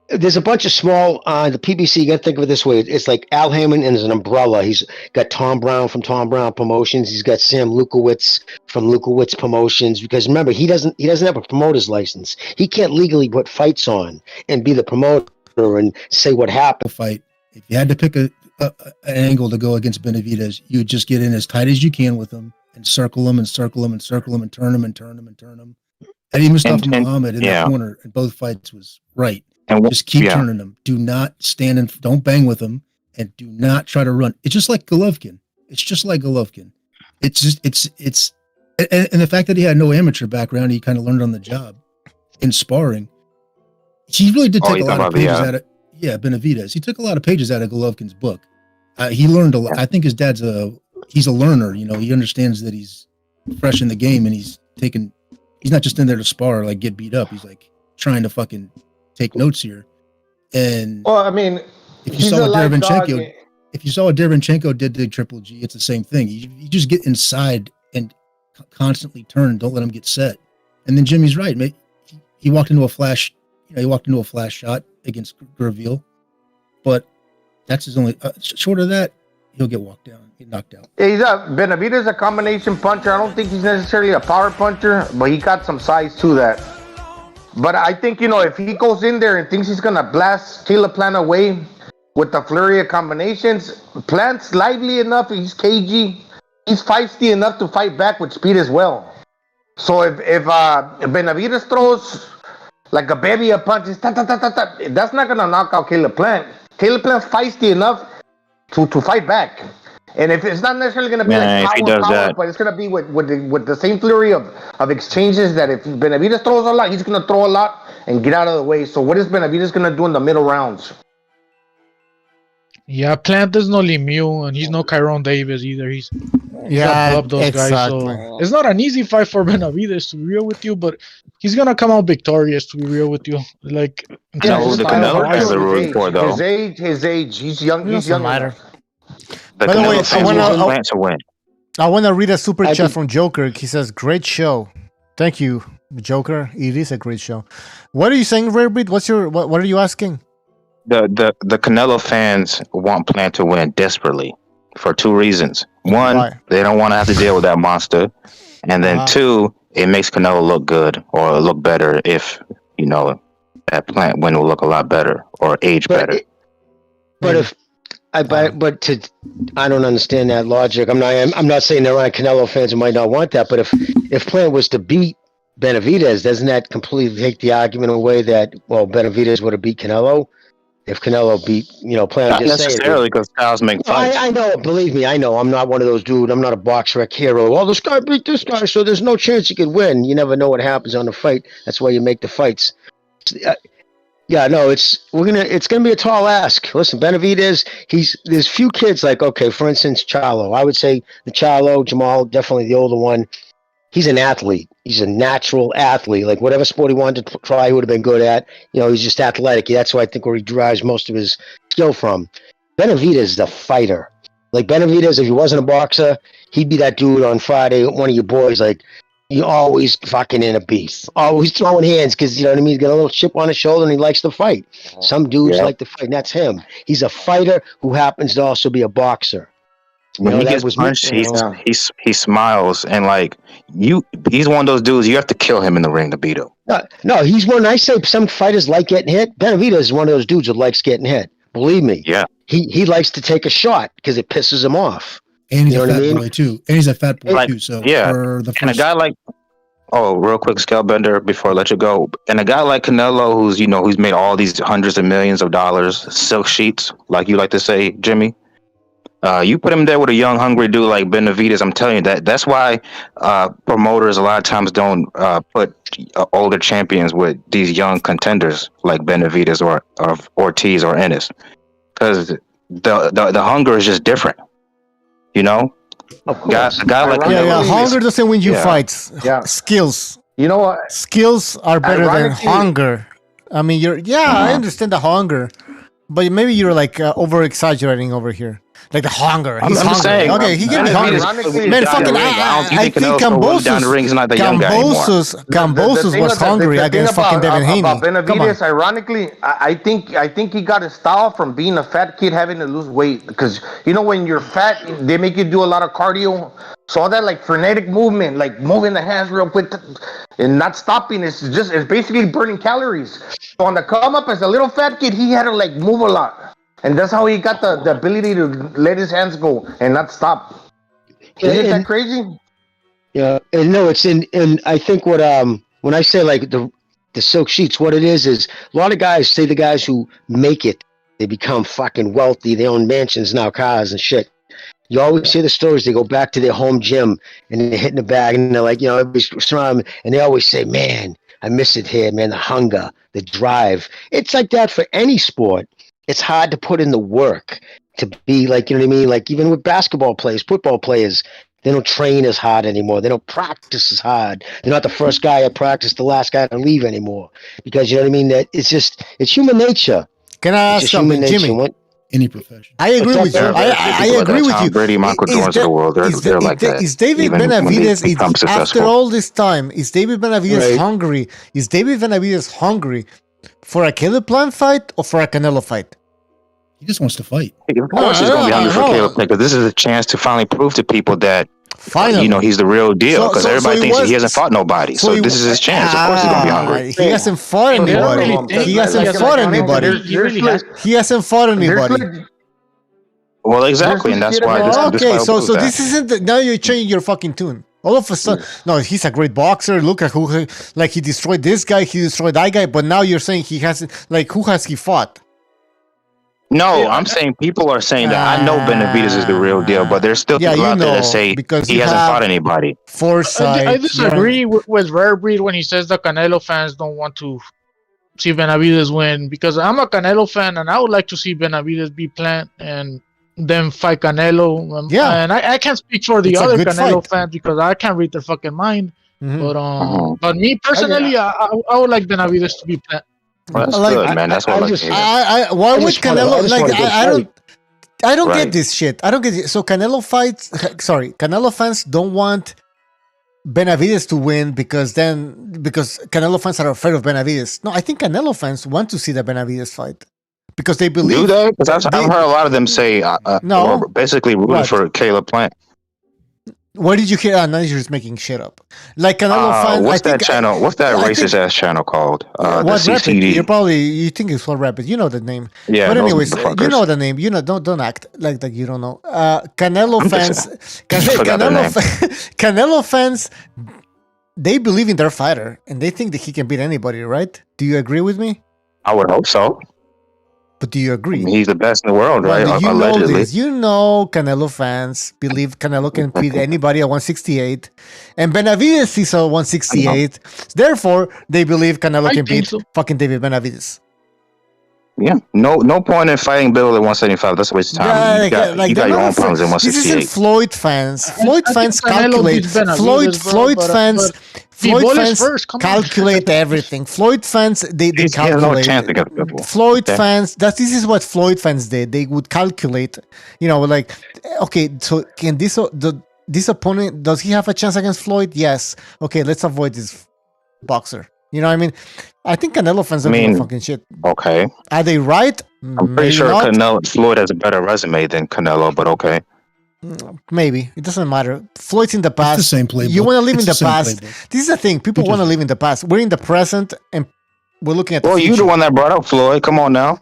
Speaker 9: There's a bunch of small, the PBC, you got to think of it this way. It's like Al Haymon and an umbrella. He's got Tom Brown from Tom Brown Promotions. He's got Sam Lukowitz from Lukowitz Promotions. Because remember, he doesn't have a promoter's license. He can't legally put fights on and be the promoter and say what happened.
Speaker 12: Fight. If you had to pick an angle to go against Benavidez, you would just get in as tight as you can with him and circle him and circle him and circle him and turn him and turn him and turn him. Eddie Mustafa Muhammad in the corner in both fights was right. And just keep turning them. Do not stand don't bang with them, and do not try to run. It's just like Golovkin. It's just and the fact that he had no amateur background, he kind of learned on the job in sparring. He really did take a lot of pages out of Benavidez. He took a lot of pages out of Golovkin's book. He learned a lot. I think his dad's he's a learner. You know, he understands that he's fresh in the game, and he's not just in there to spar or like get beat up. He's like trying to fucking take notes here. And
Speaker 15: well, I mean,
Speaker 12: if you saw what Derevyanchenko did to Triple G, it's the same thing. You just get inside and constantly turn. Don't let him get set. And then Jimmy's right, mate. He walked into a flash. You know, he walked into a flash shot against Graville, but that's his only. Short of that, he'll get walked down, get knocked out.
Speaker 15: Yeah, Benavidez a combination puncher. I don't think he's necessarily a power puncher, but he got some size to that. But I think, you know, if he goes in there and thinks he's gonna blast Caleb Plant away with the flurry of combinations, Plant's lively enough. He's cagey. He's feisty enough to fight back with speed as well. So if Benavidez throws like a baby of punches, that's not gonna knock out Caleb Plant. Caleb Plant's feisty enough to fight back. And if it's not necessarily gonna be power, but it's gonna be with the same flurry of exchanges that if Benavidez throws a lot, he's gonna throw a lot and get out of the way. So what is Benavidez gonna do in the middle rounds?
Speaker 3: Yeah, Plant is no Lemieux, and he's no Kyron Davis either. He's up those guys. So it's not an easy fight for Benavidez, to be real with you, but he's gonna come out victorious, to be real with you. Like,
Speaker 8: the Canelo has the room for though.
Speaker 15: His age, he's young. He's young.
Speaker 1: By the way, I want to read a super chat from Joker. He says, "Great show, thank you, Joker. It is a great show." What are you saying, Rarebreed? What are you asking?
Speaker 8: The Canelo fans want Plant to win desperately for two reasons. One, they don't want to have to deal with that monster, and then two, it makes Canelo look good or look better if you know that Plant win will look a lot better or age better.
Speaker 9: I don't understand that logic. I'm not saying there aren't Canelo fans who might not want that, but if Plant was to beat Benavidez, doesn't that completely take the argument away that Benavidez would have beat Canelo? If Canelo beat, Plant,
Speaker 8: not necessarily because styles make fights.
Speaker 9: I know, believe me, I know. I'm not one of those dudes. I'm not a boxer hero. Well, this guy beat this guy, so there's no chance he could win. You never know what happens on the fight. That's why you make the fights. It's gonna be a tall ask. Listen, Benavidez, there's few kids like, okay, for instance, Charlo. I would say the Charlo, Jamal, definitely the older one. He's an athlete. He's a natural athlete. Like whatever sport he wanted to try, he would have been good at. He's just athletic. That's why I think where he derives most of his skill from. Benavidez is the fighter. Like Benavidez, if he wasn't a boxer, he'd be that dude on Friday, one of your boys, like, he always fucking in a beef, always throwing hands because, you know what I mean? He's got a little chip on his shoulder and he likes to fight. Some dudes like to fight, and that's him. He's a fighter who happens to also be a boxer.
Speaker 8: When he gets punched, he smiles, and like he's one of those dudes you have to kill him in the ring to beat him.
Speaker 9: No, he's one. I say some fighters like getting hit. Benavidez is one of those dudes that likes getting hit. Believe me.
Speaker 8: Yeah.
Speaker 9: He likes to take a shot because it pisses him off.
Speaker 12: And he's a fat boy too. And he's a fat boy too. So
Speaker 8: and a guy like real quick, Scalebender, before I let you go. And a guy like Canelo, who's made all these hundreds of millions of dollars, silk sheets, like you like to say, Jimmy. You put him there with a young, hungry dude like Benavidez. I'm telling you that's why promoters a lot of times don't put older champions with these young contenders like Benavidez or Ortiz or Ennis, because the hunger is just different.
Speaker 9: Of course.
Speaker 8: A guy like
Speaker 1: hunger doesn't win you fights. Yeah, skills.
Speaker 15: You know what?
Speaker 1: Skills are better than hunger. I mean, I understand the hunger, but maybe you're like over exaggerating over here. Like the hunger. He's hungry.
Speaker 8: Saying,
Speaker 1: okay, he can be hungry. Man, fucking, I think Cambosos was hungry against fucking Devin Haney.
Speaker 15: About Benavidez, ironically, I think he got his style from being a fat kid having to lose weight, because when you're fat, they make you do a lot of cardio. So all that like frenetic movement, like moving the hands real quick and not stopping, it's basically burning calories. So on the come up as a little fat kid, he had to like move a lot. And that's how he got the ability to let his hands go and not stop. Isn't that crazy?
Speaker 9: Yeah, and no, and I think what when I say like the silk sheets, what it is a lot of guys say the guys who make it, they become fucking wealthy, they own mansions now, cars and shit. You always hear the stories. They go back to their home gym and they're hitting the bag and they're like, everybody's surrounding them, and they always say, "Man, I miss it here, man. The hunger, the drive." It's like that for any sport. It's hard to put in the work to be like, you know what I mean? Like even with basketball players, football players, they don't train as hard anymore. They don't practice as hard. They're not the first guy at practice, the last guy to leave anymore. Because you know what I mean? That it's human nature.
Speaker 1: Can I ask something, Jimmy?
Speaker 12: Any profession.
Speaker 1: I agree with you. I agree with you.
Speaker 8: Brady, Michael Jordan's of the world. They're like that.
Speaker 1: Is David Benavidez, after all this time, is David Benavidez hungry? Is David Benavidez hungry for a Caleb Plant fight or for a Canelo fight?
Speaker 12: He just wants to fight.
Speaker 8: Of course he's going to be hungry for Caleb Plant, because this is a chance to finally prove to people that he's the real deal, because everybody thinks he hasn't fought nobody. So this is his chance. Of course he's going to be hungry.
Speaker 1: He hasn't fought anybody. He hasn't fought anybody. He hasn't fought anybody.
Speaker 8: Well, exactly, and that's why this
Speaker 1: okay, so this isn't now you're changing your fucking tune. All of a sudden, no, he's a great boxer. Look at who, like, he destroyed this guy, he destroyed that guy, but now you're saying he hasn't, like, who has he fought?
Speaker 8: No, I'm saying people are saying that. I know Benavidez is the real deal, but there's still people out there that say he hasn't fought anybody.
Speaker 1: Foresight.
Speaker 3: I disagree with Rare Breed when he says the Canelo fans don't want to see Benavidez win, because I'm a Canelo fan and I would like to see Benavidez be Plant and then fight Canelo. And I can't speak for the other Canelo fans because I can't read their fucking mind. Mm-hmm. But me personally, I would like Benavidez to be Plant.
Speaker 8: Well, that's good, man. That's what
Speaker 1: why would Canelo, like, I don't get this shit. I don't get it. So Canelo fans don't want Benavidez to win because Canelo fans are afraid of Benavidez. No, I think Canelo fans want to see the Benavidez fight because they believe.
Speaker 8: Do they? Because I've heard a lot of them say no, basically rooting for Caleb Plant.
Speaker 1: Where did you hear? Now you're just making shit up. Like Canelo fans.
Speaker 8: What's that channel? What's that racist ass channel called?
Speaker 1: The CCD. You think it's called Rapid. You know the name.
Speaker 8: Yeah.
Speaker 1: But anyways, you know the name. You know, don't act like that. You don't know. Canelo fans. Canelo fans. They believe in their fighter and they think that he can beat anybody. Right? Do you agree with me?
Speaker 8: I would hope so.
Speaker 1: But do you agree?
Speaker 8: He's the best in the world, right? Allegedly.
Speaker 1: You know Canelo fans believe Canelo can beat anybody at 168. And Benavidez is at 168. Therefore, they believe Canelo can beat fucking David Benavidez.
Speaker 8: Yeah. No point in fighting Bivol at 175. That's a waste of time. You got your own problems at 168.
Speaker 1: This isn't Floyd fans. Floyd fans calculate. Floyd fans calculate everything. Floyd fans, they calculate.
Speaker 8: No chance against Bivol.
Speaker 1: Floyd fans, this is what Floyd fans did. They would calculate, like, okay, so can this opponent, does he have a chance against Floyd? Yes. Okay, let's avoid this boxer. You know what I mean? I think Canelo fans don't give a fucking shit.
Speaker 8: Okay.
Speaker 1: Are they right?
Speaker 8: I'm pretty sure Floyd has a better resume than Canelo, but okay.
Speaker 1: Maybe. It doesn't matter. Floyd's in the past.
Speaker 12: It's the same playbook.
Speaker 1: You want to live in the past. This is the thing. People want to live in the past. We're in the present and we're looking at the future.
Speaker 8: You're the one that brought up Floyd. Come on now.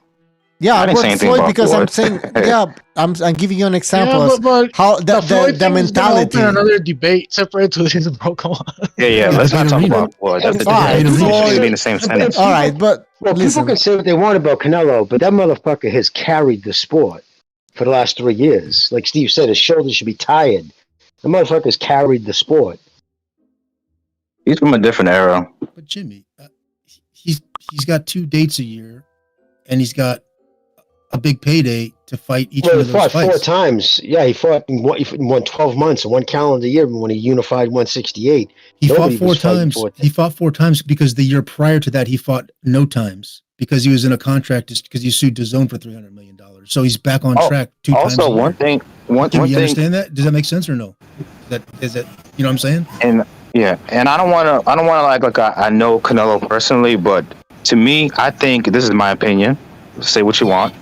Speaker 1: Yeah, I brought Floyd because Floyd. I'm saying, I'm giving you an example of how the mentality.
Speaker 3: Open another debate separate to this, bro. Come on.
Speaker 8: Yeah. Let's not talk about Floyd. That's the debate. Be in the same sentence.
Speaker 1: All right, but
Speaker 9: people can say what they want about Canelo, but that motherfucker has carried the sport for the last 3 years. Like Steve said, his shoulders should be tired. The motherfucker's carried the sport.
Speaker 8: He's from a different era.
Speaker 12: But Jimmy, he's got 2 dates a year, and he's got a big payday to fight each one of those fights.
Speaker 9: He fought 4 times. Yeah, he fought in 12 months, in 1 calendar year when he unified 168.
Speaker 12: He fought 4 times. He fought 4 times because the year prior to that, he fought no times because he was in a contract because he sued DAZN for $300 million. So he's back on track 2 times.
Speaker 8: Also, one thing.
Speaker 12: Do you understand that? Does that make sense or no? Is that you know what I'm saying?
Speaker 8: And I don't want to like I know Canelo personally, but to me, I think this is my opinion. Say what you want.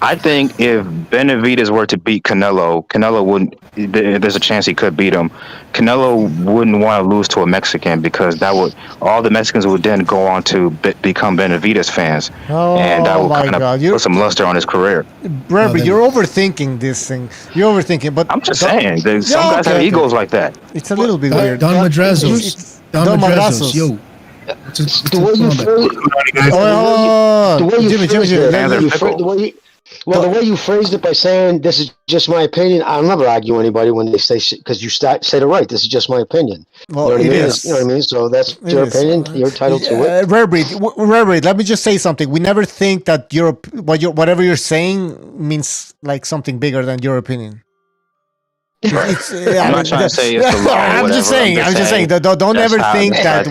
Speaker 8: I think if Benavidez were to beat Canelo wouldn't. There's a chance he could beat him. Canelo wouldn't want to lose to a Mexican because all the Mexicans would then go on to become Benavidez fans, and that would kind of put some luster on his career.
Speaker 1: Bradley, you're overthinking this thing. You're overthinking, but
Speaker 8: I'm just saying, some guys have egos like that.
Speaker 1: It's a little bit weird.
Speaker 12: Don Madrazos. Don Madrazos. Yo.
Speaker 9: The way you Well, the way you phrased it by saying this is just my opinion, I'll never argue anybody when they say because you said it right. This is just my opinion.
Speaker 1: Well,
Speaker 9: you know what
Speaker 1: it
Speaker 9: I mean?
Speaker 1: is.
Speaker 9: You know what I mean? So that's your opinion. You're entitled to it.
Speaker 1: Rare breed. Let me just say something. We never think that whatever you're saying means like something bigger than your opinion.
Speaker 8: I'm not trying to say it's the law.
Speaker 1: I'm just saying. Don't ever think that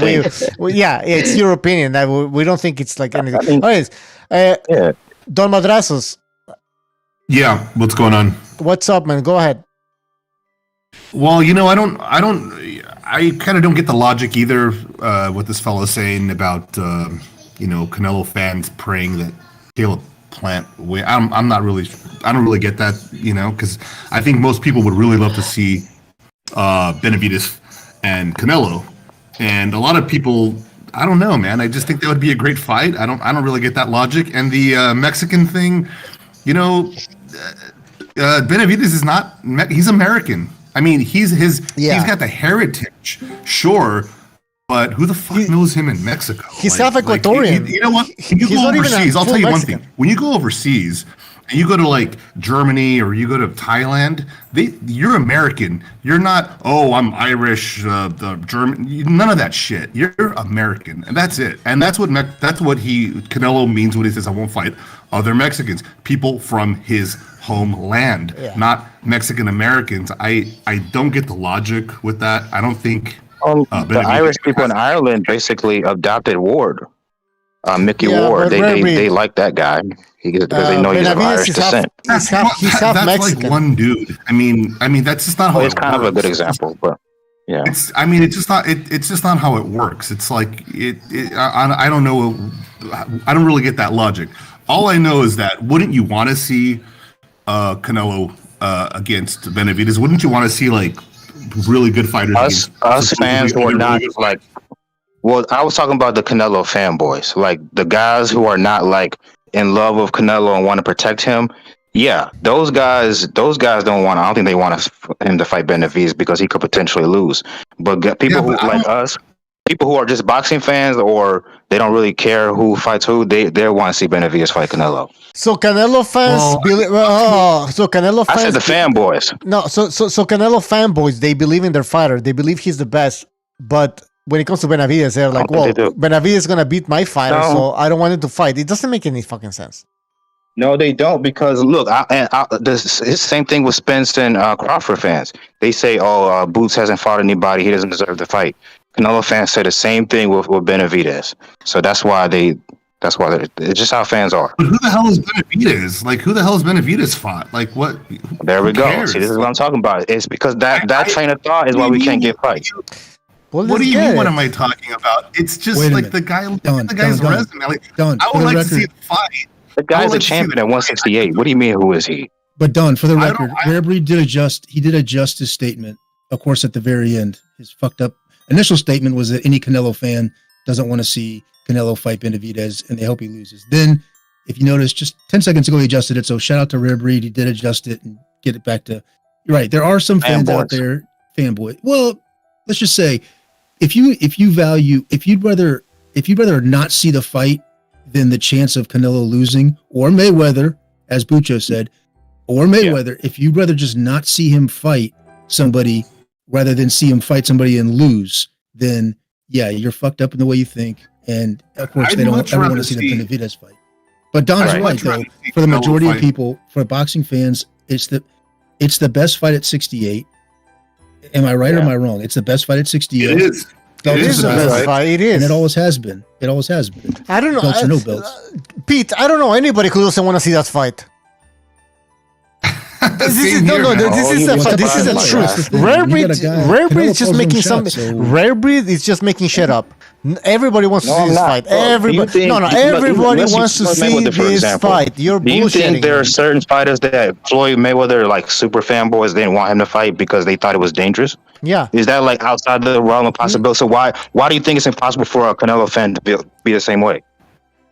Speaker 1: it's your opinion. That we don't think it's like anything. Don Madrazos.
Speaker 16: Yeah, what's going on?
Speaker 1: What's up, man? Go ahead.
Speaker 16: Well, I kind of don't get the logic either. What this fellow's saying about Canelo fans praying that Caleb Plant win. I don't really get that, because I think most people would really love to see Benavidez and Canelo, and a lot of people. I don't know, man. I just think that would be a great fight. I don't really get that logic. And the Mexican thing, Benavidez is not. He's American. I mean, he's got the heritage, sure, but who the fuck knows him in Mexico?
Speaker 1: He's South Ecuadorian.
Speaker 16: You know what? When you go overseas, I'll tell you one thing. When you go overseas and you go to like Germany or you go to Thailand, you're American. You're not. Oh, I'm Irish. The German. None of that shit. You're American, and that's it. And that's what Canelo means when he says I won't fight other Mexicans, people from his homeland, not Mexican Americans. I don't get the logic with that. I don't think
Speaker 8: the Irish people in Ireland basically adopted Ward, Mickey Ward. They like that guy because they know he's of Irish descent.
Speaker 1: He's half Mexican.
Speaker 16: Like one dude. I mean that's just not how
Speaker 8: it's kind of a good example, but yeah.
Speaker 16: It's just not how it works. It's like I don't know. I don't really get that logic. All I know is that wouldn't you want to see Canelo against Benavidez? Wouldn't you want to see like really good fighters?
Speaker 8: Us fans who are not like. Well, I was talking about the Canelo fanboys, like the guys who are not like in love with Canelo and want to protect him. Yeah, those guys don't want. I don't think they want him to fight Benavidez because he could potentially lose. But people who like us. People who are just boxing fans or they don't really care who fights who, they want to see Benavidez fight Canelo.
Speaker 1: So Canelo fans I
Speaker 8: said the fanboys.
Speaker 1: No, so Canelo fanboys, they believe in their fighter. They believe he's the best. But when it comes to Benavidez, they're like, well, Benavidez is gonna beat my fighter, so I don't want him to fight. It doesn't make any fucking sense.
Speaker 8: No, they don't, because look, it's the same thing with Spence and Crawford fans. They say, Boots hasn't fought anybody, he doesn't deserve to fight. Canelo fans say the same thing with Benavidez. So that's why it's just how fans are.
Speaker 16: But who the hell is Benavidez? Like, who the hell is Benavidez fought? Like, what?
Speaker 8: There we go. See, this is what I'm talking about. It's because that train of thought is why we can't get fights.
Speaker 1: Well,
Speaker 16: what do you mean? What am I talking about? It's just like the guy. Look at the guy's resume. Like, I would like to see him fight.
Speaker 8: The guy's a champion at 168. What do you mean? Who is he?
Speaker 12: But Don, for the record, Rare Breed did adjust his statement. Of course, at the very end, his fucked up initial statement was that any Canelo fan doesn't want to see Canelo fight Benavidez, and they hope he loses. Then, if you notice, just 10 seconds ago, he adjusted it. So shout out to Rare Breed. He did adjust it and get it back to. You're right. There are some fans out there, fanboy. Well, let's just say, if you'd rather not see the fight than the chance of Canelo losing, or Mayweather, as Bucho said, or Mayweather, if you'd rather just not see him fight somebody rather than see him fight somebody and lose, then yeah, you're fucked up in the way you think. And of course, they don't ever want to see the Benavidez fight. But Don's right, though. For the majority of people, for boxing fans, it's the best fight at 68. Am I right or am I wrong? It's the best fight at 68.
Speaker 16: It is.
Speaker 1: It is the best fight. It is.
Speaker 12: And it always has been. It always has been.
Speaker 1: I don't know.
Speaker 12: Belts or no belts.
Speaker 1: Pete, I don't know anybody who doesn't want to see that fight. This is the truth. Rare Breed is just making something. Rare Breed is just making shit up. Everybody wants to see this fight. Everybody wants to see this fight. You're bullshitting.
Speaker 8: Do you think there are certain fighters that Floyd Mayweather, like super fanboys, didn't want him to fight because they thought it was dangerous?
Speaker 1: Yeah.
Speaker 8: Is that like outside the realm of possibility? So why do you think it's impossible for a Canelo fan to be the same way?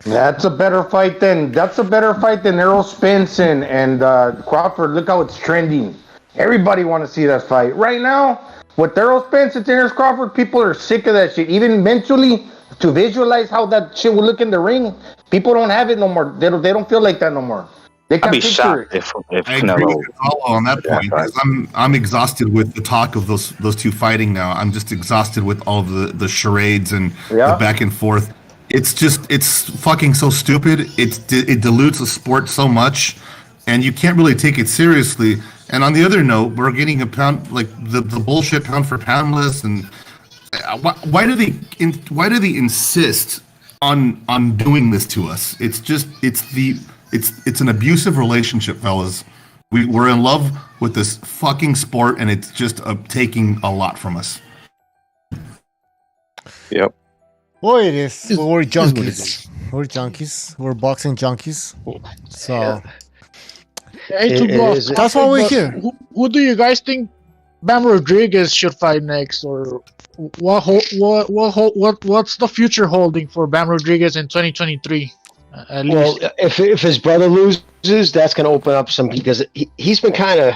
Speaker 15: That's a better fight than Errol Spence and Crawford. Look how it's trending. Everybody want to see that fight right now. With Errol Spence and Terrence Crawford, people are sick of that shit. Even mentally, to visualize how that shit will look in the ring, people don't have it no more. They don't feel like that no more. They
Speaker 8: I'd
Speaker 15: can
Speaker 8: be
Speaker 15: picture
Speaker 8: shocked
Speaker 15: it.
Speaker 8: if
Speaker 16: I agree
Speaker 8: Canelo.
Speaker 16: with Gonzalo on that point because I'm exhausted with the talk of those two fighting now. I'm just exhausted with all the charades and the back and forth. It's fucking so stupid. It dilutes the sport so much, and you can't really take it seriously. And on the other note, we're getting a pound like the bullshit pound for pound list. And why do they insist on doing this to us? It's an abusive relationship, fellas. We're in love with this fucking sport, and it's just taking a lot from us.
Speaker 8: Yep.
Speaker 1: Well, it is. We're junkies. We're junkies. We're boxing junkies. So that's why we're here.
Speaker 3: Who do you guys think Bam Rodriguez should fight next, or what's the future holding for Bam Rodriguez in 2023?
Speaker 9: Well, if his brother loses, that's going to open up some, because he's been kind of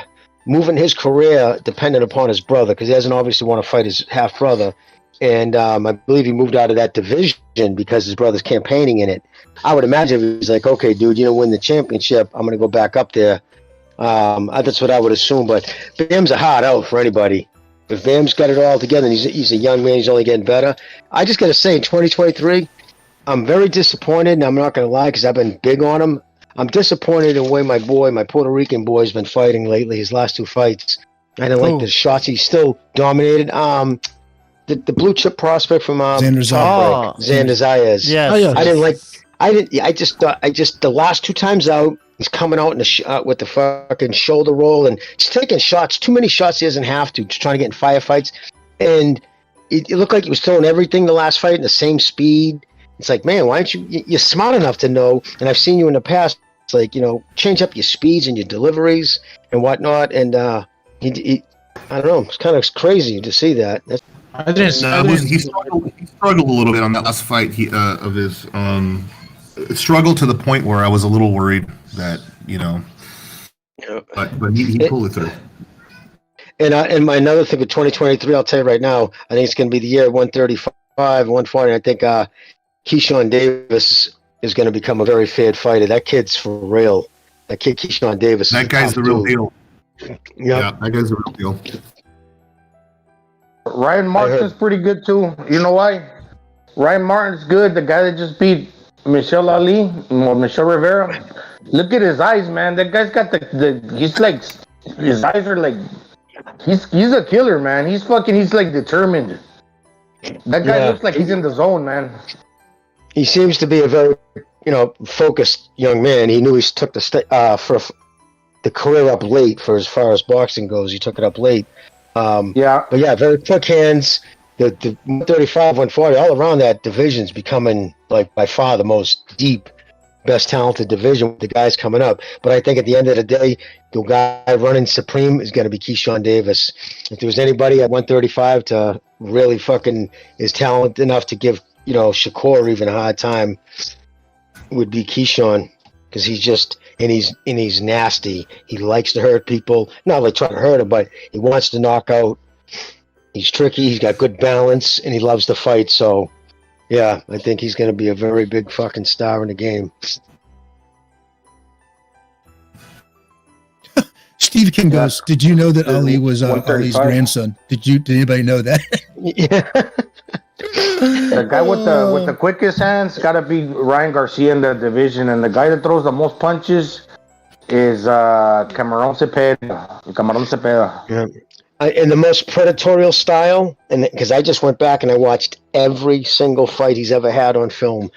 Speaker 9: moving his career dependent upon his brother, because he doesn't obviously want to fight his half brother. And I believe he moved out of that division because his brother's campaigning in it. I would imagine if he's like, okay, dude, win the championship, I'm going to go back up there. That's what I would assume. But Bam's a hard out for anybody. If Bam's got it all together and he's a young man, he's only getting better. I just got to say, in 2023, I'm very disappointed, and I'm not going to lie because I've been big on him. I'm disappointed in the way my Puerto Rican boy, has been fighting lately, his last two fights. I didn't like the shots. He's still dominated. The blue chip prospect from
Speaker 12: Xander
Speaker 9: Zayas.
Speaker 1: Yes.
Speaker 9: I just thought the last two times out, he's coming out in with the fucking shoulder roll and just taking shots. Too many shots he doesn't have to. Just trying to get in firefights. And it looked like he was throwing everything the last fight in the same speed. It's like, man, why aren't you're smart enough to know, and I've seen you in the past, it's like, change up your speeds and your deliveries and whatnot. And I don't know, it's kind of crazy to see that.
Speaker 16: He struggled a little bit on that last fight. Of his struggled to the point where I was a little worried that but he pulled it through.
Speaker 9: And my another thing for 2023, I'll tell you right now, I think it's going to be the year 135, 140. I think Keyshawn Davis is going to become a very feared fighter. That kid's for real. That kid, Keyshawn Davis.
Speaker 16: That guy's the real deal.
Speaker 9: Yep.
Speaker 16: Yeah, that guy's the real deal.
Speaker 15: Ryan Martin's pretty good too. You know why? Ryan Martin's good. The guy that just beat Michelle Rivera. Look at his eyes, man. That guy's got he's like, his eyes are like, he's a killer, man. He's like determined. That guy looks like he's in the zone, man.
Speaker 9: He seems to be a very, focused young man. He knew he took the career up late for as far as boxing goes. He took it up late. But yeah, very quick hands. The 135, 140, all around that division's becoming like by far the most deep, best talented division with the guys coming up. But I think at the end of the day, the guy running supreme is going to be Keyshawn Davis. If there was anybody at 135 to really fucking is talented enough to give Shakur even a hard time, it would be Keyshawn, because he's just and he's nasty. He likes to hurt people. Not like trying to hurt him, but he wants to knock out. He's tricky. He's got good balance, and he loves to fight. So, yeah, I think he's going to be a very big fucking star in the game.
Speaker 12: Steve King goes, did you know that Ali was Ali's grandson? Did anybody know that?
Speaker 9: Yeah.
Speaker 15: The guy with the quickest hands got to be Ryan Garcia in the division, and the guy that throws the most punches is Cameron Cepeda.
Speaker 9: Yeah. In the most predatorial style, and because I just went back and I watched every single fight he's ever had on film,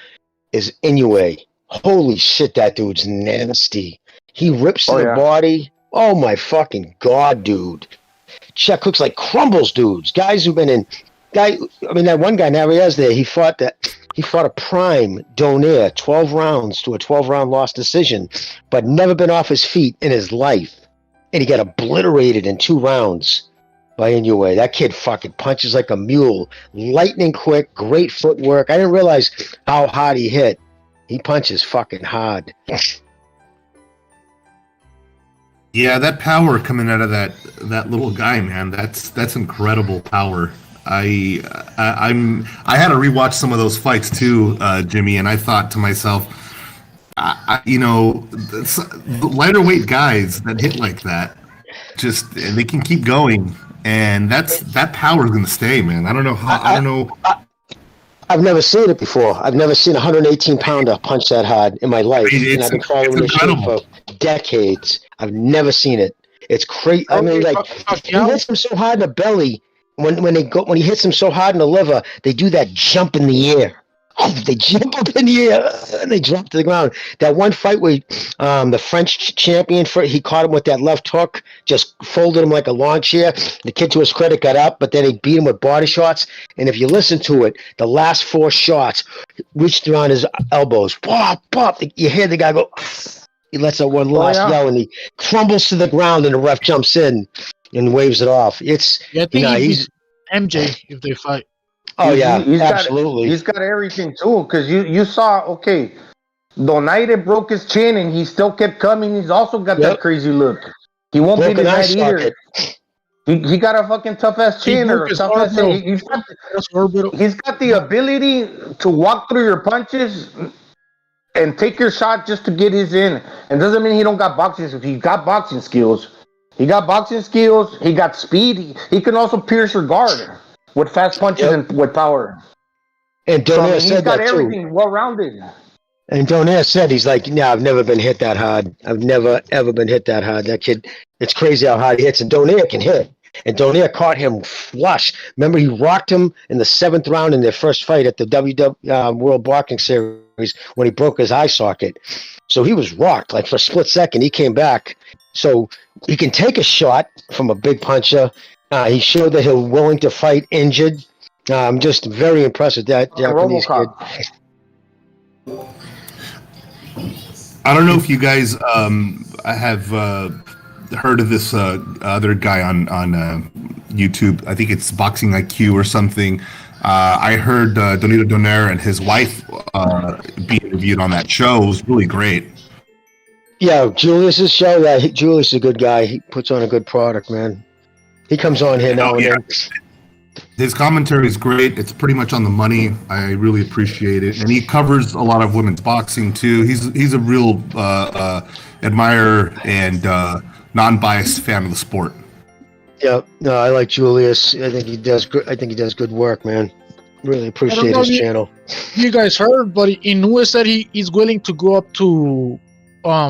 Speaker 9: is Inoue. Holy shit, that dude's nasty. He rips to the body. Oh my fucking god, dude. Check looks like crumbles dudes. Guys who've been in that one guy, Ramirez there, he fought a prime Donaire 12 rounds to a 12-round loss decision, but never been off his feet in his life. And he got obliterated in 2 rounds by Inoue. That kid fucking punches like a mule. Lightning quick, great footwork. I didn't realize how hard he hit. He punches fucking hard.
Speaker 16: Yeah, that power coming out of that little guy, man, that's incredible power. I had to rewatch some of those fights too, Jimmy, and I thought to myself, the lighter weight guys that hit like that, just they can keep going, and that power is going to stay, man. I don't know how. I don't know.
Speaker 9: I've never seen it before. I've never seen a 118-pounder punch that hard in my life, and I've been following this shit for decades. I've never seen it. It's crazy. I mean, like he hits him so hard in the belly. When he hits him so hard in the liver, they do that jump in the air. Oh, they jump up in the air and they drop to the ground. That one fight where the French champion, he caught him with that left hook, just folded him like a lawn chair. The kid, to his credit, got up, but then he beat him with body shots. And if you listen to it, the last 4 shots reached around his elbows. Pop, pop. You hear the guy go. He lets out one last yell and he crumbles to the ground, and the ref jumps in and waves it off. It's
Speaker 3: he's MJ if they fight.
Speaker 9: Oh yeah,
Speaker 15: he's
Speaker 9: absolutely.
Speaker 15: He's got everything too, because you saw Donaire broke his chin and he still kept coming. He's also got that crazy look. He won't beat his head either. He got a fucking tough ass chin or tough ass chin. He's got the ability to walk through your punches and take your shot just to get his in. And doesn't mean he don't got boxing skills. He got boxing skills. He got speed. He can also pierce your guard with fast punches and with power.
Speaker 9: And Donaire said that too.
Speaker 15: He's got everything well-rounded.
Speaker 9: And Donaire said, he's like, I've never been hit that hard. I've never, ever been hit that hard. That kid, it's crazy how hard he hits. And Donaire can hit. And Donaire caught him flush. Remember, he rocked him in the 7th round in their first fight at the WW World Boxing Series when he broke his eye socket. So he was rocked. Like for a split second, he came back. So he can take a shot from a big puncher. He showed that he's willing to fight injured. I'm just very impressed with that Japanese kid.
Speaker 16: I don't know if you guys have heard of this other guy on YouTube. I think it's Boxing IQ or something. I heard Donito Donaire and his wife being interviewed on that show. It was really great.
Speaker 9: Yeah, Julius's show. Julius is a good guy. He puts on a good product, man. He comes on here now and then.
Speaker 16: His commentary is great. It's pretty much on the money. I really appreciate it, and he covers a lot of women's boxing too. He's a real admirer and non-biased fan of the sport.
Speaker 9: Yeah, no, I like Julius. I think he does good work, man. Really appreciate his channel.
Speaker 3: You guys heard, but Inoue said he's willing to go up to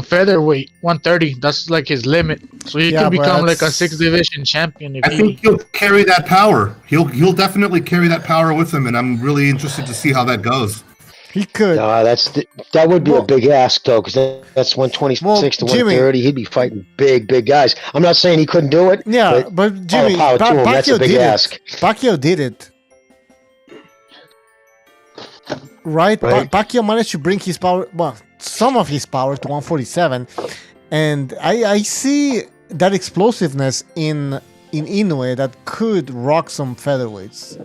Speaker 3: featherweight 130. That's like his limit, so he can become like a 6th division champion.
Speaker 16: I think he'll carry that power. He'll definitely carry that power with him, and I'm really interested to see how that goes.
Speaker 1: He could.
Speaker 9: That would be a big ask though, because that's 126 to 130. He'd be fighting big guys. I'm not saying he couldn't do it.
Speaker 1: Yeah, but Jimmy,
Speaker 9: that's a big ask.
Speaker 1: Pacquiao did it. Right? Pacquiao managed to bring his power, some of his power to 147, and I see that explosiveness in Inoue that could rock some featherweights.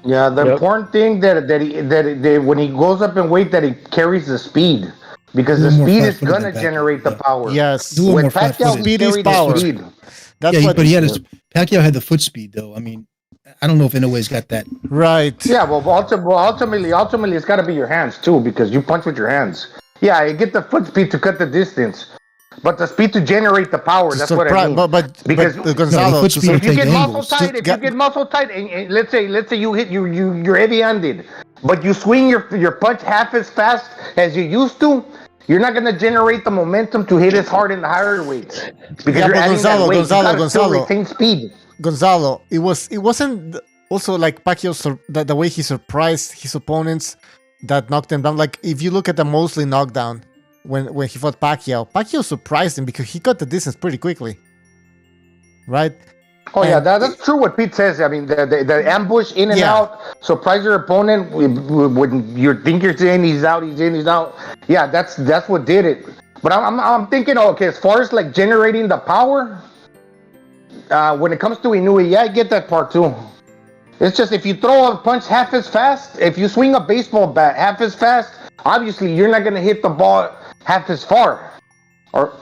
Speaker 15: Yeah, the important thing that when he goes up in weight, that he carries the speed, because the speed is gonna generate the power.
Speaker 1: Yes,
Speaker 15: when Pacquiao
Speaker 1: speed is power.
Speaker 12: Pacquiao had the foot speed though. I mean, I don't know if Inoue's got that.
Speaker 1: Right.
Speaker 15: Yeah, well, ultimately, it's got to be your hands too, because you punch with your hands. Yeah, you get the foot speed to cut the distance, but the speed to generate the power, that's what I mean. Because
Speaker 1: Gonzalo,
Speaker 15: if you get muscle tight, and let's say you hit you're heavy-handed, but you swing your punch half as fast as you used to, you're not going to generate the momentum to hit as hard in the higher weights, because you're adding that weight. You gotta still retain speed.
Speaker 1: Gonzalo, it wasn't also like Pacquiao, the way he surprised his opponents that knocked them down. Like if you look at the Mosley knockdown when he fought Pacquiao surprised him because he got the distance pretty quickly, right?
Speaker 15: Oh yeah, that's true what Pete says. I mean, the ambush in and out, surprise your opponent when you think you're saying he's out, he's in, he's out. Yeah, that's what did it. But I'm thinking, okay, as far as like generating the power. When it comes to Inoue, I get that part too. It's just if you throw a punch half as fast, if you swing a baseball bat half as fast, obviously you're not going to hit the ball half as far. Or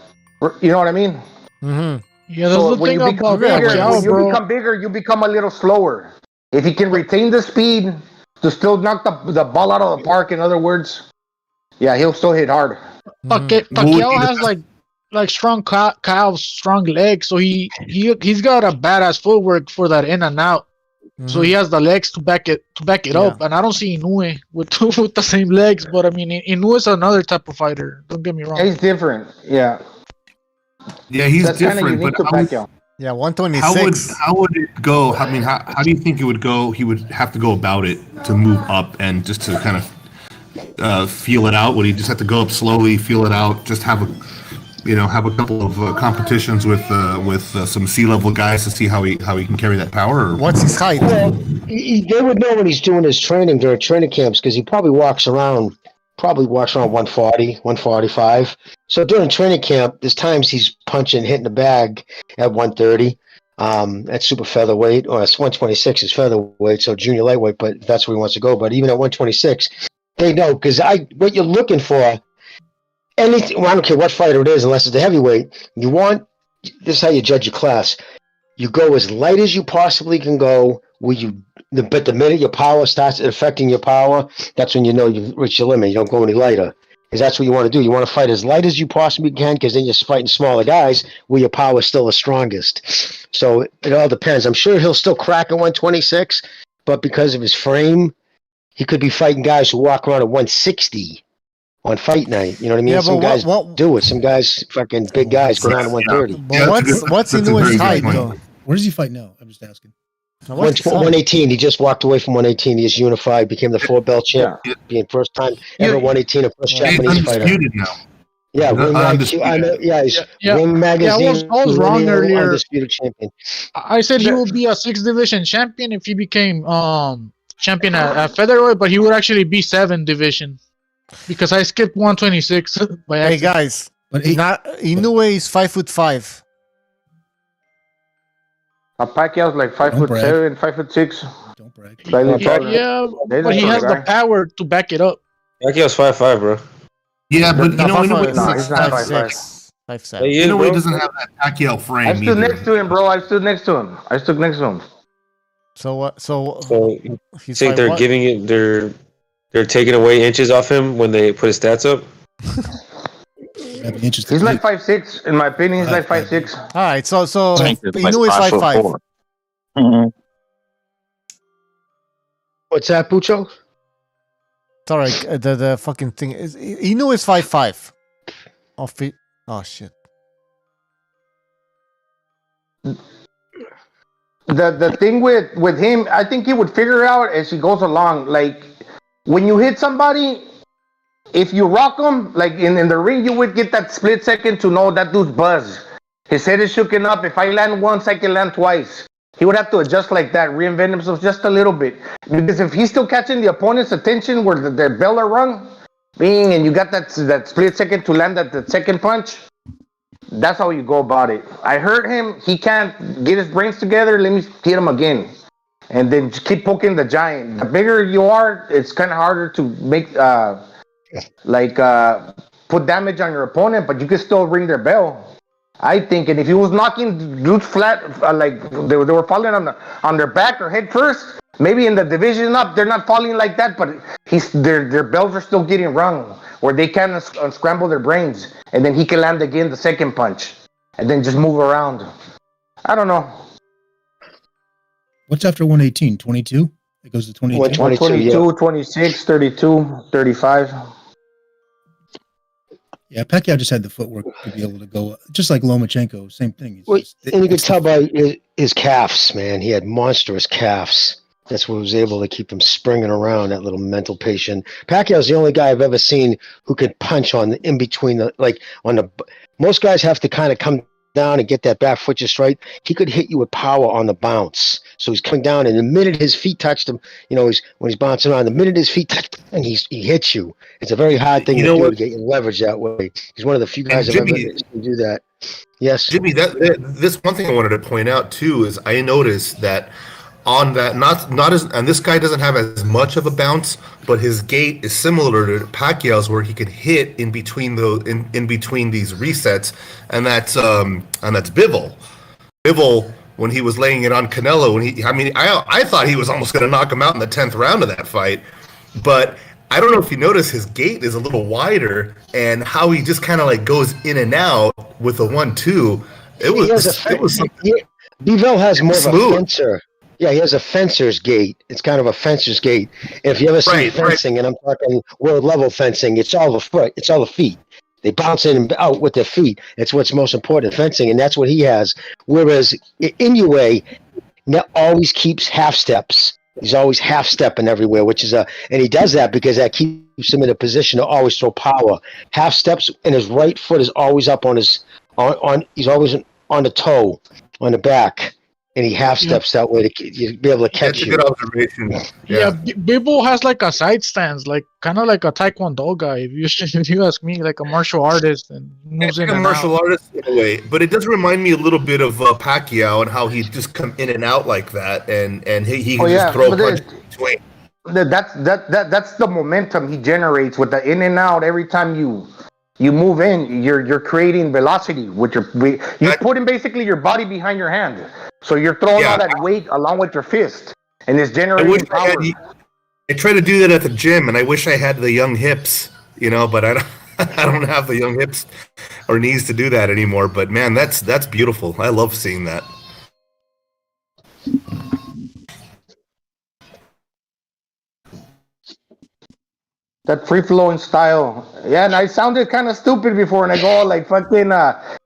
Speaker 15: you know what I mean?
Speaker 3: Mm-hmm. Yeah, so when you become
Speaker 15: bigger, you become a little slower. If you can retain the speed to still knock the ball out of the park, in other words, Yeah, he'll still hit hard.
Speaker 3: Pacquiao has like strong calves, strong legs, so he's got a badass footwork for that in and out. So he has the legs to back it up, and I don't see Inoue with the same legs. But I mean, Inoue is another type of fighter. Don't get me wrong.
Speaker 15: He's different. Yeah.
Speaker 16: Yeah, he's
Speaker 15: That's
Speaker 16: different.
Speaker 15: Unique
Speaker 16: But
Speaker 15: to Pacquiao.
Speaker 1: Yeah, 126.
Speaker 16: How would it go? I mean, how do you think it would go? He would have to go about it to move up and just to kind of feel it out. Would he just have to go up slowly, feel it out, just have a couple of competitions with some C-level guys to see how he can carry that power? Or?
Speaker 1: What's his height?
Speaker 9: Well, they would know when he's doing his training during training camps because he probably walks around 140, 145. So during training camp, there's times he's hitting the bag at 130. At super featherweight, or 126 is featherweight, so junior lightweight, but that's where he wants to go. But even at 126, they know because what you're looking for. Anything, well, I don't care what fighter it is, unless it's a heavyweight. This is how you judge your class. You go as light as you possibly can go. But the minute your power starts affecting your power, that's when you know you've reached your limit. You don't go any lighter, because that's what you want to do. You want to fight as light as you possibly can, because then you're fighting smaller guys where your power is still the strongest. So it all depends. I'm sure he'll still crack at 126, but because of his frame, he could be fighting guys who walk around at 160. On fight night, you know what I mean?
Speaker 1: Yeah,
Speaker 9: some guys do it. Some guys, fucking big guys, go down to 130.
Speaker 1: But what's Inoue's height, though?
Speaker 12: Where does he fight now? I'm just asking.
Speaker 9: 118. He just walked away from 118. He is unified, became the 4-belt champ, being first time ever 118 and first Japanese fighter.
Speaker 16: Now.
Speaker 9: Yeah, Ring Magazine.
Speaker 3: I was wrong earlier.
Speaker 9: Undisputed champion.
Speaker 3: I said he would be a 6th division champion if he became champion at featherweight, but he would actually be 7th division. Because I skipped 126 by accident.
Speaker 1: Hey guys, Inoue is 5'5".
Speaker 15: Pacquiao's like 5'7", 5'6".
Speaker 12: Don't brag.
Speaker 3: Yeah, but he has the power to back it up.
Speaker 7: Pacquiao's 5'5", bro.
Speaker 16: Yeah, but Inoue
Speaker 15: he's not 5'6".
Speaker 1: 5'7".
Speaker 16: Inoue doesn't have that Pacquiao frame.
Speaker 15: I stood next to him, bro. I stood next to him.
Speaker 1: So what? So
Speaker 7: you think they're giving it? They're taking away inches off him when they put his stats up?
Speaker 15: He's like 5'6". In my opinion, he's like 5'6".
Speaker 1: All right, so Inoue is 5'5".
Speaker 9: What's that, Pucho?
Speaker 1: Sorry, the fucking thing is Inoue is 5'5". Oh shit.
Speaker 15: The thing with him, I think he would figure out as he goes along. Like when you hit somebody, if you rock him, like in the ring, you would get that split second to know that dude's buzzed. His head is shooken up. If I land once, I can land twice. He would have to adjust like that, reinvent himself just a little bit. Because if he's still catching the opponent's attention where their bell are rung, and you got that split second to land that second punch, that's how you go about it. I heard him. He can't get his brains together. Let me hit him again. And then just keep poking the giant. The bigger you are, it's kind of harder to make, put damage on your opponent, but you can still ring their bell. I think, and if he was knocking dudes flat, like they were falling on their back or head first, maybe in the division up, they're not falling like that, but their bells are still getting rung, where they can unscramble their brains, and then he can land again the second punch, and then just move around. I don't know.
Speaker 12: What's after 118? 22? It goes to 22?
Speaker 15: 122, 26, 32, 35.
Speaker 12: Yeah, Pacquiao just had the footwork to be able to go, just like Lomachenko, same thing.
Speaker 9: And you could tell by his calves, man. He had monstrous calves. That's what was able to keep him springing around, that little mental patient. Pacquiao's the only guy I've ever seen who could punch in between most guys have to kind of come down and get that back foot just right. He could hit you with power on the bounce. So he's coming down, and the minute his feet touched him, when he's bouncing around, the minute his feet touch, and he hits you. It's a very hard thing to do to get your leverage that way. He's one of the few guys I've ever seen do that. Yes,
Speaker 16: Jimmy. This one thing I wanted to point out too is I noticed that on that and this guy doesn't have as much of a bounce, but his gait is similar to Pacquiao's, where he could hit in between in between these resets, and that's Bivol. Bivol, when he was laying it on Canelo, I thought he was almost going to knock him out in the 10th round of that fight, but I don't know if you notice his gait is a little wider, and how he just kind of like goes in and out with a 1-2. It was something.
Speaker 9: Bivol has more
Speaker 16: smooth.
Speaker 9: of a fencer. Yeah, he has a fencer's gait. It's kind of a fencer's gait. And if you ever see fencing, and I'm talking world level fencing, it's all the foot, it's all the feet. They bounce in and out with their feet. It's what's most important, fencing, and that's what he has. Whereas Inoue always keeps half steps. He's always half stepping everywhere, and he does that because that keeps him in a position to always throw power. Half steps, and his right foot is always up on he's always on the toe, on the back, and he half steps that way to be able to catch you.
Speaker 16: That's a good observation.
Speaker 3: Yeah, Bivol has like a side stance, like kind of like a Taekwondo guy. If you ask me, like a martial artist, and moves in
Speaker 16: a
Speaker 3: and
Speaker 16: martial
Speaker 3: out.
Speaker 16: artist in a way, but it does remind me a little bit of Pacquiao and how he just come in and out like that, and he can just throw punches between.
Speaker 15: That's the momentum he generates with the in and out. Every time you move in, you're creating velocity with you're putting basically your body behind your hand. So you're throwing all that weight along with your fist, and it's generating power.
Speaker 16: I try to do that at the gym, and I wish I had the young hips, but I don't have the young hips or knees to do that anymore. But man, that's beautiful. I love seeing that.
Speaker 15: That free-flowing style. Yeah, and I sounded kind of stupid before, and I go like fucking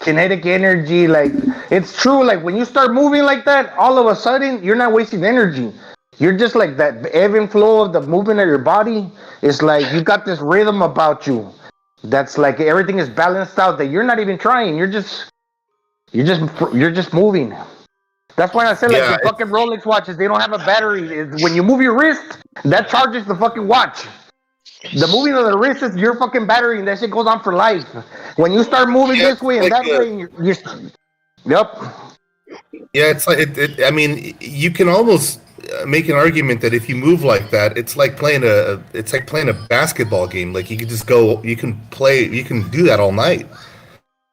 Speaker 15: kinetic energy. Like, it's true. Like, when you start moving like that, all of a sudden, you're not wasting energy. You're just like that ebb and flow of the movement of your body. It's like you got this rhythm about you. That's like everything is balanced out. That you're not even trying. You're just moving. That's why I said like the fucking Rolex watches. They don't have a battery. When you move your wrist, that charges the fucking watch. The moving of the wrist is your fucking battery, and that shit goes on for life. When you start moving this way and that way, yep.
Speaker 16: Yeah, it's like I mean, you can almost make an argument that if you move like that, it's like playing a basketball game. Like you can just go, you can do that all night,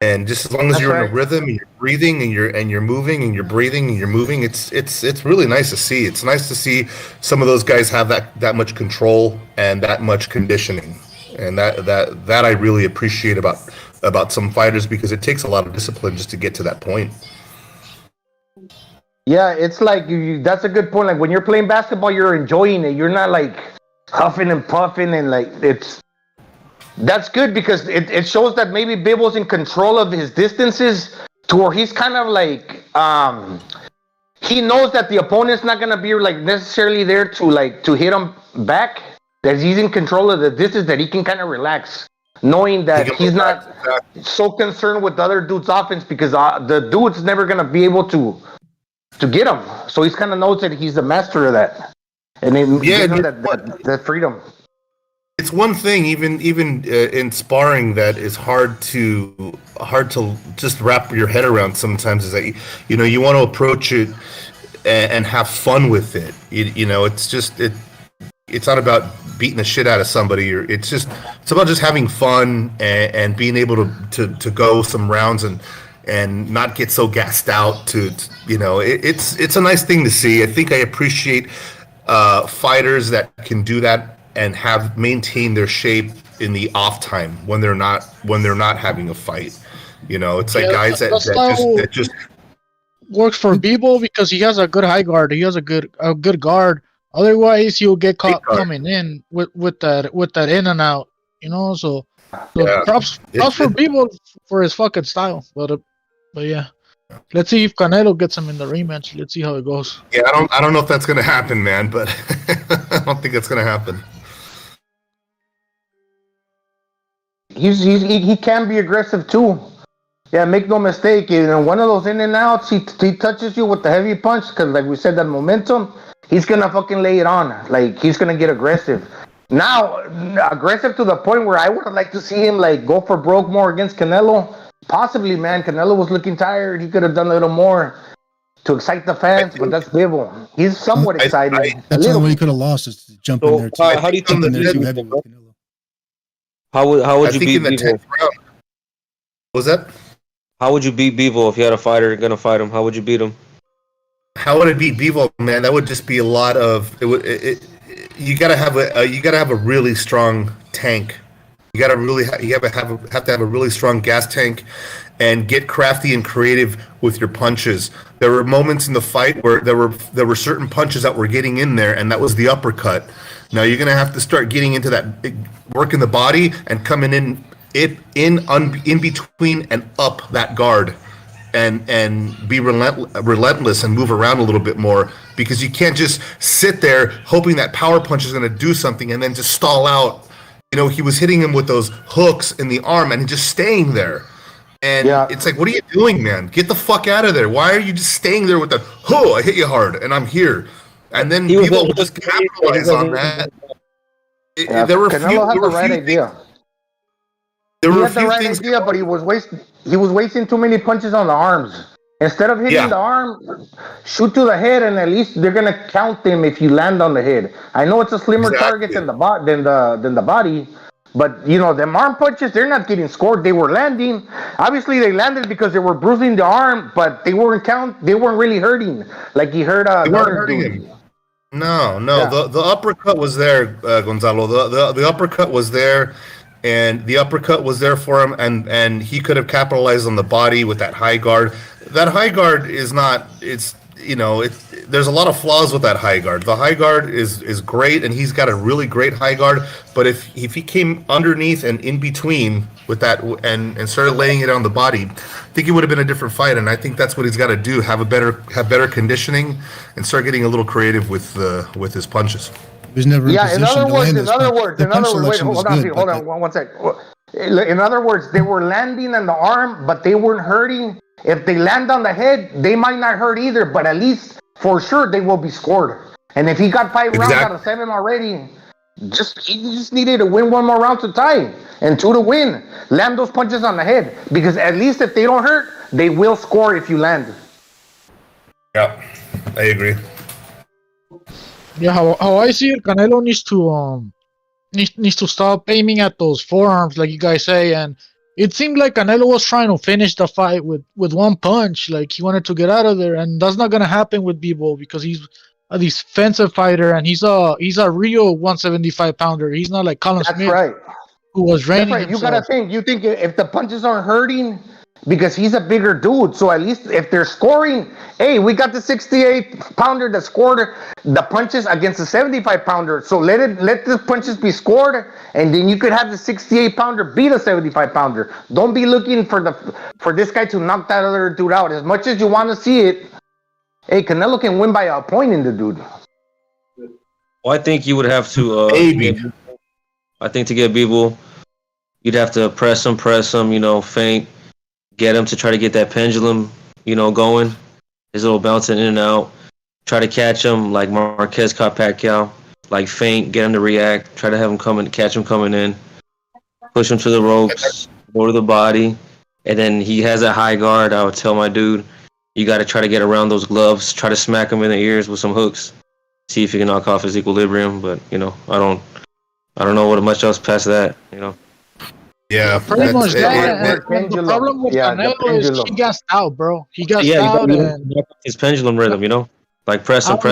Speaker 16: and just as long as you're in a rhythm, and you're breathing, and you're moving, and you're breathing, and you're moving, it's really nice to see. It's nice to see some of those guys have that much control and that much conditioning, and that I really appreciate about some fighters, because it takes a lot of discipline just to get to that point.
Speaker 15: Yeah, it's like that's a good point. Like when you're playing basketball, you're enjoying it. You're not like huffing and puffing, and like that's good because it shows that maybe Bivol's in control of his distances to where he's kind of like he knows that the opponent's not gonna be like necessarily there to hit him back. That he's in control of the distance, that he can kind of relax, knowing that he's not so concerned with the other dude's offense, because the dude's never gonna be able to get him. So he's kind of knows that he's the master of that, and it gives him that freedom.
Speaker 16: It's one thing, even in sparring, that is hard to just wrap your head around. Sometimes is that you want to approach it and have fun with it. It's not about beating the shit out of somebody, or it's about just having fun and being able to go some rounds and not get so gassed out. It's a nice thing to see. I think I appreciate fighters that can do that and have maintained their shape in the off time when they're not having a fight. It's like guys that just
Speaker 3: works for Bivol because he has a good high guard. He has a good guard. Otherwise, you'll get caught coming in with that in and out. So props for Bivol for his fucking style. But yeah, let's see if Canelo gets him in the rematch. Let's see how it goes.
Speaker 16: Yeah, I don't know if that's gonna happen, man. But I don't think that's gonna happen.
Speaker 15: He can be aggressive too. Yeah, make no mistake. One of those in and outs, he touches you with the heavy punch, because like we said, that momentum, he's gonna fucking lay it on. Like he's gonna get aggressive. Now, aggressive to the point where I would like to see him like go for broke more against Canelo. Possibly, man. Canelo was looking tired. He could have done a little more to excite the fans, but that's Bivol. He's somewhat excited.
Speaker 12: That's the only way he could have lost, is to jump in there.
Speaker 7: How do you think How would you beat Bivol?
Speaker 16: Was that?
Speaker 7: How would you beat Bivol if you had a fighter gonna fight him? How would you beat him?
Speaker 16: How would I beat Bivol, man? That would just be a lot of you gotta have a really strong tank. You gotta really you have to have a really strong gas tank, and get crafty and creative with your punches. There were moments in the fight where there were certain punches that were getting in there, and that was the uppercut. Now you're gonna have to start getting into that work in the body and coming in between and up that guard, and be relentless and move around a little bit more, because you can't just sit there hoping that power punch is going to do something and then just stall out. You know, he was hitting him with those hooks in the arm and just staying there. And it's like, what are you doing, man? Get the fuck out of there. Why are you just staying there with the, I hit you hard and I'm here. And then people will just capitalize on that. There were
Speaker 15: Canelo had the right idea. He had the right idea, but he was wasting too many punches on the arms. Instead of hitting the arm, shoot to the head, and at least they're gonna count them if you land on the head. I know it's a slimmer target than the body, but you know them arm punches, they're not getting scored. They were landing. Obviously, they landed because they were bruising the arm, but they weren't really hurting like he hurt.
Speaker 16: They weren't hurting him. No. Yeah. The uppercut was there, Gonzalo. The uppercut was there. And the uppercut was there for him, and he could have capitalized on the body with that high guard. That high guard is not. There's a lot of flaws with that high guard. The high guard is great, and he's got a really great high guard. But if he came underneath and in between with that and started laying it on the body, I think it would have been a different fight. And I think that's what he's got to do: have better conditioning, and start getting a little creative with his punches.
Speaker 12: Was never
Speaker 15: in other words, wait, hold on, one sec. In other words, they were landing on the arm, but they weren't hurting. If they land on the head, they might not hurt either, but at least for sure they will be scored. And if he got 5 rounds out of 7 already, he just needed to win 1 more round to tie, and 2 to win. Land those punches on the head, because at least if they don't hurt, they will score if you land.
Speaker 16: Yeah, I agree.
Speaker 3: Yeah, how I see it, Canelo needs to stop aiming at those forearms, like you guys say. And it seemed like Canelo was trying to finish the fight with 1 punch, like he wanted to get out of there, and that's not gonna happen with Bivol, because he's a defensive fighter, and he's a real 175 pounder. He's not like Colin Smith,
Speaker 15: right,
Speaker 3: who was raining.
Speaker 15: That's right. You gotta think. You think if the punches aren't hurting, because he's a bigger dude, so at least if they're scoring, hey, we got the 68-pounder that scored the punches against the 75-pounder. So let the punches be scored, and then you could have the 68-pounder beat a 75-pounder. Don't be looking for this guy to knock that other dude out. As much as you want to see it, hey, Canelo can win by appointing the dude.
Speaker 7: Well, I think you would have to. I think to get Bivol, you'd have to press him, feint. Get him to try to get that pendulum, going. His little bouncing in and out. Try to catch him like Marquez caught Pacquiao. Like feint, get him to react. Try to have him catch him coming in. Push him to the ropes, go to the body. And then he has a high guard. I would tell my dude, you got to try to get around those gloves. Try to smack him in the ears with some hooks. See if you can knock off his equilibrium. But, I don't know what much else past that,
Speaker 16: Yeah,
Speaker 3: pretty much that. The problem with Canelo is he gassed out, bro. He gassed out, and
Speaker 7: his pendulum rhythm, like press him.
Speaker 3: I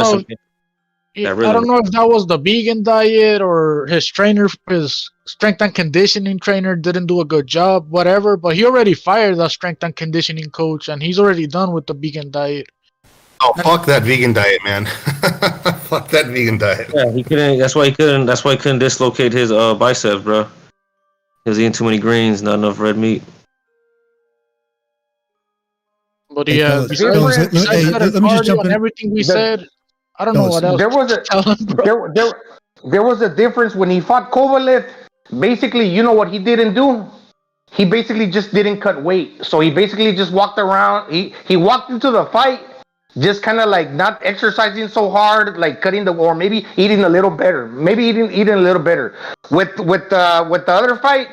Speaker 3: don't know if that was the vegan diet or his trainer, his strength and conditioning trainer didn't do a good job, whatever. But he already fired the strength and conditioning coach, and he's already done with the vegan diet.
Speaker 16: Oh, fuck that vegan diet, man! Fuck that vegan diet.
Speaker 7: Yeah, he couldn't. That's why he couldn't dislocate his biceps, bro. He was eating too many greens, not enough red meat.
Speaker 3: But yeah, besides that, let me just jump in. Everything we said, I don't know what else.
Speaker 15: There was a difference when he fought Kovalev. Basically, you know what he didn't do? He basically just didn't cut weight. So he basically just walked around. He walked into the fight, just kind of like not exercising so hard, like or maybe eating a little better. Maybe eating a little better. With the other fight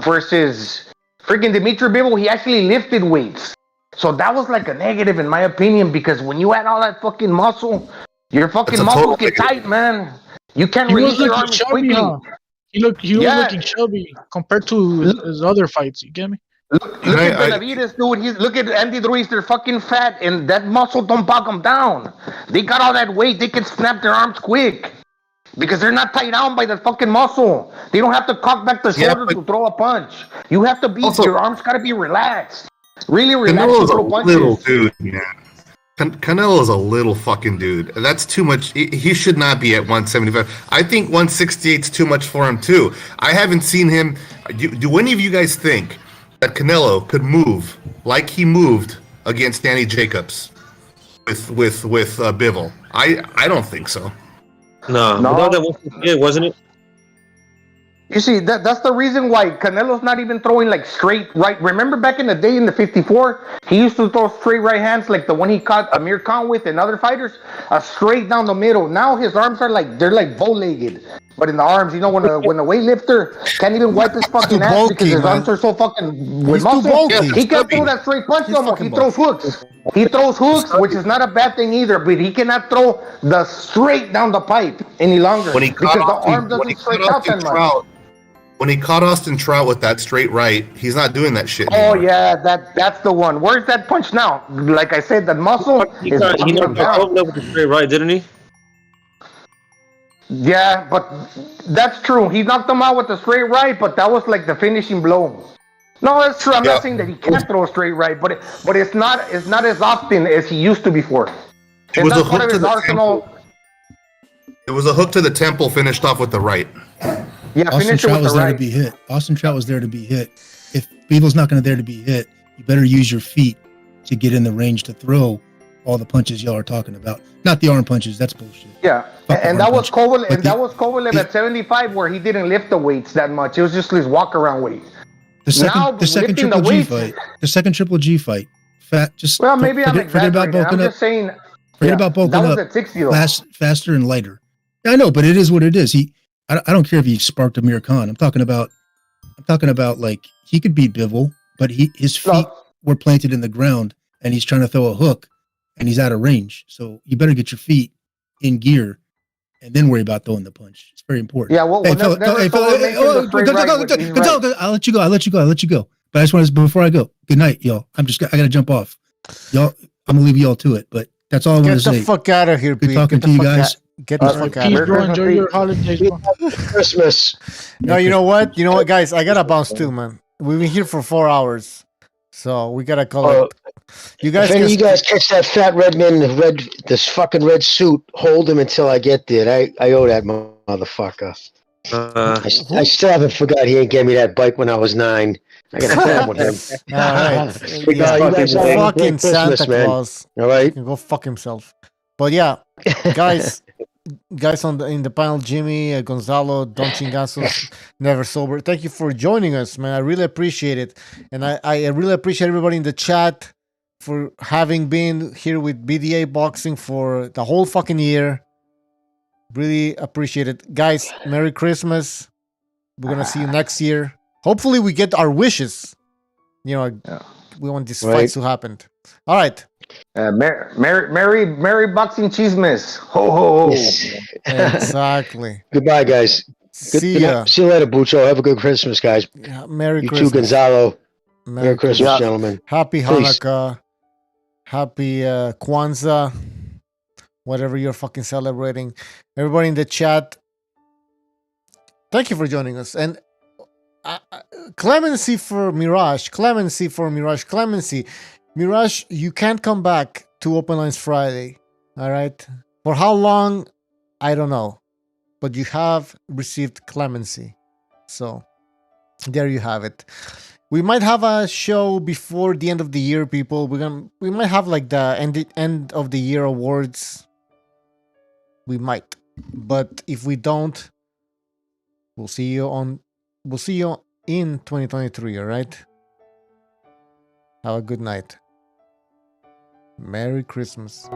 Speaker 15: versus freaking Dimitri Bivol, he actually lifted weights. So that was like a negative in my opinion, because when you add all that fucking muscle, your fucking muscles get tight, man. You can't release your arms quickly.
Speaker 3: He was looking chubby compared to his other fights. You get me?
Speaker 15: Look at Benavidez, dude. Look at Andy Ruiz. They're fucking fat, and that muscle don't bog them down. They got all that weight. They can snap their arms quick. because they're not tied down by the fucking muscle. They don't have to cock back the shoulders to throw a punch. You have to be, your arms got to be relaxed. Really relaxed to
Speaker 16: Canelo's a
Speaker 15: throw punches.
Speaker 16: little dude, man. Canelo's a little fucking dude. That's too much. He should not be at 175. I think 168 is too much for him too. I haven't seen him. Do any of you guys think that Canelo could move like he moved against Danny Jacobs with Bivol? I don't think so.
Speaker 7: No. That was, wasn't it?
Speaker 15: You see, that's the reason why Canelo's not even throwing like straight right. Remember back in the day in the 54, he used to throw straight right hands like the one he caught Amir Khan with and other fighters, straight down the middle. Now his arms are like, they're like bow-legged. But in the arms, you know, when a weightlifter can't even wipe his fucking ass bulky, because his arms are so fucking with muscle, he can't throw that straight punch no more. He throws hooks. He throws hooks, which is not a bad thing either, but he cannot throw the straight down the pipe any longer because the arm doesn't stretch out that much.
Speaker 16: When he caught Austin Trout with that straight right, he's not doing that shit anymore.
Speaker 15: Oh yeah, that's the one. Where's that punch now? Like I said, the muscle
Speaker 7: He knocked out with the straight right, didn't he?
Speaker 15: Yeah, but that's true. He knocked him out with the straight right, but that was like the finishing blow. No, that's true. I'm not saying that he can't throw a straight right, but it's not as often as he used to before.
Speaker 16: It was a hook to the arsenal. It was a hook to the temple, finished off with the right.
Speaker 15: Yeah,
Speaker 12: Austin Trout was there to be hit. Austin Trout was there to be hit. If Bivol's not going to there to be hit, you better use your feet to get in the range to throw all the punches y'all are talking about. Not the arm punches. That's bullshit.
Speaker 15: Yeah, and that was Kovalev. And that was Kovalev at 75, where he didn't lift the weights that much. It was just his walk around weight.
Speaker 12: The second Triple G fight. The second Triple G fight.
Speaker 15: Well, maybe I'm exaggerating. I'm just saying.
Speaker 12: Forget about bulking
Speaker 15: that was
Speaker 12: up.
Speaker 15: At 60 though.
Speaker 12: Faster and lighter. I know, but it is what it is. I don't care if he sparked Amir Khan. I'm talking about like he could beat Bivol, but his feet were planted in the ground and he's trying to throw a hook and he's out of range. So you better get your feet in gear and then worry about throwing the punch. It's very important.
Speaker 15: Yeah, well,
Speaker 12: Gonzalo, I'll let you go. But I just want to, before I go, good night, y'all. I gotta jump off. Y'all, I'm gonna leave y'all to it, but that's all I want to say.
Speaker 1: Get the fuck out of here, Pete.
Speaker 12: Good talking to you guys.
Speaker 1: Get the fuck out of here.
Speaker 3: Enjoy your holidays.
Speaker 9: Christmas.
Speaker 1: No, you know what, guys? I gotta bounce too, man. We've been here for 4 hours, so we gotta call it. You guys,
Speaker 9: if any of you guys catch that fat red man in this fucking red suit, hold him until I get there. I owe that motherfucker. I still haven't forgot he ain't gave me that bike when I was 9. I got a problem with him.
Speaker 1: All right, you guys fucking Santa Claus.
Speaker 9: All right,
Speaker 1: he can go fuck himself. But yeah, guys in the panel, Jimmy, Gonzalo, Don Chingazos, Never Sober. Thank you for joining us, man. I really appreciate it, and I really appreciate everybody in the chat for having been here with BDA Boxing for the whole fucking year. Really appreciate it, guys. Merry Christmas. We're gonna see you next year. Hopefully, we get our wishes. We want these fights to happen. All right.
Speaker 15: Merry Boxing Cheesemas. Ho, ho, ho.
Speaker 1: Exactly.
Speaker 9: Goodbye, guys.
Speaker 1: See ya.
Speaker 9: See you later, Bucho. Have a good Christmas, guys.
Speaker 1: Yeah, Merry
Speaker 9: you
Speaker 1: Christmas.
Speaker 9: too, Gonzalo. Merry Christmas, gentlemen.
Speaker 1: Happy
Speaker 9: Peace.
Speaker 1: Hanukkah. Happy Kwanzaa. Whatever you're fucking celebrating. Everybody in the chat, thank you for joining us. And clemency for Mirage. Mirage, you can't come back to Open Lines Friday. All right? For how long? I don't know. But you have received clemency. So, there you have it. We might have a show before the end of the year, people. We might have like the end of the year awards. We might. But if we don't, we'll see you in 2023, all right? Have a good night. Merry Christmas.